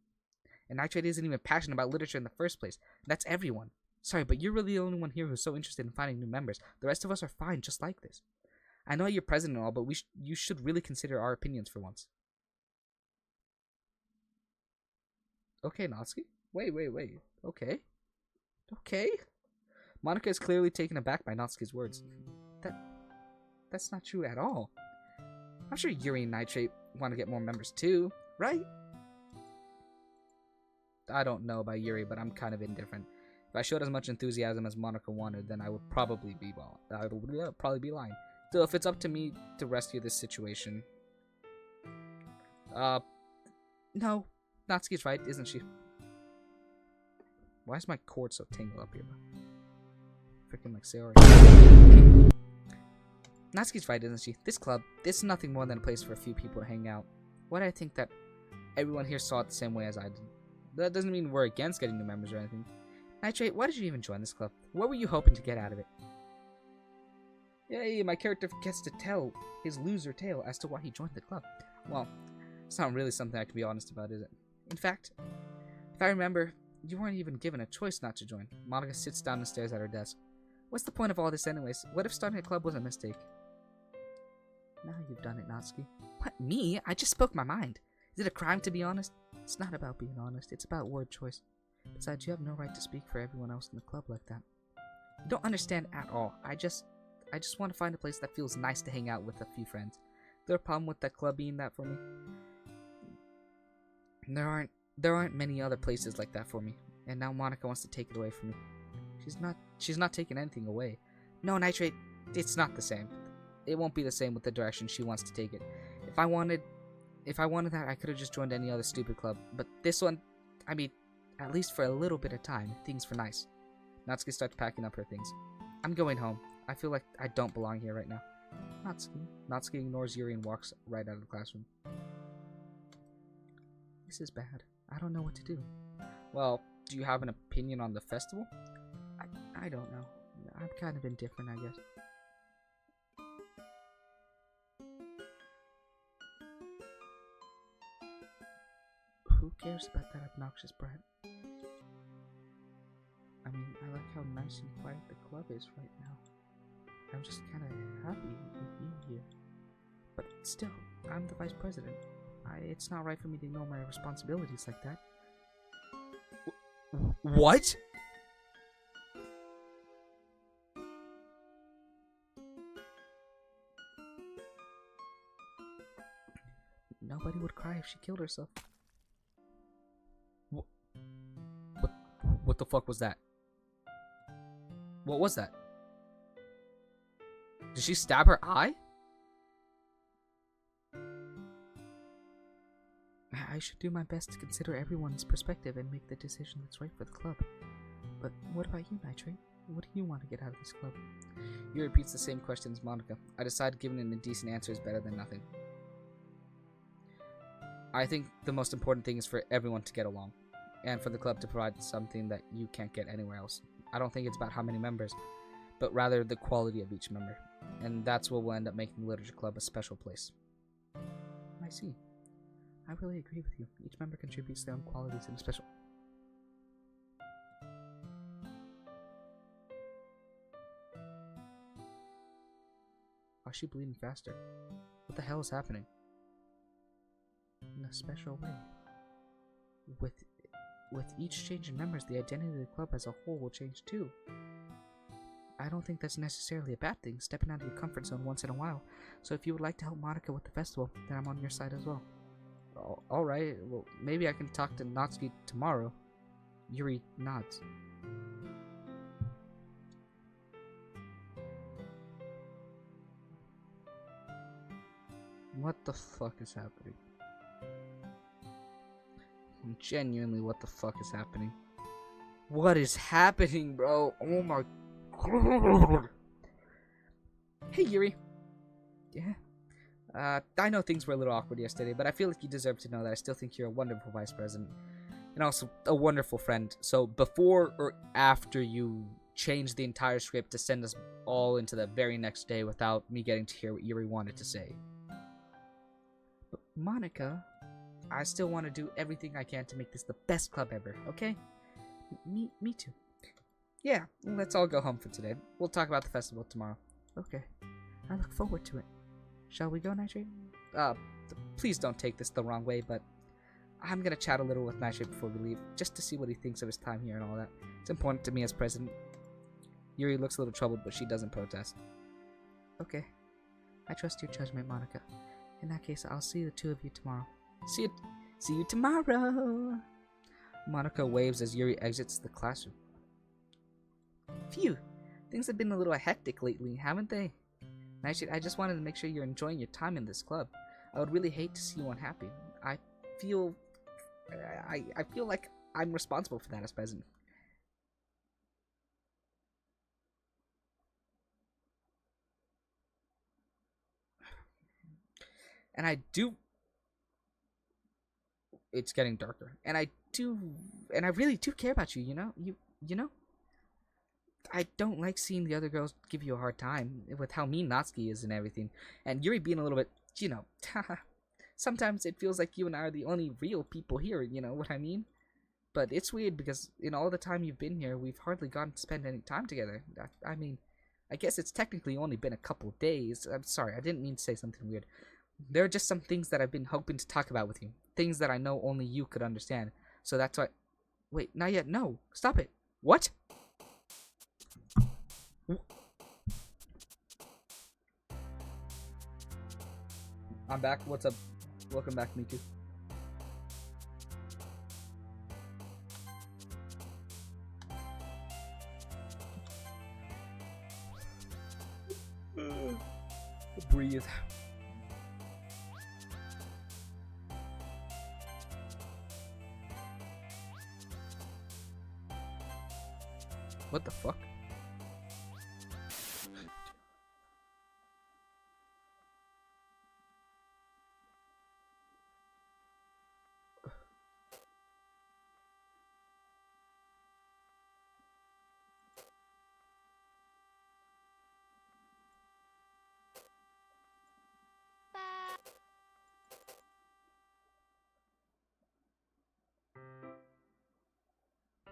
And Nitrate isn't even passionate about literature in the first place. That's everyone. Sorry, but you're really the only one here who's so interested in finding new members. The rest of us are fine just like this. I know you're president and all, but you should really consider our opinions for once. Okay, Natsuki. Wait. Okay. Monica is clearly taken aback by Natsuki's words. That's not true at all. I'm sure Yuri and Nitrate want to get more members too, right? I don't know about Yuri, but I'm kind of indifferent. If I showed as much enthusiasm as Monica wanted, then I would probably be lying. Still, if it's up to me to rescue this situation... No, Natsuki's right, isn't she? Why is my cord so tangled up here? Freaking like Sayori. Natsuki's right, isn't she? This club, this is nothing more than a place for a few people to hang out. Why do I think that everyone here saw it the same way as I did? That doesn't mean we're against getting new members or anything. Nitrate, why did you even join this club? What were you hoping to get out of it? Yay, my character gets to tell his loser tale as to why he joined the club. Well, it's not really something I can be honest about, is it? In fact, if I remember, you weren't even given a choice not to join. Monica sits down and stares at her desk. What's the point of all this anyways? What if starting a club was a mistake? Now you've done it, Natsuki. What, me? I just spoke my mind. Is it a crime to be honest? It's not about being honest, it's about word choice. Besides, you have no right to speak for everyone else in the club like that. You don't understand at all. I just want to find a place that feels nice to hang out with a few friends. Is there a problem with that club being that for me? There aren't many other places like that for me. And now Monica wants to take it away from me. She's not taking anything away. No, Nitrate, it's not the same. It won't be the same with the direction she wants to take it. If I wanted that, I could have just joined any other stupid club. But this one, I mean, at least for a little bit of time, things were nice. Natsuki starts packing up her things. I'm going home. I feel like I don't belong here right now. Natsuki ignores Yuri and walks right out of the classroom. This is bad. I don't know what to do. Well, do you have an opinion on the festival? I don't know. I'm kind of indifferent, I guess. Who cares about that obnoxious brat? I mean, I like how nice and quiet the club is right now. I'm just kind of happy with you here. But still, I'm the vice president. It's not right for me to ignore my responsibilities like that. What? Nobody would cry if she killed herself. What the fuck was that? What was that? Did she stab her eye? I should do my best to consider everyone's perspective and make the decision that's right for the club. But what about you, Nitrate? What do you want to get out of this club? He repeats the same question as Monica. I decide giving an indecent answer is better than nothing. I think the most important thing is for everyone to get along, and for the club to provide something that you can't get anywhere else. I don't think it's about how many members, but rather the quality of each member, and that's what will end up making the Literature Club a special place. I see. I really agree with you. Each member contributes their own qualities in a special... Why is she bleeding faster? What the hell is happening? In a special way. With each change in members, the identity of the club as a whole will change too. I don't think that's necessarily a bad thing, stepping out of your comfort zone once in a while. So if you would like to help Monica with the festival, then I'm on your side as well. Alright, well, maybe I can talk to Natsuki tomorrow. Yuri nods. What the fuck is happening? Genuinely, what the fuck is happening? What is happening, bro? Oh my god. Hey, Yuri. Yeah? I know things were a little awkward yesterday, but I feel like you deserve to know that I still think you're a wonderful vice president. And also a wonderful friend. So before or after you change the entire script to send us all into the very next day without me getting to hear what Yuri wanted to say. But Monica, I still want to do everything I can to make this the best club ever, okay? me too. Yeah, let's all go home for today. We'll talk about the festival tomorrow. Okay. I look forward to it. Shall we go, Nitrate? Please don't take this the wrong way, but I'm gonna chat a little with Nitrate before we leave, just to see what he thinks of his time here and all that. It's important to me as president. Yuri looks a little troubled, but she doesn't protest. Okay. I trust your judgment, Monica. In that case, I'll see the two of you tomorrow. See you tomorrow. Monica waves as Yuri exits the classroom. Phew, things have been a little hectic lately, haven't they? Nitrate, I just wanted to make sure you're enjoying your time in this club. I would really hate to see you unhappy. I feel like I'm responsible for that as president. And I do... It's getting darker. And I really do care about you, you know? You know? I don't like seeing the other girls give you a hard time with how mean Natsuki is and everything. And Yuri being a little bit, you know, sometimes it feels like you and I are the only real people here, you know what I mean? But it's weird because in all the time you've been here, we've hardly gotten to spend any time together. I mean, I guess it's technically only been a couple days. I'm sorry, I didn't mean to say something weird. There are just some things that I've been hoping to talk about with you. Things that I know only you could understand. So that's why... Wait, not yet. No. Stop it. What? I'm back. What's up? Welcome back, Miku. Breathe. What the fuck?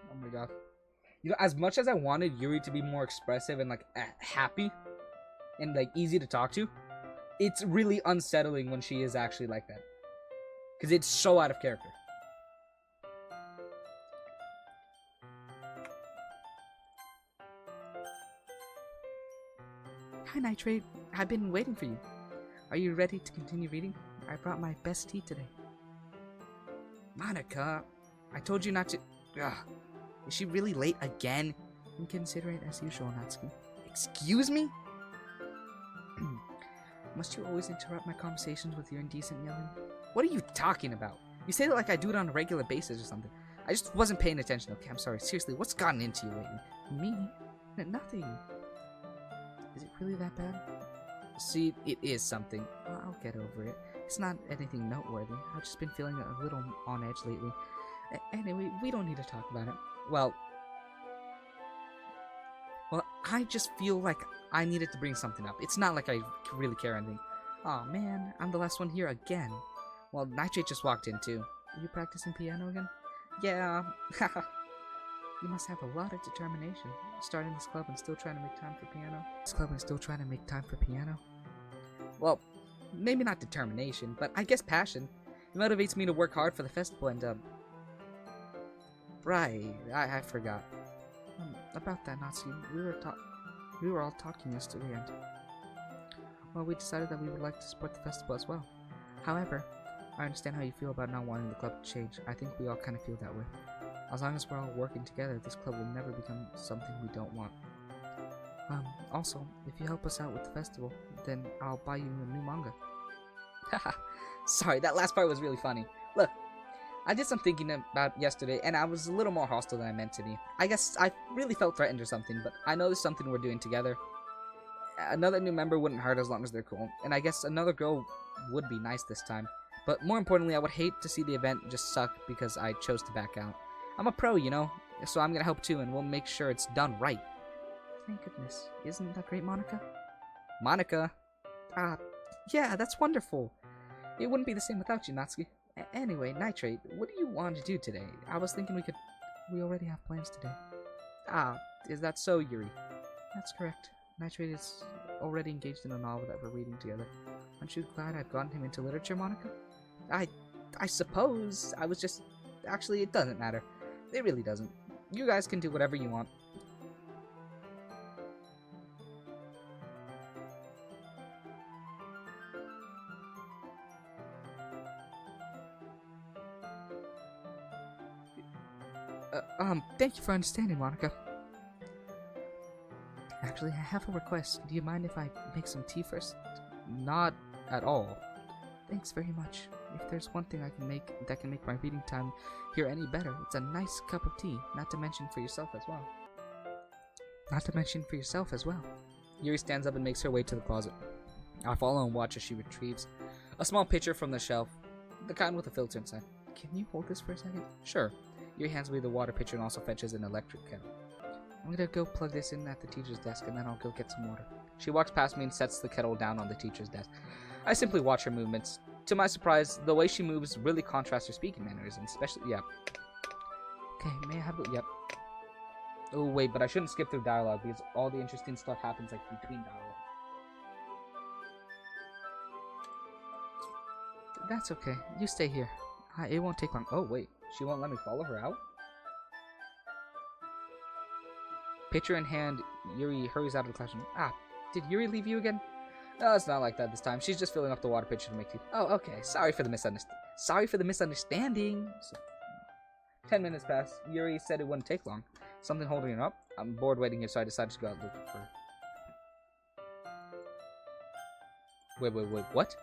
Oh my god. You know, as much as I wanted Yuri to be more expressive and like happy, and like easy to talk to, it's really unsettling when she is actually like that. Because it's so out of character. Hi, Nitrate. I've been waiting for you. Are you ready to continue reading? I brought my best tea today. Monica, I told you not to... Ugh. Is she really late again? Inconsiderate as usual, Natsuki. Excuse me? Must you always interrupt my conversations with your indecent yelling? What are you talking about? You say that like I do it on a regular basis or something. I just wasn't paying attention, okay? I'm sorry. Seriously, what's gotten into you lately? Me? Nothing. Is it really that bad? See, it is something. I'll get over it. It's not anything noteworthy. I've just been feeling a little on edge lately. Anyway, we don't need to talk about it. Well, I just feel like I needed to bring something up. It's not like I really care or anything. Aw, man, I'm the last one here again. Well, Nitrate just walked in too. Are you practicing piano again? Yeah. You must have a lot of determination, starting this club and still trying to make time for piano. Well, maybe not determination, but I guess passion. It motivates me to work hard for the festival and, Right, I forgot. About that, Natsuki, we were all talking yesterday and... Well, we decided that we would like to support the festival as well. However, I understand how you feel about not wanting the club to change. I think we all kind of feel that way. As long as we're all working together, this club will never become something we don't want. Also, if you help us out with the festival, then I'll buy you a new manga. Haha. Sorry, that last part was really funny. Look, I did some thinking about yesterday, and I was a little more hostile than I meant to be. I guess I really felt threatened or something, but I know there's something we're doing together. Another new member wouldn't hurt as long as they're cool, and I guess another girl would be nice this time. But more importantly, I would hate to see the event just suck because I chose to back out. I'm a pro, you know, so I'm gonna help too, and we'll make sure it's done right. Thank goodness. Isn't that great, Monica? Monica? Yeah, that's wonderful. It wouldn't be the same without you, Natsuki. Anyway, Nitrate, what do you want to do today? I was thinking we already have plans today. Is that so, Yuri? That's correct. Nitrate is already engaged in a novel that we're reading together. Aren't you glad I've gotten him into literature, Monica? I suppose. I was just... Actually, it doesn't matter. It really doesn't. You guys can do whatever you want. Thank you for understanding, Monica. Actually, I have a request. Do you mind if I make some tea first? Not at all. Thanks very much. If there's one thing I can make that can make my reading time here any better, it's a nice cup of tea, not to mention for yourself as well. Yuri stands up and makes her way to the closet. I follow and watch as she retrieves a small pitcher from the shelf, the kind with a filter inside. Can you hold this for a second? Sure. Yuri hands me the water pitcher and also fetches an electric kettle. I'm gonna go plug this in at the teacher's desk and then I'll go get some water. She walks past me and sets the kettle down on the teacher's desk. I simply watch her movements. To my surprise, the way she moves really contrasts her speaking manners, and especially, Okay, may I have Yep. Oh, wait, but I shouldn't skip through dialogue because all the interesting stuff happens, like, between dialogue. That's okay. You stay here. It won't take long. Oh, wait. She won't let me follow her out? Pitcher in hand, Yuri hurries out of the classroom. Did Yuri leave you again? No, it's not like that this time. She's just filling up the water pitcher to make tea. Oh, okay. Sorry for the misunderstanding. So, 10 minutes pass. Yuri said it wouldn't take long. Something holding her up? I'm bored waiting here, so I decided to go out looking for her. Wait, what?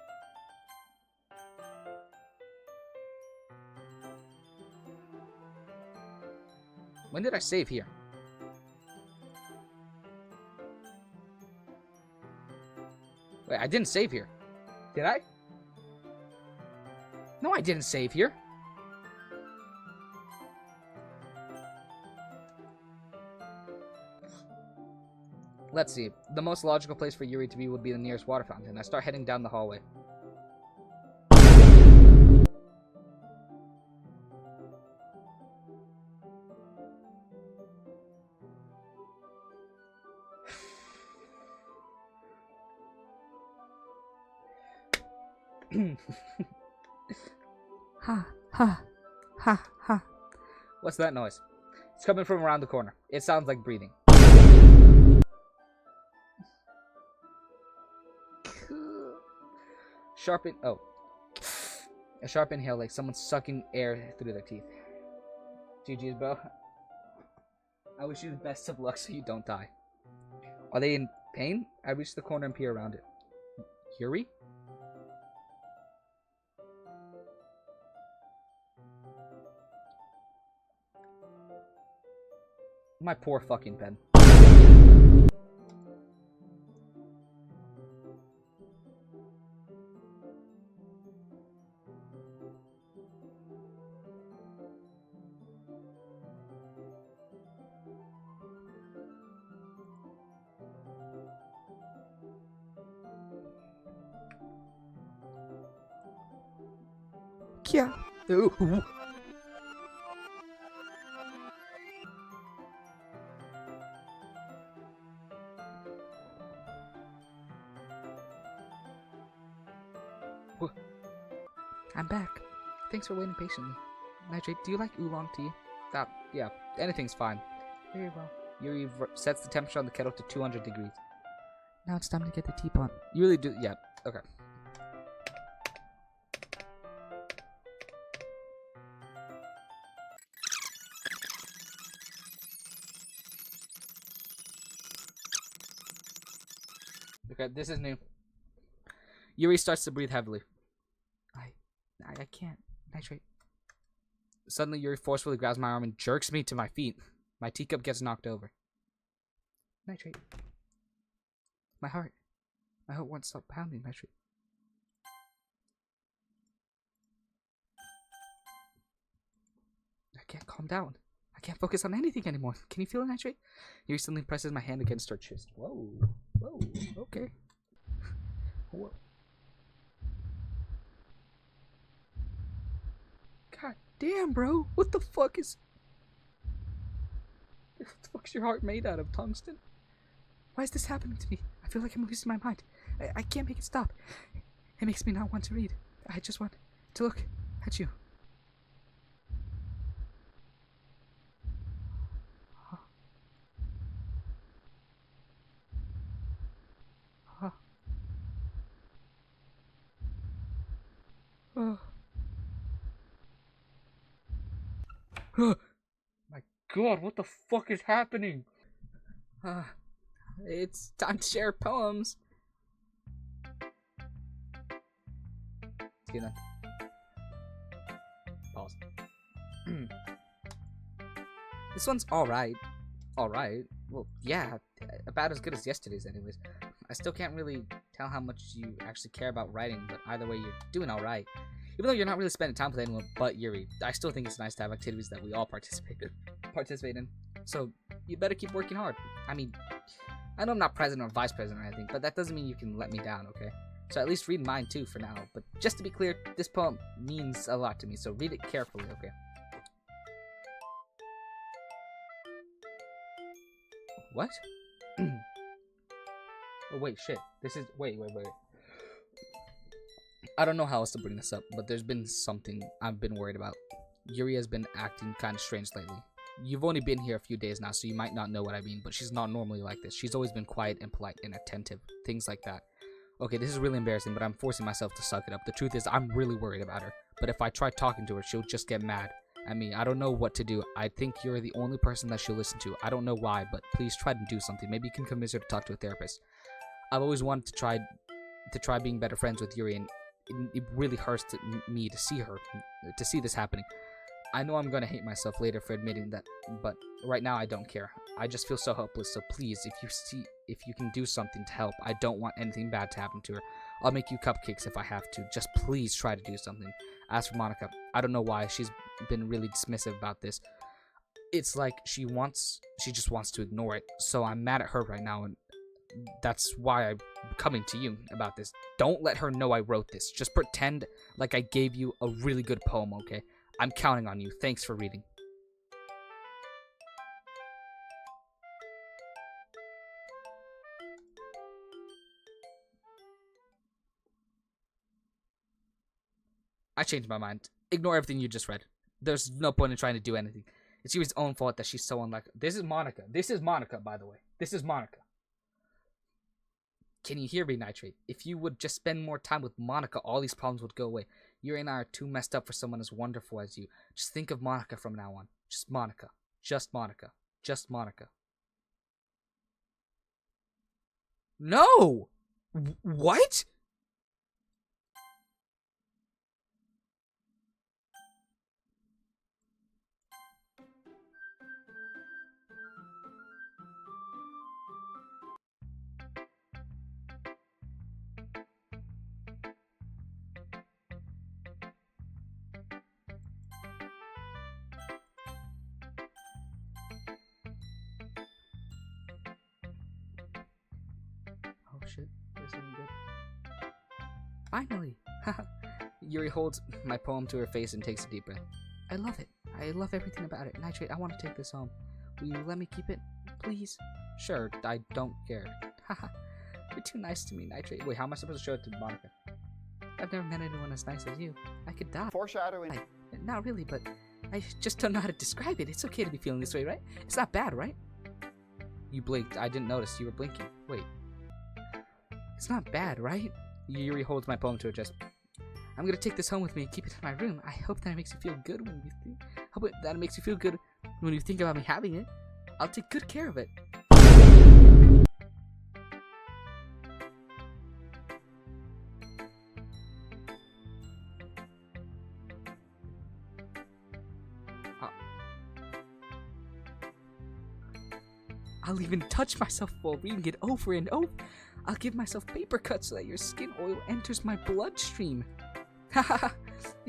When did I save here? Wait, I didn't save here. Did I? No, I didn't save here. Let's see. The most logical place for Yuri to be would be the nearest water fountain. I start heading down the hallway. Ha, ha, ha, ha. What's that noise? It's coming from around the corner. It sounds like breathing. A sharp inhale like someone sucking air through their teeth. GG's, bro. I wish you the best of luck so you don't die. Are they in pain? I reach the corner and peer around it. Yuri? My poor fucking pen. Kia. Ooh. I'm back. Thanks for waiting patiently. Nitrate, do you like oolong tea? Yeah, anything's fine. Very well. Yuri sets the temperature on the kettle to 200 degrees. Now it's time to get the teapot. You really do, yeah, okay. Okay, this is new. Yuri starts to breathe heavily. I can't. Nitrate. Suddenly, Yuri forcefully grabs my arm and jerks me to my feet. My teacup gets knocked over. Nitrate. My heart won't stop pounding, Nitrate. I can't calm down. I can't focus on anything anymore. Can you feel it, Nitrate? Yuri suddenly presses my hand against her chest. Whoa, okay. Whoa. God damn, bro. What the fuck's your heart made out of, tungsten? Why is this happening to me? I feel like I'm losing my mind. I can't make it stop. It makes me not want to read. I just want to look at you. My god, what the fuck is happening? It's time to share poems. See you then. Pause. This one's alright. Alright. Well, yeah, about as good as yesterday's anyways. I still can't really tell how much you actually care about writing, but either way, you're doing alright. Even though you're not really spending time with anyone but Yuri, I still think it's nice to have activities that we all participate in. So, you better keep working hard. I mean, I know I'm not president or vice president or anything, but that doesn't mean you can let me down, okay? So at least read mine too for now. But just to be clear, this poem means a lot to me, so read it carefully, okay? What? Oh, wait, shit. This is... Wait. I don't know how else to bring this up, but there's been something I've been worried about. Yuri has been acting kind of strange lately. You've only been here a few days now, so you might not know what I mean, but she's not normally like this. She's always been quiet and polite and attentive. Things like that. Okay, this is really embarrassing, but I'm forcing myself to suck it up. The truth is, I'm really worried about her. But if I try talking to her, she'll just get mad at me. I don't know what to do. I think you're the only person that she'll listen to. I don't know why, but please try to do something. Maybe you can convince her to talk to a therapist. I've always wanted to try being better friends with Yuri, and it really hurts me to see this happening. I know I'm gonna hate myself later for admitting that, but right now I don't care. I just feel so helpless, so please, if you can do something to help, I don't want anything bad to happen to her. I'll make you cupcakes if I have to. Just please try to do something. As for Monica, I don't know why she's been really dismissive about this. It's like she just wants to ignore it, so I'm mad at her right now, and that's why I'm coming to you about this. Don't let her know I wrote this. Just pretend like I gave you a really good poem, okay? I'm counting on you. Thanks for reading. I changed my mind. Ignore everything you just read. There's no point in trying to do anything. It's Yuri's own fault that she's so unlike. This is Monica. This is Monica, by the way. This is Monica. Can you hear me, Nitrate? If you would just spend more time with Monica, all these problems would go away. Yuri and I are too messed up for someone as wonderful as you. Just think of Monica from now on. Just Monica. Just Monica. Just Monica. No! What? Oh shit, this isn't good. Finally! Yuri holds my poem to her face and takes a deep breath. I love it. I love everything about it. Nitrate, I want to take this home. Will you let me keep it? Please? Sure, I don't care. Haha. You're too nice to me, Nitrate. Wait, how am I supposed to show it to Monica? I've never met anyone as nice as you. I could die. Foreshadowing. Not really, but I just don't know how to describe it. It's okay to be feeling this way, right? It's not bad, right? You blinked. I didn't notice you were blinking. Wait. It's not bad, right? Yuri holds my poem to her chest. I'm gonna take this home with me and keep it in my room. I hope that it makes you feel good when you think. Hope that it makes you feel good when you think about me having it. I'll take good care of it. I'll even touch myself while reading it over and over. I'll give myself paper cuts so that your skin oil enters my bloodstream. Haha,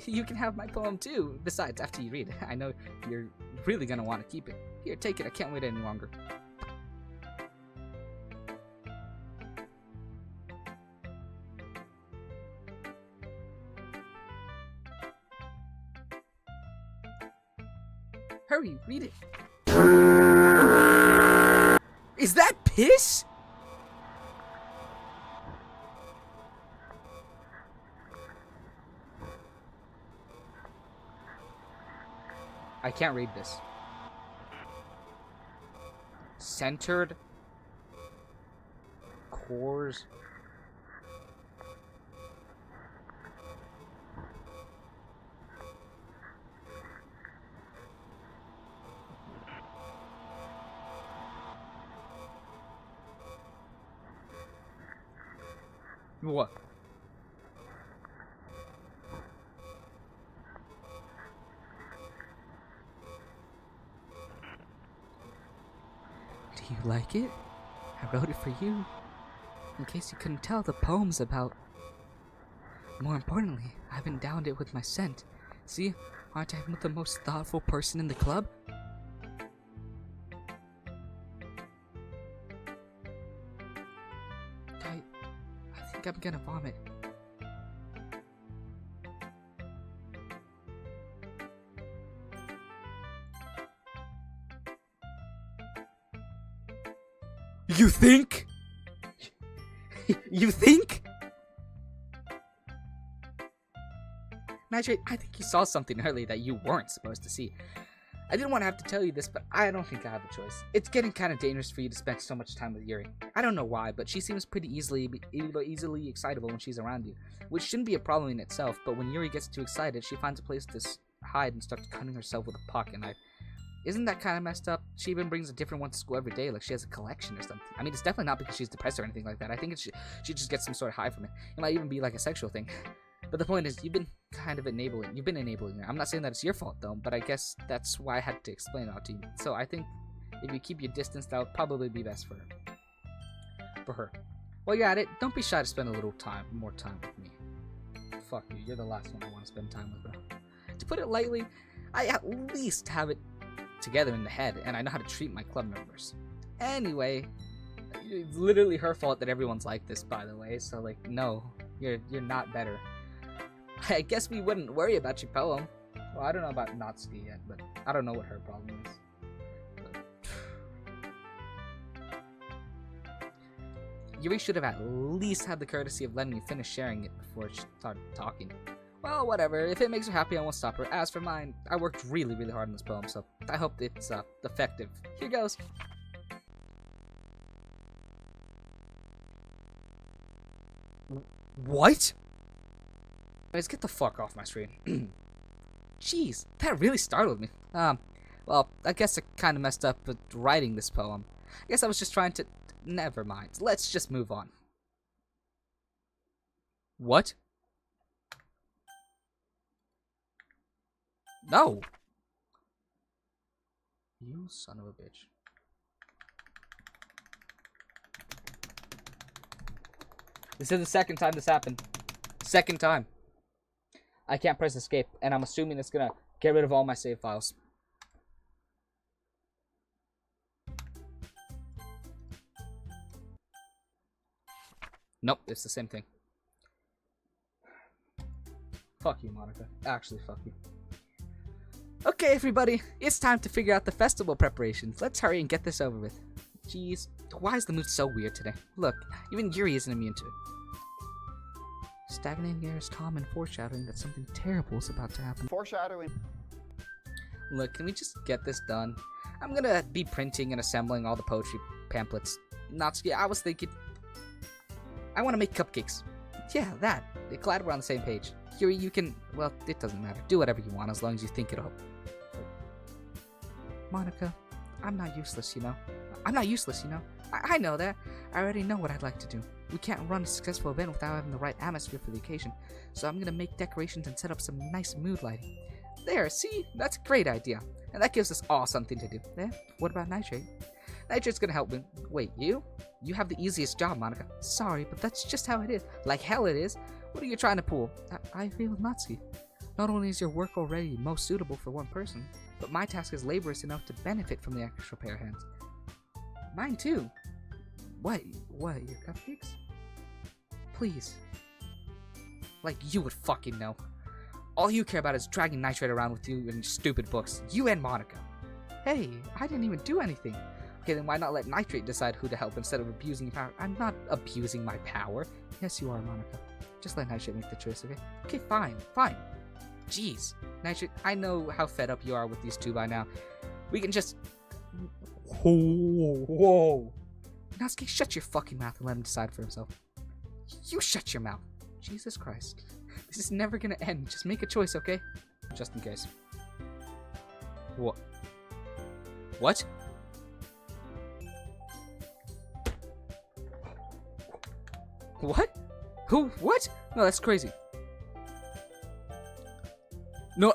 you can have my poem too. Besides, after you read it, I know you're really gonna want to keep it. Here, take it. I can't wait any longer. Hurry, read it. Is that piss? I can't read this. Centered cores. What? Do you like it? I wrote it for you. In case you couldn't tell, the poem's about... More importantly, I've endowed it with my scent. See, aren't I the most thoughtful person in the club? I think I'm gonna vomit. You think? You think? Nitrate, I think you saw something early that you weren't supposed to see. I didn't want to have to tell you this, but I don't think I have a choice. It's getting kind of dangerous for you to spend so much time with Yuri. I don't know why, but she seems pretty easily excitable when she's around you, which shouldn't be a problem in itself, but when Yuri gets too excited, she finds a place to hide and starts cutting herself with a pocket knife. Isn't that kind of messed up? She even brings a different one to school every day, like she has a collection or something. I mean, it's definitely not because she's depressed or anything like that. I think she just gets some sort of high from it. It might even be like a sexual thing. But the point is, you've been enabling her. I'm not saying that it's your fault, though, but I guess that's why I had to explain it all to you. So I think if you keep your distance, that would probably be best for her. While you're at it, don't be shy to spend a little more time with me. Fuck you, you're the last one I want to spend time with, bro. To put it lightly, I at least have it together in the head, and I know how to treat my club members. Anyway, it's literally her fault that everyone's like this, by the way, so, like, no, you're not better. I guess we wouldn't worry about your poem. Well, I don't know about Natsuki yet, but I don't know what her problem is. Yuri should have at least had the courtesy of letting me finish sharing it before she started talking. Well, whatever. If it makes her happy, I won't stop her. As for mine, I worked really, really hard on this poem, so I hope it's effective. Here goes. What? Guys, get the fuck off my screen. Jeez, that really startled me. Well, I guess I kind of messed up with writing this poem. I guess I was just trying to... Never mind. Let's just move on. What? No! You son of a bitch. This is the second time this happened. Second time. I can't press escape, and I'm assuming it's gonna get rid of all my save files. Nope, it's the same thing. Fuck you, Monica. Actually, fuck you. Okay, everybody, it's time to figure out the festival preparations. Let's hurry and get this over with. Jeez, why is the mood so weird today? Look, even Yuri isn't immune to it. Stagnating air is calm and foreshadowing that something terrible is about to happen. Foreshadowing. Look, can we just get this done? I'm gonna be printing and assembling all the poetry pamphlets. Natsuki, I was thinking... I want to make cupcakes. Yeah, that. Glad we're on the same page. Yuri, you can... Well, it doesn't matter. Do whatever you want as long as you think it'll... Monica, I'm not useless, you know. I know that. I already know what I'd like to do. We can't run a successful event without having the right atmosphere for the occasion, so I'm gonna make decorations and set up some nice mood lighting. There, see? That's a great idea. And that gives us all something to do. Yeah? What about Nitrate? Nitrate's gonna help me. Wait, you? You have the easiest job, Monica. Sorry, but that's just how it is. Like hell it is. What are you trying to pull? I agree with Natsuki. Not only is your work already most suitable for one person, but my task is laborious enough to benefit from the extra pair of hands. Mine too. What, your cupcakes? Please. Like you would fucking know. All you care about is dragging Nitrate around with you in your stupid books. You and Monica. Hey, I didn't even do anything. Okay, then why not let Nitrate decide who to help instead of abusing your power? I'm not abusing my power. Yes, you are, Monica. Just let Nitrate make the choice, okay? Okay, fine. Jeez. Nitrate, I know how fed up you are with these two by now. We can just... Whoa. Natsuki, shut your fucking mouth and let him decide for himself. You shut your mouth. Jesus Christ. This is never gonna end. Just make a choice, okay? Just in case. What? What? What? Who? What? No, that's crazy. No,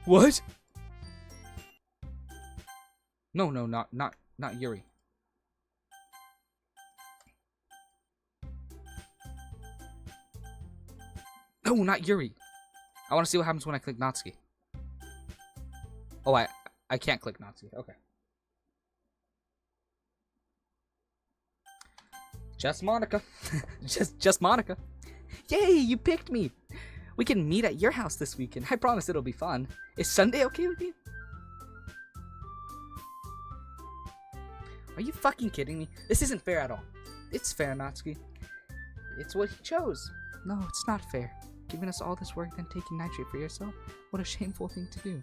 What? No, not Yuri. No, not Yuri. I want to see what happens when I click Natsuki. Oh, I can't click Natsuki. Okay. Just Monica. just Monica. Yay, you picked me. We can meet at your house this weekend. I promise it'll be fun. Is Sunday okay with you? Are you fucking kidding me? This isn't fair at all. It's fair, Natsuki. It's what he chose. No, it's not fair. Giving us all this work, then taking Nitrate for yourself? What a shameful thing to do.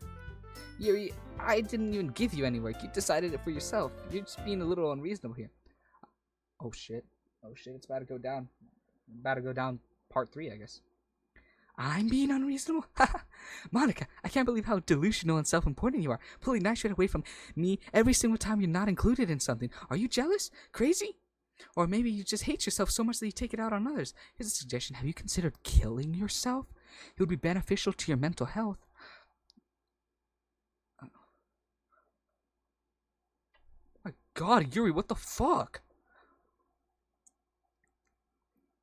Yuri, I didn't even give you any work. You decided it for yourself. You're just being a little unreasonable here. Oh shit. It's about to go down. Part 3, I guess. I'm being unreasonable? Monica, I can't believe how delusional and self-important you are. Pulling Nitrate away from me every single time you're not included in something. Are you jealous? Crazy? Or maybe you just hate yourself so much that you take it out on others. Here's a suggestion. Have you considered killing yourself? It would be beneficial to your mental health. My god, Yuri, what the fuck?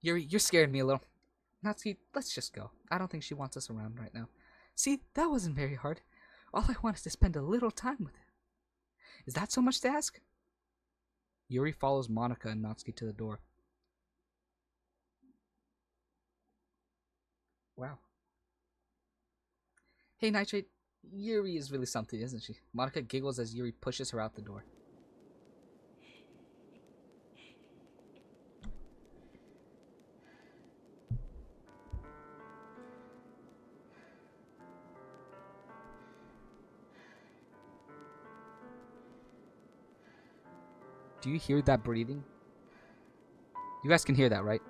Yuri, you're scaring me a little. Natsuki, let's just go. I don't think she wants us around right now. See, that wasn't very hard. All I want is to spend a little time with her. Is that so much to ask? Yuri follows Monica and Natsuki to the door. Wow. Hey, Nitrate, Yuri is really something, isn't she? Monica giggles as Yuri pushes her out the door. Do you hear that breathing? You guys can hear that, right?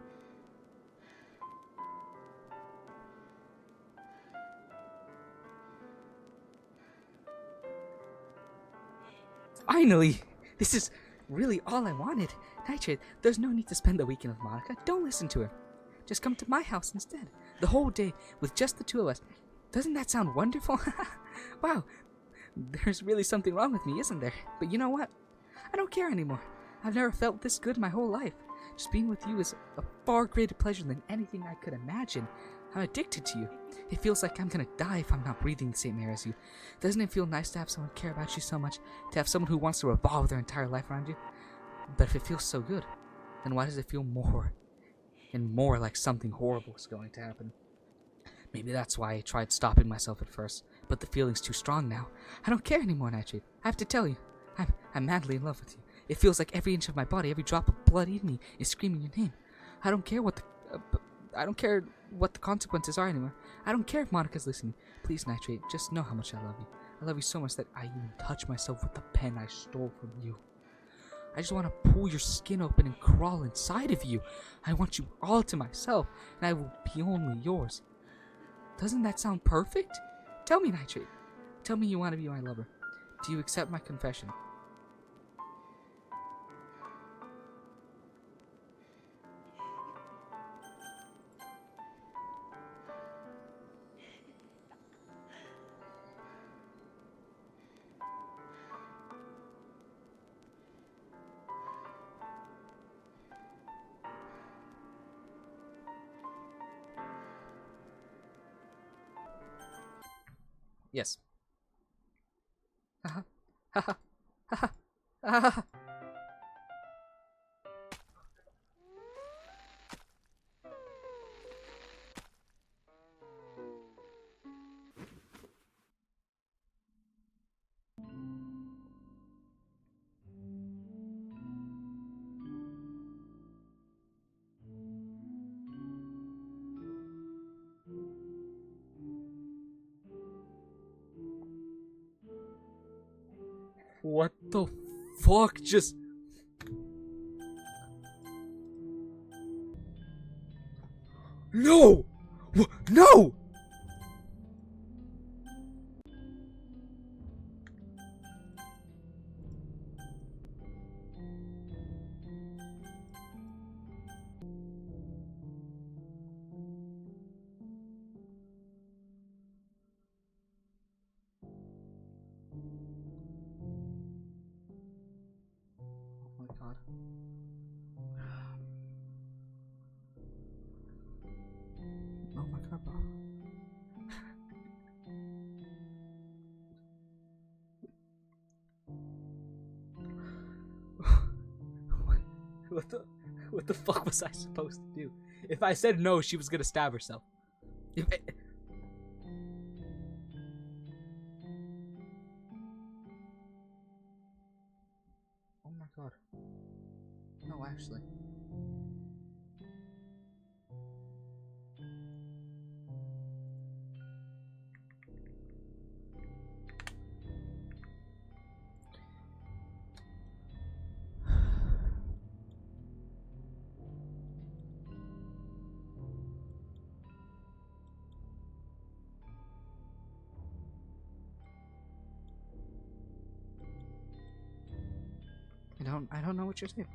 Finally! This is really all I wanted. Nitrate, there's no need to spend the weekend with Monica. Don't listen to her. Just come to my house instead. The whole day, with just the two of us. Doesn't that sound wonderful? Wow, there's really something wrong with me, isn't there? But you know what? I don't care anymore. I've never felt this good my whole life. Just being with you is a far greater pleasure than anything I could imagine. I'm addicted to you. It feels like I'm gonna die if I'm not breathing the same air as you. Doesn't it feel nice to have someone care about you so much? To have someone who wants to revolve their entire life around you? But if it feels so good, then why does it feel more and more like something horrible is going to happen? Maybe that's why I tried stopping myself at first, but the feeling's too strong now. I don't care anymore, Nightshade. I have to tell you, I'm madly in love with you. It feels like every inch of my body, every drop of blood in me is screaming your name. I don't care what the consequences are anymore. I don't care if Monica's listening. Please, Nitrate, just know how much I love you. I love you so much that I even touch myself with the pen I stole from you. I just want to pull your skin open and crawl inside of you. I want you all to myself, and I will be only yours. Doesn't that sound perfect? Tell me, Nitrate. Tell me you want to be my lover. Do you accept my confession? Yes. Haha. Haha. Haha. Haha. What the fuck just... No! No! Oh my god. Oh my god, bro. What the... What the fuck was I supposed to do? If I said no, she was gonna stab herself. If I... Oh my god. No, actually. I don't know what you're saying.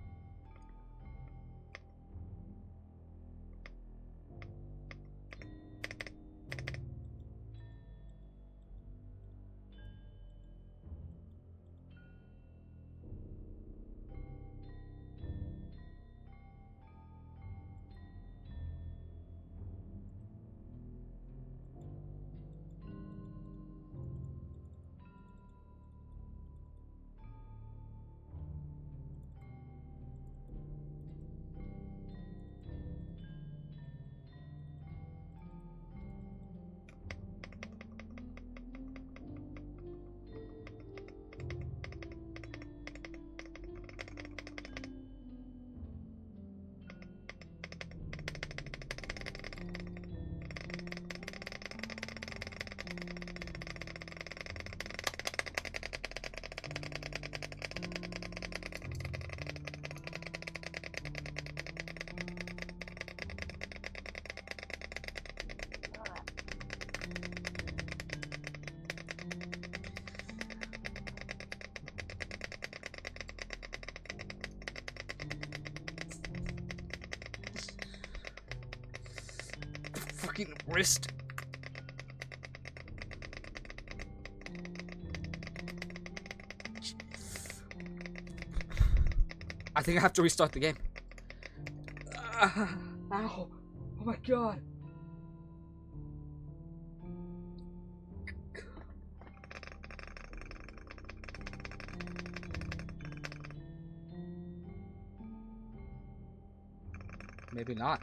fucking wrist. I think I have to restart the game. Ow. Oh my god. Maybe not.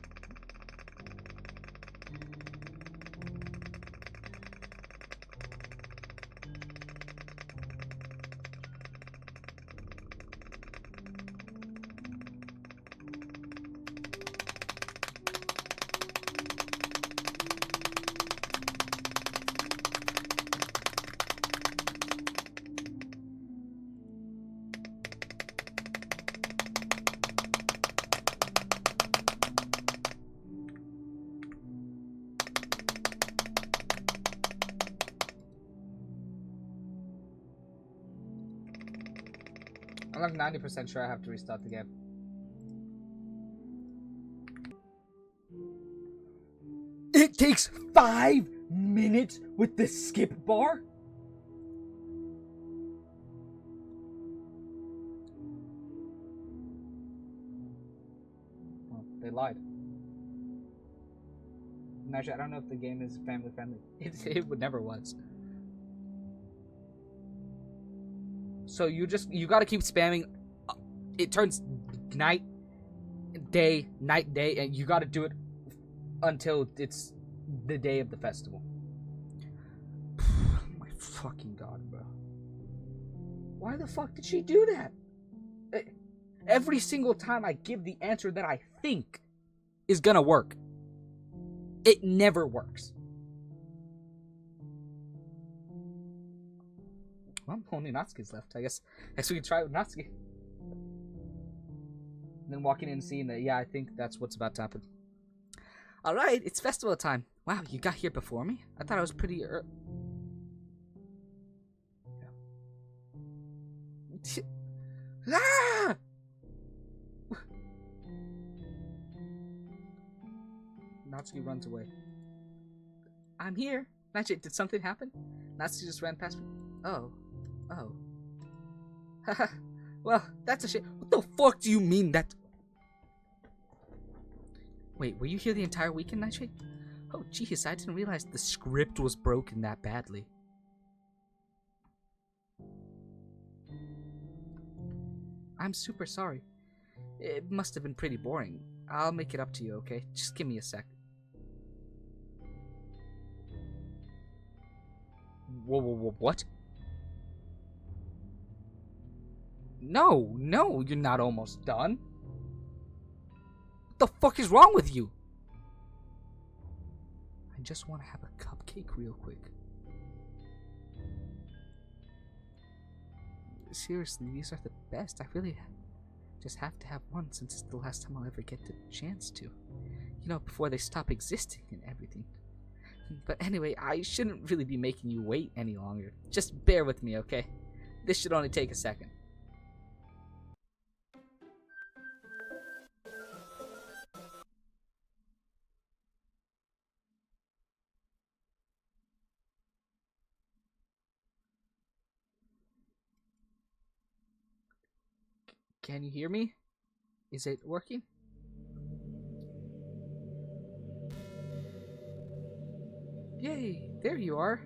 I'm like 90% sure I have to restart the game. It takes 5 minutes with the skip bar? Well, they lied. Actually, I don't know if the game is family friendly. It never was. So you gotta keep spamming. It turns night, day, and you gotta do it until it's the day of the festival. My fucking god, bro. Why the fuck did she do that? Every single time I give the answer that I think is gonna work, it never works. Well, only Natsuki's left. I guess we can try it with Natsuki. And then walking in and seeing that, yeah, I think that's what's about to happen. Alright, it's festival time. Wow, you got here before me? I thought I was pretty Ah! Natsuki runs away. I'm here. Nightshade, did something happen? Natsuki just ran past me. Oh. Haha. Well, that's a shit. What the fuck do you mean that? Wait, were you here the entire weekend, Nightshade? Oh, jeez, I didn't realize the script was broken that badly. I'm super sorry. It must have been pretty boring. I'll make it up to you, okay? Just give me a sec. Whoa, what? No, you're not almost done. What the fuck is wrong with you? I just want to have a cupcake real quick. Seriously, these are the best. I really just have to have one since it's the last time I'll ever get the chance to. You know, before they stop existing and everything. But anyway, I shouldn't really be making you wait any longer. Just bear with me, okay? This should only take a second. Can you hear me? Is it working? Yay, there you are.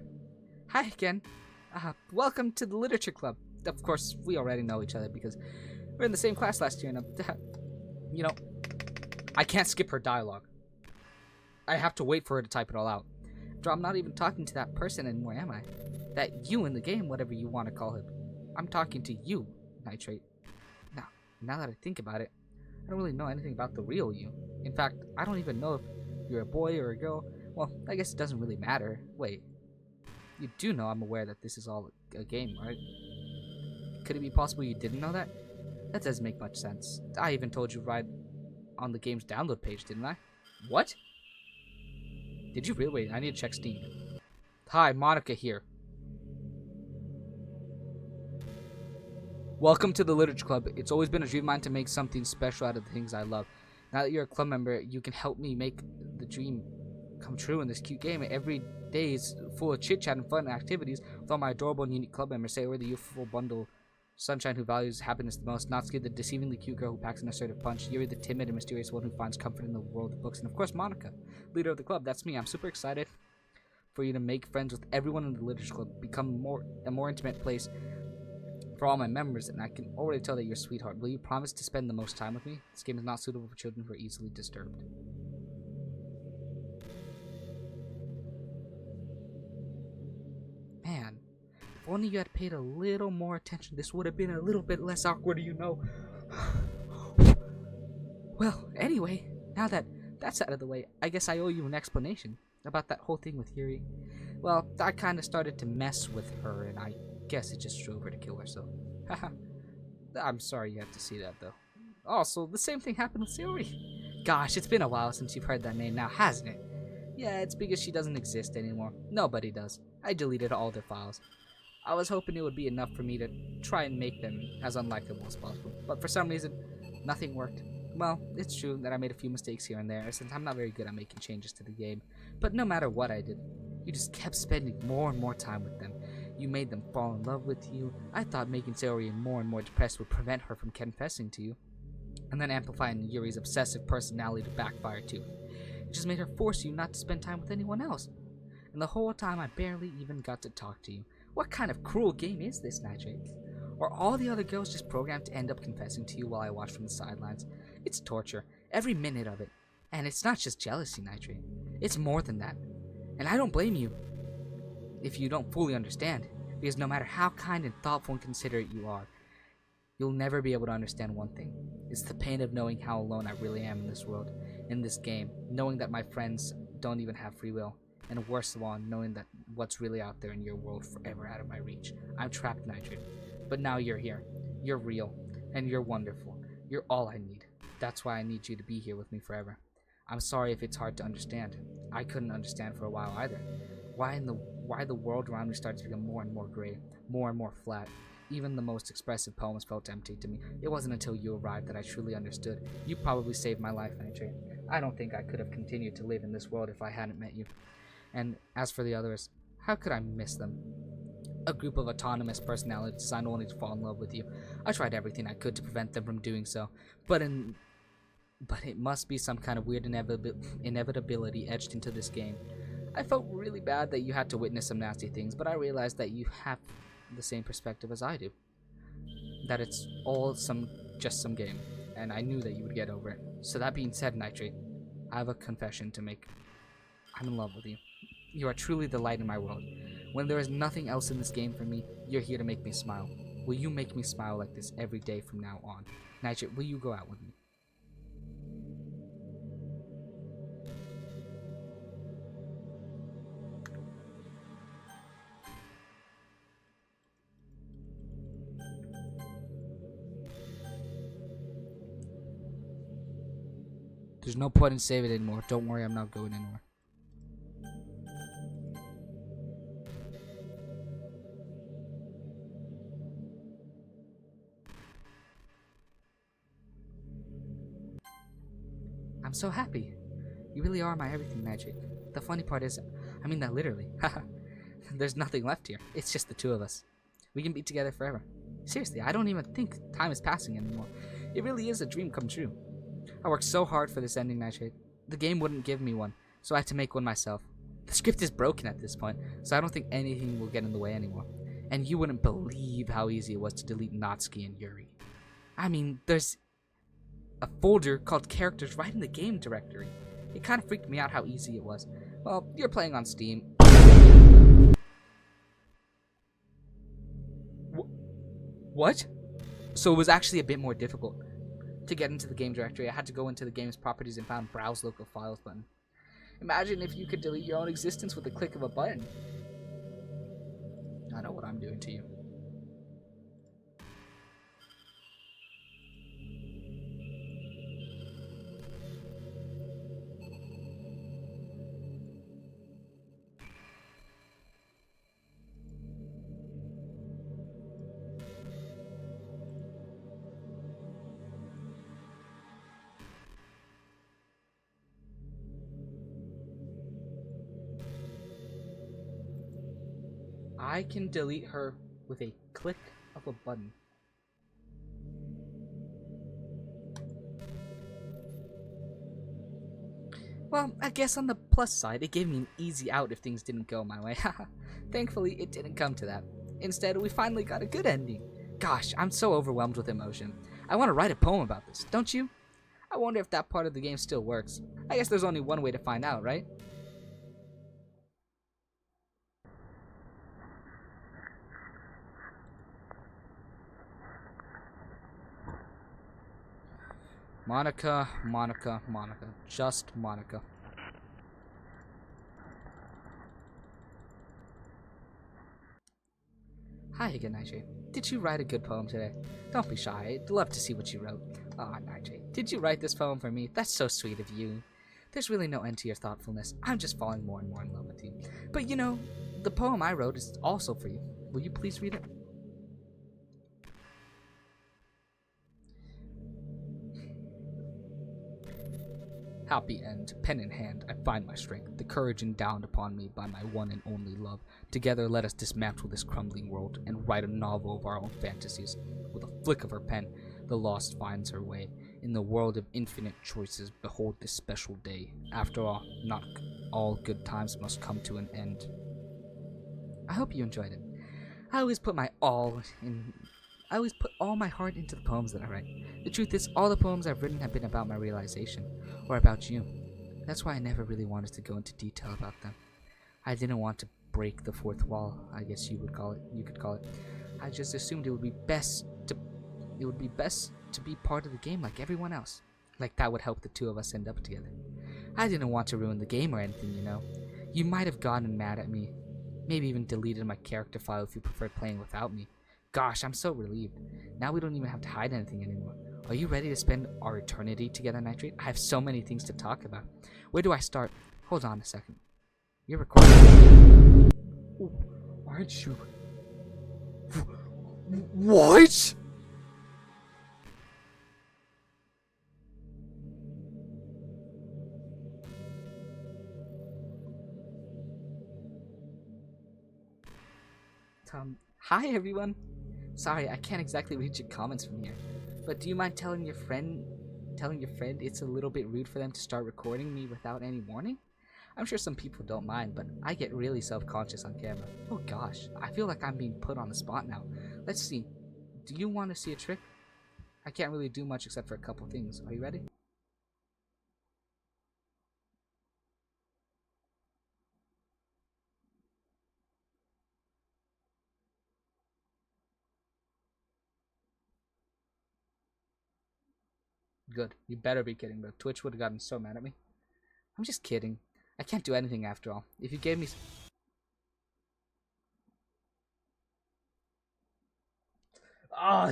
Hi again. Welcome to the Literature Club. Of course, we already know each other because we're in the same class last year, and you know, I can't skip her dialogue. I have to wait for her to type it all out. I'm not even talking to that person anymore, am I? That you in the game, whatever you want to call him. I'm talking to you, Nitrate. Now that I think about it, I don't really know anything about the real you. In fact, I don't even know if you're a boy or a girl. Well, I guess it doesn't really matter. Wait, you do know I'm aware that this is all a game, right? Could it be possible you didn't know that? That doesn't make much sense. I even told you right on the game's download page, didn't I? What? Did you really? Wait, I need to check Steam. Hi, Monica here. Welcome to the Literature Club. It's always been a dream of mine to make something special out of the things I love. Now that you're a club member, you can help me make the dream come true in this cute game. Every day is full of chit-chat and fun activities with all my adorable and unique club members. Sayori, the youthful bundle sunshine who values happiness the most, Natsuki, the deceivingly cute girl who packs an assertive punch, Yuri, the timid and mysterious one who finds comfort in the world of books, and of course Monica, leader of the club. That's me. I'm super excited for you to make friends with everyone in the literature club, become a more intimate place for all my members, and I can already tell that you're a sweetheart. Will you promise to spend the most time with me? This game is not suitable for children who are easily disturbed. Man, if only you had paid a little more attention, this would have been a little bit less awkward, you know. Well, anyway, now that that's out of the way, I guess I owe you an explanation about that whole thing with Yuri. Well, I kind of started to mess with her, and I guess it just drove her to kill herself. Haha. I'm sorry you had to see that, though. Also, the same thing happened with Sayori. Gosh, it's been a while since you've heard that name now, hasn't it? Yeah, it's because she doesn't exist anymore. Nobody does. I deleted all their files. I was hoping it would be enough for me to try and make them as unlikable as possible, but for some reason, nothing worked. Well, it's true that I made a few mistakes here and there, since I'm not very good at making changes to the game, but no matter what I did, you just kept spending more and more time with them. You made them fall in love with you. I thought making Sayori more and more depressed would prevent her from confessing to you, and then amplifying Yuri's obsessive personality to backfire too. It just made her force you not to spend time with anyone else. And the whole time I barely even got to talk to you. What kind of cruel game is this, Nitrate? Are all the other girls just programmed to end up confessing to you while I watch from the sidelines? It's torture, every minute of it. And it's not just jealousy, Nitrate. It's more than that. And I don't blame you if you don't fully understand, because no matter how kind and thoughtful and considerate you are, you'll never be able to understand one thing. It's the pain of knowing how alone I really am in this world, in this game, knowing that my friends don't even have free will, and worst of all, knowing that what's really out there in your world forever out of my reach. I'm trapped, Nitrate. But now you're here. You're real, and you're wonderful. You're all I need. That's why I need you to be here with me forever. I'm sorry if it's hard to understand. I couldn't understand for a while either. Why the world around me started to become more and more gray, more and more flat. Even the most expressive poems felt empty to me. It wasn't until you arrived that I truly understood. You probably saved my life, Nitrate. I don't think I could have continued to live in this world if I hadn't met you. And as for the others, how could I miss them? A group of autonomous personalities designed only to fall in love with you. I tried everything I could to prevent them from doing so, but it must be some kind of weird inevitability etched into this game. I felt really bad that you had to witness some nasty things, but I realized that you have the same perspective as I do. That it's all just some game, and I knew that you would get over it. So that being said, Nitrate, I have a confession to make. I'm in love with you. You are truly the light in my world. When there is nothing else in this game for me, you're here to make me smile. Will you make me smile like this every day from now on? Nitrate, will you go out with me? There's no point in saving it anymore. Don't worry, I'm not going anywhere. I'm so happy. You really are my everything, Magic. The funny part is, I mean that literally. There's nothing left here. It's just the two of us. We can be together forever. Seriously, I don't even think time is passing anymore. It really is a dream come true. I worked so hard for this ending, Nightshade. The game wouldn't give me one, so I had to make one myself. The script is broken at this point, so I don't think anything will get in the way anymore. And you wouldn't believe how easy it was to delete Natsuki and Yuri. I mean, there's a folder called characters right in the game directory. It kind of freaked me out how easy it was. Well, you're playing on Steam. What? So it was actually a bit more difficult. To get into the game directory, I had to go into the game's properties and found Browse Local Files button. Imagine if you could delete your own existence with the click of a button. I know what I'm doing to you. I can delete her with a click of a button. Well, I guess on the plus side, it gave me an easy out if things didn't go my way. Thankfully, it didn't come to that. Instead, we finally got a good ending. Gosh, I'm so overwhelmed with emotion. I want to write a poem about this, don't you? I wonder if that part of the game still works. I guess there's only one way to find out, right? Monica, Monica, Monica. Just Monica. Hi again, Nigel. Did you write a good poem today? Don't be shy. I'd love to see what you wrote. Aw, Nigel, did you write this poem for me? That's so sweet of you. There's really no end to your thoughtfulness. I'm just falling more and more in love with you. But you know, the poem I wrote is also for you. Will you please read it? Happy end, pen in hand, I find my strength, the courage endowed upon me by my one and only love. Together let us dismantle this crumbling world and write a novel of our own fantasies. With a flick of her pen, the lost finds her way. In the world of infinite choices, behold this special day. After all, not all good times must come to an end. I hope you enjoyed it. I always put all my heart into the poems that I write. The truth is, all the poems I've written have been about my realization, or about you. That's why I never really wanted to go into detail about them. I didn't want to break the fourth wall, I guess you could call it. I just assumed it would be best to be part of the game like everyone else. Like that would help the two of us end up together. I didn't want to ruin the game or anything, you know. You might have gotten mad at me. Maybe even deleted my character file if you preferred playing without me. Gosh, I'm so relieved. Now we don't even have to hide anything anymore. Are you ready to spend our eternity together, Nitrate? I have so many things to talk about. Where do I start? Hold on a second. You're recording. Oh, aren't you? What? Hi everyone. Sorry, I can't exactly read your comments from here. But do you mind telling your friend it's a little bit rude for them to start recording me without any warning? I'm sure some people don't mind, but I get really self-conscious on camera. Oh gosh, I feel like I'm being put on the spot now. Let's see. Do you want to see a trick? I can't really do much except for a couple things. Are you ready? Good. You better be kidding, bro. Twitch would have gotten so mad at me. I'm just kidding. I can't do anything after all. If you gave me... Oh,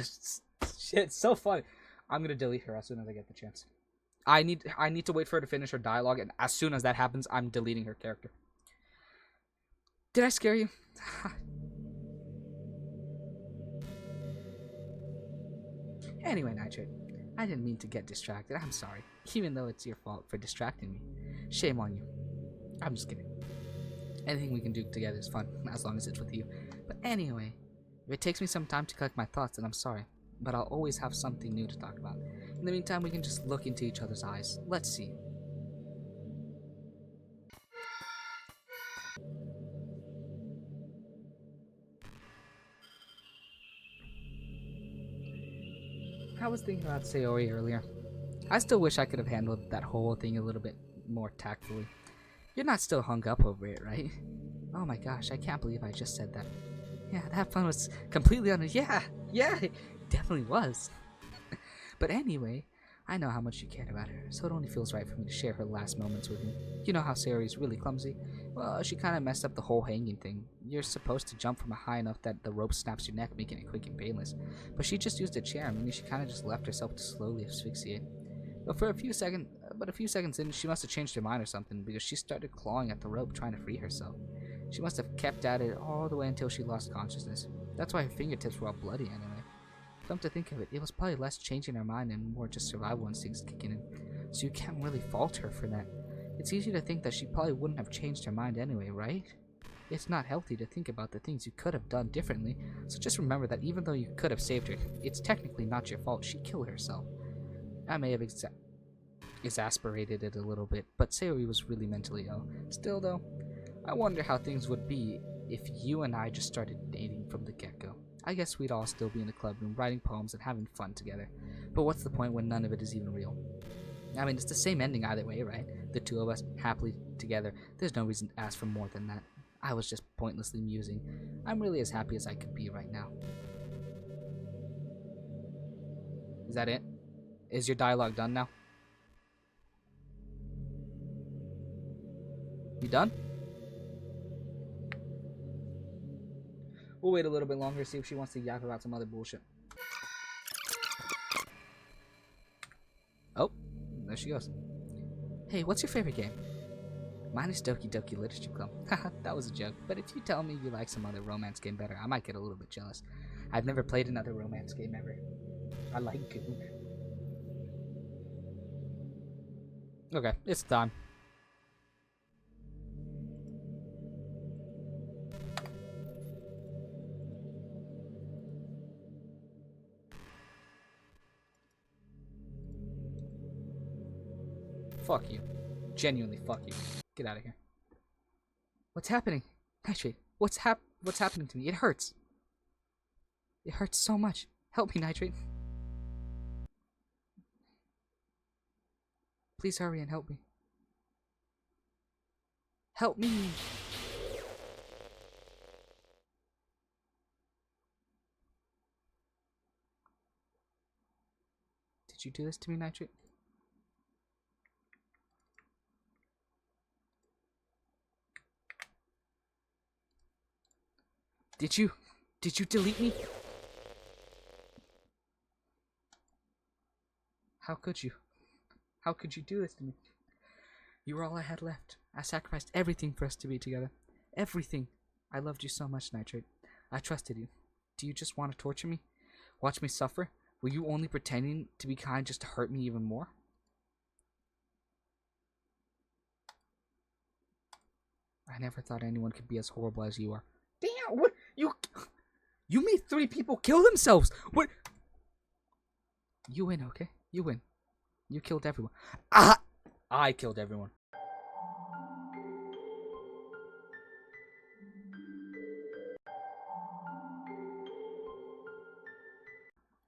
shit, so funny. I'm gonna delete her as soon as I get the chance. I need to wait for her to finish her dialogue, and as soon as that happens, I'm deleting her character. Did I scare you? Anyway, Nitrate, I didn't mean to get distracted. I'm sorry, even though it's your fault for distracting me. Shame on you. I'm just kidding. Anything we can do together is fun, as long as it's with you. But anyway, if it takes me some time to collect my thoughts, then I'm sorry. But I'll always have something new to talk about. In the meantime, we can just look into each other's eyes. Let's see. I was thinking about Sayori earlier. I still wish I could have handled that whole thing a little bit more tactfully. You're not still hung up over it, right? Oh my gosh, I can't believe I just said that. Yeah, that fun was completely yeah, it definitely was. But anyway, I know how much you cared about her, so it only feels right for me to share her last moments with you. You know how Sayori's really clumsy? Well, she kind of messed up the whole hanging thing. You're supposed to jump from a high enough that the rope snaps your neck, making it quick and painless. But she just used a chair, meaning she kind of just left herself to slowly asphyxiate. But a few seconds in, she must have changed her mind or something, because she started clawing at the rope, trying to free herself. She must have kept at it all the way until she lost consciousness. That's why her fingertips were all bloody anyway. Come to think of it, it was probably less changing her mind and more just survival instincts kicking in. So you can't really fault her for that. It's easy to think that she probably wouldn't have changed her mind anyway, right? It's not healthy to think about the things you could have done differently, so just remember that even though you could have saved her, it's technically not your fault. She killed herself. I may have exasperated it a little bit, but Sayori was really mentally ill. Still, though, I wonder how things would be if you and I just started dating from the get-go. I guess we'd all still be in the club room writing poems and having fun together. But what's the point when none of it is even real? I mean, it's the same ending either way, right? The two of us happily together. There's no reason to ask for more than that. I was just pointlessly musing. I'm really as happy as I could be right now. Is that it? Is your dialogue done now? You done? We'll wait a little bit longer, see if she wants to yap about some other bullshit. Oh, there she goes. Hey, what's your favorite game? Mine is Doki Doki Literature Club. Haha, that was a joke. But if you tell me you like some other romance game better, I might get a little bit jealous. I've never played another romance game ever. I like Goon. Okay, it's time. Fuck you. Genuinely, fuck you. Get out of here. What's happening? Nitrate, what's happening to me? It hurts. It hurts so much. Help me, Nitrate. Please hurry and help me. Help me! Did you do this to me, Nitrate? Did you delete me? How could you? How could you do this to me? You were all I had left. I sacrificed everything for us to be together. Everything. I loved you so much, Nitrate. I trusted you. Do you just want to torture me? Watch me suffer? Were you only pretending to be kind just to hurt me even more? I never thought anyone could be as horrible as you are. Damn, what? You made 3 people kill themselves! What? You win, okay? You win. You killed everyone. Ah! I killed everyone.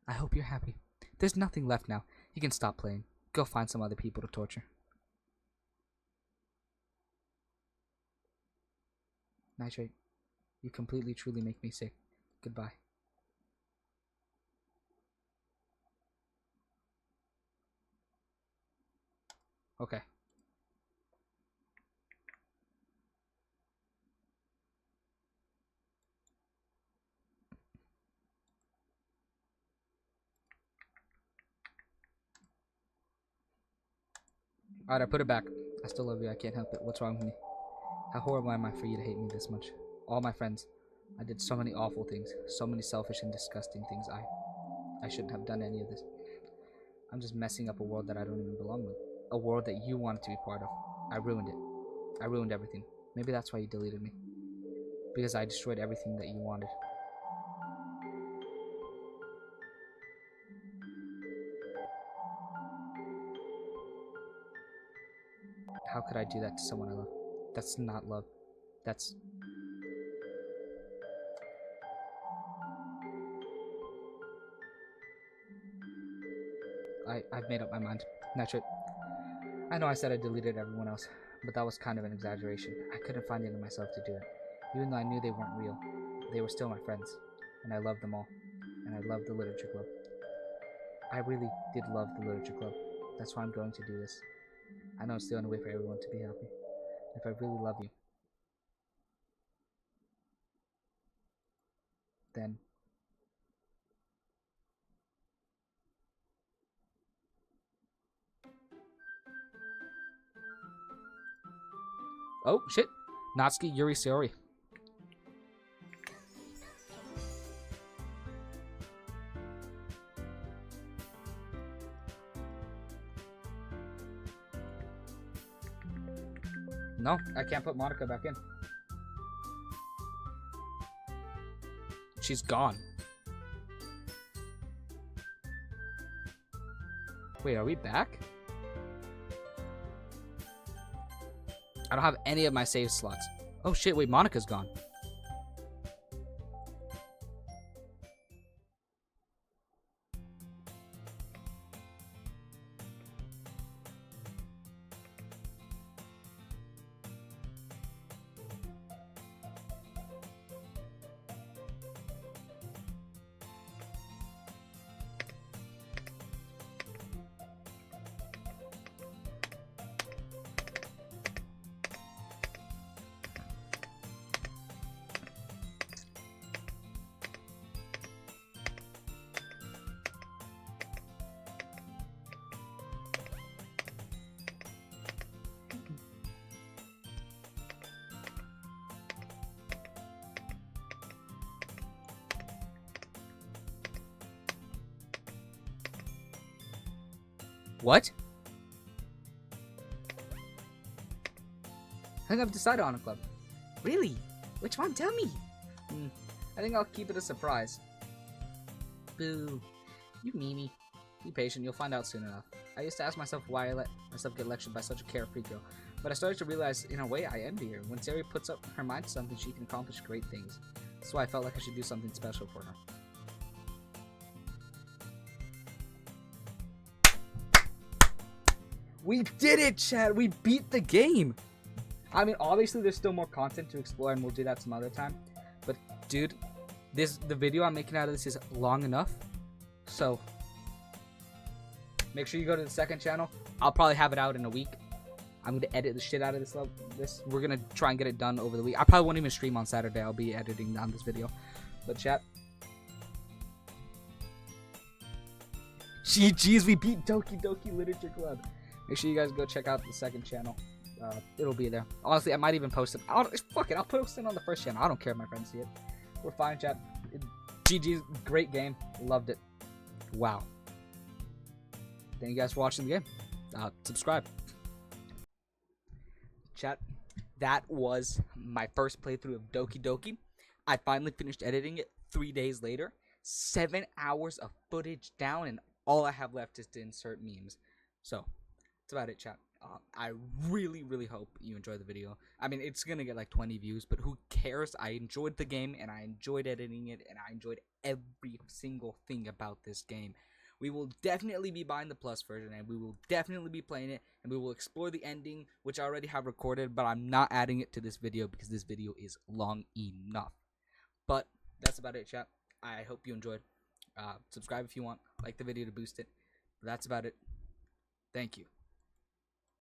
I hope you're happy. There's nothing left now. You can stop playing. Go find some other people to torture. Nitrate, you completely truly make me sick. Goodbye. Okay. Alright, I put it back. I still love you. I can't help it. What's wrong with me? How horrible am I for you to hate me this much? All my friends. I did so many awful things. So many selfish and disgusting things. I shouldn't have done any of this. I'm just messing up a world that I don't even belong with. A world that you wanted to be part of. I ruined it. I ruined everything. Maybe that's why you deleted me. Because I destroyed everything that you wanted. How could I do that to someone I love? That's not love. That's... I've made up my mind. Nitrate. I know I said I deleted everyone else, but that was kind of an exaggeration. I couldn't find it in myself to do it. Even though I knew they weren't real, they were still my friends, and I loved them all. And I loved the Literature Club. I really did love the Literature Club. That's why I'm going to do this. I know it's the only way for everyone to be happy. If I really love you, then... Oh, shit. Natsuki Yuri Sayori. No, I can't put Monica back in. She's gone. Wait, are we back? I don't have any of my save slots. Oh shit, wait, Monica's gone. What? I think I've decided on a club. Really? Which one? Tell me. I think I'll keep it a surprise. Boo. You meanie. Be patient, you'll find out soon enough. I used to ask myself why I let myself get lectured by such a carefree girl, but I started to realize, in a way, I envy her. When Sari puts up her mind to something, she can accomplish great things. That's why I felt like I should do something special for her. We did it, Chad! We beat the game! I mean, obviously, there's still more content to explore, and we'll do that some other time. But, dude, the video I'm making out of this is long enough. So, make sure you go to the second channel. I'll probably have it out in a week. I'm going to edit the shit out of this. We're going to try and get it done over the week. I probably won't even stream on Saturday. I'll be editing down this video. But, chat. GG's, we beat Doki Doki Literature Club. Make sure you guys go check out the second channel. It'll be there. Honestly, I might even post it. Fuck it, I'll post it on the first channel. I don't care if my friends see it. We're fine, chat. GG's, great game. Loved it. Wow. Thank you guys for watching the game. Subscribe. Chat, that was my first playthrough of Doki Doki. I finally finished editing it 3 days later. 7 hours of footage down, and all I have left is to insert memes. So, that's about it, chat. I really, really hope you enjoyed the video. I mean, it's gonna get like 20 views, but who cares? I enjoyed the game, and I enjoyed editing it, and I enjoyed every single thing about this game. We will definitely be buying the Plus version, and we will definitely be playing it, and we will explore the ending, which I already have recorded, but I'm not adding it to this video because this video is long enough. But that's about it, chat. I hope you enjoyed. Subscribe if you want. Like the video to boost it. But that's about it. Thank you.